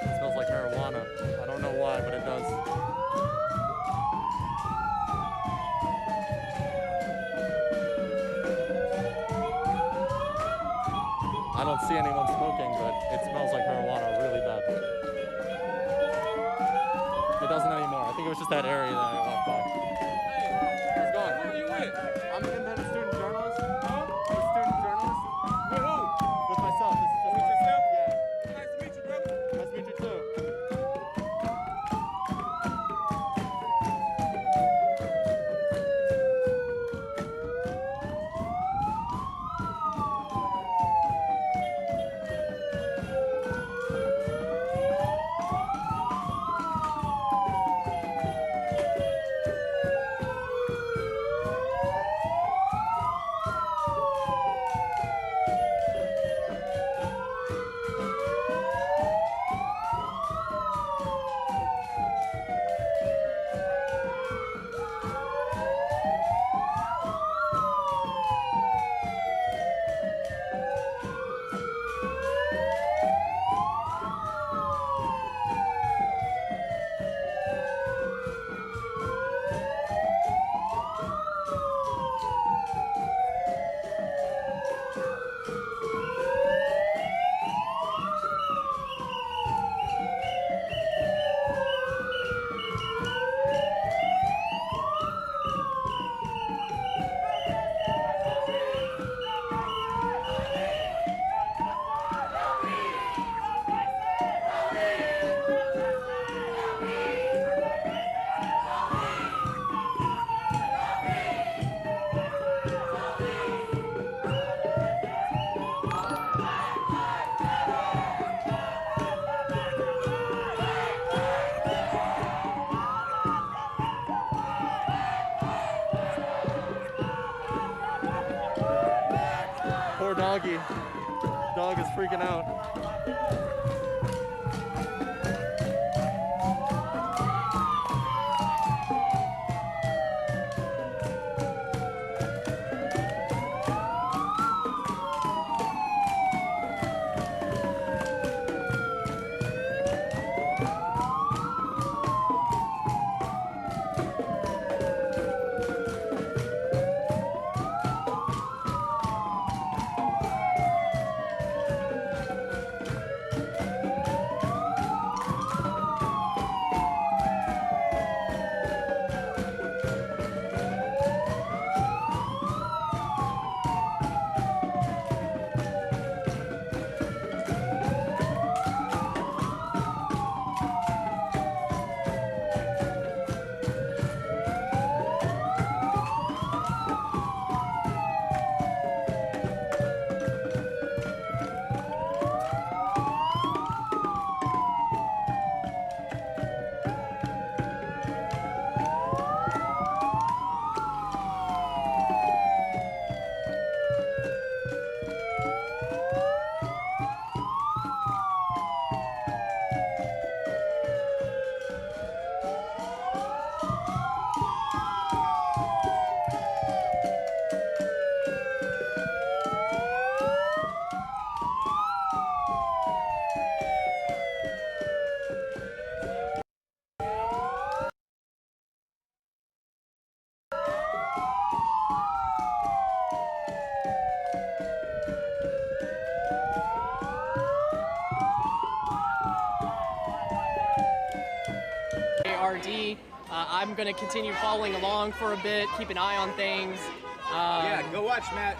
It smells like marijuana. I don't know why, but it does. I don't see anyone smoking, but it smells like marijuana really bad. It doesn't anymore. I think it was just that area that I walked by. It's gone. Who are you with? I'm an independent student journalist. Huh? I'm a student journalist. With who? With myself. This is just with yourself? Yeah. Nice to meet you, brother. Nice to meet you too. doggy. Dog is freaking out. RD. I'm going to continue following along for a bit, keep an eye on things. Yeah, go watch Matt.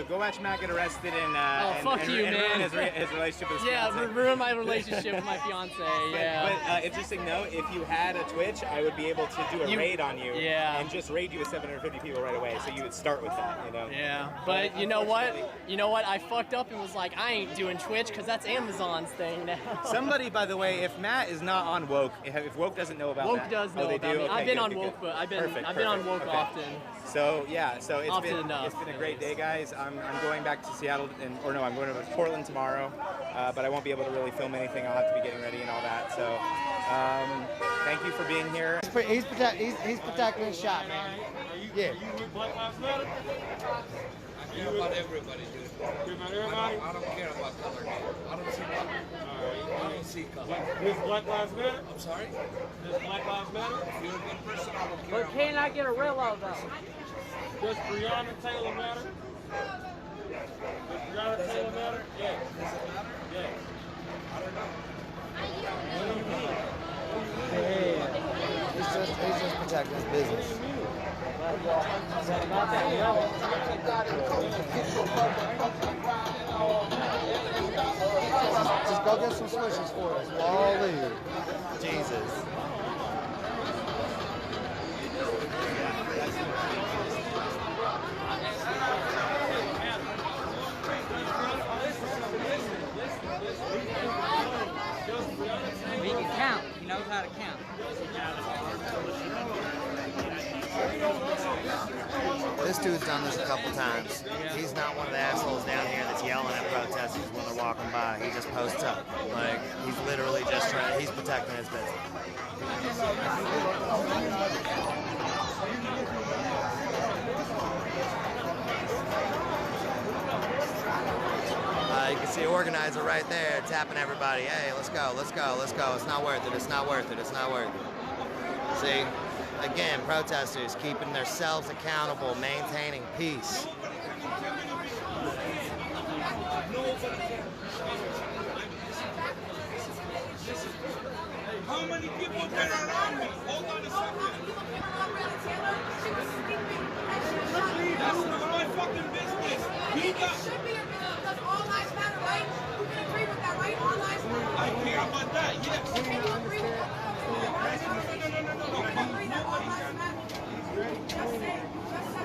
Go watch Matt get arrested and fuck you, man. ruin his relationship with his fiance. Yeah, ruin my relationship with my fiance. Yeah. But interesting note, if you had a Twitch, I would be able to do a raid on you. Yeah. And just raid you with 750 people right away. So you would start with that, you know. Yeah. But you know what? You know what? I fucked up and was like, I ain't doing Twitch because that's Amazon's thing now. Somebody, by the way, if Matt is not on Woke, if Woke doesn't know about Woke Matt, does know about me. Okay, I've been on Woke, but I've been on Woke often. So yeah, so it's been a great day, guys. I'm going back to Seattle, I'm going to Portland tomorrow, but I won't be able to really film anything. I'll have to be getting ready and all that. So thank you for being here. He's protecting his shot, man. Yeah. You with Black Lives Matter? I care about everybody, dude. Care about everybody? I don't care about color, dude. I don't see color. I don't see color. Does Black Lives Matter? I'm sorry? Does Black Lives Matter? If you're a good person, I don't care. But can I get a real though? Does Breonna Taylor matter? Does Breonna Taylor matter? Yeah. Does it matter? Yeah. I don't know. What do you mean? Yeah. He's just protecting his business. Just go get some swishes for us. We'll all leave. Jesus. He can count. He knows how to count. This dude's done this a couple times. He's not one of the assholes down here that's yelling at protesters when they're walking by. He just posts up. Like, he's literally just he's protecting his business. You can see an organizer right there tapping everybody. Hey, let's go, let's go, let's go. It's not worth it, it's not worth it, it's not worth it. See, again, protesters keeping themselves accountable, maintaining peace. How many people get around me? Hold on a second. That's not my fucking business. He got... Because all lives matter, right? You can agree with that, right? All lives matter. I care about that, yes. Can you agree with that? No. You can agree that all lives matter. Just say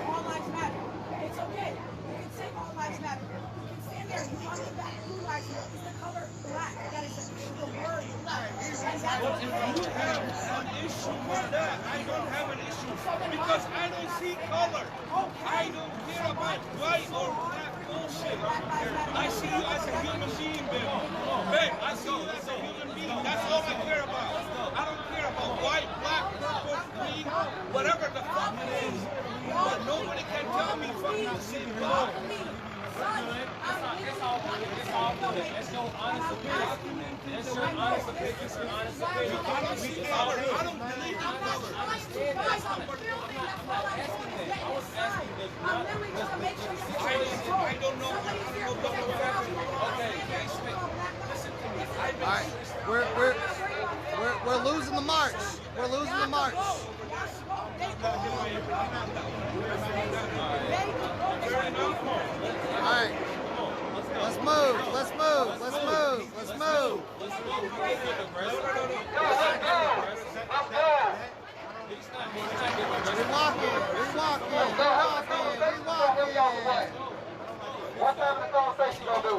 all lives matter. It's okay. You can say all lives matter. You can stand there and talk about who lives matter. Is the color black? That is the word black. Well, if you have an issue with that, I don't have an issue because I don't see color. I don't care about white or black. bullshit. I see you as a human being, babe. Babe, I see you as a human being. That's all I care about. I don't care about white, black, purple, green, whatever the fuck it is. But nobody can tell me fucking the same God. It's all good. It's your honest opinion. It's your honest opinion. It's your honest opinion. I don't believe in color. I'm not asking that. I was asking that. I don't know what happened. Okay, listen to me. All right, we're losing the march. We're losing the march. All right, let's move. Let's move. Let's move. Let's move. We're walking. We're walking. We're walking. What time of the conversation gonna do?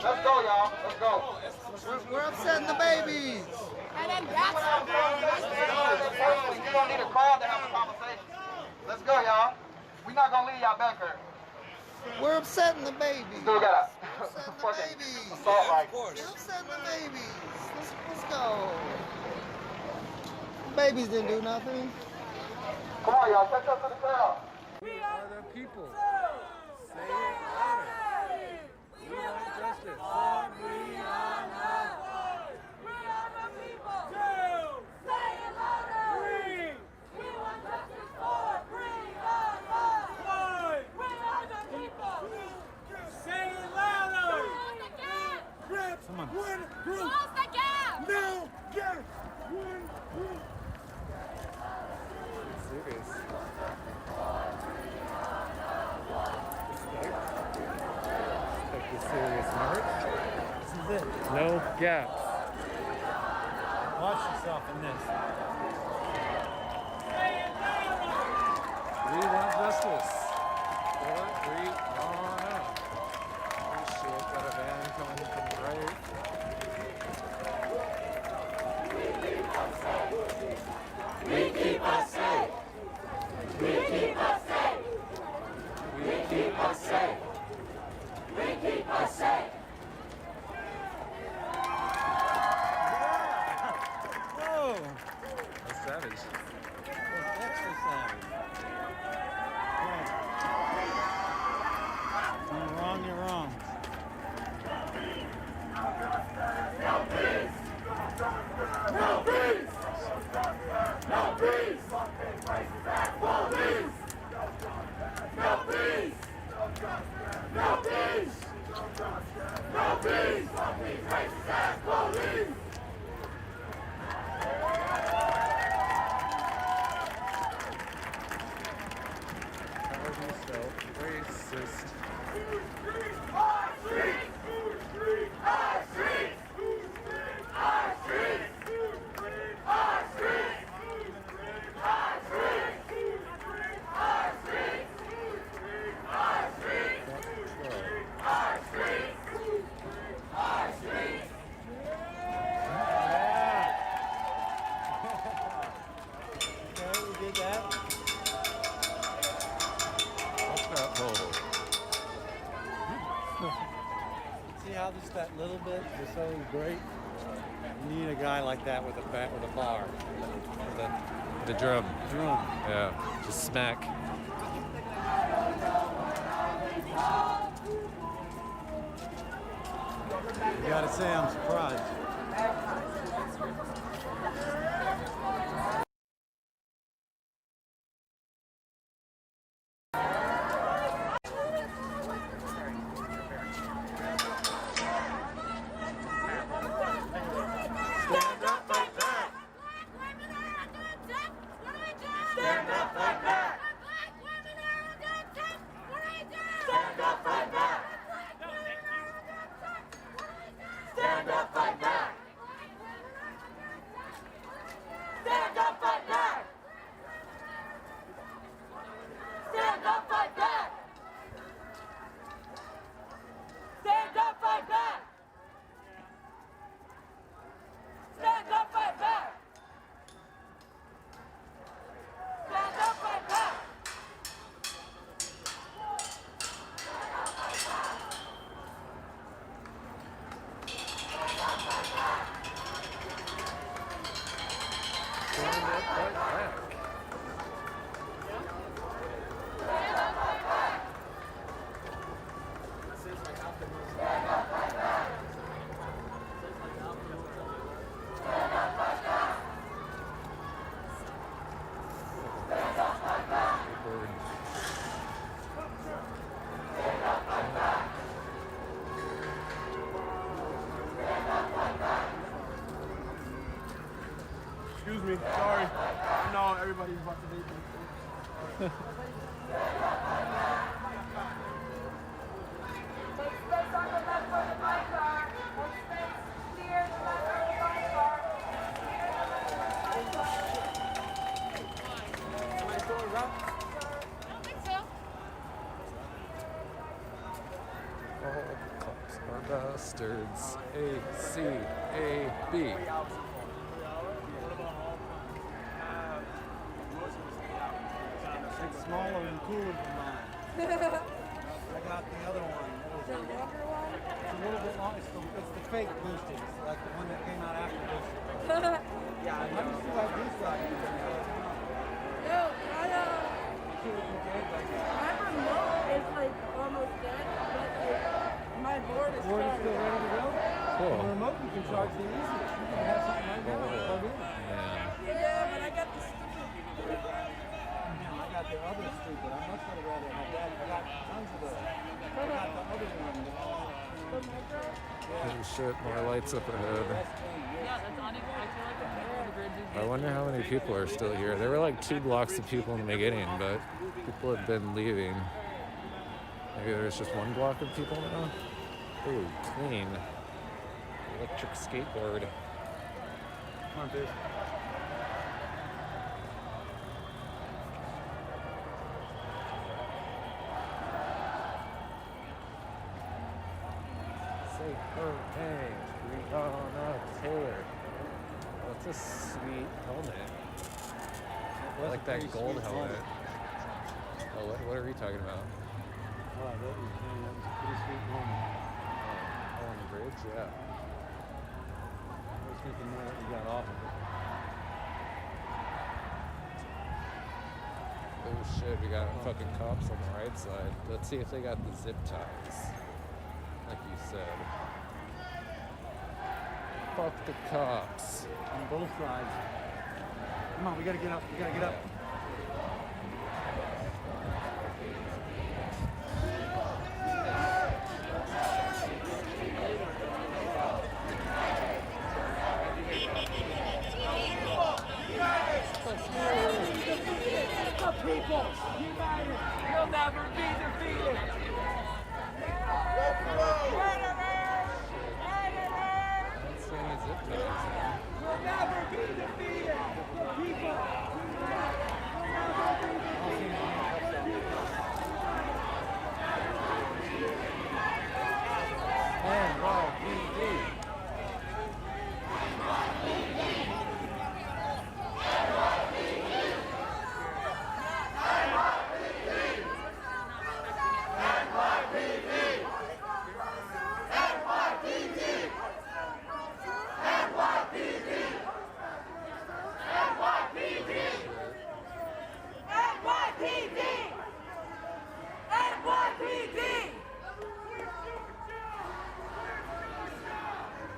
Let's go, y'all. Let's go. We're upsetting the babies. And then that's you don't need a crowd to have a conversation. Let's go, y'all. We're not gonna leave y'all back here. We're upsetting the babies. Still got a fucking assault rifle. We're upsetting the babies. Let's go. Babies didn't do nothing. Come on, y'all. Catch up to the crowd. We are the people. Say it louder. We want justice. We are the people. Say it louder. We want justice for freedom. We are the people. Say it louder. Grab Come on. one group. Close the gap. Now get one group. Serious. Take the serious march. This is it. No gaps. Watch yourself in this. We want justice. Free on out. Oh shit, got a van coming from the right. We keep us safe. We keep us safe. We keep us safe. We keep us safe. Whoa! That's savage. That's extra savage. You're wrong, you're wrong. No peace. No peace. No peace. Fucking racist ass police. No peace. No peace. No peace. Fucking racist ass police. Call yourself racist. Our streets. Our streets. Our streets. Our streets. Our streets. Our streets. Our streets. Our streets. Our streets. Okay, we did that. What's that pole? See how just that little bit is so great? You need a guy like that with a bar. The drum. Drum. Yeah, just smack. You gotta say I'm surprised. Stand up, fight back. Stand up, fight back. Stand up, fight back. Stand up, fight back. Make space on the left for the bike car. Make space clear the left for the bike car. Am I still around? I don't think so. All cops are bastards. A, C, A, B. It's smaller and cooler than mine. I got the other one. The longer one? It's a little bit long. It's the fake boosted. It's like the one that came out after boosted. Yeah, I used to like this guy. No, my remote is like almost dead, but like my board is Board is charged. still ready to go? Cool. The remote you can charge the easy. You can have something right now and plug in. Yeah, but I got the stupid. I got the other stupid. I much would rather have that. I got tons of those. I got the other one. Oh shit, more lights up ahead. Yeah, that's unequal. I feel like the bridge is. I wonder how many people are still here. There were like 2 blocks of people in the beginning, but people have been leaving. Maybe there's just 1 block of people now? Ooh, clean. Electric skateboard. Come on, dude. Say her name, Brianna Taylor. Oh, it's a sweet helmet. I like that gold helmet. Oh, what are we talking about? Oh, that was a pretty sweet moment. Oh, on the bridge? Yeah. I was thinking more that we got off of it. Oh shit, we got fucking cops on the right side. Let's see if they got the zip ties. Like you said. Fuck the cops. On both sides. Come on, we gotta get up. We gotta get up. The people united will never be defeated. We'll never be defeated. The people united will never be defeated. NYPD.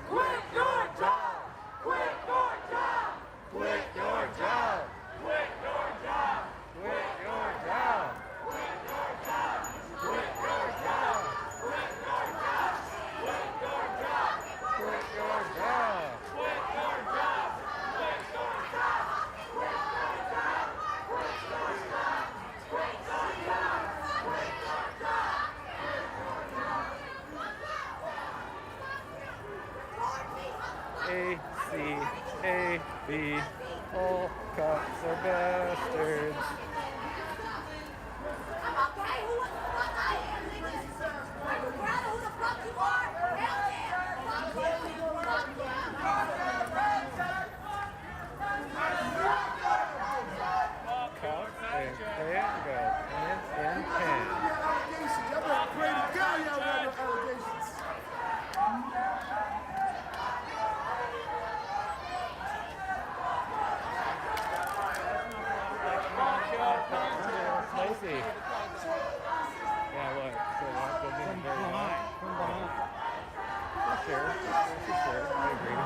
Quit your job! Quit your job! Quit your job! Quit your job! Quit your job! Quit your job! Quit your job! Quit your job! Quit your job! Quit your job! Quit your job! Quit your job! Quit your job! Quit your job! Quit your job! Quit your job! A, C, A, B. All cops are bastards. I'm okay who the fuck I am, niggas. Are you proud of who the fuck you are? Hell yeah. Fuck you. Fuck you. Cops and handguns and pens. Y'all better pray to God y'all got no allegations. Lacey. Yeah, what? So what? Go get him very high. From behind. Sure. I agree.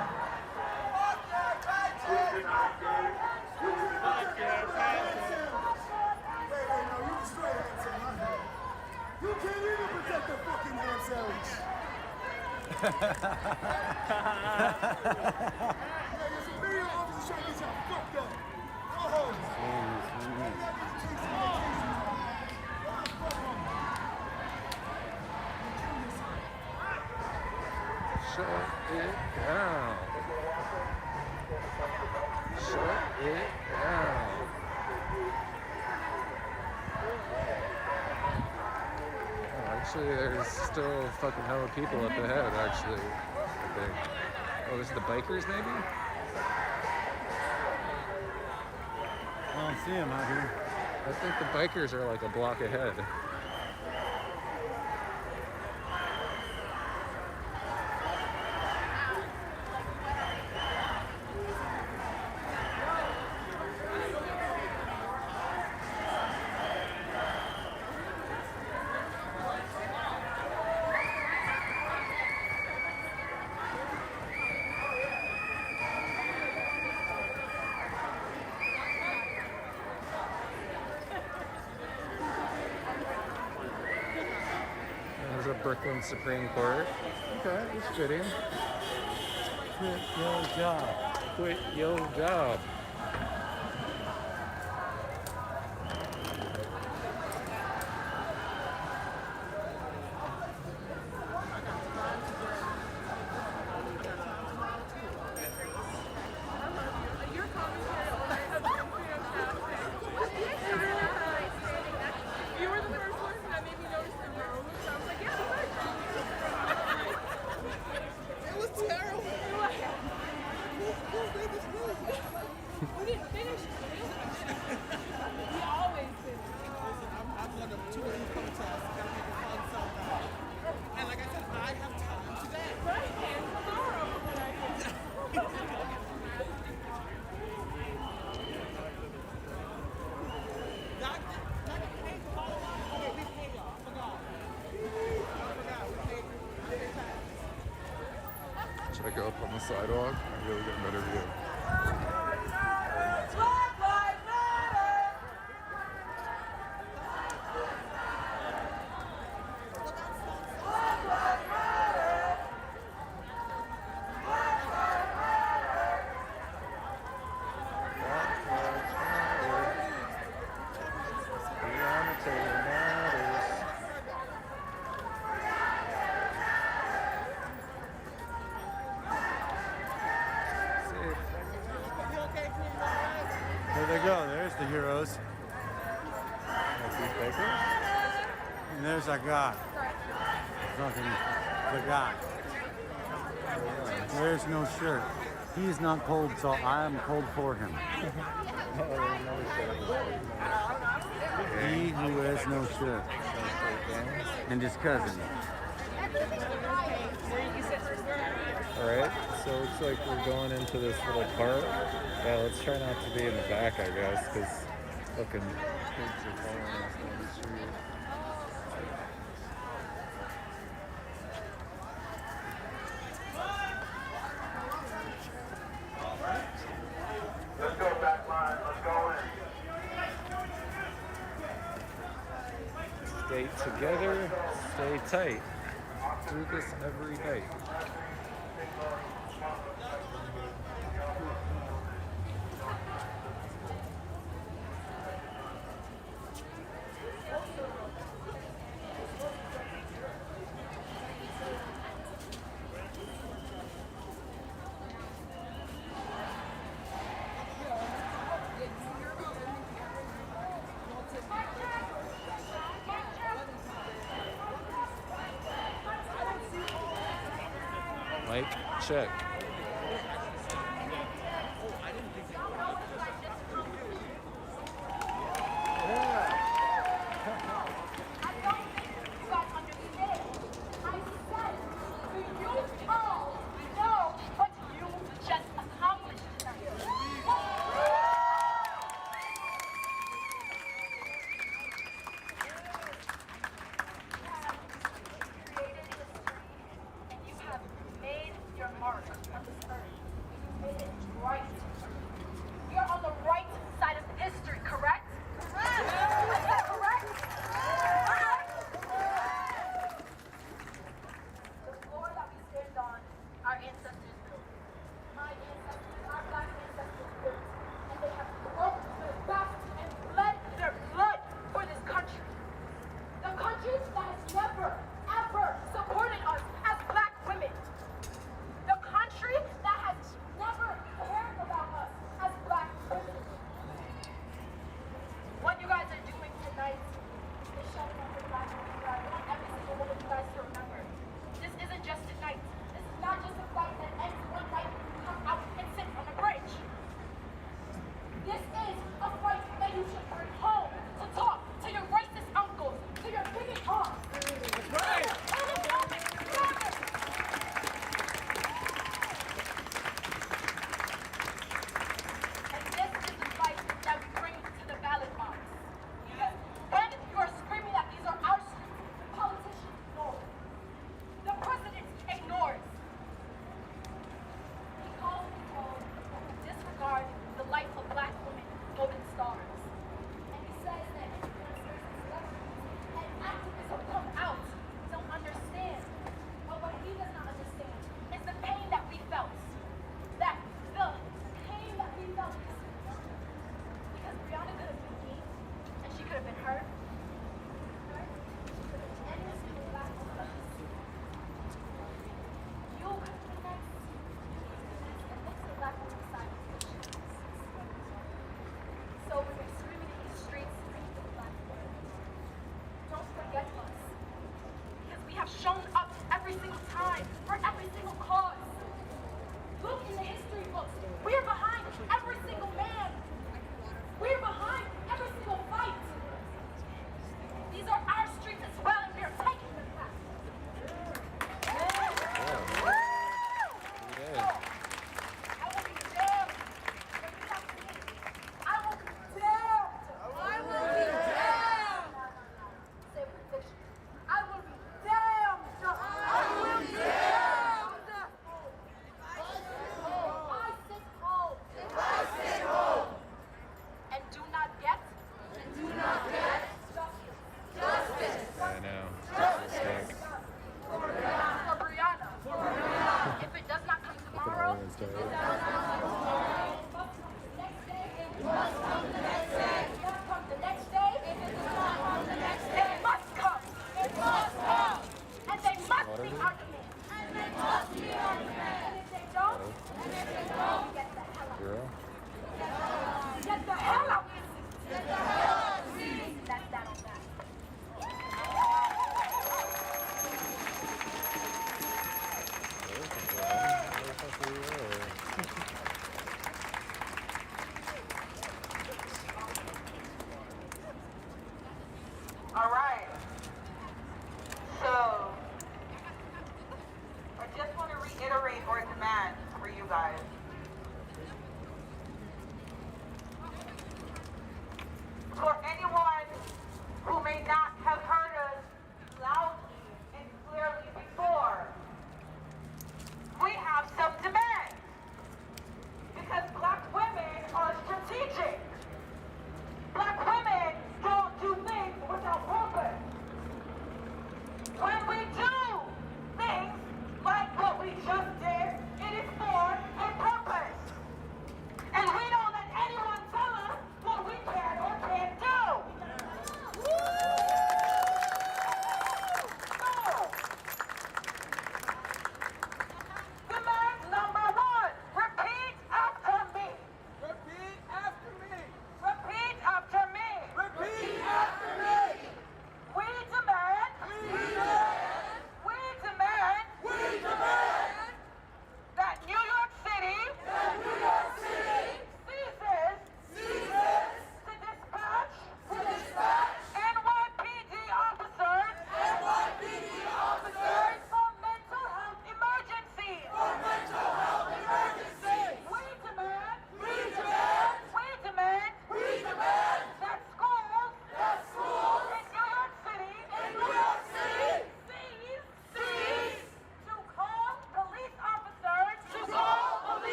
You can't even protect the fucking ham sandwich. There's a video officer trying to get y'all fucked up. Go home. Shut it down. Shut it down. Oh, actually, there's still fucking hella people up ahead, actually, I think. Oh, this is the bikers, maybe? I don't see him out here. I think the bikers are like a block ahead. There's a Brooklyn Supreme Court. Okay, it's fitting. Quit your job. Quit your job. You were the first person that made me notice the road, so I was like, yeah, it was terrible. We didn't finish. We always finish. I'm one of 2 protests. Gotta make it fun somehow. And like I said, I have time today. Right, and tomorrow. Should I go up on the sidewalk? I really get a better view. Black Lives Matter! Black Lives Matter! Black Lives There they go. There's the heroes. And there's that guy. Fucking the guy. There's no shirt. He's not cold, so I am cold for him. He who wears no shirt. And his cousin. Alright, so it looks like we're going into this little park. Yeah, let's try not to be in the back, I guess, because fucking kids are following us down the street. Let's go back line. Let's go in. Stay together, stay tight. Do this every day. Mic check. You're on the right side of history, correct? Correct!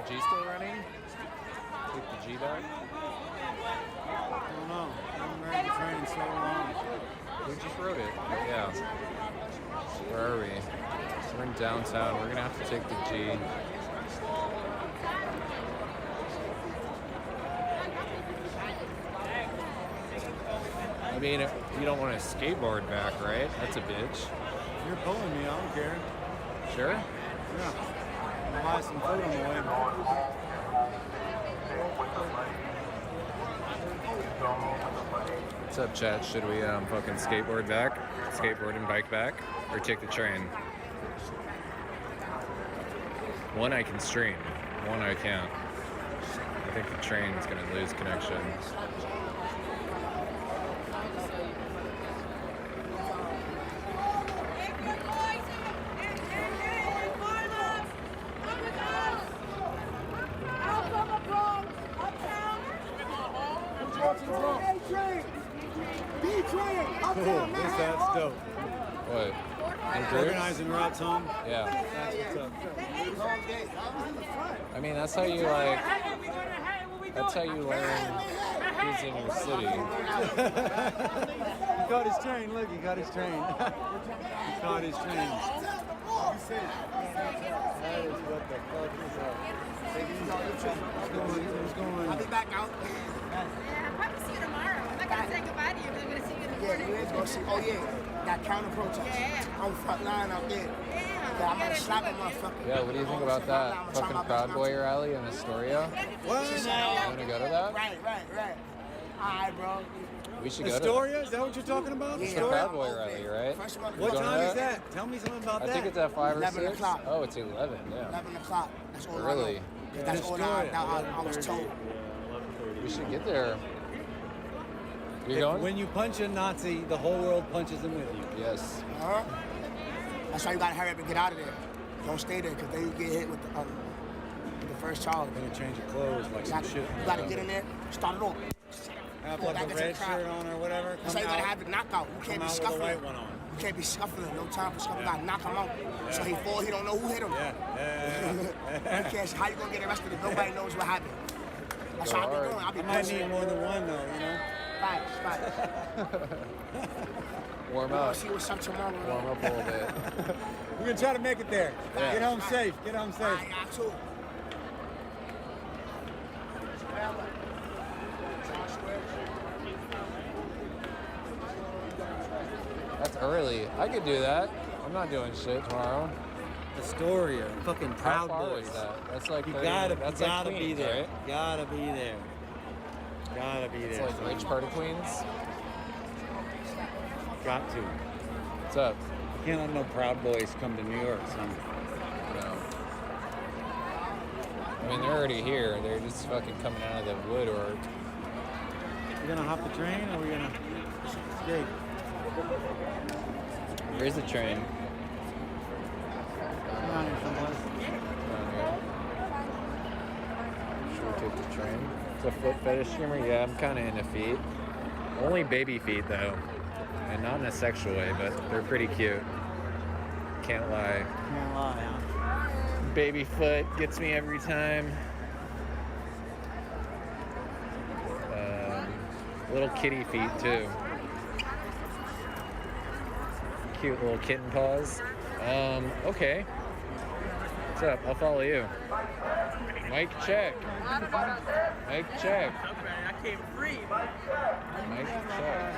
G still running? Take the G back? I don't know. I haven't ridden the train in so long. We just rode it. Yeah. Where are we? We're in downtown. We're gonna have to take the G. I mean, you don't want to skateboard back, right? That's a bitch. If you're pulling me, I don't care. Sure? Yeah. I'll buy some food on the way. What's up, chat? Should we fucking skateboard back? Skateboard and bike back? Or take the train? One I can stream. One I can't. I think the train's gonna lose connection. Cool. That's dope. What? Organizing routes home. Yeah. That's what's up. I mean, that's how you like. That's how you learn who's in your city. He caught his train. Look, he got his train. He caught his train. That is what the fuck is up. Who's going? I'll be back out. I'll probably see you tomorrow. I'm not gonna say goodbye to you, but I'm gonna see you in the morning. Yeah, you is gonna see. Oh yeah, that counter protest. Yeah. On the front line out there. Yeah, I'm gonna slap a motherfucker. Yeah, what do you think about that fucking Proud Boy rally in Astoria? What? You wanna go to that? Right. Alright, bro. We should go to Astoria? Is that what you're talking about? It's the Proud Boy rally, right? What time is that? Tell me something about that. I think it's at 5 or 6. 11 o'clock. Oh, it's 11, yeah. 11 o'clock. That's all Early. I know. That's all I was told. We should get there. You're going? When you punch a Nazi, the whole world punches him with you. Yes. That's why you gotta hurry up and get out of there. Don't stay there, because then you get hit with the first charge. Then you change your clothes like some shit. You gotta get in there, start it off. Have like a red shirt on or whatever. That's why you gotta have the knockout. You can't be scuffling. With a white one on. You can't be scuffling. No time for scuffling. You gotta knock him out. So he fall, he don't know who hit him. You can't, how you gonna get arrested if nobody knows what happened? That's what I be doing. I might need more than one though, you know? Facts. Warm We'll up. see what's up tomorrow. Warm up a little bit. We're gonna try to make it there. Yeah. Get home safe. Get home safe. I got to. That's early. I could do that. I'm not doing shit tomorrow. Astoria, fucking Proud How far Boys. is that? That's like You 30 gotta that's be like Queens, there. right? Gotta be there. Gotta be It's there. like rich part of Queens. Got to. What's up? You can't let no Proud Boys come to New York, son. No. I mean, they're already here. They're just fucking coming out of the woodwork. You gonna hop the train or we gonna escape? Where's the train? Down here someplace. Down here. Should we take the train? It's a foot fetish streamer? Yeah, I'm kind of into feet. Only baby feet, though. And not in a sexual way, but they're pretty cute. Can't lie. Can't lie, huh? Baby foot gets me every time. Little kitty feet, too. Cute little kitten paws. Okay. What's up? I'll follow you. Mic check. Mic check. I came free. Mic check.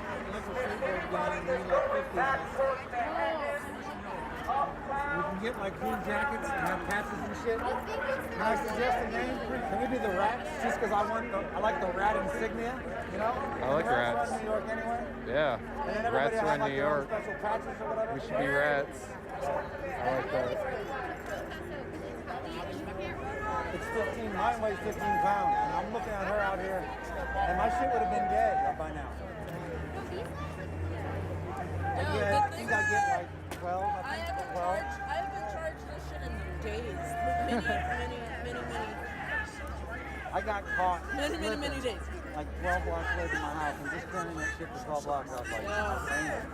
We can get like green jackets and have patches and shit. Can I suggest a name? Can we do the Rats? Just because I like the rat insignia, you know? I like rats. Run New York anyway. Yeah. And then everybody Rats will have, run like, New their own York. special patches or whatever. We should be rats. I like that. It's 15, mine weighs 15 pounds. And I'm looking at her out here, and my shit would have been dead by now. I think I get like 12, I think 12. I haven't charged this shit in days. Many. I got caught. Many days. like 12 blocks away from my house, and just carrying that shit for 12 blocks, I was like, Yeah.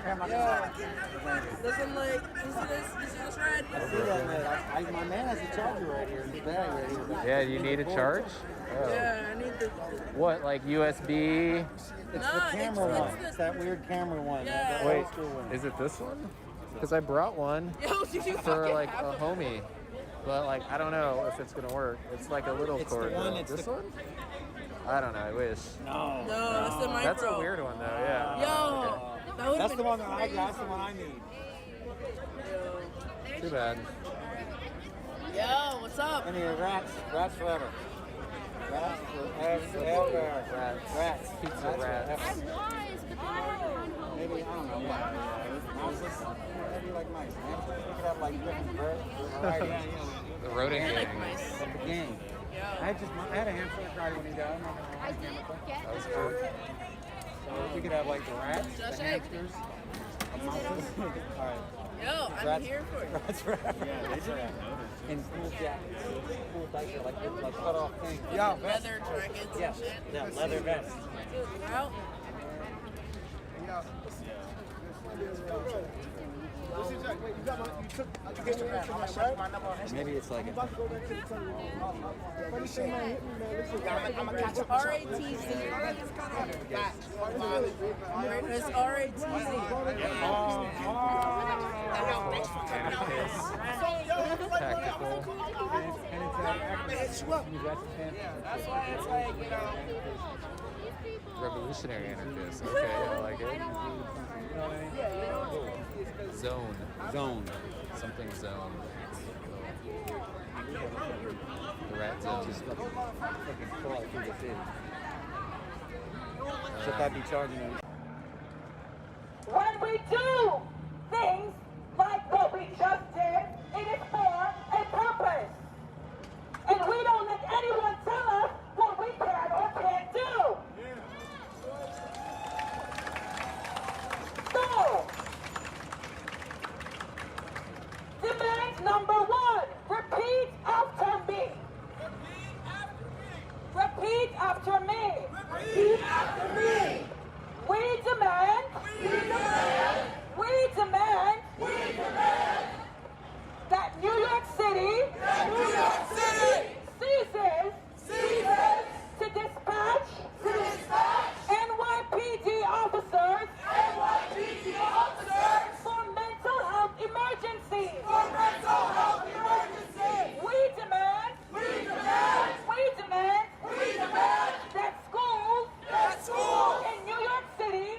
I'm not gonna lie. Listen, like, you see this red? I see that, man. My man has a charger right here in his bag right here. Yeah, you need a charge? Oh. Yeah, I need the What, like USB? It's the camera one. It's that weird camera one. Yeah. That Wait, old school one. is it this one? Because I brought one Yo, did you for fucking like have a it? homie, but like I don't know if it's gonna work. It's like a little It's cord. the one. though. It's This the one? I don't know. I wish. No, that's the micro. That's a weird one though. Yeah. Yo, that would've that's been the one that I got. That's the one I need. Too bad. Yo, what's up? Any rats forever. Rats forever. Rats. Pizza rats. I was, but then I had to run home. Maybe, I don't know. Mouses. Maybe like mice. Man. We could have like different varieties. The rodent I like gang. mice. Of the game. I had a hamster that cried when he died. I did get That was cool. So we could have like the rats, the Just hamsters, the mouses. All right. Yo, I'm Rats- here for it. Rats forever. Yeah, they do. And cool jackets, cool diaper, like cut off things. Yeah, leather jackets Yeah, and shit. yeah, leather vests. Out. Maybe it's like a R-A-T-Z. It's R-A-T-Z. Tactical. That's why it's like, you know. Revolutionary anarchist. Okay, I like it. Zone. Something zone. The rat zone. just fucking cool. I think it is. Should I be charging them? When we do things like what we just did, it is for a purpose. And we don't let anyone tell us what we can or can't do. So, demand number one, repeat after me. Repeat after me. Repeat after me. We demand that New York City ceases to dispatch NYPD officers for mental health emergencies. We demand that schools in New York City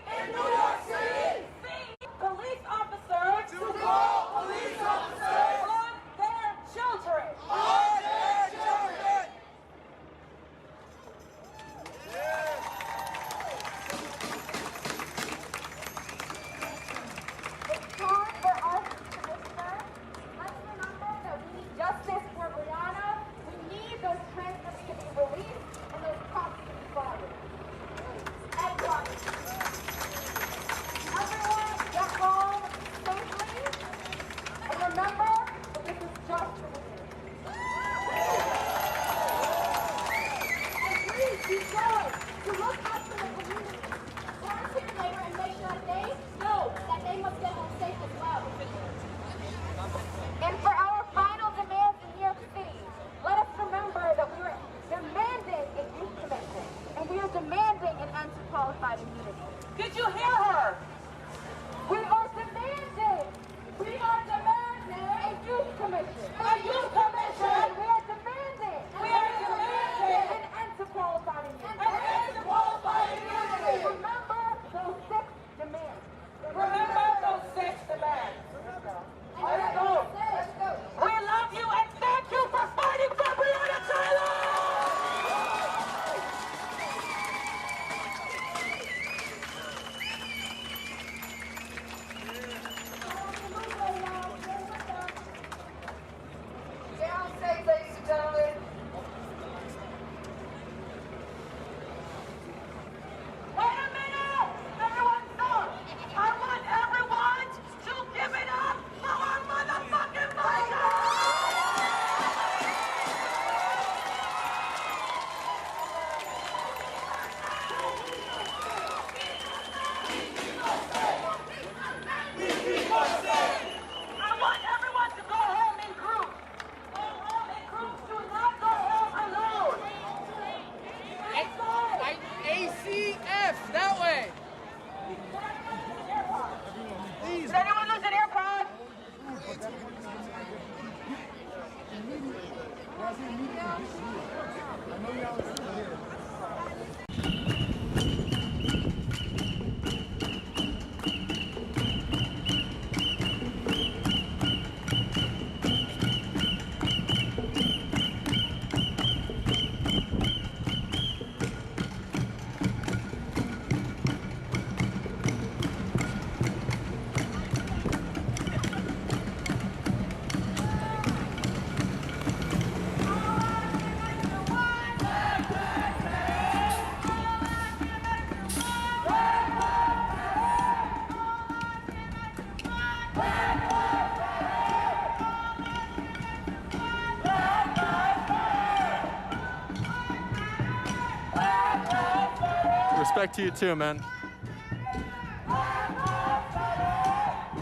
Respect to you too, man.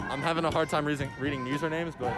I'm having a hard time reading usernames, but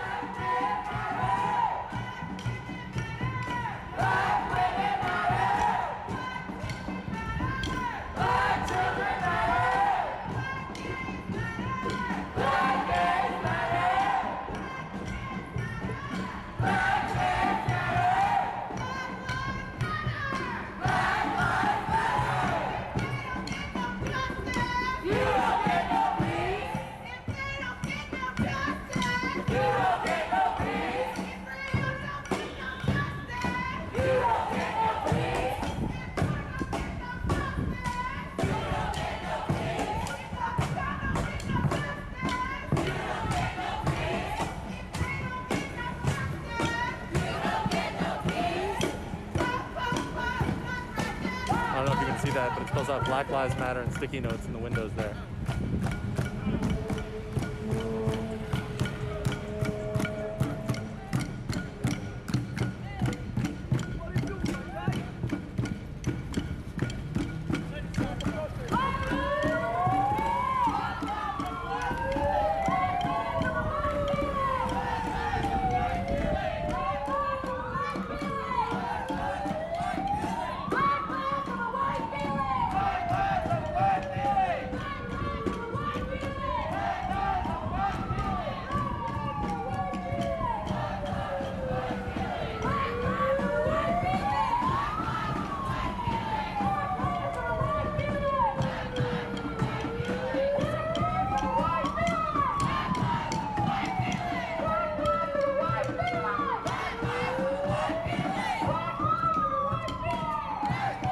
I don't know if you can see that, but it spells out Black Lives Matter and sticky notes in the windows there.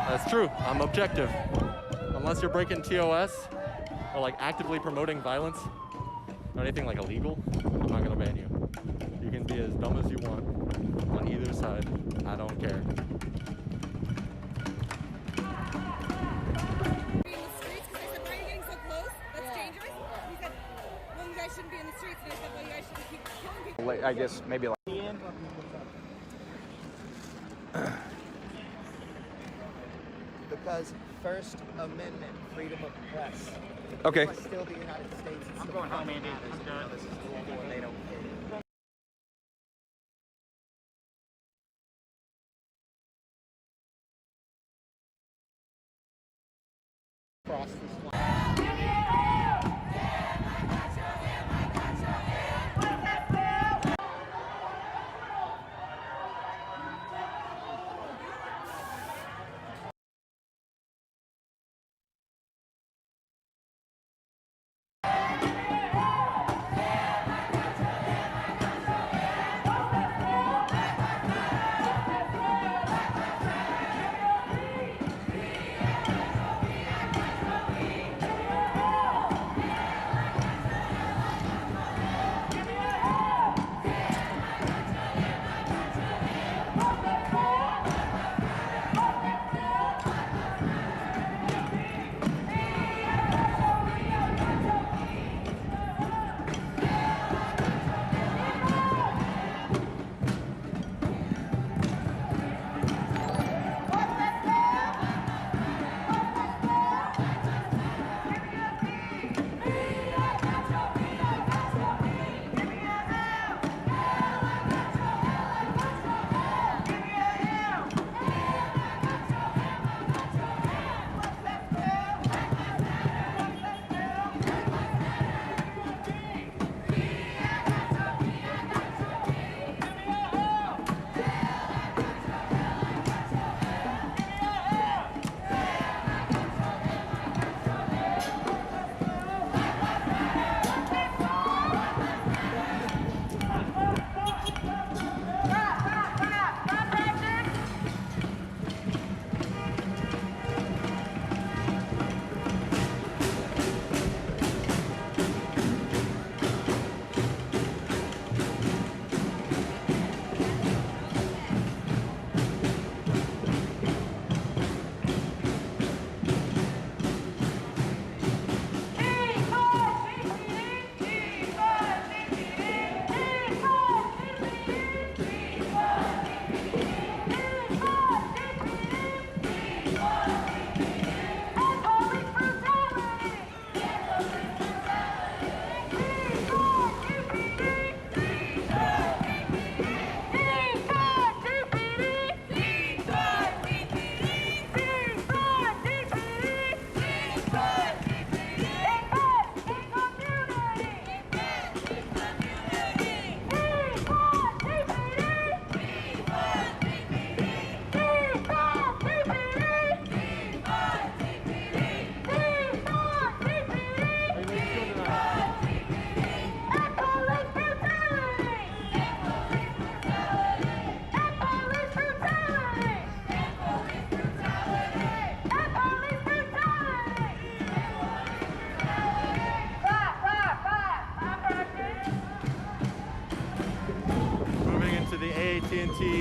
That's true. I'm objective. Unless you're breaking TOS or like actively promoting violence or anything like illegal, I'm not gonna ban you. You can be as dumb as you want on either side. I don't care. I guess maybe like Because First Amendment, freedom of press. Okay. It's still the United States. I'm going home, Andy. I'm done. This is Louisville, and they don't care. cross this line.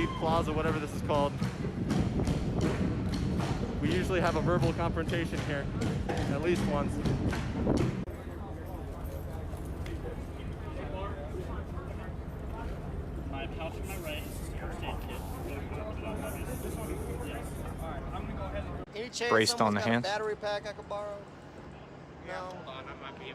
City Plaza, whatever this is called. We usually have a verbal confrontation here, at least once. My house to my right, first aid kit. Yes. All right, I'm gonna go ahead and... Any chance Braced on someone's the got hands. a battery pack I could borrow? No. Hold on, I might be...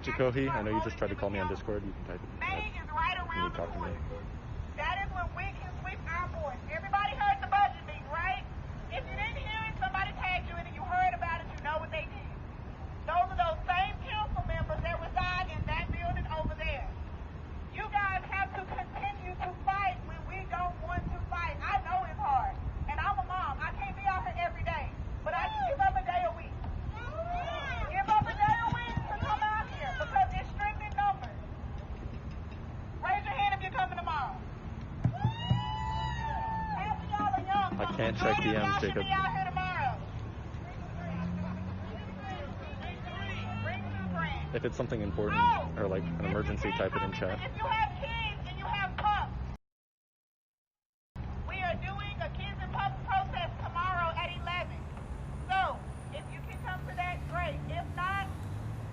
Chikohi, I know you just tried to call me on Discord. You can type it. May is right Can around you talk to me? That is when we can sweep our boards. Everybody heard the budget meeting, right? If you didn't hear it, somebody tagged you in and you heard about it, you know what they did. Those are those same council members that reside in that building over there. You guys have to continue to fight when we don't want to fight. I know it's hard. And I'm a mom. I can't be out here every day. But I give up a day a week. Give up a day a week to come out here because it's strict in numbers. Raise your hand if you're coming tomorrow. Half of y'all are young. I can't check DMs, Jacob. Be out here tomorrow. If it's something important or like an emergency, type it in chat. If you have kids and you have pups, we are doing a kids and pups protest tomorrow at 11. So, if you can come to that, great. If not,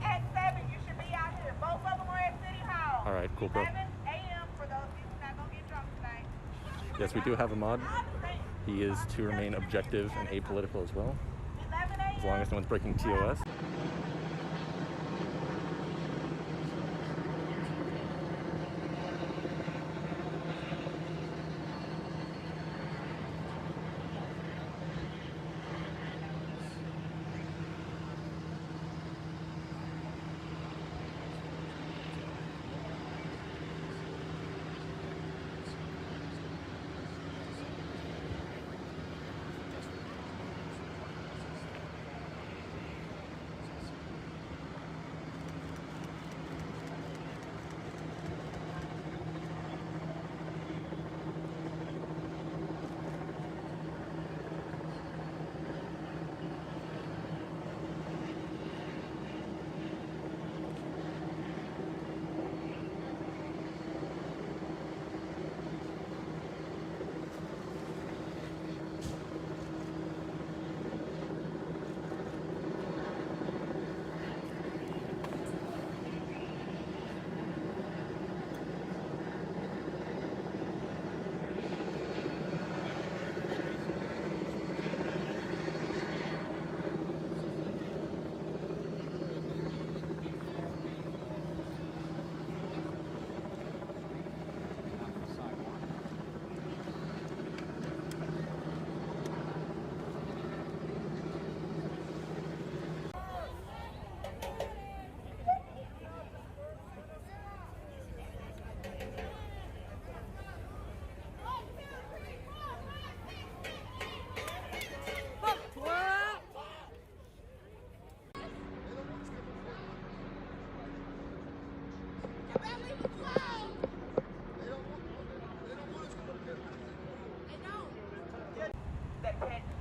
at 7 you should be out here. Both of them are at City Hall. All right, cool, bro. 11 a.m. for those people not going to get drunk tonight. Yes, we do have a mod. He is to remain objective and apolitical as well, as long as no one's breaking TOS.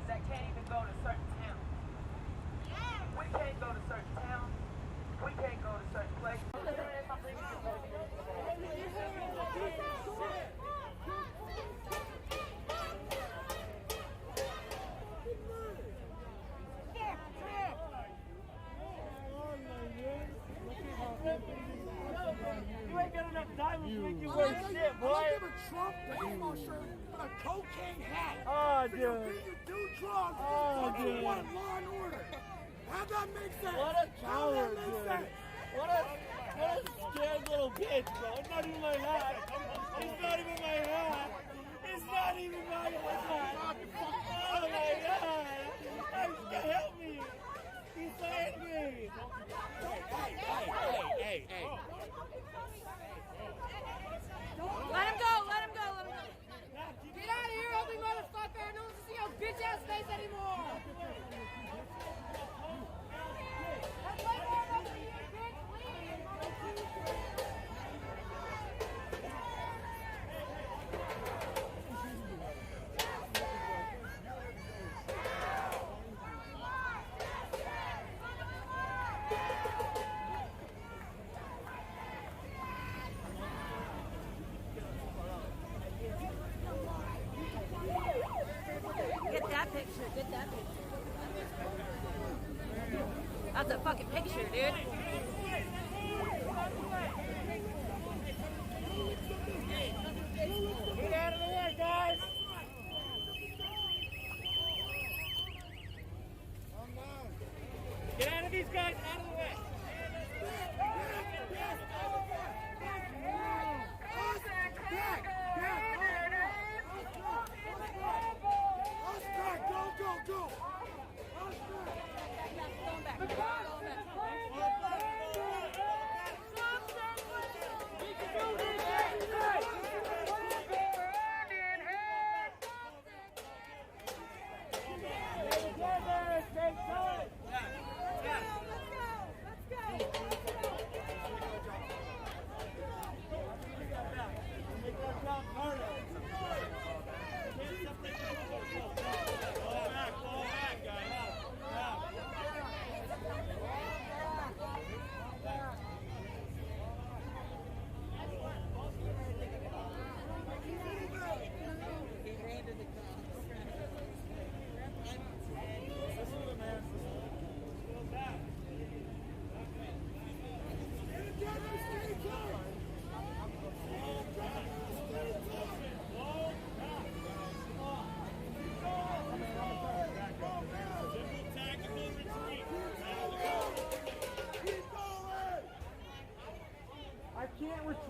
That can't even go to certain towns. We can't go to certain towns. We can't go to certain places. You ain't got enough diamonds to make you wear shit, boy. I'll give a Trump baseball shirt with a cocaine hat. Oh, dude. You do drugs. Oh, dude. You want law and order. How'd that make sense? What a coward, dude. What a scared little bitch, bro. It's not even my hat. It's not even my hat. It's not even my hat. Oh, my God. Help me. He's saying me. Hey. Let him go, let him go, let him go. Get out of here, ugly motherfucker. No one wants to see your bitch ass face anymore. Let's let her over here, bitch, please. Get that picture, get that picture. That's a fucking picture, dude. Get out of the way, guys. Get out of these guys, out of the way.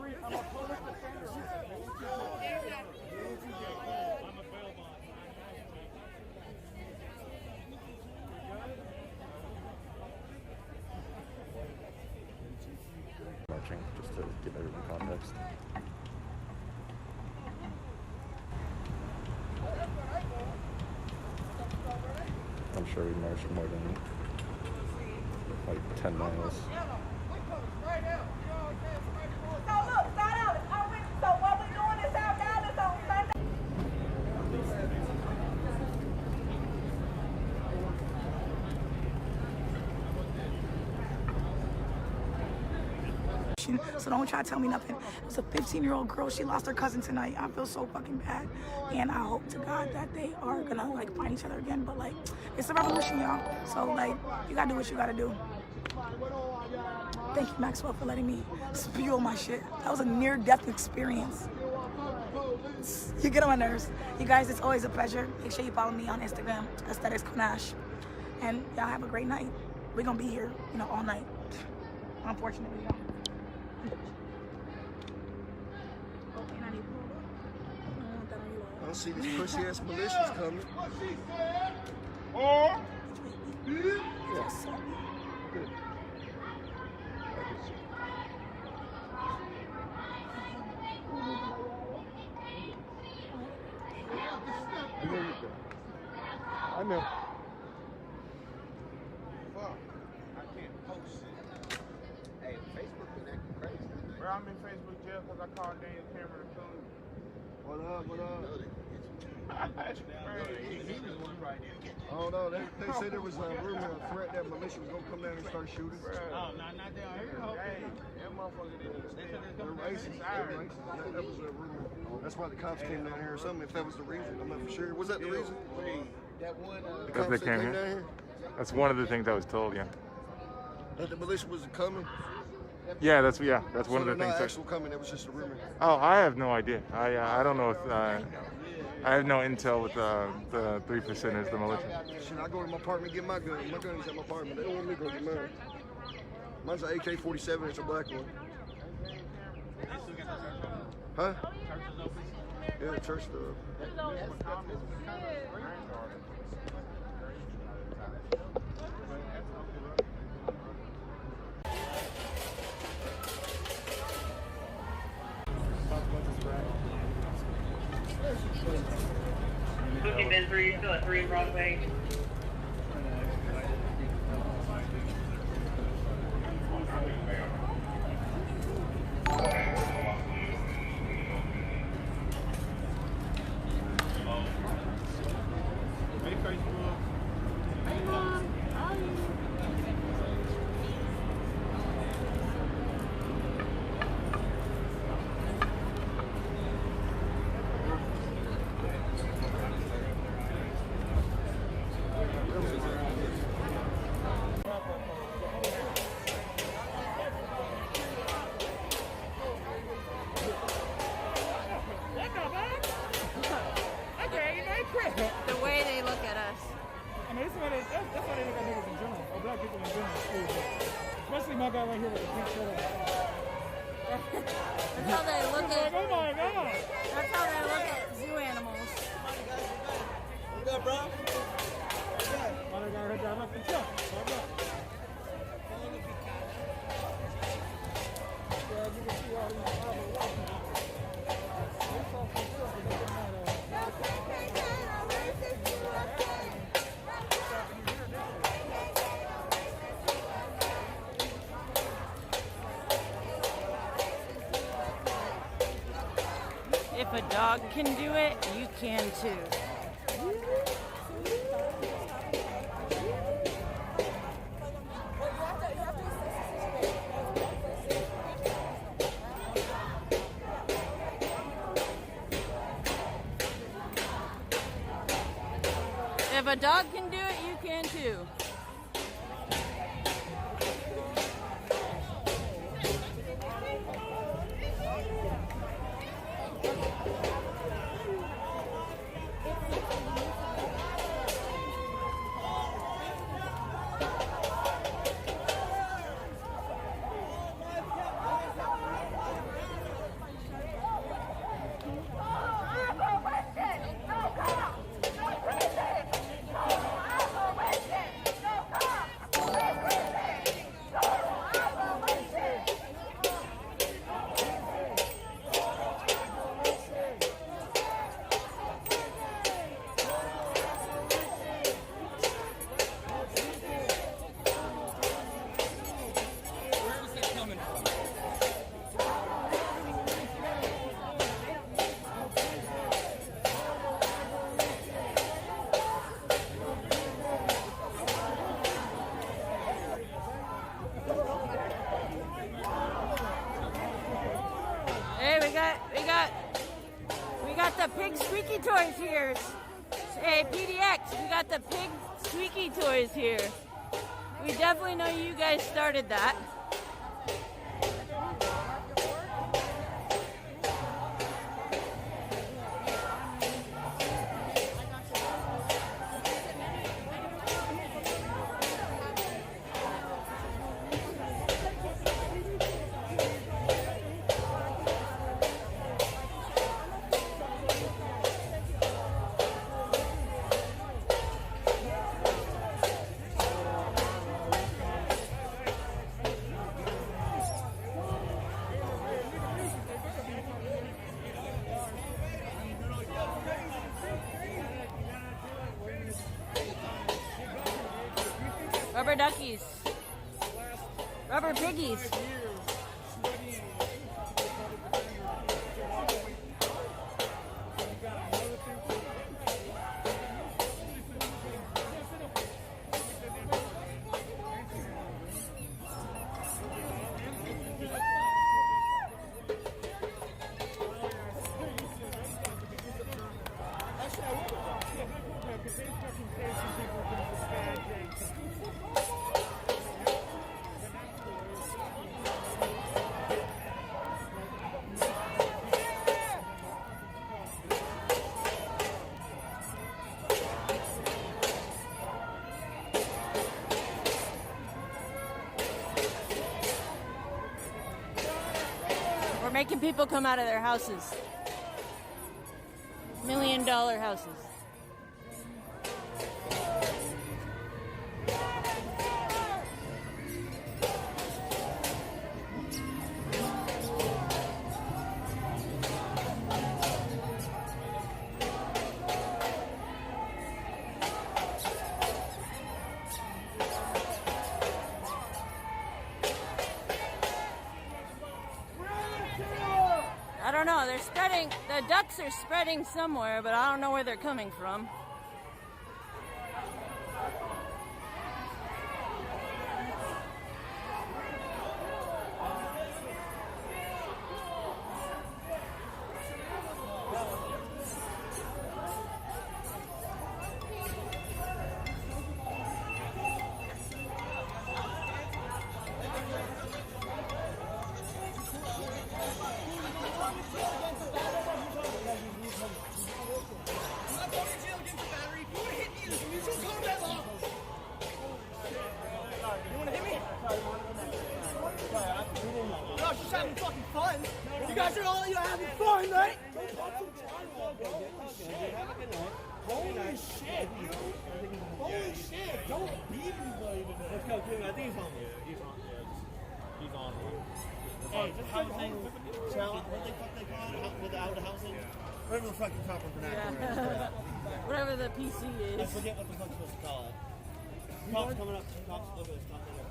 I'm a public defender. Marching, just to give everyone context. I'm sure we marched more than like 10 miles. So don't try to tell me nothing. It was a 15-year-old girl. She lost her cousin tonight. I feel so fucking bad. And I hope to God that they are gonna like find each other again. But like, it's a revolution, y'all. So like, you gotta do what you gotta do. Thank you, Maxwell, for letting me spew my shit. That was a near-death experience. You get on my nerves. You guys, it's always a pleasure. Make sure you follow me on Instagram, Aesthetics Konash. And y'all have a great night. We're gonna be here, you know, all night. Unfortunately, y'all. I don't see these pussy ass militias coming. Yes. I know. Fuck. I can't post it. Hey, Facebook been acting crazy. Bro, I'm in Facebook jail because I called Daniel Cameron a coon. What up, what up? He was one right there. Oh no, they said there was a rumor, a threat that militia was gonna come down and start shooting. Oh, not down here. Hey, that motherfucker didn't. They're racist. They're racist. That was a rumor. That's why the cops came down here or something. If that was the reason, I'm not for sure. Was that the reason? That one. The cops that came down here. That's one of the things I was told. Yeah. That the militia was coming. Yeah, that's one of the they're things. Not actual coming. It was just a rumor. Oh, I have no idea. I don't know if I have no intel with the 3%ers, the militia. Should I go to my apartment and get my gun? My gun is at my apartment. They don't want me to go get mine. Mine's an AK-47. It's a black one. Huh? Yeah, the church stuff. Cookie Misery, still at 3 Broadway. The way they look at us. I mean, that's why they look at niggas in general, or black people in general. Especially my guy right here with the pink shirt on. That's how they look at. Oh my God! That's how they look at zoo animals. What's up, bro? I got her down up the truck. Yeah, you can see all these walking. If a dog can do it, you can too. If a dog can do it, you can too. the pig squeaky toys here. Hey, PDX, we got the pig squeaky toys here. We definitely know you guys started that. Rubber duckies. Rubber piggies. Making people come out of their houses. $1 million houses. I don't know, they're spreading, the ducks are spreading somewhere, but I don't know where they're coming from. You guys are all having fun, right? Holy shit, dude. Holy shit. Don't beat anybody. Let's go, dude. I think he's on. He's on. Hey, just housing challenge. What the fuck they call it? Without housing? Whatever the fucking proper vernacular is. Whatever the PC is. I forget what the fuck's supposed to call it. Cops coming up. Cops, look at this. Cops coming up.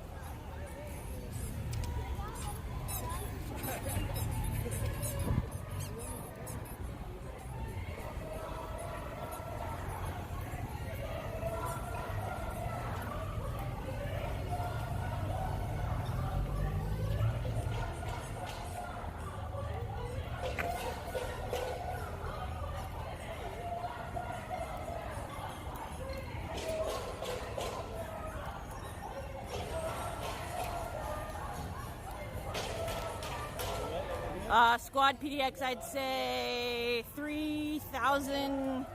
Squad PDX, I'd say 3,000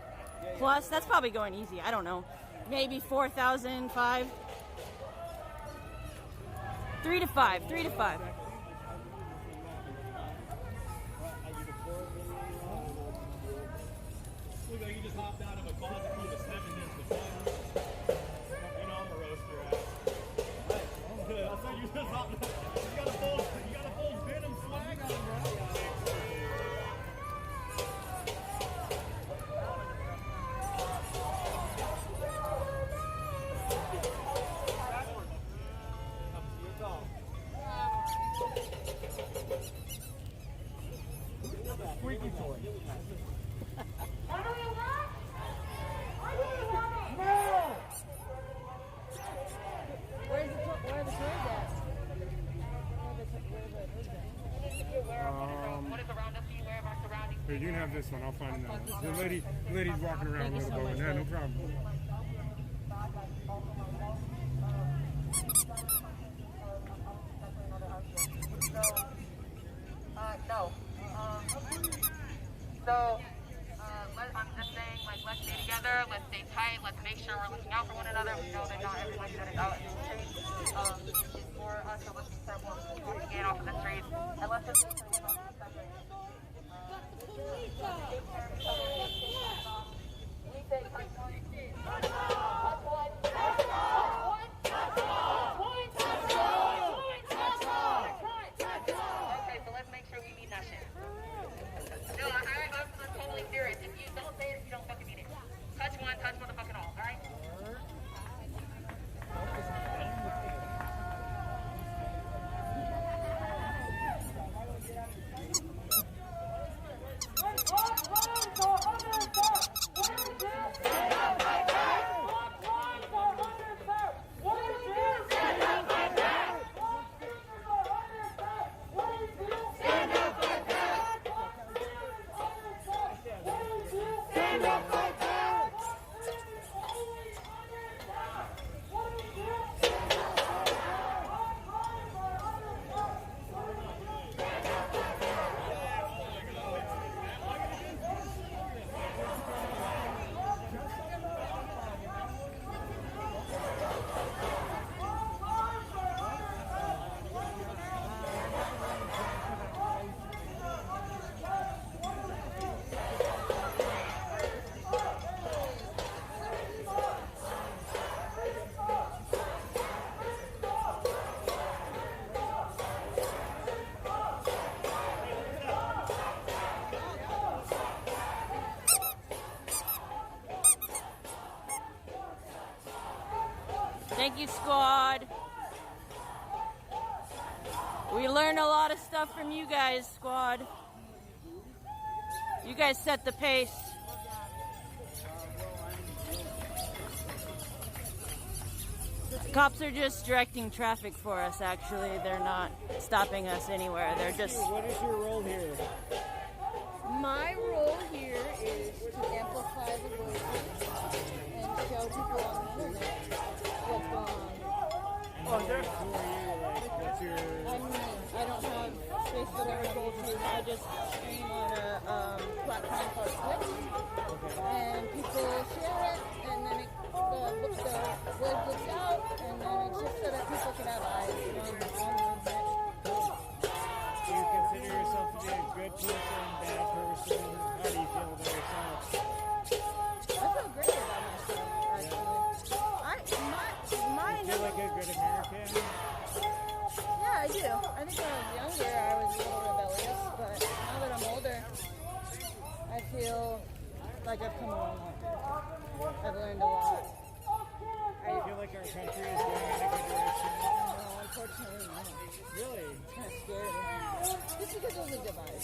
plus. That's probably going easy. I don't know. Maybe 4,000, 5. 3 to 5. 3 to 5. Look like you just hopped out of a closet full of 7 years before. You know I'm a roaster ass. I said you just hopped out. You got a full Venom swag on, bro. Squeaky toy. What do you want? What do you want? No! Where are the toys at? What is around us? You wear our surroundings. Here, you can have this one. I'll find another one. The lady's walking around with a bow. Yeah, no problem. No. So, I'm just saying, like, let's stay together, let's stay tight, let's make sure we're looking out for one another. We know that not everybody's gonna go out in the streets. It's for us to listen to what we get off of the streets, and let's just Okay, so let's make sure we mean that shit. No, I'm totally serious. If you don't say it, you don't fucking mean it. Touch one, touch motherfucking all, alright? Thank you, squad. We learn a lot of stuff from you guys, squad. You guys set the pace. Cops are just directing traffic for us, actually. They're not stopping us anywhere. They're just... What is your role here? My role here is to amplify the voices and show people on the internet what's going on. Oh, who are you? Like, what's your... I'm me. I don't have Facebook or YouTube. I just stream on a platform called Twitch. And people share it, and then the word gets out, and then it's just so that people can have eyes on the movement. Do you consider yourself to be a good person, bad person? How do you feel about yourself? I feel great about myself, actually. My you feel like a good American? Yeah, I do. I think when I was younger, I was a little rebellious, but now that I'm older, I feel like I've come a long way. I've learned a lot. I feel like our country is going in a good direction. No, unfortunately not. Really? It's kind of scary. Just because there's a divide.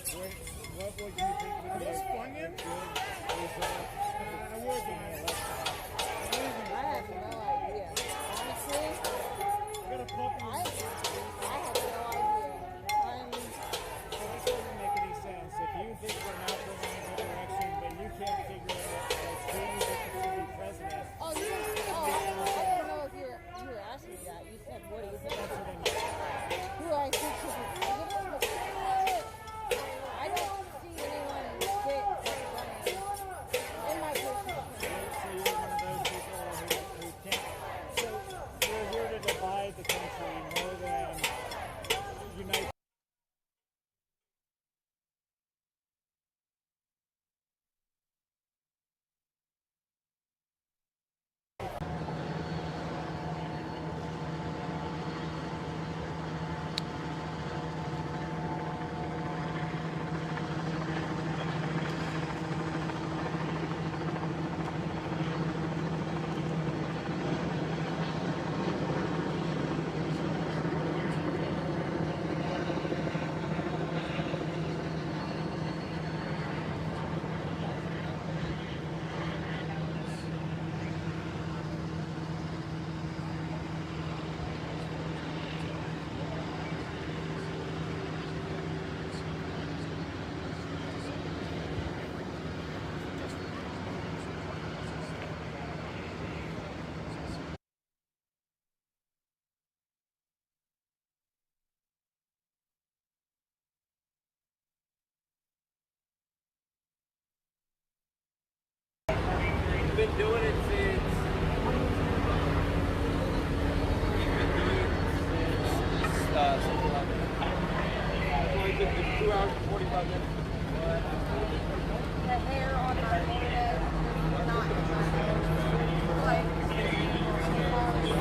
What would you think would be a good result awarding an election? I have no idea. Honestly, I got a puppy. I have no idea. This doesn't make any sense. If you think we're not going in a good direction, but you can't figure out who you think should be president. I don't know if you were asking me that. You said, what do you think? Who I think should be president? But you know what? I don't see anyone fit running It's 2 hours and 45 minutes. The hair on my forehead is not like it's like the hair off my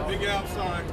Big outside.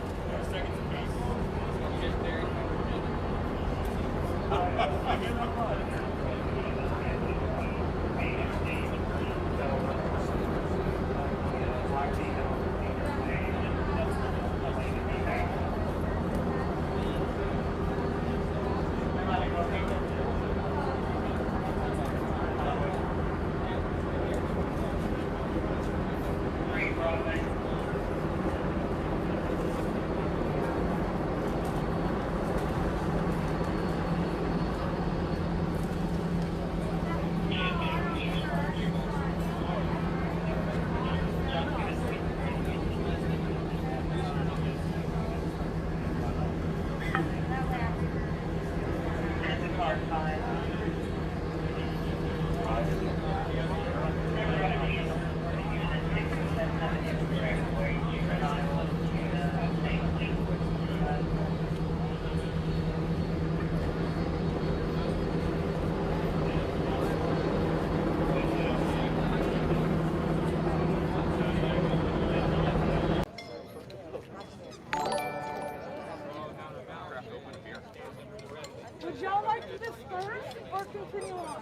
Would y'all like to disperse or continue on?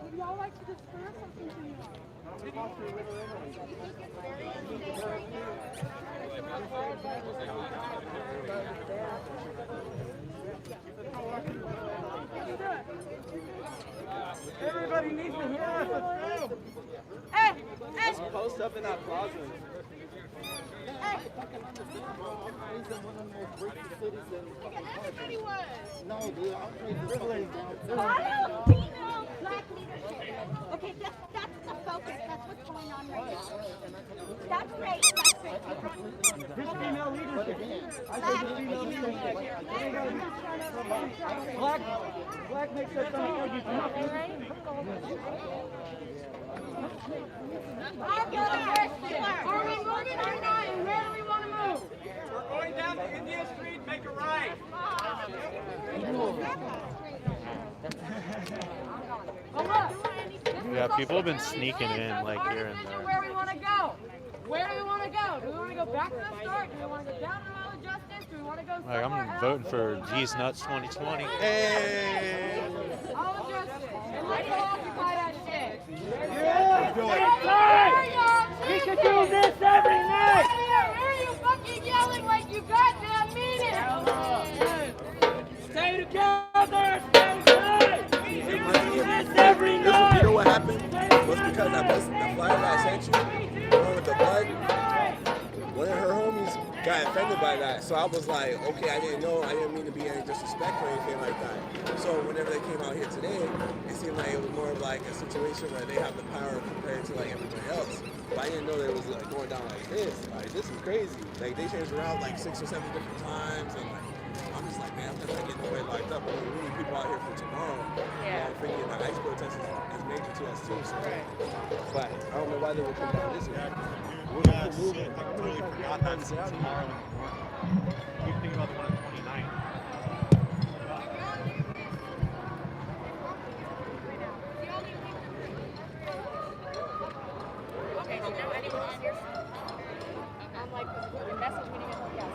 Would y'all like to disperse or continue on? Everybody needs to hear us. Let's go. Hey! Let's post up in that plaza. Everybody was. No, dude, I'm privileged. Black leadership. Okay, that's the focus. That's what's going on right now. That's great. That's great. This female leadership. I said this female leadership. Black makes that sound like you tough. Are we moving or not? And where do we want to move? We're going down to Indian Street, make a right. Yeah, people have been sneaking in like here and there. Where we want to go? Where do we want to go? Do we want to go back to the start? Do we want to go down to Mall of Justice? Do we want to go somewhere Like I'm voting for G's Nuts 2020. Hey! Mall of Justice. And let's go occupy that shit. Yeah! We can do this every night! Why are you fucking yelling like you goddamn mean it? Stay together! Stay tight! We can do this every night! You know what happened? Was because that flyer that I sent you, the one with the blood, one of her homies got offended by that. So I was like, okay, I didn't mean to be any disrespect or anything like that. So whenever they came out here today, it seemed like it was more of like a situation where they have the power compared to like everybody else. But I didn't know that it was like going down like this. Like this is crazy. Like they changed around like 6 or 7 different times, and like I'm just like, man, I'm not getting nobody locked up. I mean, we need people out here for tomorrow. Yeah. I'm thinking that ICE protest is major to us too. So, but I don't know why they would come down this way. I totally forgot that's tomorrow. Keep thinking about the one on 29th. Okay, do you know anyone else here? I'm like, message me to get yes.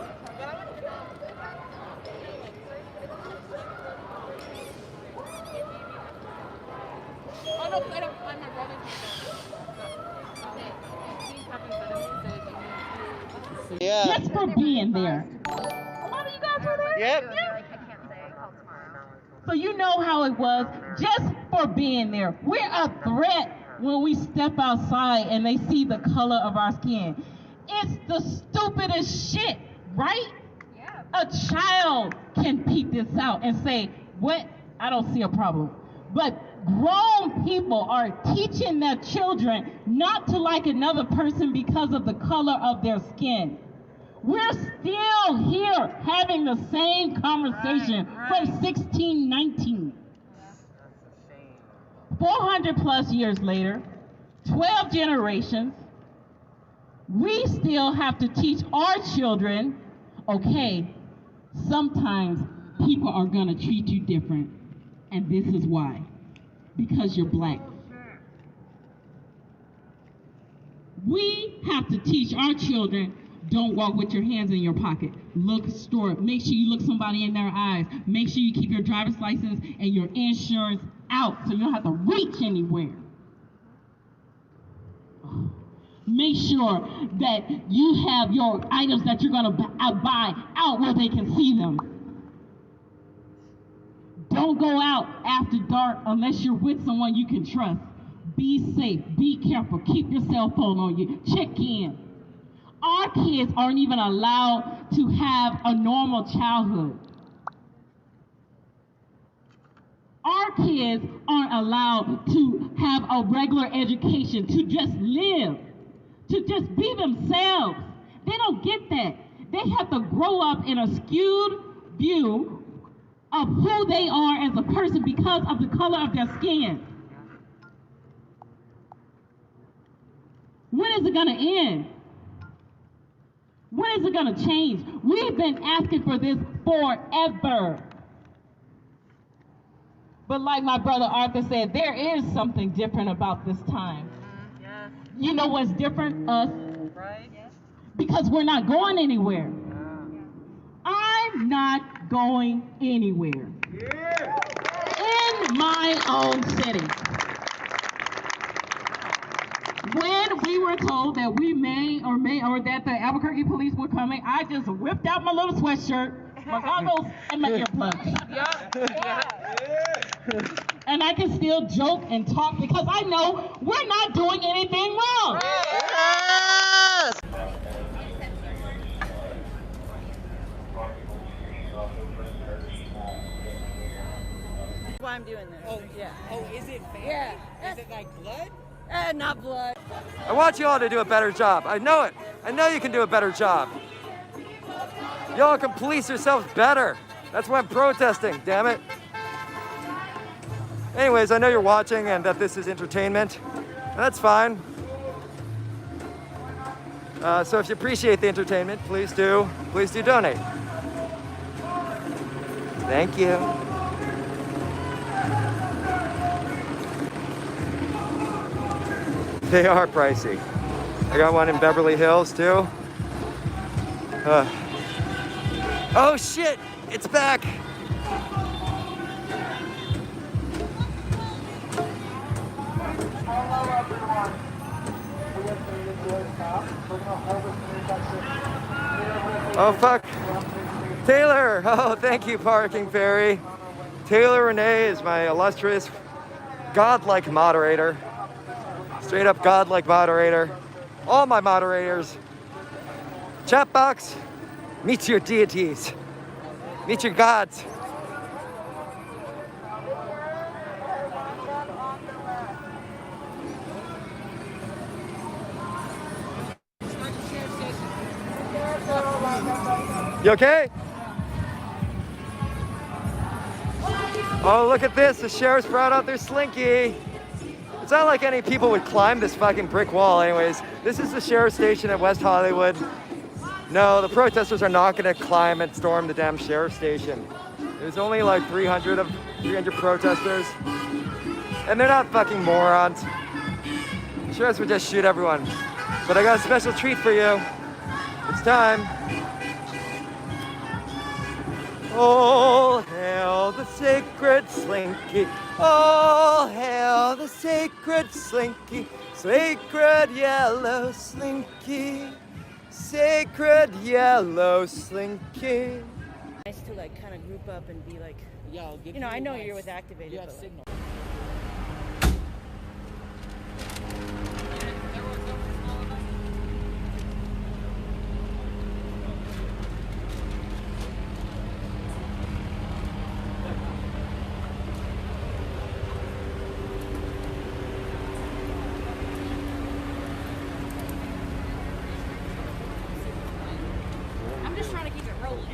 Oh no, I don't. I'm my brother. Yeah. Just for being there. A lot of you guys were there? Yep. So you know how it was, just for being there. We're a threat when we step outside and they see the color of our skin. It's the stupidest shit, right? Yeah. A child can peep this out and say, what? I don't see a problem. But grown people are teaching their children not to like another person because of the color of their skin. We're still here having the same conversation from 1619. 400 plus years later, 12 generations, we still have to teach our children, okay, sometimes people are gonna treat you different, and this is why. Because you're black. We have to teach our children, don't walk with your hands in your pocket. Look, store, make sure you look somebody in their eyes. Make sure you keep your driver's license and your insurance out so you don't have to reach anywhere. Make sure that you have your items that you're gonna buy out where they can see them. Don't go out after dark unless you're with someone you can trust. Be safe, be careful, keep your cell phone on you, check in. Our kids aren't even allowed to have a normal childhood. Our kids aren't allowed to have a regular education, to just live, to just be themselves. They don't get that. They have to grow up in a skewed view of who they are as a person because of the color of their skin. When is it gonna end? When is it gonna change? We've been asking for this forever. But like my brother Arthur said, there is something different about this time. Yes. You know what's different? Us. Right? Yes. Because we're not going anywhere. I'm not going anywhere. In my own city. When we were told that we or that the Albuquerque police were coming, I just whipped out my little sweatshirt, my goggles, and my earplugs. And I can still joke and talk because I know we're not doing anything wrong. Yes! That's why I'm doing this. Oh, yeah. Oh, is it family? Yeah. Is it like blood? Not blood. I want you all to do a better job. I know it. I know you can do a better job. Y'all can police yourselves better. That's why I'm protesting, damn it. Anyways, I know you're watching and that this is entertainment. That's fine. So if you appreciate the entertainment, please do donate. Thank you. They are pricey. I got one in Beverly Hills too. Oh shit, it's back. Oh fuck. Taylor, oh thank you Parking Fairy. Taylor Renee is my illustrious godlike moderator. Straight up godlike moderator. All my moderators. Chat box, Meet your deities. Meet your gods. You okay? Oh, look at this. The sheriff's brought out their slinky. It's not like any people would climb this fucking brick wall anyways. This is the sheriff's station at West Hollywood. No, the protesters are not going to climb and storm the damn sheriff's station. There's only like 300 protesters. And they're not fucking morons. The sheriffs would just shoot everyone. But I got a special treat for you. It's time. All hail the sacred slinky. All hail the sacred slinky. Sacred yellow slinky. Sacred yellow slinky. Nice to like kind of group up and be like, yeah, I'll give you know, I know you're with Activated. You have but signal. I'm just trying to keep it rolling.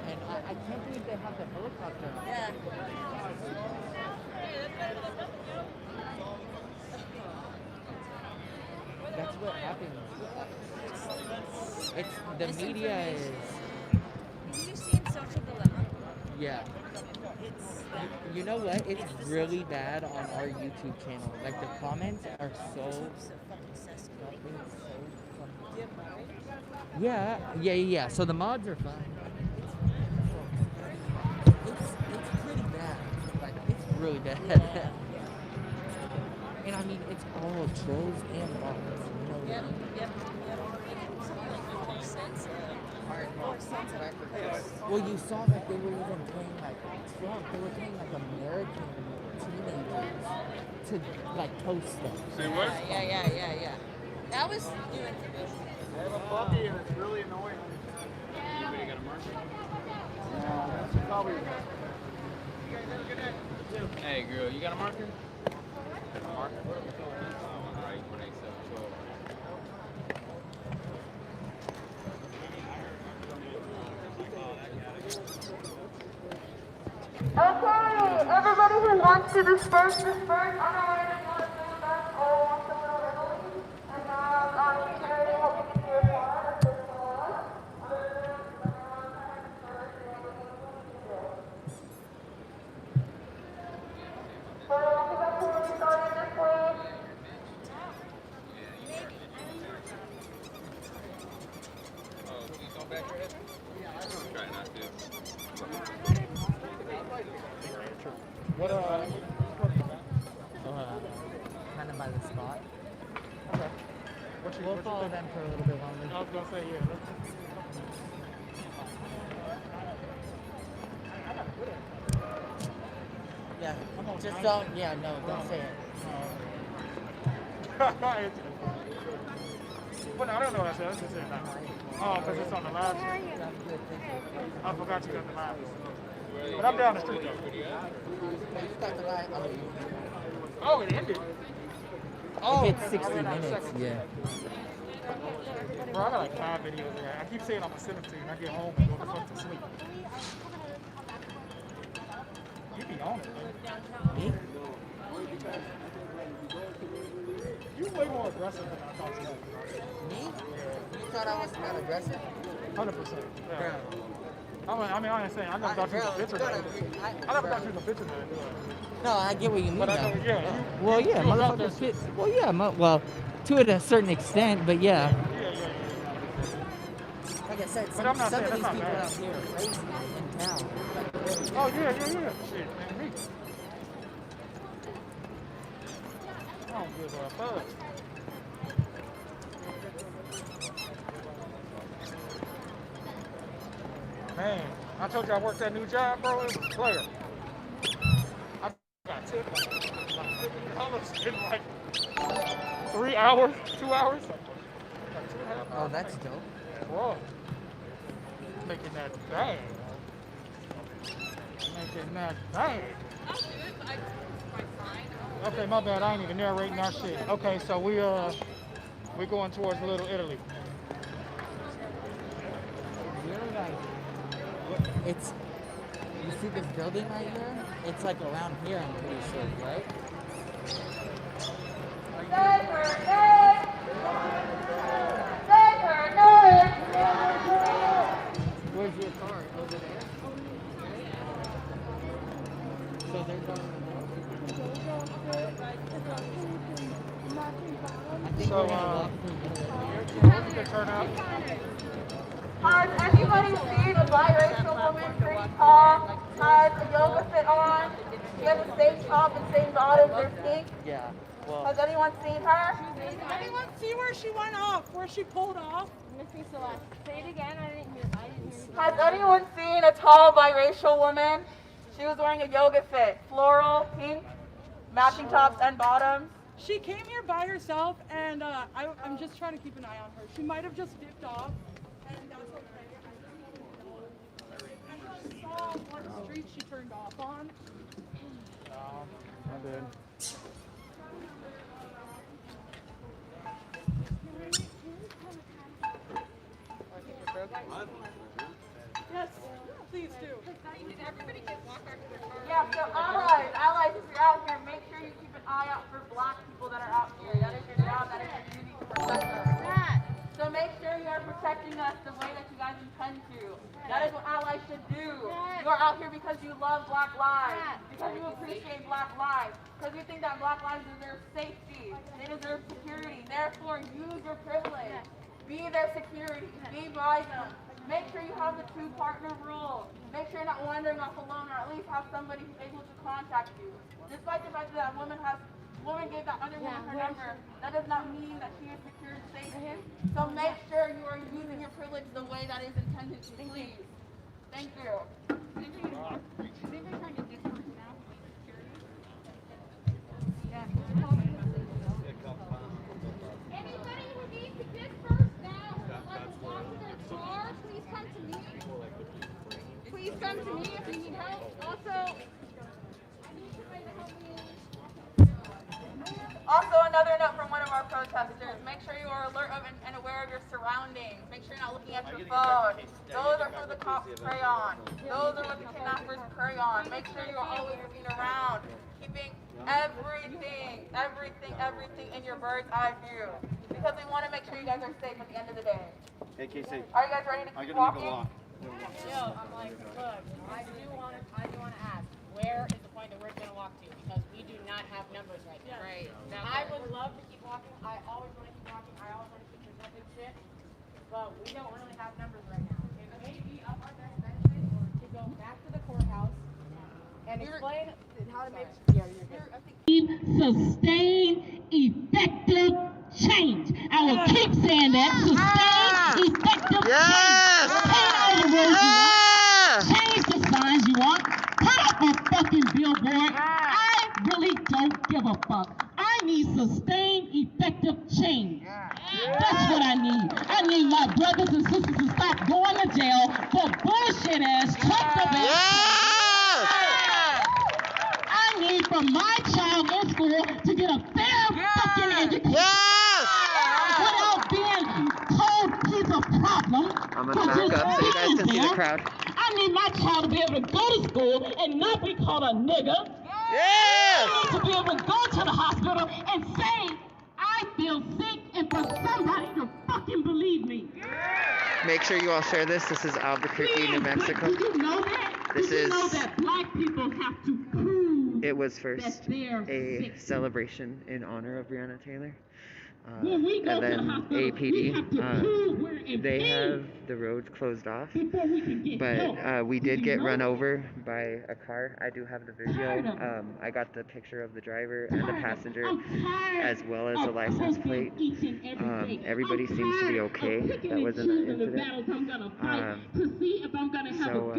And I can't believe they have the helicopter. Yeah. That's what happens. It's the media is. Have you seen Social Dilemma? Yeah. You know what? It's really bad on our YouTube channel. Like the comments are so. Yeah. So the mods are fine. It's pretty bad. Like it's really bad. And I mean, it's all trolls and bots. You know what I mean? Yep. Something like 50 cents. Well, you saw that they were even paying like Trump. They were paying like American teenagers to like post stuff. Yeah. That was new information. I have a puppy and it's really annoying. Anybody got a marker? That's probably. Hey, girl, you got a marker? A marker? Alright, 18712. Okay, everybody who wants to disperse. On our way to that's all wants to go to Italy. And now, each and every hope you can see your flag at this point. So, everybody who started this way. Oh, can you go back your head? Yeah, I'm trying not to. What kind of by the spot. Okay. We'll follow them for a little bit longer. I was gonna say, yeah. Yeah, just don't, don't say it. Well, no, I don't know what I said. I was just saying that. Oh, because it's on the live. I forgot you got the live. But I'm down the street, though. Oh, it ended. Oh, it's 60 minutes, yeah. Bro, I got like 5 videos there. I keep saying I'm going to send them to you, and I get home and go the fuck to sleep. You be on it, man. Me? You way more aggressive than I thought you were. Me? You thought I was not aggressive? 100%. Yeah. I mean, I ain't saying I never thought you was a bitcher, man. I never thought you was a bitcher, man. No, I get what you mean. But I know, yeah. Well, yeah, motherfuckers fit. Well, yeah, well, to a certain extent, but yeah. Like I said, some of these people out here are crazy in town. Oh, yeah. Shit, man, me. I don't give a fuck. Man, I told you I worked that new job, bro. It was a player. I got tipped like $50 in like 3 hours, 2 hours. Like 2.5 hours. Oh, that's dope. Bro, making that bang. Making that bang. Okay, my bad. I ain't even narrating our shit. Okay, so we're going towards Little Italy. It's, you see this building right here? It's like around here, I'm pretty sure, right? Where's your car? Over there? So they're going what's the turnout? Has anybody seen a biracial woman pretty tall, has a yoga fit on, she has the same top and same bottoms, they're pink? Yeah. Well, has anyone seen her? Did anyone see where she went off, where she pulled off? Missy Celeste. Say it again, I didn't hear you. Has anyone seen a tall biracial woman? She was wearing a yoga fit, floral, pink, matching tops and bottoms. She came here by herself, and I'm just trying to keep an eye on her. She might have just dipped off, and that's okay. And I saw what street she turned off on. I did. Yes, please do. Everybody can walk back to their car. Yeah, so allies, if you're out here, make sure you keep an eye out for black people that are out here. That is your job, that is your duty to protect us. So make sure you are protecting us the way that you guys intend to. That is what allies should do. You are out here because you love black lives, because you appreciate black lives, because you think that black lives deserve safety, they deserve security. Therefore, use your privilege. Be their security. Be by them. Make sure you have the two-partner rule. Make sure you're not wandering off alone, or at least have somebody who's able to contact you. Despite the fact that woman gave that other woman her number, that does not mean that she is secured safely. So make sure you are using your privilege the way that is intended to, please. Thank you. Anybody who needs to disperse now, like walk to their car, please come to me. Please come to me if you need help. Also, another note from one of our protesters, make sure you are alert of and aware of your surroundings. Make sure you're not looking at your phone. Those are who the cops prey on. Those are what the kidnappers prey on. Make sure you are always looking around, keeping everything in your bird's eye view. Because we want to make sure you guys are safe at the end of the day. Hey, Casey. Are you guys ready to keep walking? Yo, I'm like, look, I do want to ask, where is the point that we're going to walk to? Because we do not have numbers right now. Right. I would love to keep walking. I always want to keep walking. I always want to keep presenting shit. But we don't really have numbers right now. It may be up our next benefit to go back to the courthouse and explain how Sustain effective change. I will keep saying that. Sustain effective change. Paint all the roads you want. Change the signs you want. Put up a fucking billboard. I really don't give a fuck. I need sustained effective change. That's what I need. I need my brothers and sisters to stop going to jail for bullshit ass Trump events. I need for my child in school to get a fair fucking education. Without being told he's a problem. I'm gonna back up so you guys can see the crowd. I need my child to be able to go to school and not be called a nigger. I need to be able to go to the hospital and say, I feel sick, and for somebody to fucking believe me. Make sure you all share this. This is Albuquerque, New Mexico. Did you know that? This Did you is. know that black people have to prove It was first that they're a sick? celebration in honor of Breonna Taylor. When we go And to the then hospital, we APD, have to prove we're in they pain have the roads closed off. before we can get help. But we did you get know run that? over by a car. I do have the video. I got the picture of the driver and the passenger, as well as the license plate. Everybody seems to be okay. That wasn't an incident. So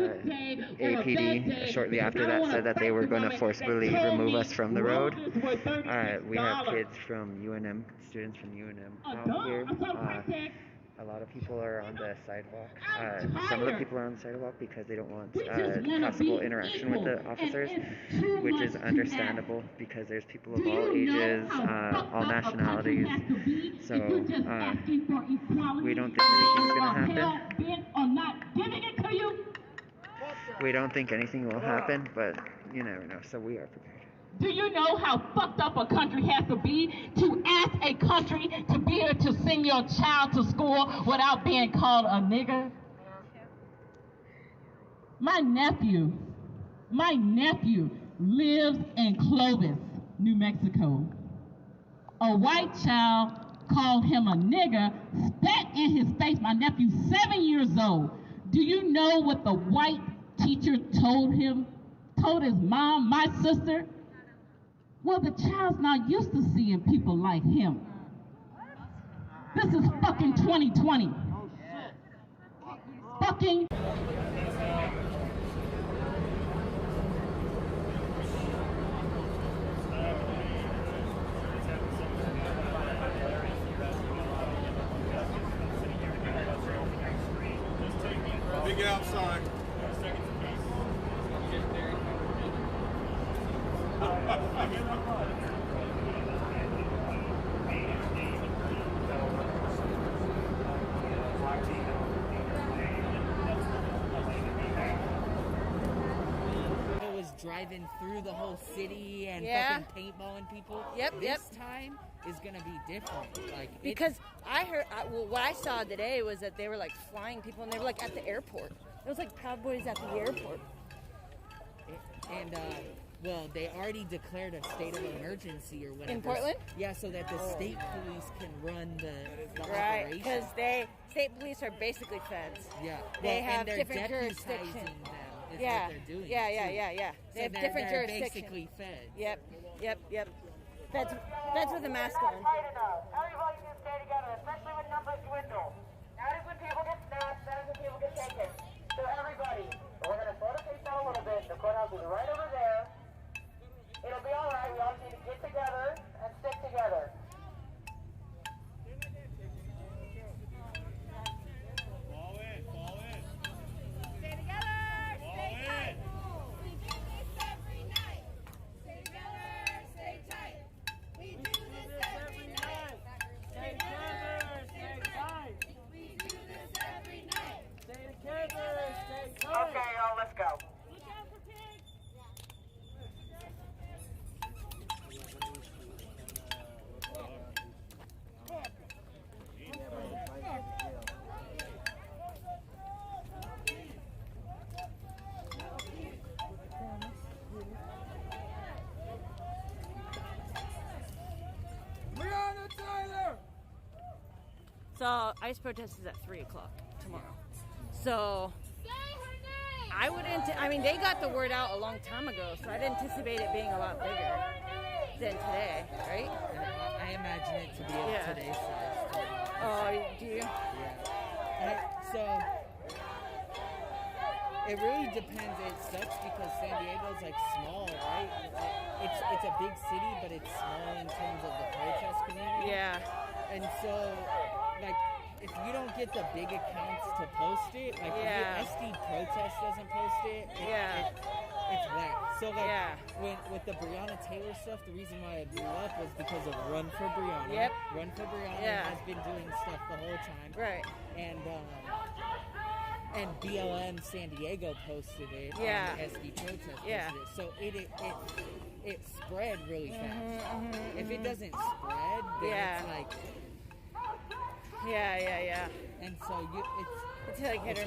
APD, shortly after that, said that they were going to forcibly remove us from the road. We have kids from UNM, students from UNM out here. A lot of people are on the sidewalk. Some of the people are on the sidewalk because they don't want possible interaction with the officers, which is understandable because there's people of all ages, all nationalities. So we don't think anything's going to happen. We don't think anything will happen, but you never know, so we are prepared. Do you know how fucked up a country has to be to ask a country to be able to send your child to school without being called a nigger? My nephew lives in Clovis, New Mexico. A white child called him a nigger, spat in his face. My nephew's 7 years old. Do you know what the white teacher told him? Told his mom, my sister? Well, the child's not used to seeing people like him. This is fucking 2020. Fucking. Big outside. Driving through the whole city and fucking paintballing people. This time is gonna be different. Like because I heard, what I saw today was that they were like flying people and they were like at the airport. It was like Proud Boys at the airport. And well, they already declared a state of emergency or whatever. In Portland? Yeah, so that the state police can run the right, operation. because state police are basically feds. Yeah, they well, have and different they're jurisdictions. them. Is Yeah, what they're doing. yeah. So They have they're different jurisdictions. Basically feds. Yep. That's with the mask on. Everybody can stay together, especially when numbers dwindle. That is when people get snapped, that is when people get taken. So everybody, we're going to slow the pace down a little bit. The courthouse is right over there. It'll be all right. We all need to get together and stick together. Okay, y'all, let's go. So ICE protest is at 3 o'clock tomorrow. So I mean, they got the word out a long time ago, so I'd anticipate it being a lot bigger than today, right? I imagine it to be of today's size. Oh, do you? Yeah. So it really depends. It sucks because San Diego's like small, right? It's a big city, but it's small in terms of the protest community. Yeah. And so, like, if you don't get the big accounts to post it, like if the SD protest doesn't post it, it's whack. So like with the Breonna Taylor stuff, the reason why it blew up was because of Run for Breonna. Yep. Run for Breonna has been doing stuff the whole time. Right. And BLM San Diego posted it. Yeah. And the SD protest posted it. So it spread really fast. If it doesn't spread, then it's like. Yeah. And so it's like hit or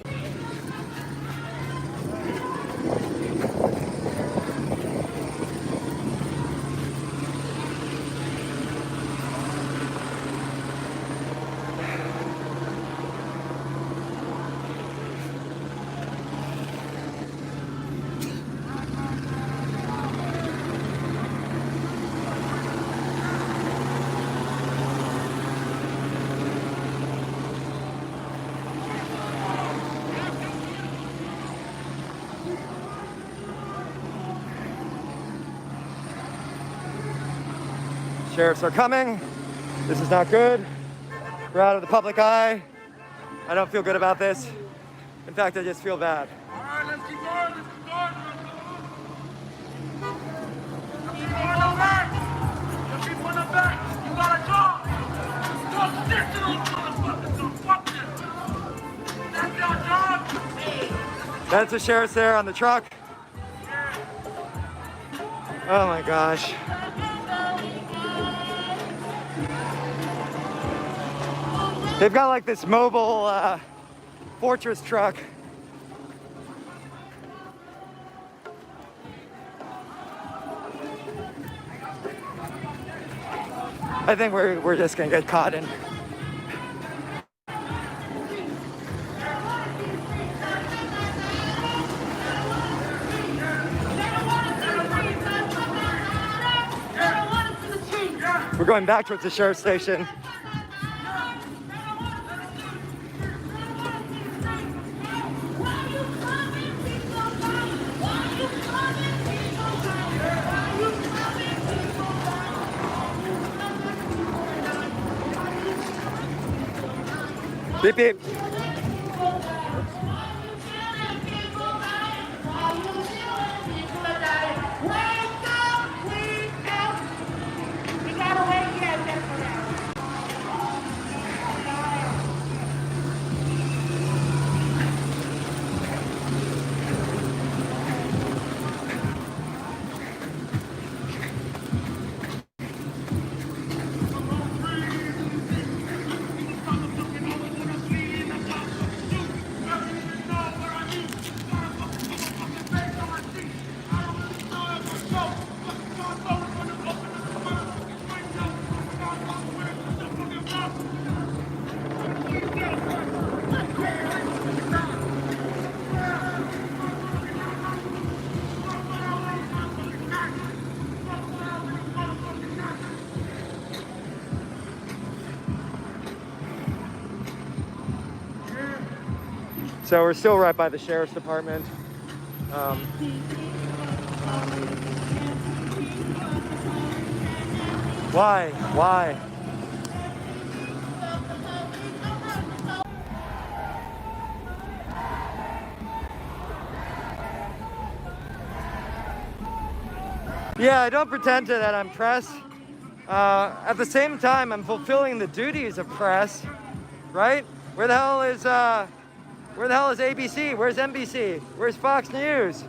Sheriffs are coming. This is not good. We're out of the public eye. I don't feel good about this. In fact, I just feel bad. All right, let's keep going. Let's keep going. Keep on the back. You keep on the back. You got a job. Don't stick to those motherfuckers. Don't fuck them. That's your job. That's the sheriff's there on the truck. Oh my gosh. They've got like this mobile fortress truck. I think we're just gonna get caught in. We're going back towards the sheriff's station. Beep, beep. So we're still right by the sheriff's department. Why? Why? Yeah, I don't pretend that I'm press. At the same time, I'm fulfilling the duties of press, right? Where the hell is ABC? Where's NBC? Where's Fox News?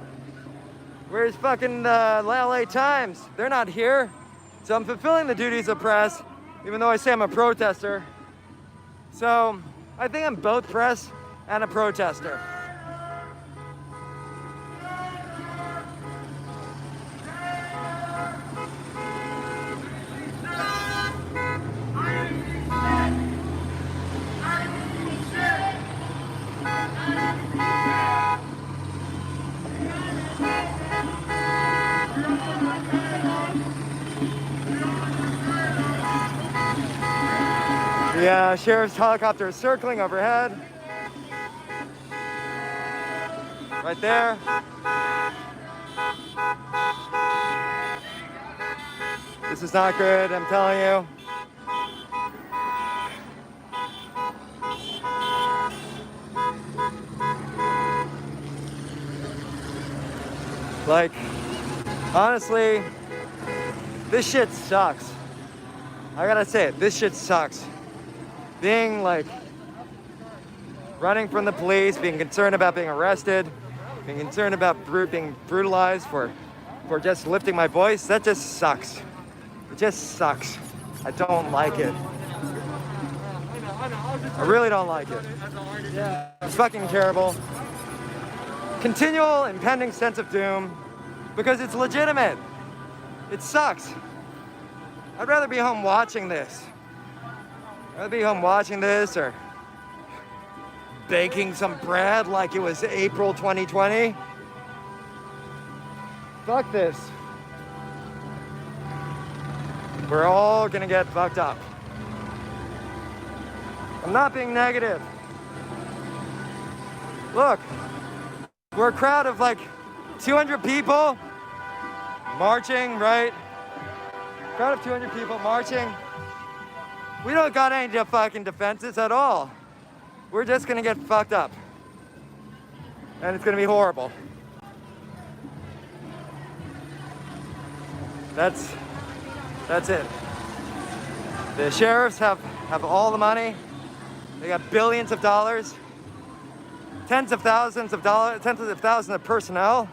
Where's fucking the LA Times? They're not here. So I'm fulfilling the duties of press, even though I say I'm a protester. So I think I'm both press and a protester. The sheriff's helicopter is circling overhead. Right there. This is not good, I'm telling you. Like, honestly, this shit sucks. I gotta say it, this shit sucks. Being like, running from the police, being concerned about being arrested, being concerned about being brutalized for just lifting my voice, that just sucks. It just sucks. I don't like it. I really don't like it. It's fucking terrible. Continual impending sense of doom because it's legitimate. It sucks. I'd rather be home watching this. I'd rather be home watching this or baking some bread like it was April 2020. Fuck this. We're all gonna get fucked up. I'm not being negative. Look, we're a crowd of like 200 people marching, right? Crowd of 200 people marching. We don't got any fucking defenses at all. We're just gonna get fucked up. And it's gonna be horrible. That's it. The sheriffs have all the money. They got billions of dollars. Tens of thousands of personnel.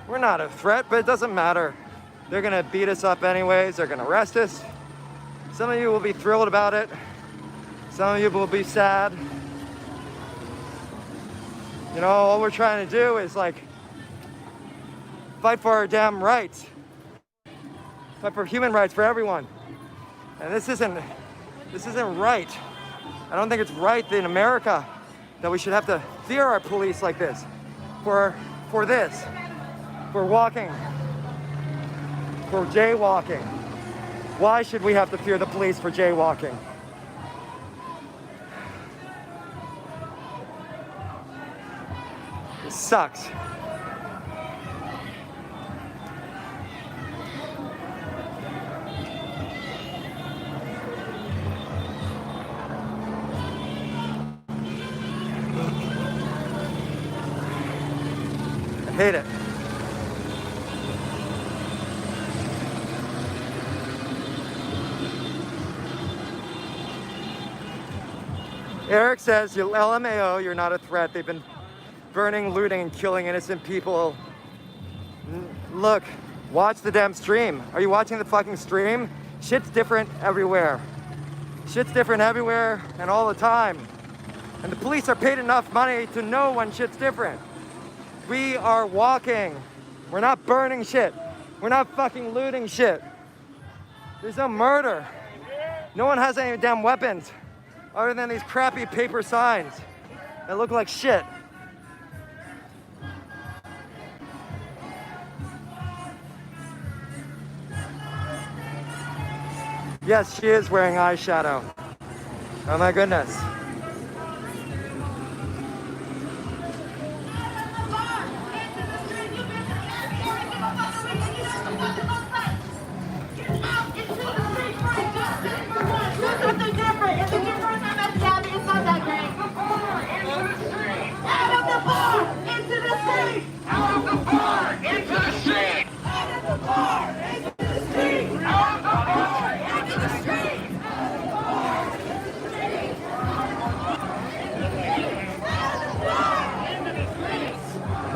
We're not a threat, but it doesn't matter. They're gonna beat us up anyways. They're gonna arrest us. Some of you will be thrilled about it. Some of you will be sad. You know, all we're trying to do is like fight for our damn rights. Fight for human rights for everyone. And this isn't right. I don't think it's right in America that we should have to fear our police like this. For this. For walking. For jaywalking. Why should we have to fear the police for jaywalking? It sucks. I hate it. Eric says, LMAO, you're not a threat. They've been burning, looting, and killing innocent people. Look, watch the damn stream. Are you watching the fucking stream? Shit's different everywhere. Shit's different everywhere and all the time. And the police are paid enough money to know when shit's different. We are walking. We're not burning shit. We're not fucking looting shit. There's no murder. No one has any damn weapons other than these crappy paper signs that look like shit. Yes, she is wearing eyeshadow. Oh my goodness.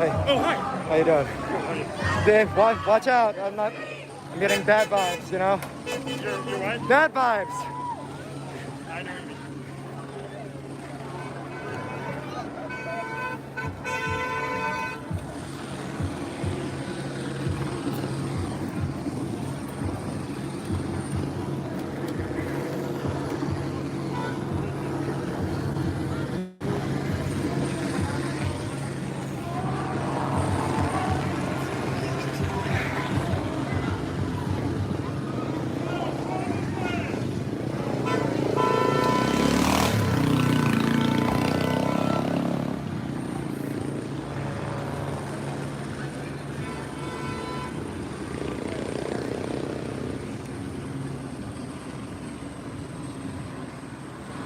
Hey. Oh, hi. How you doing? Dave, watch out. I'm getting bad vibes, you know? You're what? Bad vibes. I know what you mean.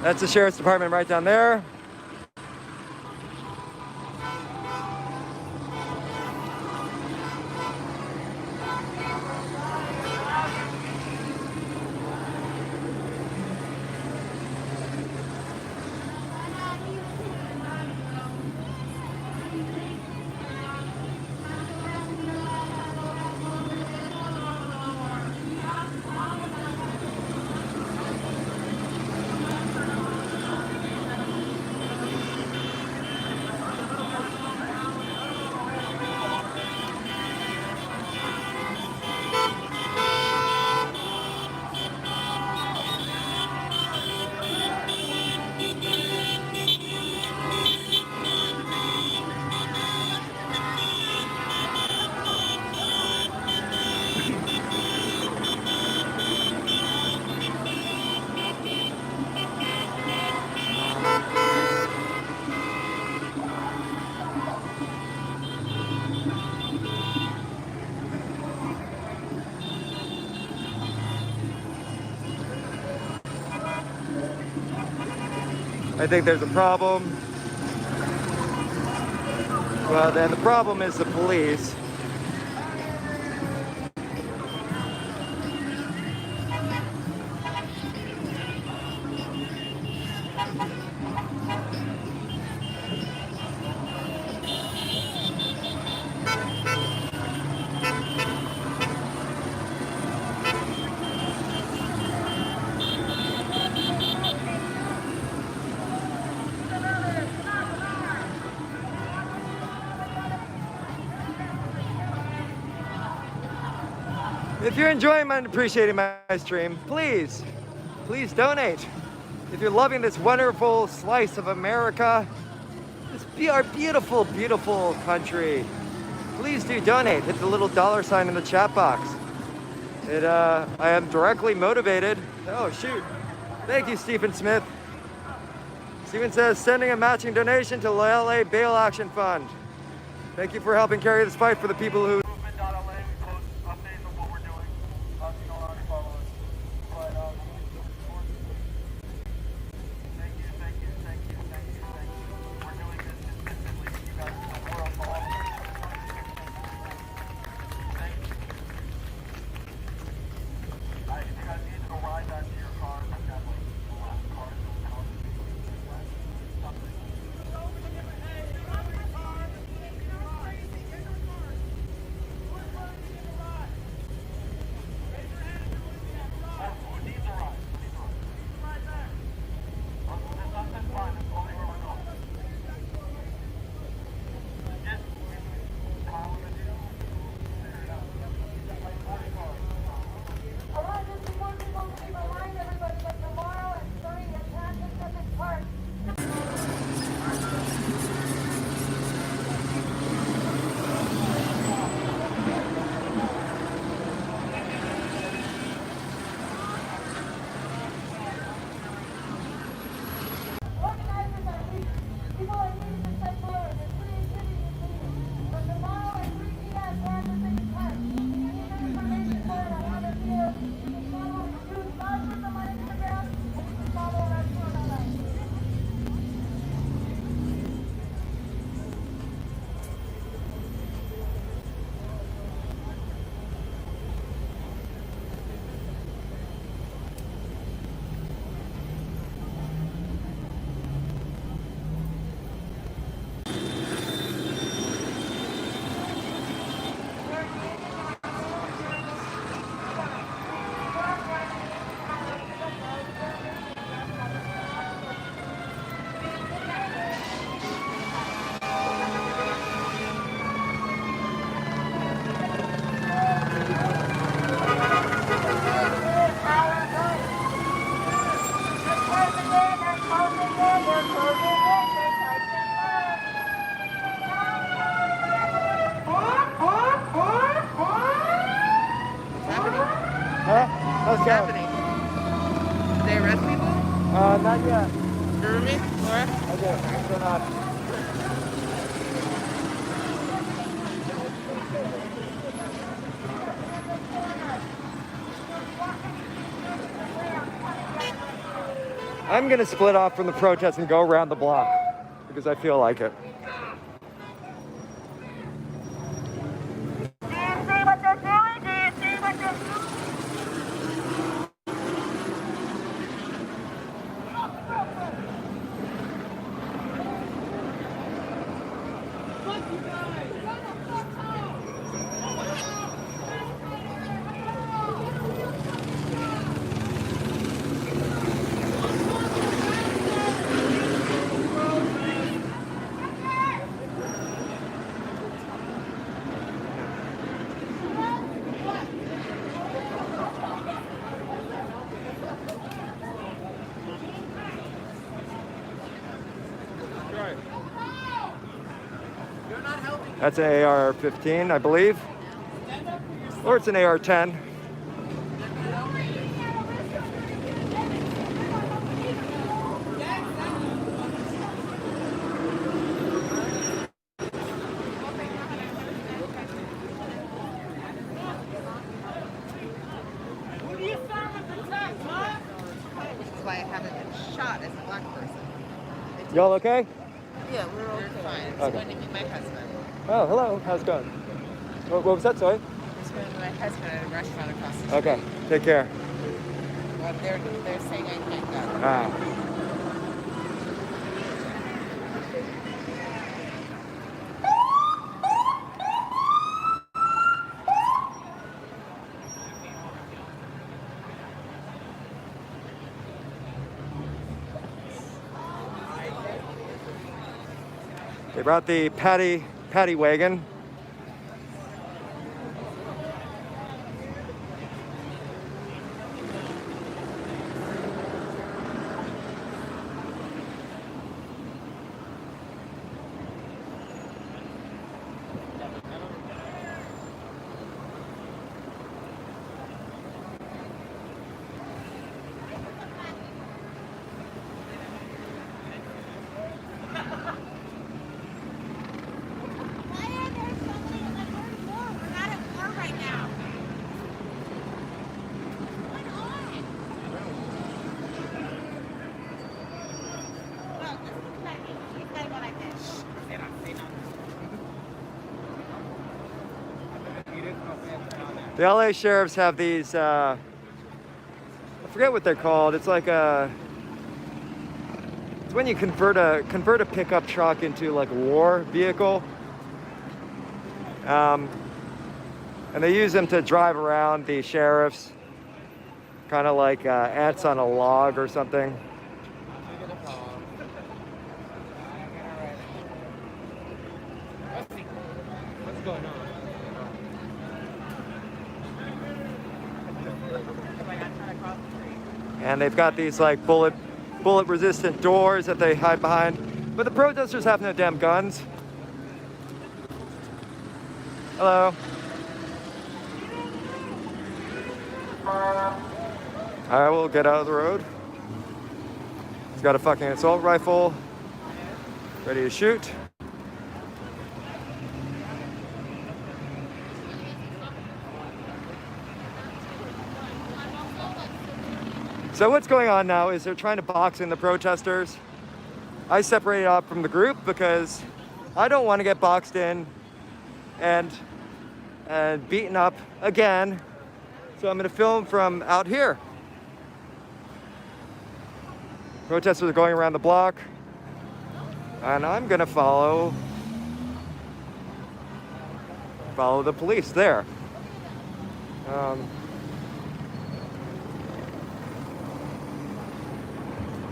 That's the Sheriff's Department right down there. I think there's a problem. Well, then the problem is the police. If you're enjoying and appreciating my stream, please donate. If you're loving this wonderful slice of America, our beautiful, beautiful country, please do donate. Hit the little $sign in the chat box. I am directly motivated. Oh, shoot. Thank you, Stephen Smith. Stephen says, sending a matching donation to LA Bail Action Fund. Thank you for helping carry this fight for the people who... What's happening? Did they arrest people? Not yet. Sure me? Alright. Okay, still not. I'm gonna split off from the protest and go around the block because I feel like it. Do you see what they're doing? Do you see what they're doing? That's an AR-15, I believe. Or it's an AR-10. This is why I haven't been shot as a black person. Y'all okay? Yeah, we're okay. Fine. I'm Okay. going to meet my husband. Oh, hello. How's it going? What was that, sorry? I'm just going to meet my husband at a restaurant across the street. Okay. Take care. Well, they're saying I can't go. Ah. They brought the paddy wagon. The LA sheriffs have these, I forget what they're called. It's like it's when you convert a pickup truck into like a war vehicle. And they use them to drive around the sheriffs, kind of like ants on a log or something. What's going on? And they've got these like bullet resistant doors that they hide behind. But the protesters have no damn guns. Hello. I will get out of the road. He's got a fucking assault rifle, ready to shoot. So what's going on now is they're trying to box in the protesters. I separated off from the group because I don't want to get boxed in and beaten up again. So I'm going to film from out here. Protesters are going around the block, and I'm going to follow the police there.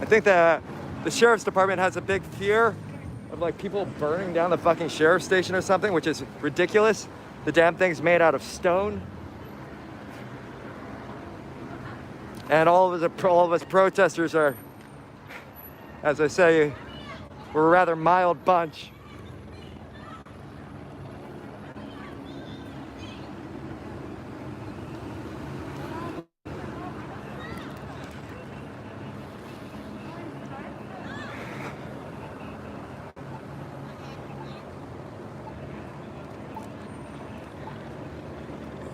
I think that the sheriff's department has a big fear of like people burning down the fucking sheriff's station or something, which is ridiculous. The damn thing's made out of stone. And all of us protesters are, as I say, we're a rather mild bunch.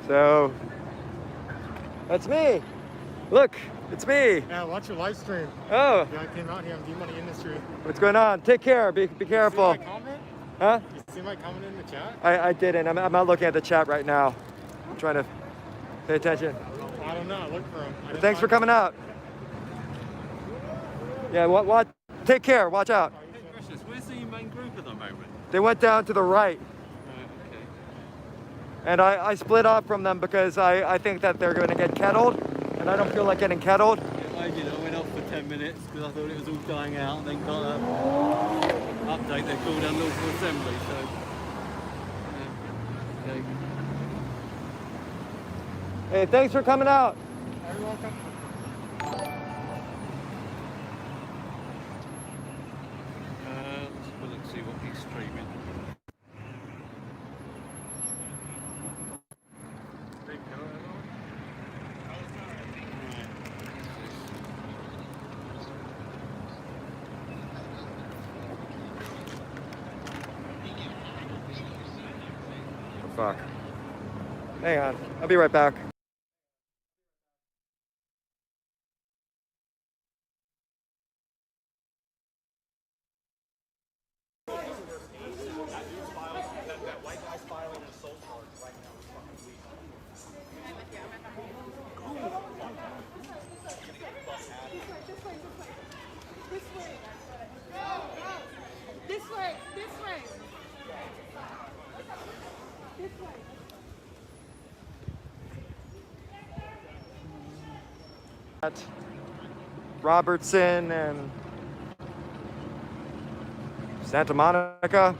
So, that's me. Look, It's me. Yeah, watch your live stream. Oh. Yeah, I came out here. I'm D-Money Industry. What's going on? Take care. Be careful. You see my comment? Huh? You see my comment in the chat? I didn't. I'm not looking at the chat right now. I'm trying to pay attention. I don't know. Look for him. Thanks for coming out. Yeah, what? Take care. Watch out. Hey, Precious, where's the main group at the moment? They went down to the right. Okay. And I split off from them because I think that they're going to get kettled, and I don't feel like getting kettled. I went off for 10 minutes because I thought it was all dying out, and then got an update they called down Louisville Assembly. So, okay. Hey, thanks for coming out. You're welcome. Let's see what he's streaming. Oh, fuck. Hang on. I'll be right back. This way. At Robertson and Santa Monica.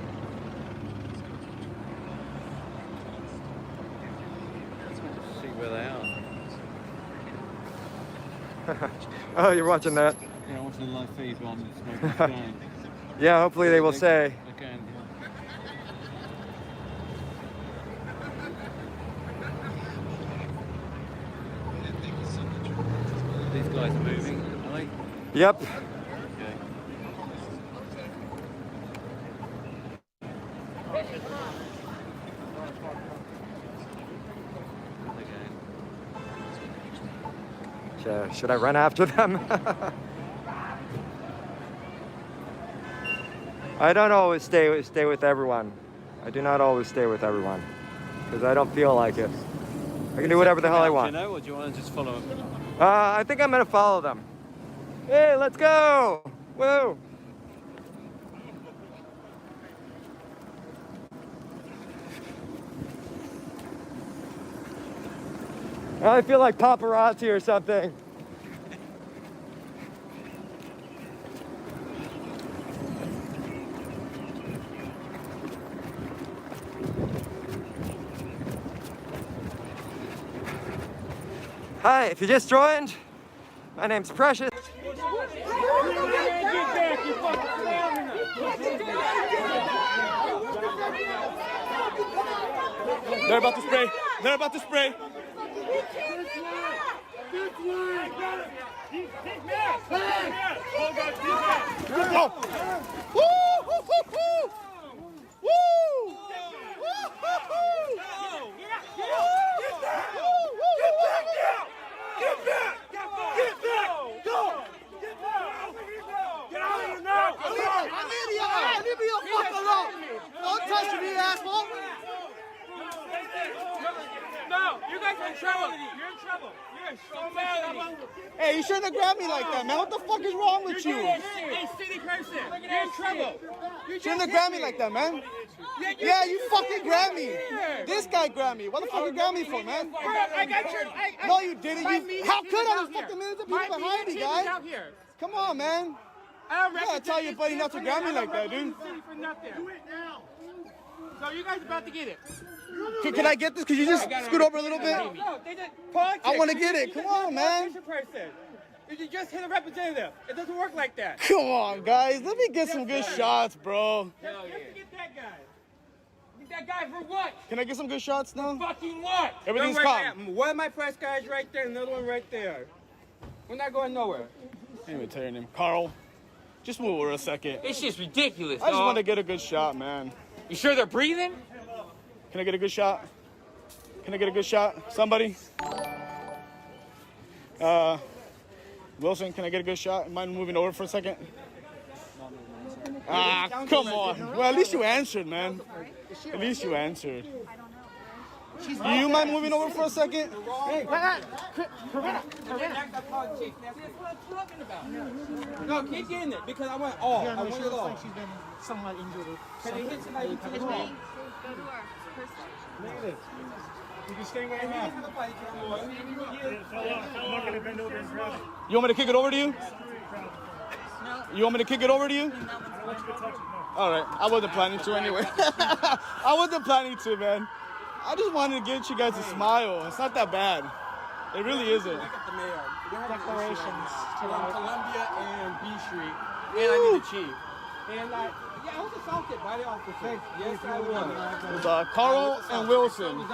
See where they are. Oh, you're watching that? Yeah, I'm watching the live feed while I'm smoking a joint. Yeah, hopefully they will say. Again, These guys are moving, are they? Yep. Okay. Should I run after them? I don't always stay with everyone. I do not always stay with everyone because I don't feel like it. I can do whatever the hell I want. Do you know, or do you want to just follow them? I think I'm gonna follow them. Hey, let's go! Woo! I feel like paparazzi or something. Hi, if you just joined, my name's Precious. They're about to spray. They're about to spray. Go! Woo! Woo! Woo! Woo! Get back! Get back! Go! Get out of here now! Leave me the fuck alone! Don't touch me, asshole! No, you guys are in trouble. You're in trouble. You're in trouble. Hey, you shouldn't have grabbed me like that, man. What the fuck is wrong with you? Hey, city person. You're in trouble. Shouldn't have grabbed me like that, man. Yeah, you fucking grabbed me. This guy grabbed me. What the fuck you grabbed me for, man? I got your... No, you didn't. How could I? There's fucking millions of people behind me, guys. Come on, man. I You gotta tell your buddy not to grab me like that, dude. For nothing. Do it now. So you guys about to get it. Can I get this? Could you just scoot over a little bit? No, they just politics. I want to get it. Come on, man. You just hit a representative. It doesn't work like that. Come on, guys. Let me get some good shots, bro. Just get that guy. Get that guy for what? Can I get some good shots now? Fucking what? Everything's right calm. One of my press guys right there, another one right there. We're not going nowhere. I didn't even tell your name. Carl. Just move over a second. It's just ridiculous, I just want to get a good shot, man. You sure they're breathing? Can I get a good shot? Can I get a good shot? Somebody? Wilson, can I get a good shot? Mind moving over for a second? Ah, come on. Well, at least you answered, man. At least you answered. Do you mind moving over for a second? Hey, Coretta. No, keep getting it because I want all. I want it all. She's been somewhat injured. Can you hit somebody? Go to our first Negative. You can stay where you're at. You want me to kick it over to you? You want me to kick it over to you? All right. I wasn't planning to anyway. I wasn't planning to, man. I just wanted to get you guys a smile. It's not that bad. It really isn't. Declarations to Columbia and B Street. And I need the chief. And like, yeah, I was assaulted by the officer. Yes, I was. It was Carl and Wilson.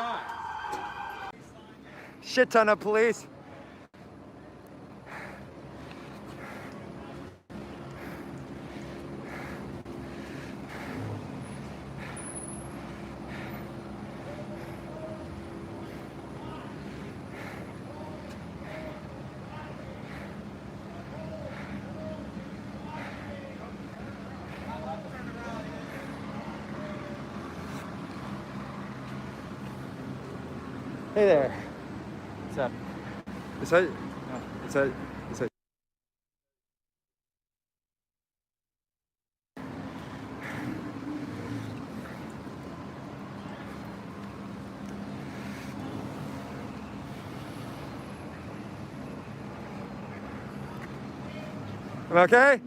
Shit ton of police. Hey there. What's up? Is that? No. Is that? I'm okay?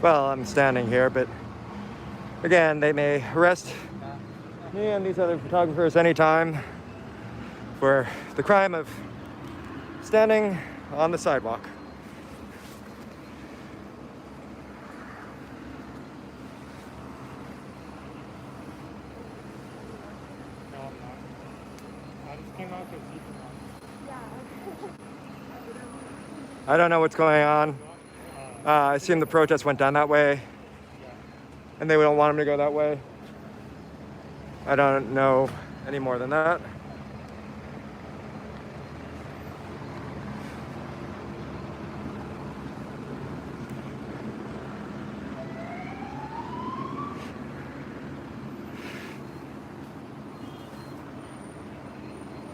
Well, I'm standing here, but again, they may arrest me and these other photographers anytime for the crime of standing on the sidewalk. I don't know what's going on. I assume the protest went down that way, and they don't want him to go that way. I don't know any more than that.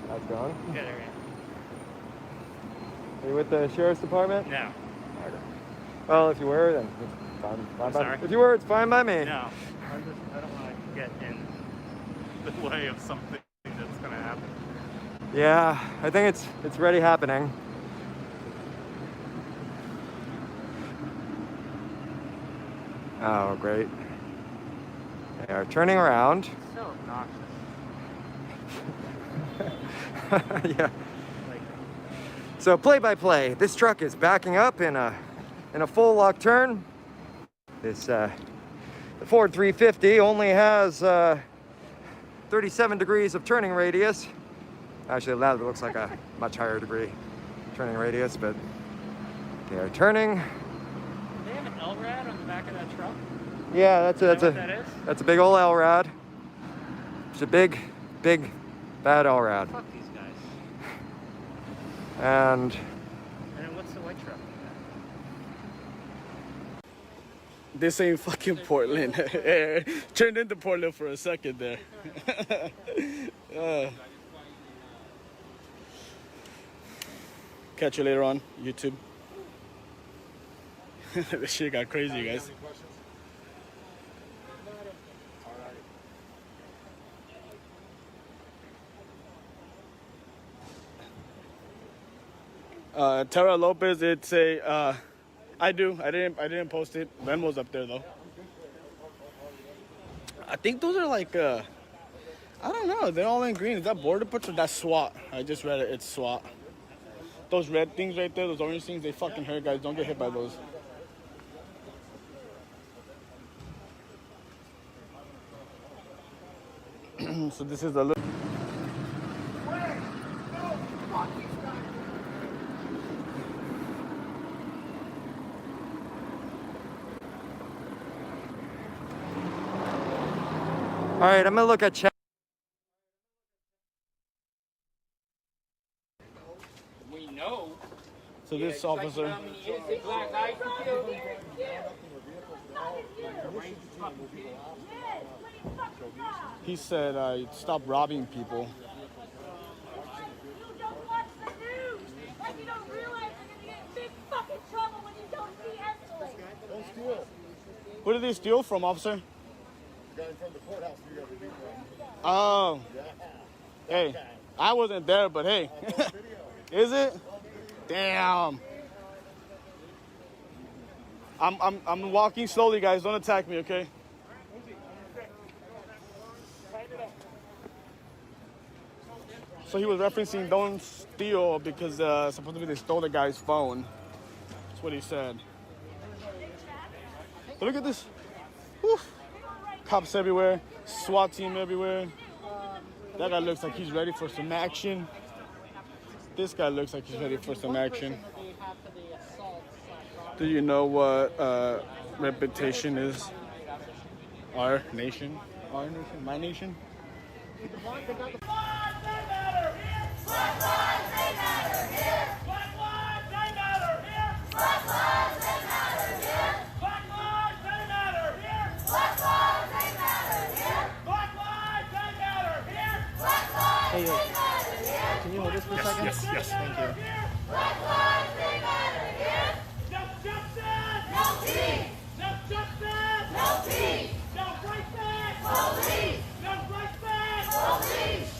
That's gone. Yeah, there Are you with the sheriff's department? No. Well, if you were, then it's fine. Sorry? If you were, it's fine by me. No. I don't want to get in the way of something that's going to happen. Yeah, I think it's already happening. Oh, great. They are turning around. So obnoxious. Yeah. So play by play, this truck is backing up in a full lock turn. This the Ford 350 only has 37 degrees of turning radius. Actually, that looks like a much higher degree turning radius, but they are turning. Do they have an LRAD on the back of that truck? Yeah, that's a big old LRAD. It's a big bad LRAD. Fuck these guys. And then what's the white truck? This ain't fucking Portland. Turned into Portland for a second there. Catch you later on YouTube. This shit got crazy, guys. Tara Lopez, it's a I didn't post it. Venmo's up there though. I think those are like I don't know, they're all in green. Is that Border Patrol? That's SWAT. I just read it, it's SWAT. Those red things right there, those orange things, they fucking hurt, guys. Don't get hit by those. So this is a little All right, I'm gonna look at chat. We know. So this officer, he said, stop robbing people. Like you don't realize you're gonna get in big fucking trouble when you don't de-escalate. Don't steal. Who did they steal from, officer? The guy in front of the courthouse. Oh. Hey, I wasn't there, but hey. Is it? Damn. I'm walking slowly, guys. Don't attack me, okay? So he was referencing don't steal because supposedly they stole the guy's phone. That's what he said. But look at this. Whew. Cops everywhere. SWAT team everywhere. That guy looks like he's ready for some action. This guy looks like he's ready for some action. Do you know what reputation is? Our nation? Our nation? My nation? Black lives, they matter here. Black lives, they matter here. Black lives, they matter here. Black lives, they matter here. Black lives, they matter here. Black lives, they matter here. Black lives, they matter here. Can you hold this for a second? Yes. Thank you. Black lives, they matter here. No justice, no peace. No justice, no peace. No right back, police. No right back, police.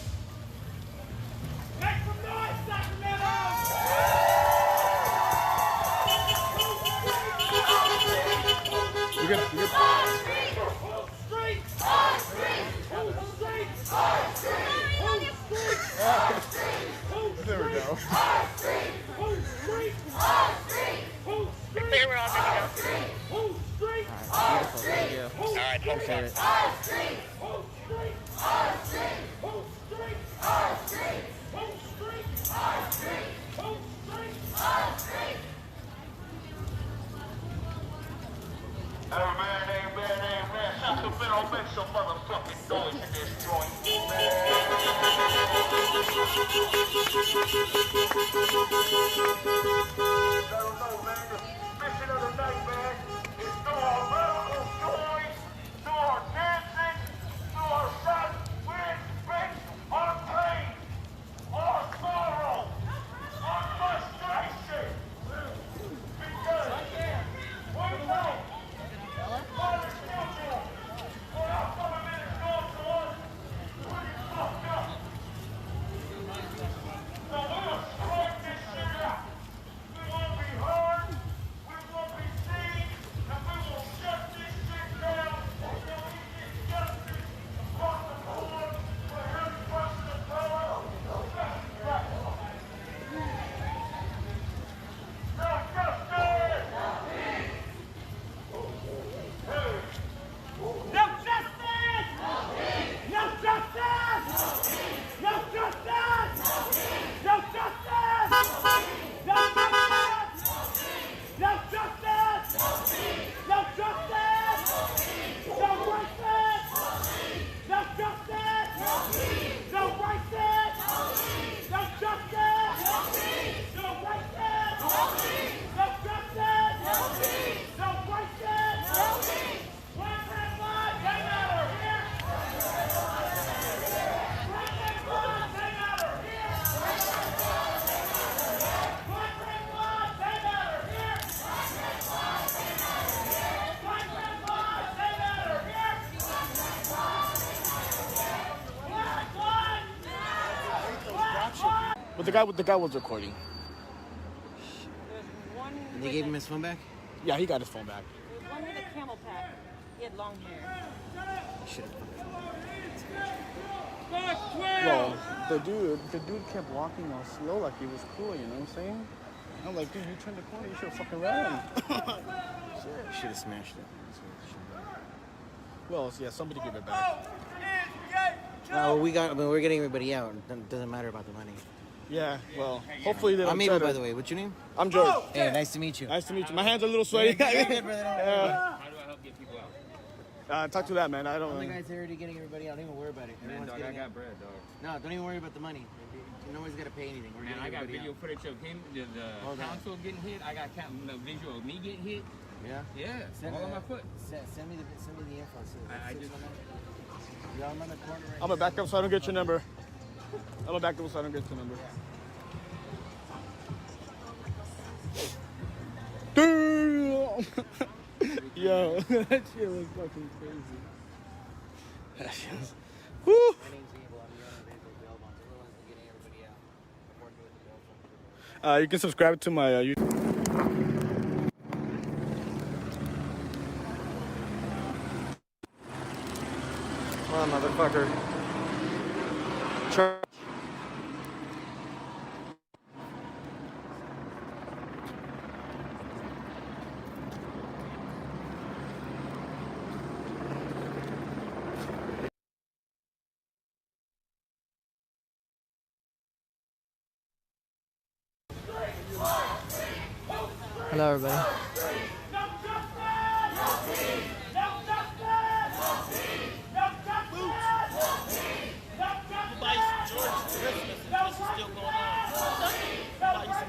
Make some noise, Sacramento! You good? You good? There we go. Clear, we're all good to go. Beautiful, thank you. All right, appreciate it. Amen. Sacramento, make some motherfucking noise in this joint. Mission of the night, man, is through our radical joy, through our dancing, through our shots, wind, rain, our pain, our sorrow, our frustration. Because we know what is future, what our government is doing to us, pretty fucked up. So we're gonna strike this shit out. We won't be heard, we won't be seen, and we will shut this shit down until we get justice across the board for every person of color. That's right. No justice! Hey. No justice! No justice! No justice! No justice! No justice! No justice! No justice! No righteous! No justice! No righteous! No justice! No righteous! No justice! No righteous! Black and white, they matter here! Black and white, they matter here! Black and white, they matter here! Black and white, they matter here! Black, white! Black, white! But the guy was recording. And they gave him his phone back? Yeah, he got his phone back. There's one with a camel pack. He had long hair. Shit. Well, the dude kept walking all slow like he was cool, you know what I'm saying? I'm like, dude, you turned the corner, you should have fucking ran. Shit. Should have smashed it. Well, yeah, somebody give it back. We're getting everybody out. It doesn't matter about the money. Yeah, well, hopefully they don't I'm Abel, try to- by the way. What's your name? I'm George. Hey, nice to meet you. Nice to meet you. My hands are a little sweaty. Yeah, good, brother. Yeah. How do I help get people out? Talk to that, man. I don't. The guy's already getting everybody out. Don't even worry about it. Man, dog, I got bread, dog. No, don't even worry about the money. Nobody's got to pay anything. We're Man, I got video footage of him, the console getting hit. I got no visual of me getting hit. Yeah? Yeah, all on my foot. Send me the info. I just... Yeah, I'm on the corner right I'm gonna back up so I don't get your number. I'm gonna back up so I don't get your number. Damn! Yo, that shit was fucking crazy. That shit was... Woo! You can subscribe to my YouTube. Come on, motherfucker. Church. Hello, everybody.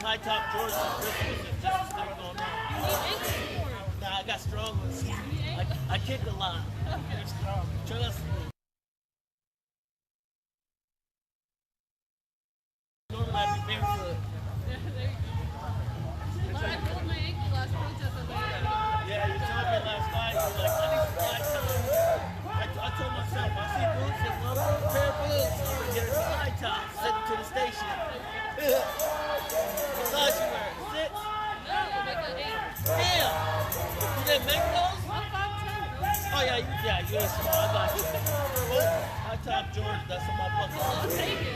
High top Jordans for Christmas and just still going on. Nah, I got strong ones. I kick a lot. They're strong. Trust me. Normally I'd be barefoot. I pulled my ankle last protest. Yeah, you told me last night. You were like, I need some black time. I told myself, I see boots and one pair of boots. I'm going to get some high tops, send them to the station. What size you wear? 6? No, like an 8. Damn! You didn't make those? Oh yeah, you're small. I got you. High top George, that's on my bucket. I'll take it.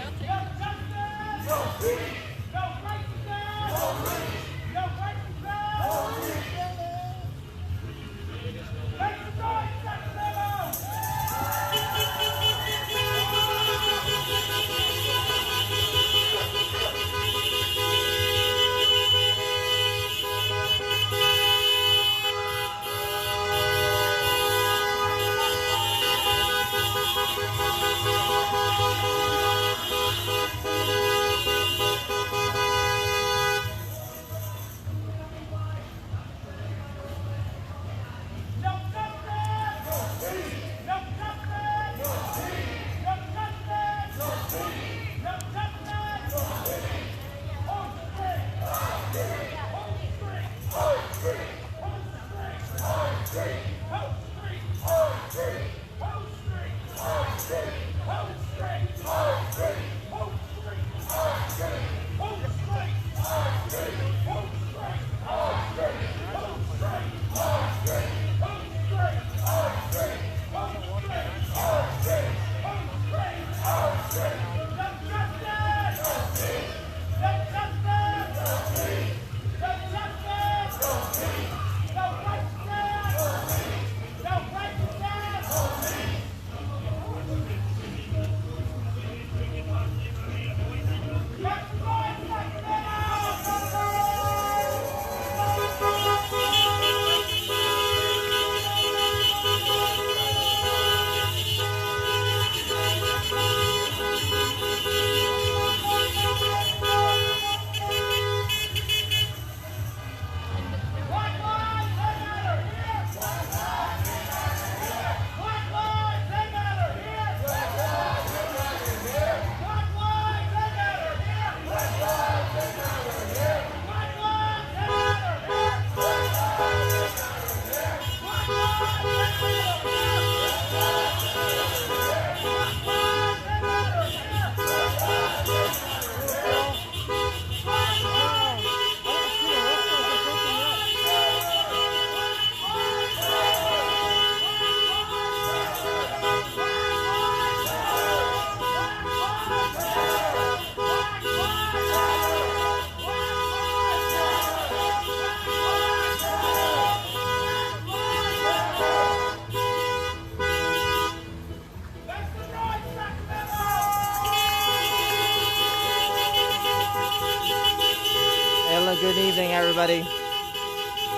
Good evening, everybody.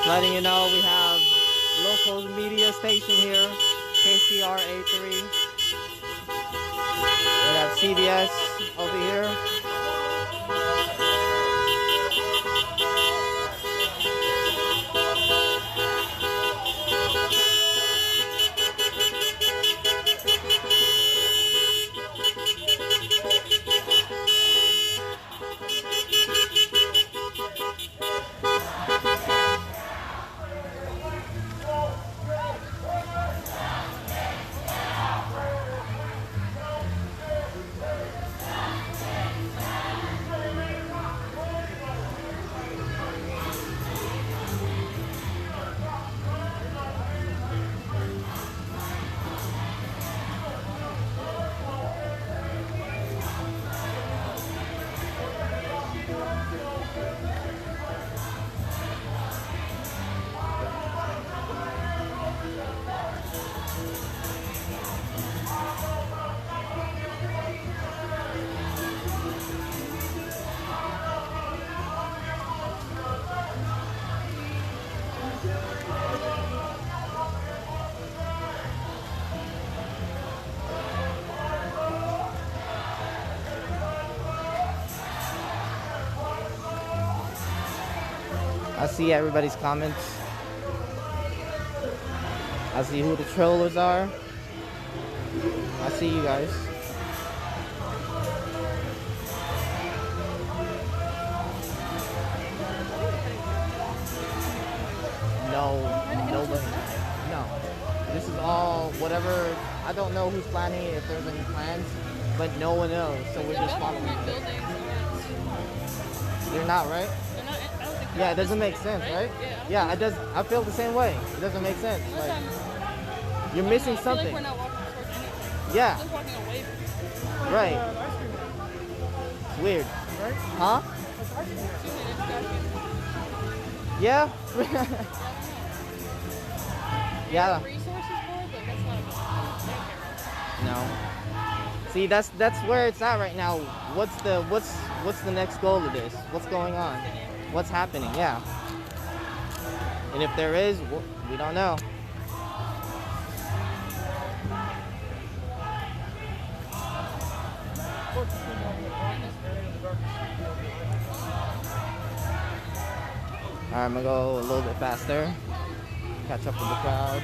Letting you know we have local media station here KCR A3. We have CBS over here. I see everybody's comments. I see who the trollers are. I see you guys. No, nobody. No. This is all whatever. I don't know who's planning it, if there's any plans, but no one knows. So we're just following. They're not, right? Yeah, it doesn't make sense, right? Yeah, it does. I feel the same way. It doesn't make sense. Like, you're missing something. We're not walking towards anything. Yeah. We're just walking away. Right. It's weird. Huh? Yeah. Yeah. No. See, that's where it's at right now. What's the next goal of this? What's going on? What's happening? Yeah. And if there is, we don't know. Alright, I'm gonna go a little bit faster. Catch up with the crowd.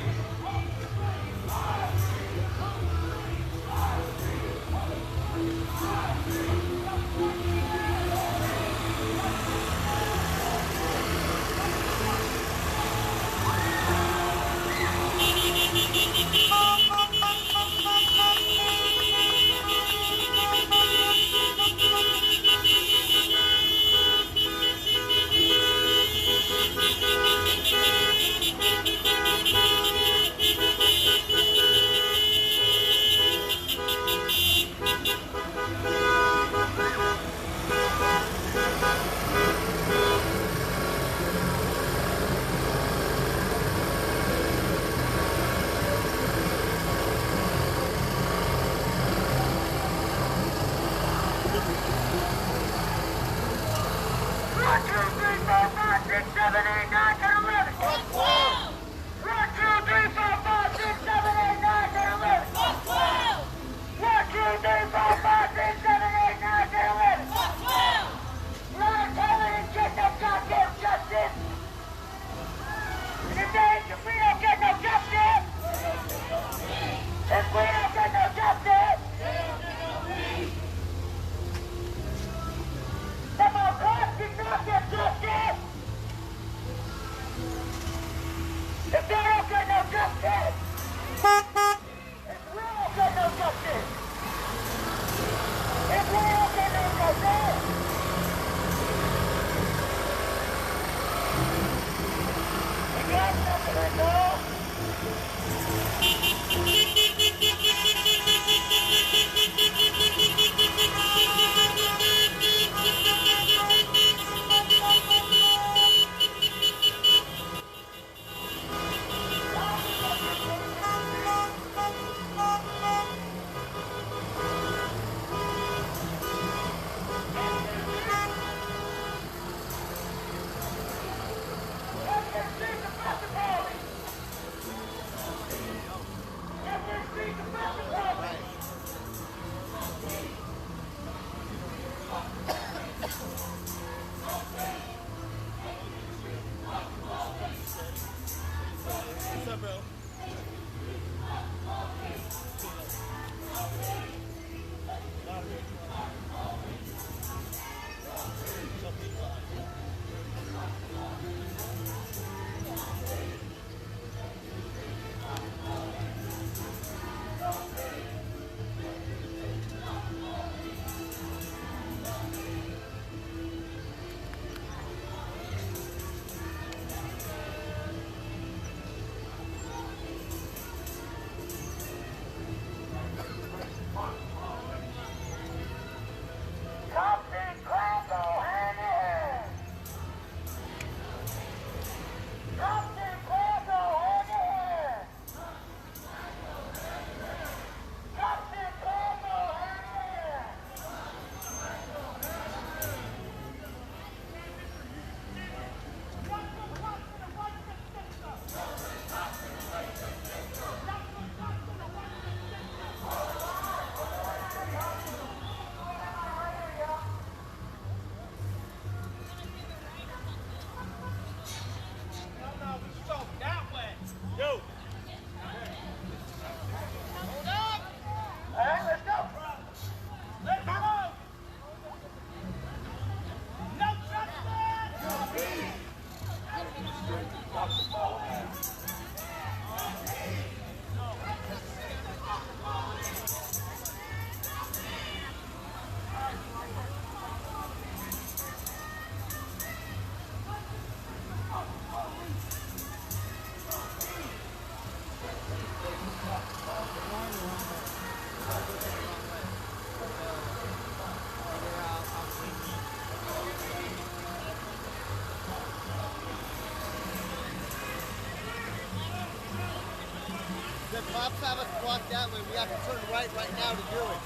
Cops have us blocked that way. We have to turn right now to do it.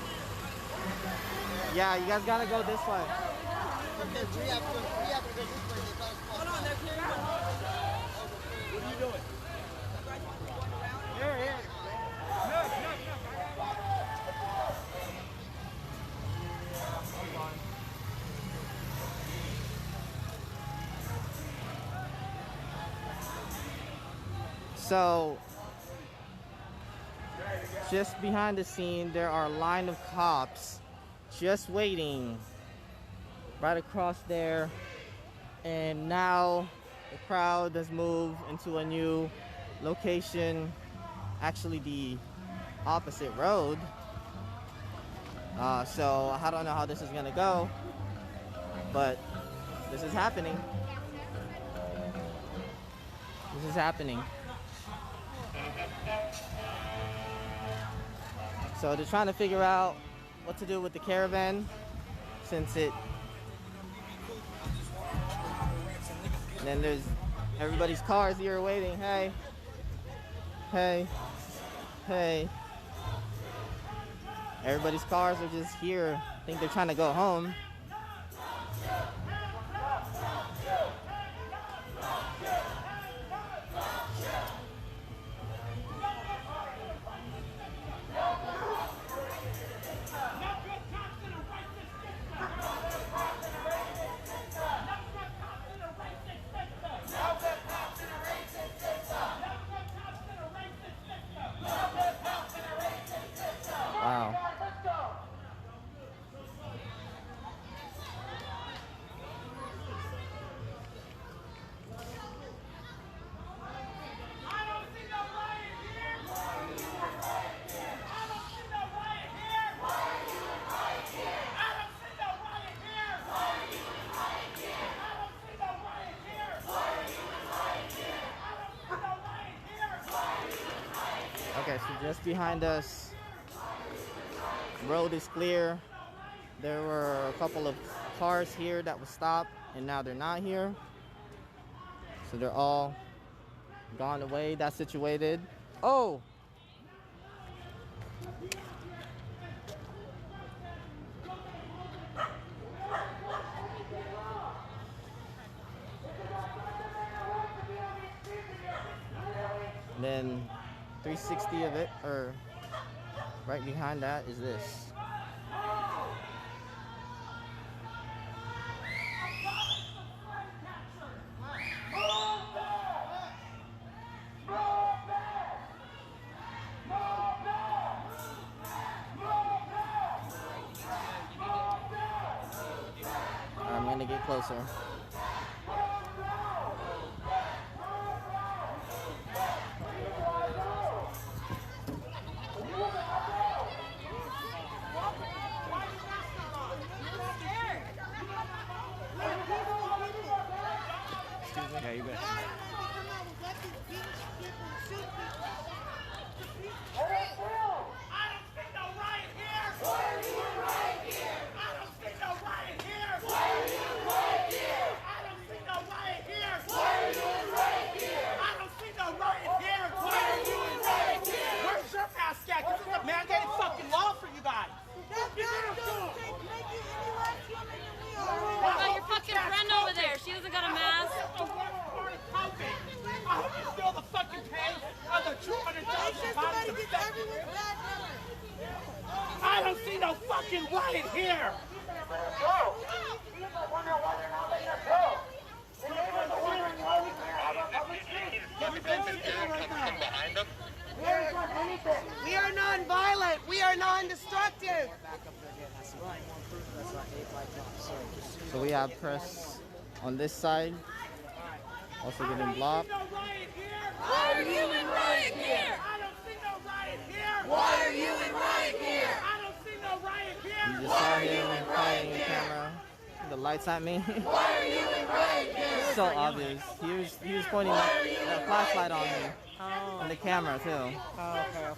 Yeah, you guys gotta go this way. Okay, we have to go this way. They got us blocked. Hold on, they're carrying the What are you doing? Here. So, just behind the scene, there are a line of cops just waiting right across there. And now the crowd has moved into a new location, actually the opposite road. So I don't know how this is gonna go, but this is happening. This is happening. So they're trying to figure out what to do with the caravan since it. And then there's everybody's cars here waiting. Hey. Everybody's cars are just here. I think they're trying to go home. Wow. Okay, so just behind us, road is clear. There were a couple of cars here that were stopped and now they're not here. So they're all gone away. That's situated. Oh! And then 360 of it, or right behind that is this. I'm gonna get closer. Yeah, you bet. Mandated fucking law for you guys. What about your fucking friend over there? She doesn't got a mask. I hope you feel the fucking pain of the 200,000 pounds of I don't see no fucking riot here. We are non-violent. We are non-destructive. So we have press on this side, also getting blocked. Why are you in riot gear? I don't see no riot here. Why are you in riot gear? I don't see no riot here. You just saw him pointing the camera, the lights at me. Why are you in riot gear? So obvious. He was pointing the flashlight on me. On the camera too. Where's your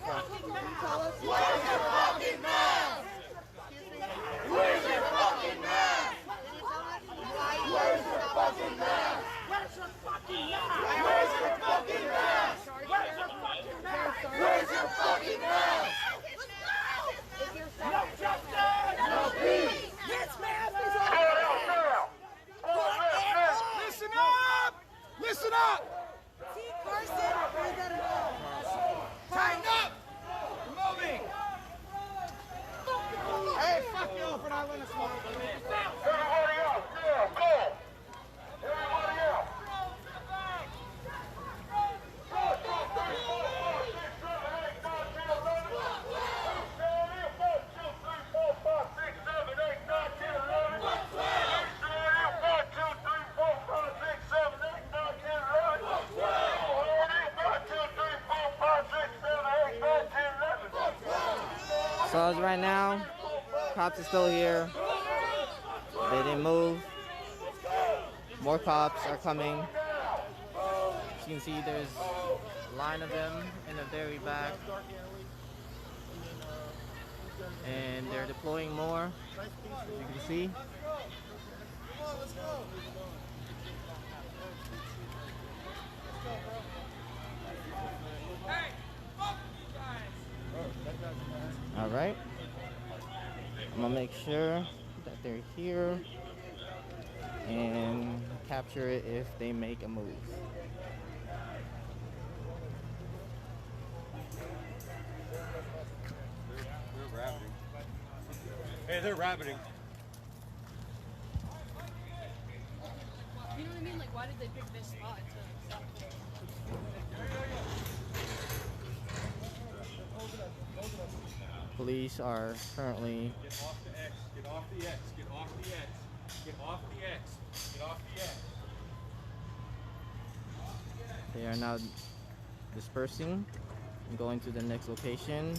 fucking mask? Where's your fucking mask? Where's your fucking mask? Where's your fucking mask? Where's your fucking mask? Where's your fucking mask? Where's your So as right now, cops are still here. They didn't move. More cops are coming. As you can see, there's a line of them in the very back. And they're deploying more, as you can see. All right. I'm gonna make sure that they're here and capture it if they make a move. They're rabbiting. Hey, they're rabbiting. You know what I mean? Like, why did they pick this spot to stop? Police are currently Get off the X. Get off the X. Get off the X. Get off the X. Get off the X. they are now dispersing and going to the next location.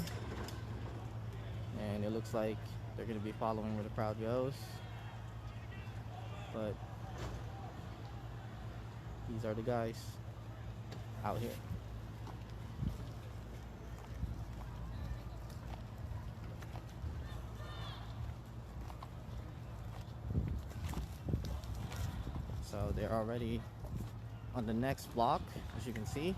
And it looks like they're going to be following where the crowd goes. But these are the guys out here. So they're already on the next block, as you can see.